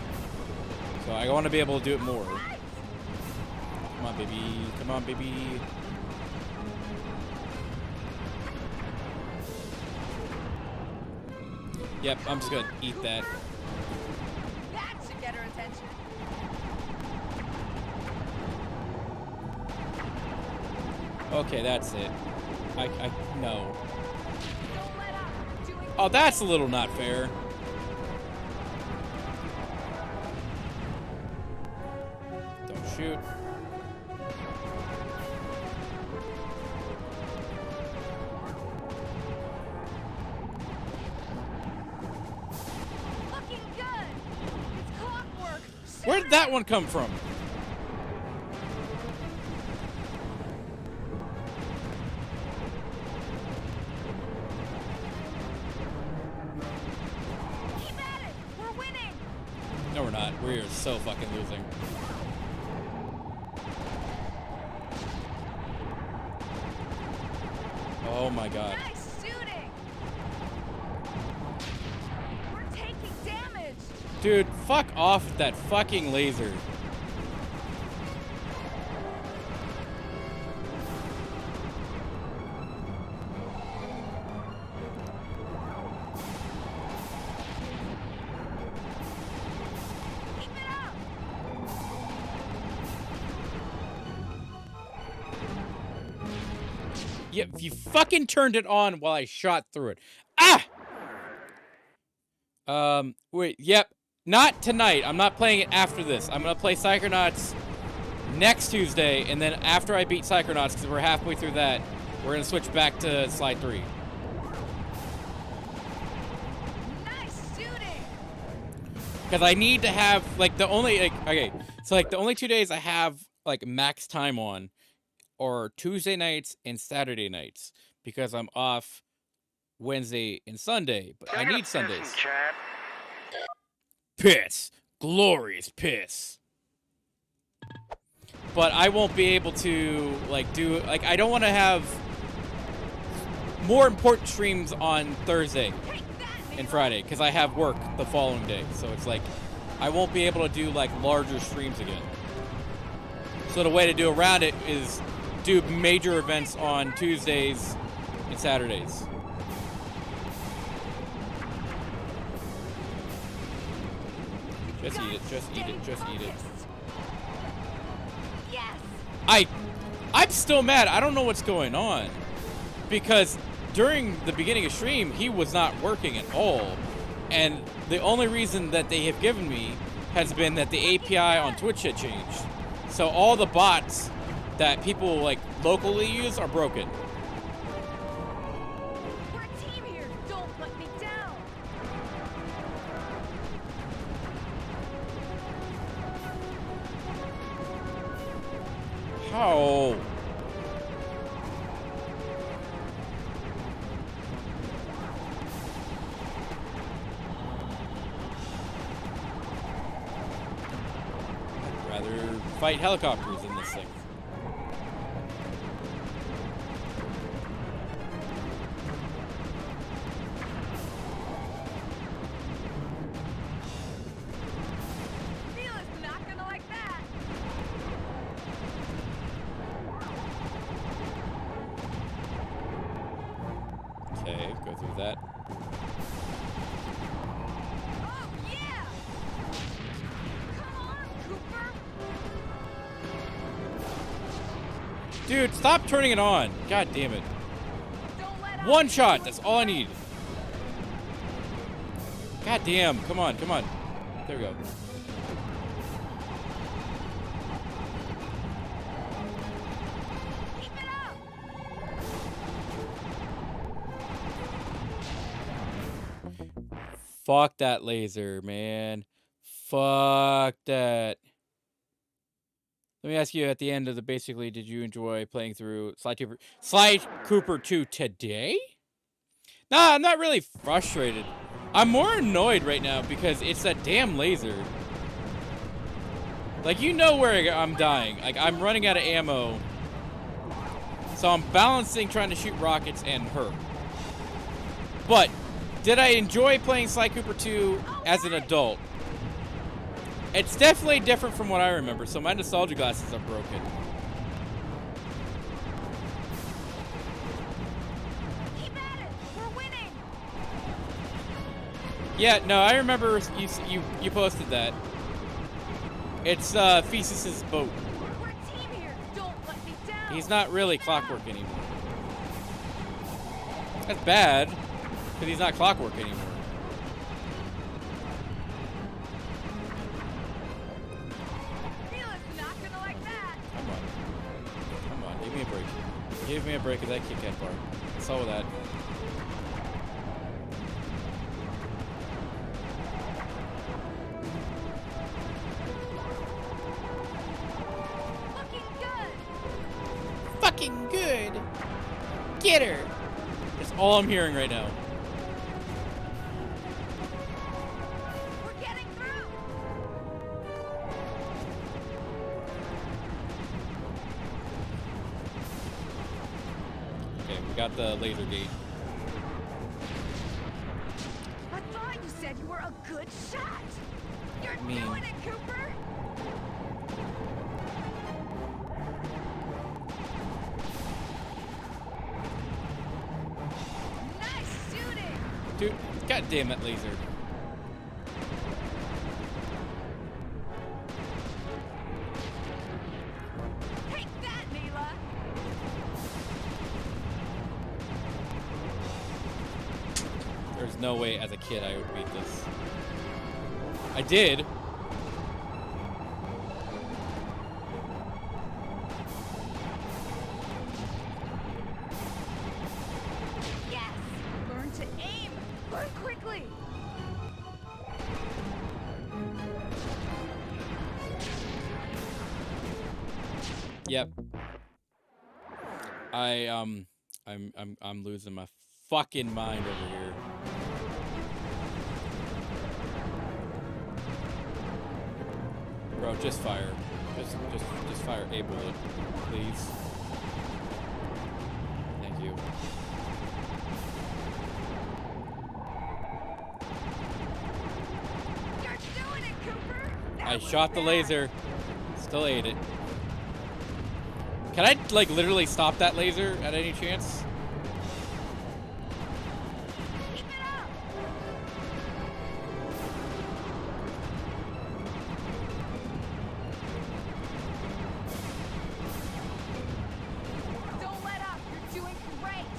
A: So I want to be able to do it more. Come on, baby. Come on, baby. Yep, I'm just gonna eat that.
O: That should get her attention.
A: Okay, that's it. No. Oh, that's a little not fair. Don't shoot.
O: Looking good. It's clockwork.
A: Where did that one come from?
O: Keep at it. We're winning.
A: No, we're not. We're so fucking losing. Oh my god.
O: Nice shooting. We're taking damage.
A: Dude, fuck off with that fucking laser.
O: Keep it up.
A: Yep, you fucking turned it on while I shot through it. Ah! Wait, yep. Not tonight. I'm not playing it after this. I'm gonna play Psychonauts next Tuesday, and then after I beat Psychonauts, because we're halfway through that, we're gonna switch back to Slide 3.
O: Nice shooting.
A: Because I need to have, like, the only, like, okay, so, like, the only 2 days I have, like, max time on are Tuesday nights and Saturday nights, because I'm off Wednesday and Sunday, but I need Sundays. Piss. Glorious piss. But I won't be able to, like, do, like, I don't want to have more important streams on Thursday and Friday, because I have work the following day. So it's like, I won't be able to do, like, larger streams again. So the way to do around it is do major events on Tuesdays and Saturdays. Just eat it, just eat it, just eat it.
O: Yes.
A: I'm still mad. I don't know what's going on. Because during the beginning of stream, he was not working at all. And the only reason that they have given me has been that the API on Twitch had changed. So all the bots that people, like, locally use are broken.
O: We're a team here. Don't let me down.
A: Oh. I'd rather fight helicopters in this thing. Okay, go through that.
O: Oh, yeah! Come on, Cooper!
A: Dude, stop turning it on. God damn it. One shot, that's all I need. God damn, come on, come on. There we go. Fuck that laser, man. Fuck that. Let me ask you at the end of the basically, did you enjoy playing through Sly Cooper 2 today? Nah, I'm not really frustrated. I'm more annoyed right now because it's that damn laser. Like, you know where I'm dying. Like, I'm running out of ammo. So I'm balancing trying to shoot rockets and her. But did I enjoy playing Sly Cooper 2 as an adult? It's definitely different from what I remember, so my nostalgia glasses are broken.
O: Keep at it! We're winning!
A: Yeah, no, I remember you posted that. It's Theseus's boat.
O: We're a team here! Don't let me down!
A: He's not really Clockwork anymore. That's bad, because he's not Clockwork anymore. Come on, give me a break. Give me a break of that Kit Kat bar. What's all with that?
O: Looking good!
A: Fucking good! Get her! That's all I'm hearing right now.
O: We're getting through!
A: Okay, we got the laser gate.
O: I thought you said you were a good shot! You're
A: Mean.
O: doing it, Cooper! Nice shooting!
A: Dude, god damn that laser.
O: Take that, Mila!
A: There's no way as a kid I would beat this. I did.
O: Yes! Learn to aim! Learn quickly!
A: Yep. I'm losing my fucking mind over here. Bro, just fire. Just fire a bullet, please. Thank you.
O: You're doing it, Cooper!
A: I shot the laser. Still ate it. Can I, like, literally stop that laser at any chance?
O: Keep it up! Don't let up! You're doing great!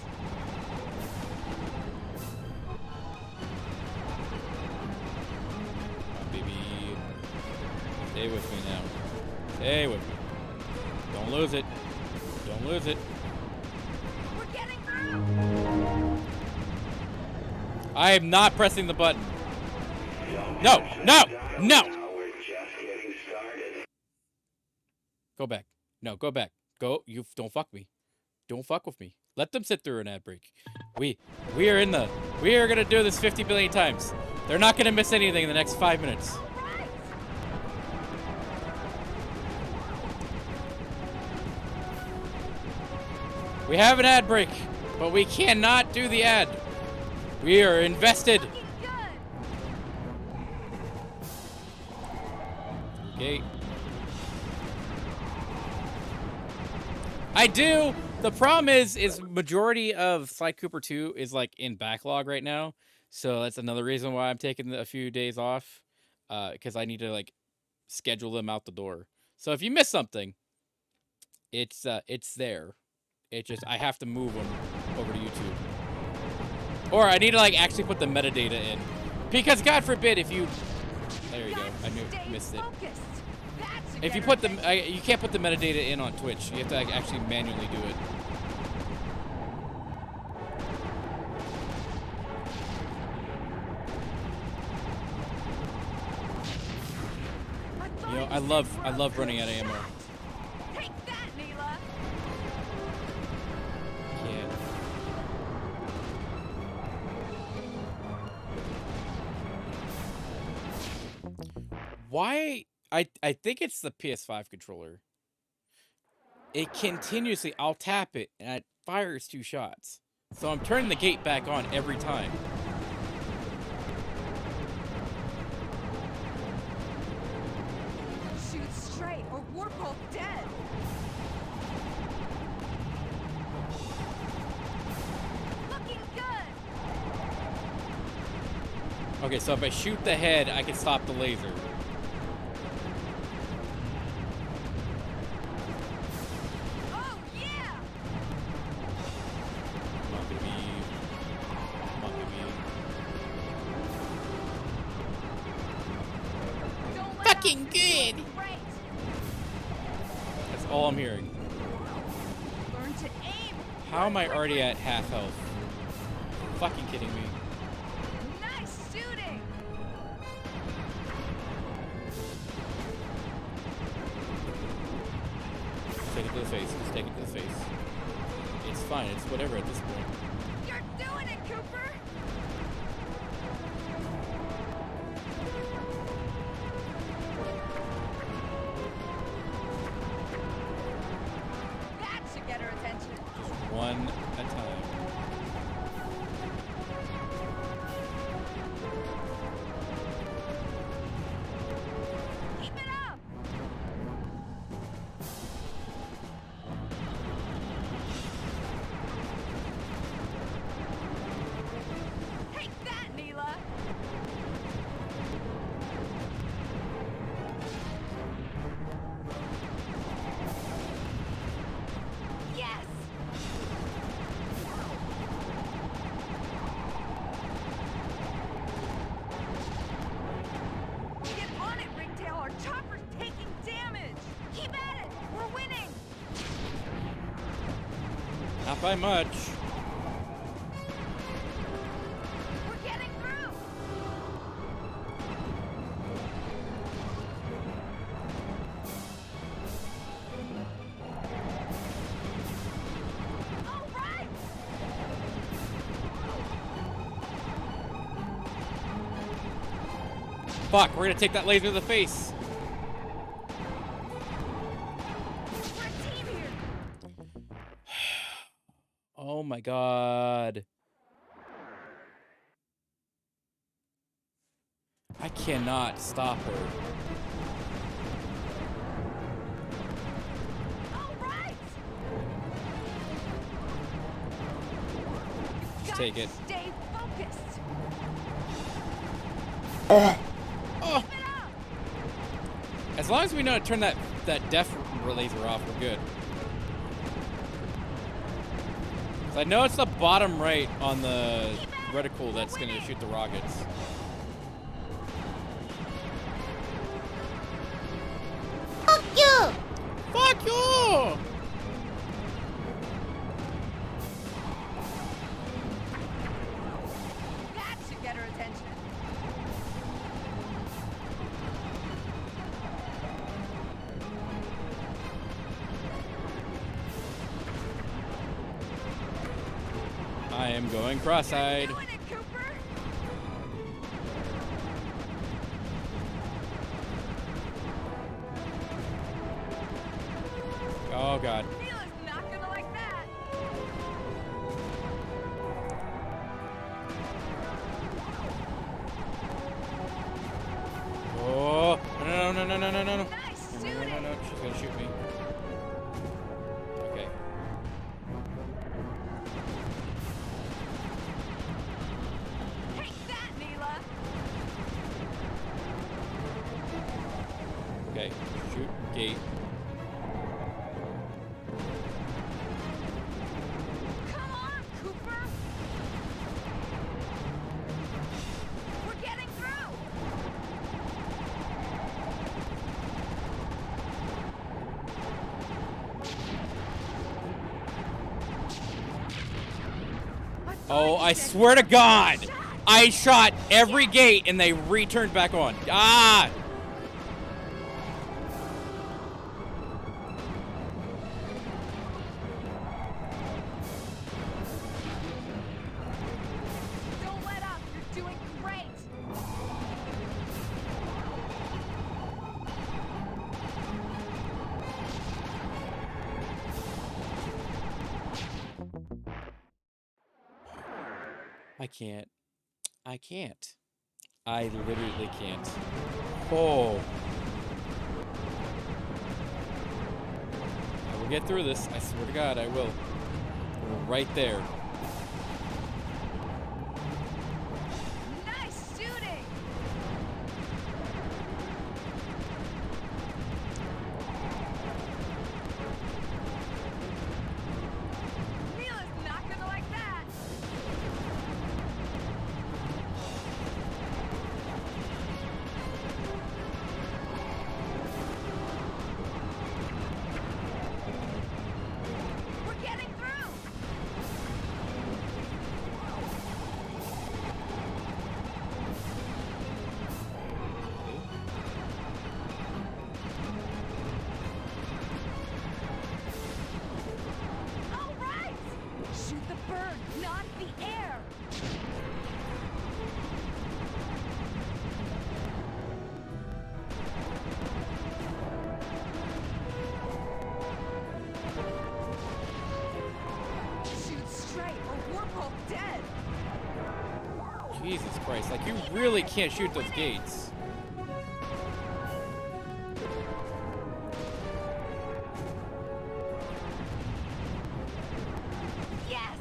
A: Baby. Stay with me now. Stay with me. Don't lose it. Don't lose it.
O: We're getting through!
A: I am not pressing the button. No! No! No!
D: We're just getting started.
A: Go back. No, go back. Go. You don't fuck me. Don't fuck with me. Let them sit through an ad break. We are gonna do this 50 billion times. They're not gonna miss anything in the next 5 minutes. We have an ad break, but we cannot do the ad. We are invested. Okay. I do. The problem is majority of Sly Cooper 2 is like in backlog right now. So that's another reason why I'm taking a few days off. Because I need to like schedule them out the door. So if you miss something, it's there. It just, I have to move them over to YouTube. Or I need to like actually put the metadata in. Because God forbid if you, there you go, I missed it. If you put the, you can't put the metadata in on Twitch. You have to like, actually manually do it. You know, I love running out of ammo.
O: Take that, Neela.
A: Can't. Why? I think it's the PS5 controller. It continuously, I'll tap it and it fires 2 shots. So I'm turning the gate back on every time.
O: Shoot straight or we're both dead. Looking good.
A: Okay, so if I shoot the head, I can stop the laser.
O: Oh yeah.
A: Come on, baby. Come on, baby. Fucking good. That's all I'm hearing.
O: Learn to aim.
A: How am I already at half health? Fucking kidding me.
O: Nice shooting.
A: Just take it to the face. Just take it to the face. It's fine. It's whatever at this point.
O: You're doing it, Cooper. That should get her attention.
A: Just one at a time.
O: Keep it up. Take that, Neela. Yes. Get on it, Ringtail. Our chopper's taking damage. Keep at it. We're winning.
A: Not by much.
O: We're getting through. All right.
A: Fuck, we're gonna take that laser to the face.
O: We're a team here.
A: Oh my god. I cannot stop her.
O: All right.
A: Just take it.
O: Stay focused.
A: Oh. As long as we know to turn that def laser off, we're good. 'Cause I know it's the bottom right on the reticle that's gonna shoot the rockets.
C: Fuck you!
A: Fuck you!
O: That should get her attention.
A: I am going cross-eyed. Oh god.
O: Not gonna like that.
A: Oh no no no no no no no. Nice no, she's gonna shoot me. Okay.
O: Take that, Neela.
A: Okay. Shoot gate.
O: Come on, Cooper. We're getting through.
A: Oh, I swear to God! I shot every gate and they returned back on. Ah!
O: Don't let up. You're doing great.
A: I can't. I can't. I literally can't. Oh. I will get through this. I swear to God, I will. We're right there.
O: Nice shooting. Neela's not gonna like that. We're getting through. All right. Shoot the bird, not the air. Shoot straight or we're both dead.
A: Jesus Christ. Like, you really can't shoot those gates.
O: Yes.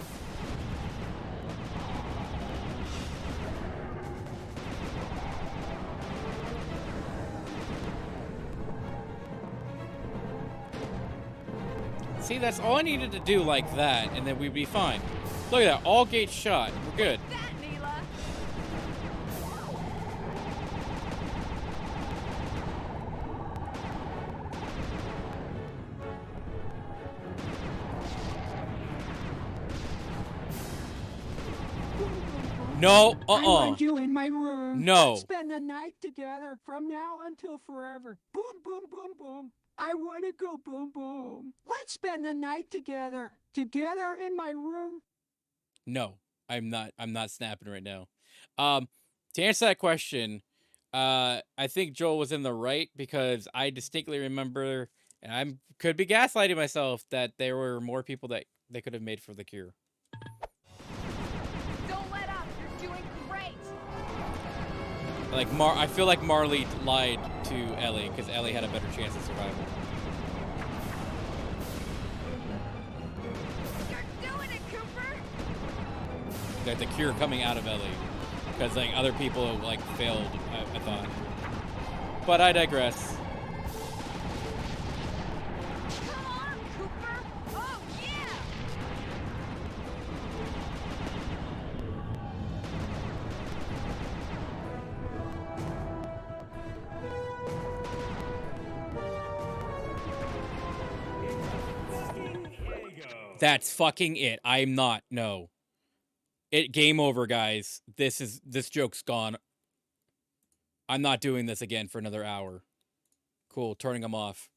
A: See, that's all I needed to do like that, and then we'd be fine. Look at that. All gates shot. We're good.
O: That, Neela.
A: No,
E: I want you in my room.
A: No.
E: Let's spend the night together from now until forever. Boom, boom, boom, boom. I want to go boom, boom. Let's spend the night together. Together in my room.
A: No, I'm not snapping right now. To answer that question, I think Joel was in the right because I distinctly remember, and I could be gaslighting myself, that there were more people that they could have made for the cure.
O: Don't let up. You're doing great.
A: Like I feel like Marley lied to Ellie because Ellie had a better chance of survival.
O: You're doing it, Cooper.
A: Like the cure coming out of Ellie, because like other people like failed, I thought. But I digress.
O: Come on, Cooper. Oh yeah.
A: That's fucking it. I'm not. No. Game over, guys. This joke's gone. I'm not doing this again for another hour. Cool, turning them off.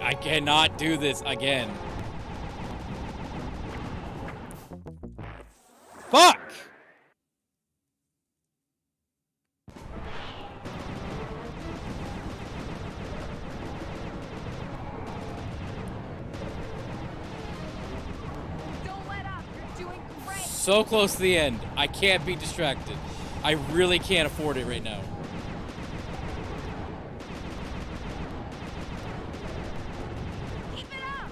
A: I cannot do this again. Fuck!
O: Don't let up. You're doing great.
A: So close to the end. I can't be distracted. I really can't afford it right now.
O: Keep it up.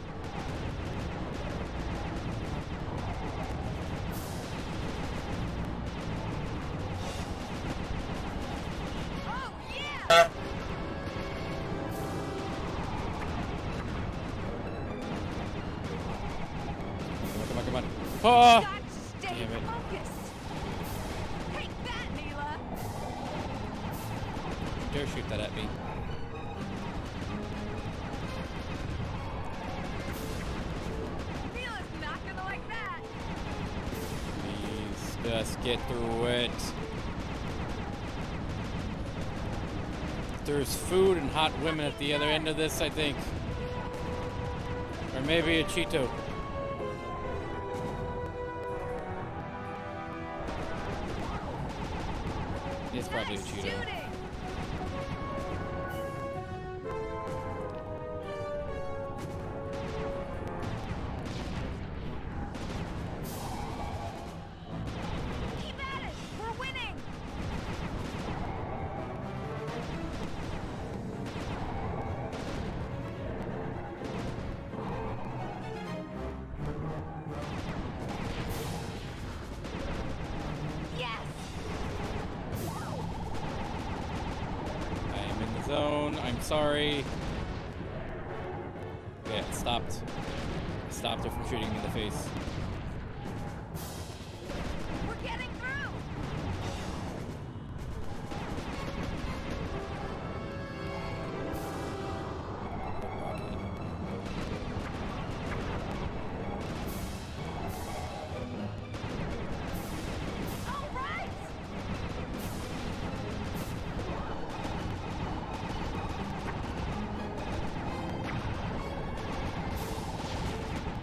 O: Oh yeah.
A: Come on, come on, come on. Oh!
O: Stay
A: Damn it.
O: focused. Take that, Mila.
A: Dare shoot that at me.
O: Mila's not gonna like that.
A: Please, just get through it. There's food and hot women at the other end of this, I think. Or maybe a Cheeto. It's probably a Cheeto.
O: Keep at it. We're winning. Yes.
A: I am in the zone. I'm sorry. Yeah, it stopped. It stopped her from shooting me in the face.
O: We're getting through. All right.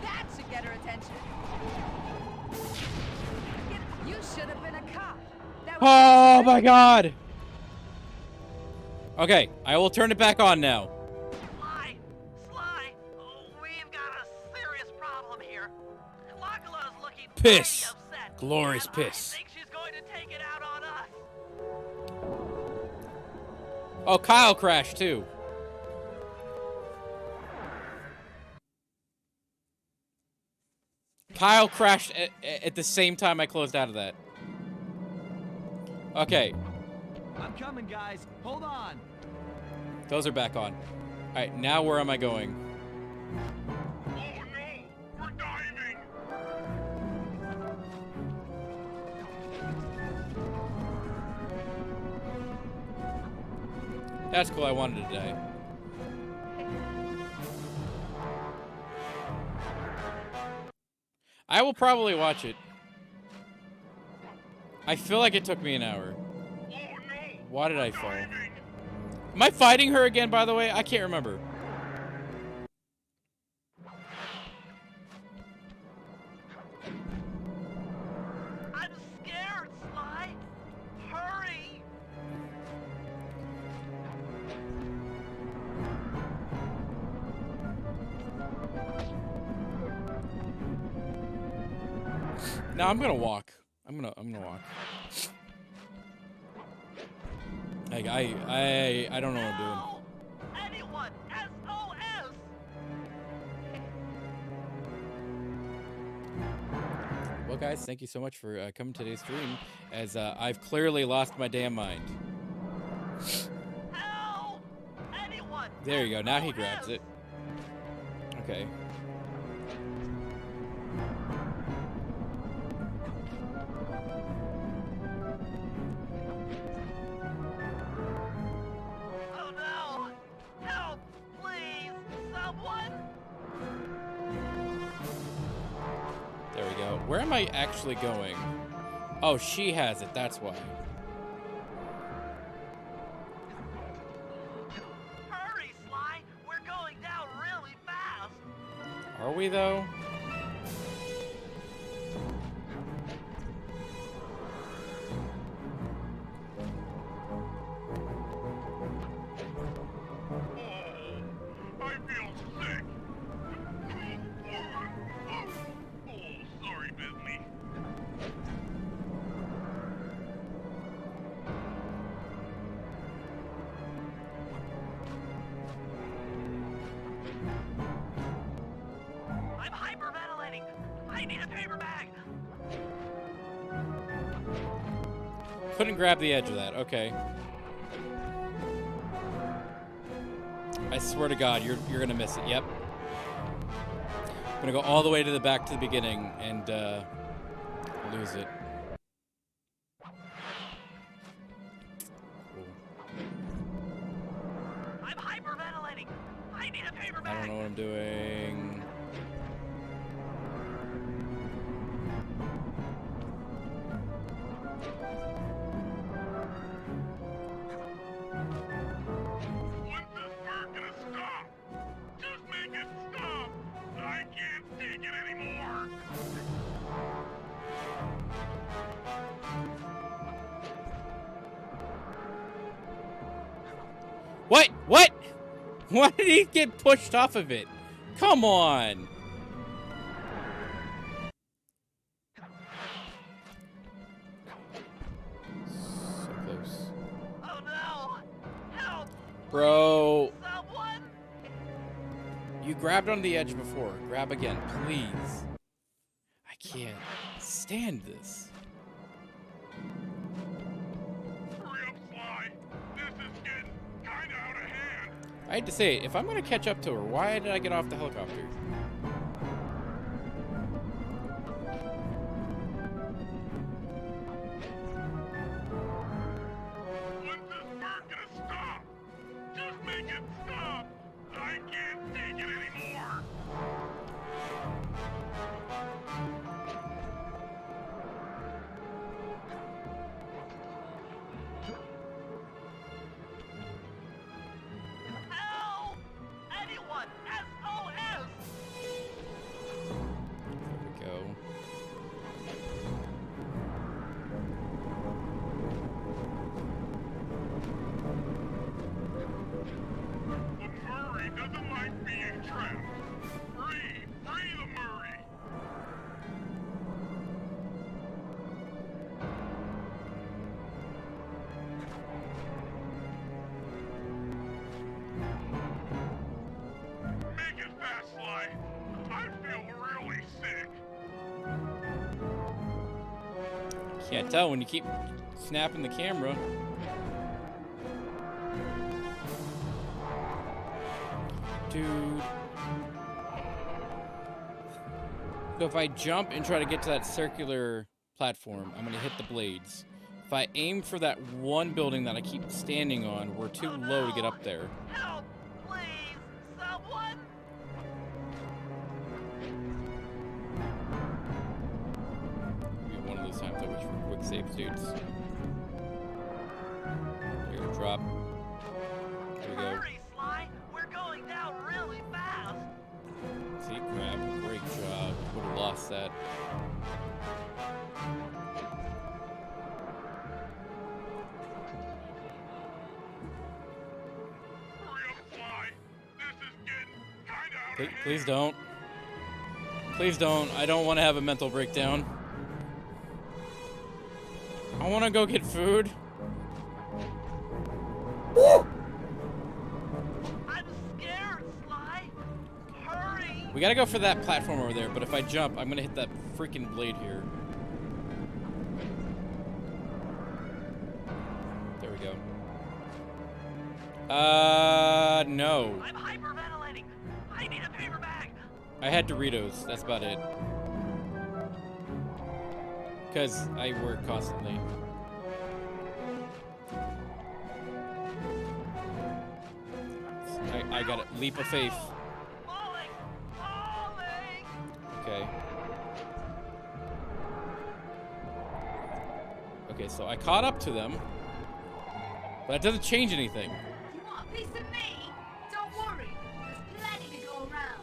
O: That should get her attention. You should have been a cop. That was
A: Oh my god! Okay, I will turn it back on now.
G: Sly, we've got a serious problem here. Clockula's looking
A: Piss.
G: pretty upset.
A: Glorious
G: and
A: piss.
G: I think she's going to take it out on us.
A: Oh, Kyle crashed too. Kyle crashed at the same time I closed out of that. Okay,
J: I'm coming, guys. Hold on.
A: those are back on. Alright, now where am I going?
L: Oh no! We're diving!
A: That's cool, I wanted to die. I will probably watch it. I feel like it took me an hour. Why did I fall? Am I fighting her again, by the way? I can't remember.
G: I'm scared, Sly. Hurry.
A: No, I'm gonna walk. I'm gonna walk. Like I don't know what I'm doing.
G: Anyone, SOS.
A: Well, guys, thank you so much for coming to today's stream, as I've clearly lost my damn mind.
G: Help! Anyone.
A: There you go. Now he grabs it. Okay.
G: Oh no! Help! Please! Someone!
A: There we go. Where am I actually going? Oh, she has it. That's why.
G: Hurry, Sly! We're going down real
A: Are we though?
L: I feel sick. Oh, sorry, Bentley.
G: I'm hyperventilating. I need a paper bag.
A: Couldn't grab the edge of that. Okay. I swear to God, you're gonna miss it. Yep. I'm gonna go all the way to the back to the beginning and lose it.
G: I'm hyperventilating. I need a paper
A: I
G: bag.
A: don't know what I'm doing.
L: When's this bird gonna stop? Just make it stop. I can't take it anymore.
A: What? What? Why did he get pushed off of it? Come on. So close.
G: Oh no! Help!
A: Bro.
G: Someone!
A: You grabbed on the edge before. Grab again, please. I can't stand this.
L: Hurry up, Sly. This is getting kinda out of hand.
A: I hate to say it, if I'm gonna catch up to her, why did I get off the helicopter?
L: When's this bird gonna stop? Just make it stop. I can't take it anymore.
G: Help! Anyone! SOS!
A: There we go.
L: The Murray doesn't like being trapped. Free! Free the Murray! Make it fast, Sly. I feel really sick.
A: Can't tell when you keep snapping the camera. Dude. So if I jump and try to get to that circular platform, I'm gonna hit the blades. If I aim for that one building that I keep standing on, we're too low to get up there.
G: Help! Please! Someone!
A: Maybe one of those times I wish for quick save states. Here, drop. There we go.
G: Hurry, Sly! We're going down really fast!
A: See, grab. Great job. Would have lost that.
L: Hurry up, Sly. This is getting kinda out of hand.
A: Please don't. Please don't. I don't want to have a mental breakdown. I want to go get food.
G: I'm scared, Sly! Hurry!
A: We gotta go for that platform over there, but if I jump, I'm gonna hit that freaking blade here. There we go. No.
G: I'm hyperventilating! I need a paper bag!
A: I had Doritos. That's about it. Because I work constantly. I got a leap of faith.
G: Falling! Falling!
A: Okay. Okay, so I caught up to them. But it doesn't change anything.
U: You want a piece of me? Don't worry. There's plenty to go around.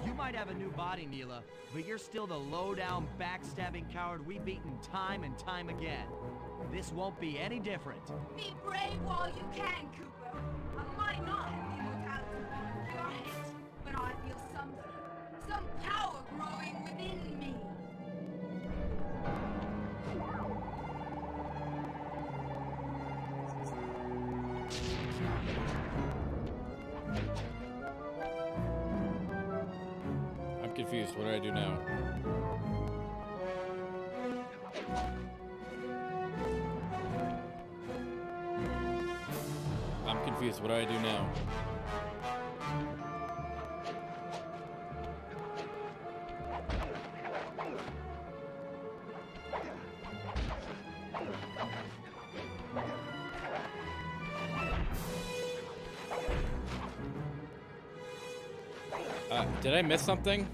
J: You might might have a new body, Neela, but you're still the low-down, backstabbing coward we've beaten time and time again. This won't be any different.
O: Be brave while you can, Cooper. I might not have the immortality of your head, but I feel something. Some power growing within me.
A: I'm confused. What do I do now? I'm confused. What do I do now? Did I miss something?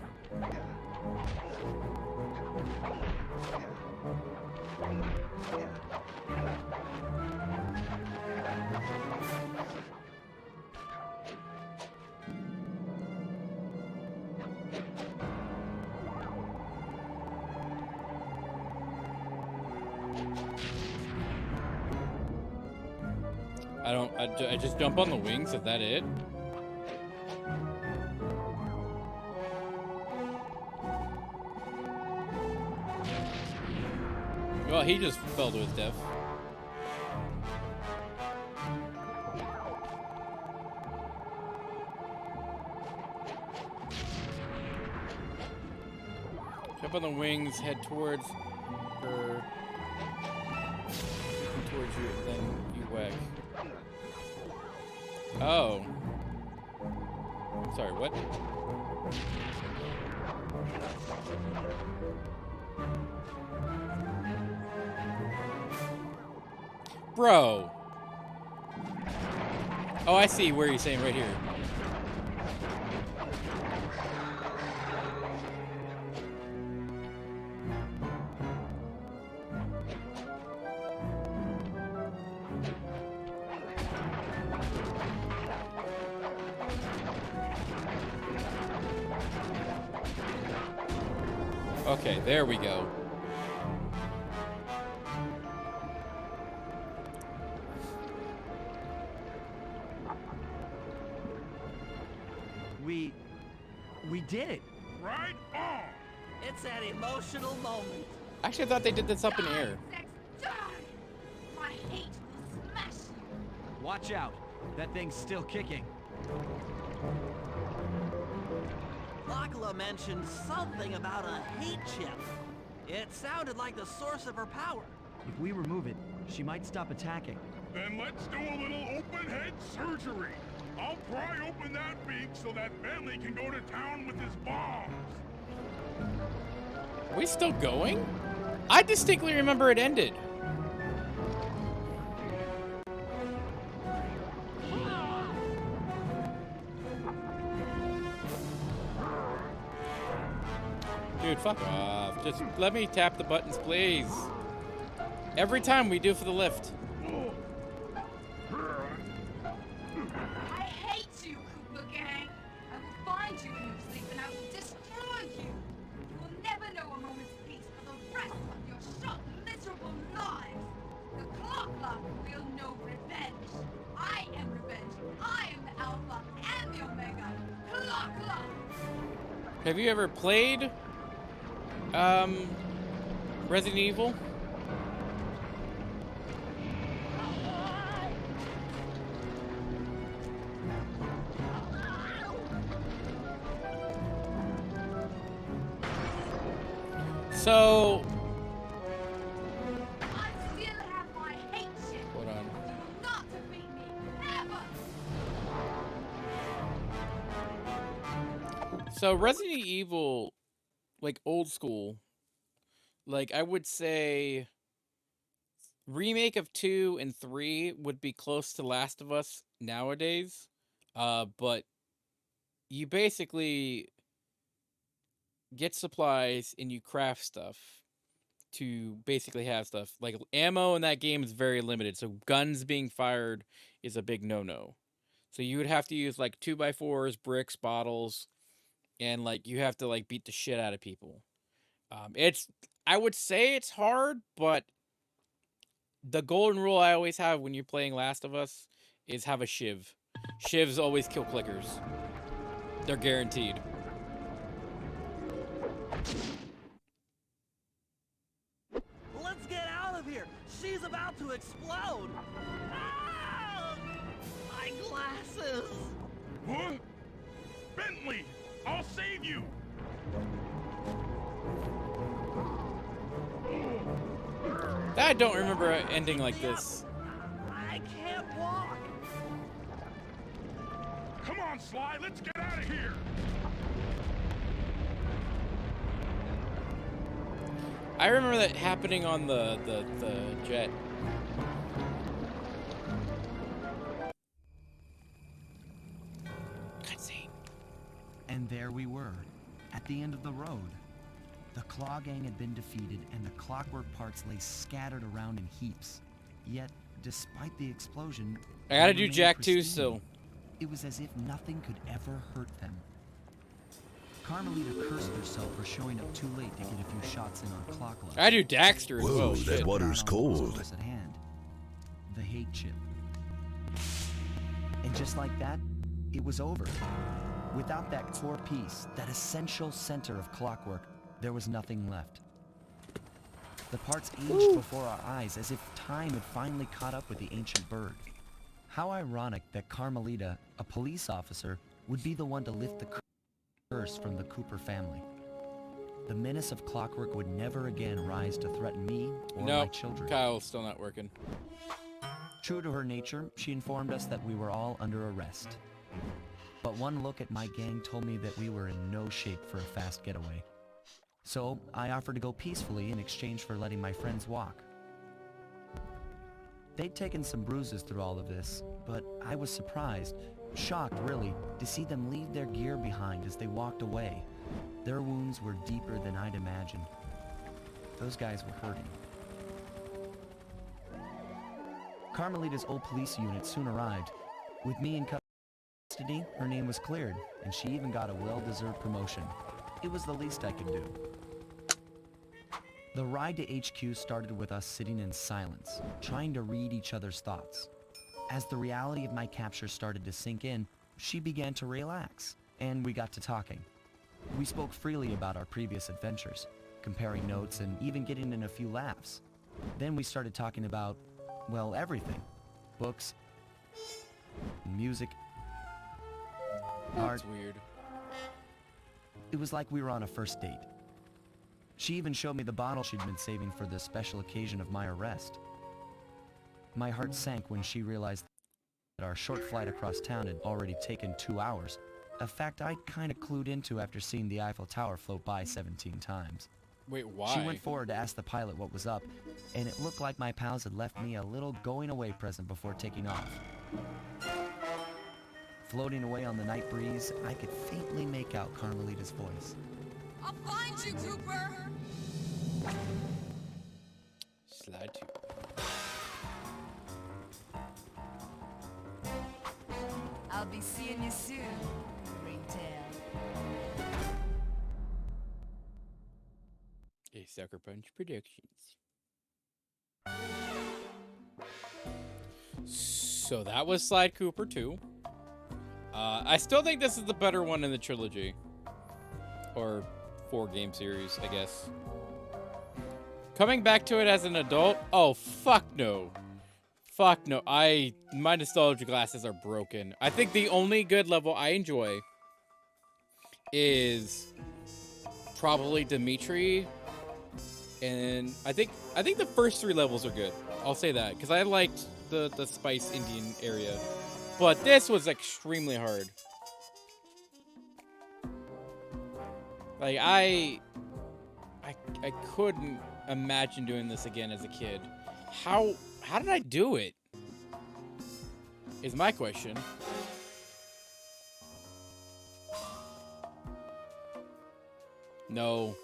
A: I just jump on the wings, is that it? Well, he just fell to his death. Jump on the wings, head towards her. Towards you, then you whack. Oh. Sorry, what? Bro. Oh, I see where you're saying right here. Okay, there we go.
J: We did it.
L: Right on.
Q: It's an emotional moment.
A: Actually, I thought they did this up in air.
O: My hate will smash you.
J: Watch out. That thing's still kicking.
Q: Lakla mentioned something about a heat chip. It sounded like the source of her power.
J: If we remove it, she might stop attacking.
L: Then let's do a little open head surgery. I'll pry open that beak so that Bentley can go to town with his bombs.
A: Are we still going? I distinctly remember it ended. Dude, fuck off. Just let me tap the buttons, please. Every time we do for the lift.
O: I hate you, Cooper Gang. I will find you in your sleep and I will destroy you. You will never know a moment's peace for the rest of your short, miserable lives. The clock will know revenge. I am revenge. I am the Alpha and the Omega. Clock.
A: Have you ever played Resident Evil? So
O: I still have my hate shit.
A: hold on.
O: Not defeat me, ever.
A: So Resident Evil, like old school, like I would say remake of 2 and 3 would be close to Last of Us nowadays. But you basically get supplies and you craft stuff to basically have stuff. Like ammo in that game is very limited, so guns being fired is a big no-no. So you would have to use like 2x4s, bricks, bottles, and like you have to like beat the shit out of people. I would say it's hard, but the golden rule I always have when you're playing Last of Us is have a shiv. Shivs always kill clickers. They're guaranteed.
Q: Let's get out of here! She's about to explode! Ah! My glasses!
L: What? Bentley! I'll save you!
A: I don't remember it ending like this.
Q: I can't walk!
L: Come on, Sly, let's get out of here!
A: I remember that happening on the jet. Cutscene.
J: And there we were, at the end of the road. The Claw Gang had been defeated, and the clockwork parts lay scattered around in heaps. Yet, despite the explosion,
A: I gotta
J: they
A: do
J: remained
A: Jack 2
J: pristine.
A: still.
J: It was as if nothing could ever hurt them. Carmelita cursed herself for showing up too late to get a few shots in on Clockluck.
A: I do Daxter as
M: Whoa,
A: well.
M: that
A: Shit.
M: water's cold.
J: At hand, the hate chip. And just like that, it was over. Without that core piece, that essential center of clockwork, there was nothing left. The parts aged before our eyes as if time had finally caught up with the ancient bird. How ironic that Carmelita, a police officer, would be the one to lift the curse from the Cooper family. The menace of clockwork would never again rise to threaten me or my children.
A: Kyle's still not working.
J: True to her nature, she informed us that we were all under arrest. But one look at my gang told me that we were in no shape for a fast getaway. So I offered to go peacefully in exchange for letting my friends walk. They'd taken some bruises through all of this, but I was surprised, shocked really, to see them leave their gear behind as they walked away. Their wounds were deeper than I'd imagined. Those guys were hurting. Carmelita's old police unit soon arrived. With me in custody, her name was cleared, and she even got a well-deserved promotion. It was the least I could do. The ride to HQ started with us sitting in silence, trying to read each other's thoughts. As the reality of my capture started to sink in, she began to relax, and we got to talking. We spoke freely about our previous adventures, comparing notes and even getting in a few laughs. Then we started talking about, well, everything. Books, music, art.
A: That's weird.
J: It was like we were on a first date. She even showed me the bottle she'd been saving for the special occasion of my arrest. My heart sank when she realized that our short flight across town had already taken 2 hours, a fact I'd kind of clued into after seeing the Eiffel Tower float by 17 times.
A: Wait, why?
J: She went forward to ask the pilot what was up, and it looked like my pals had left me a little going-away present before taking off. Floating away on the night breeze, I could faintly make out Carmelita's voice.
U: I'll find you, Cooper!
A: Slide 2.
U: I'll be seeing you soon, Ringtail.
A: A Sucker Punch Productions. So that was Slide Cooper 2. I still think this is the better one in the trilogy. Or 4-game series, I guess. Coming back to it as an adult? Oh, fuck no. Fuck no. My nostalgia glasses are broken. I think the only good level I enjoy is probably Dimitri. And I think the first 3 levels are good. I'll say that, because I liked the Spice Indian area. But this was extremely hard. Like, I couldn't imagine doing this again as a kid. How did I do it? Is my question. No.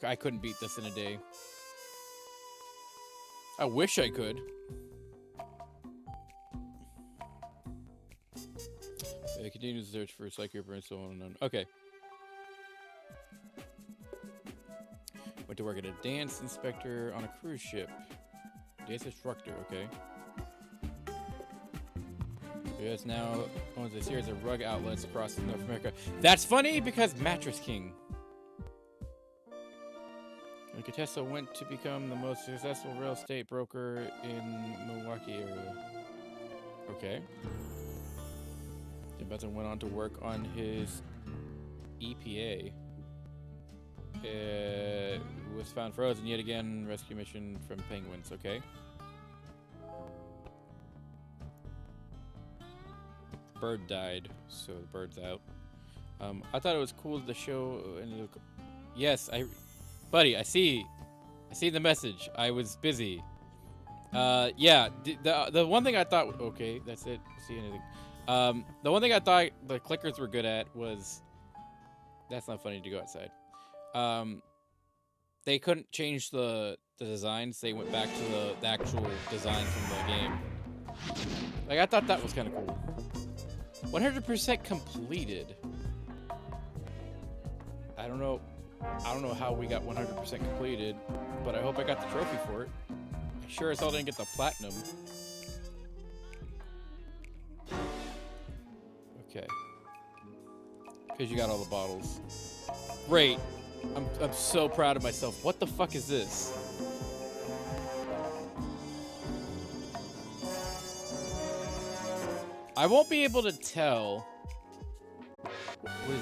A: I couldn't beat this in a day. I wish I could. Continue to search for a Psycho and so on and on. Okay. Went to work at a dance inspector on a cruise ship. Dance instructor, okay. U.S. now owns a series of rug outlets across North America. That's funny because Mattress King. And Contessa went to become the most successful real estate broker in Milwaukee area. Okay. Jim Benson went on to work on his EPA. Was found frozen yet again. Rescue mission from penguins. Okay. Bird died, so the bird's out. I thought it was cool that the show. Yes, buddy, I see the message. I was busy. Yeah. The one thing I thought. Okay, that's it. See anything? The one thing I thought the clickers were good at was. That's not funny to go outside. They couldn't change the designs. They went back to the actual designs from the game. Like, I thought that was kind of cool. 100% completed. I don't know how we got 100% completed, but I hope I got the trophy for it. I sure as hell didn't get the platinum. Okay. Because you got all the bottles. Great. I'm so proud of myself. What the fuck is this? I won't be able to tell. What is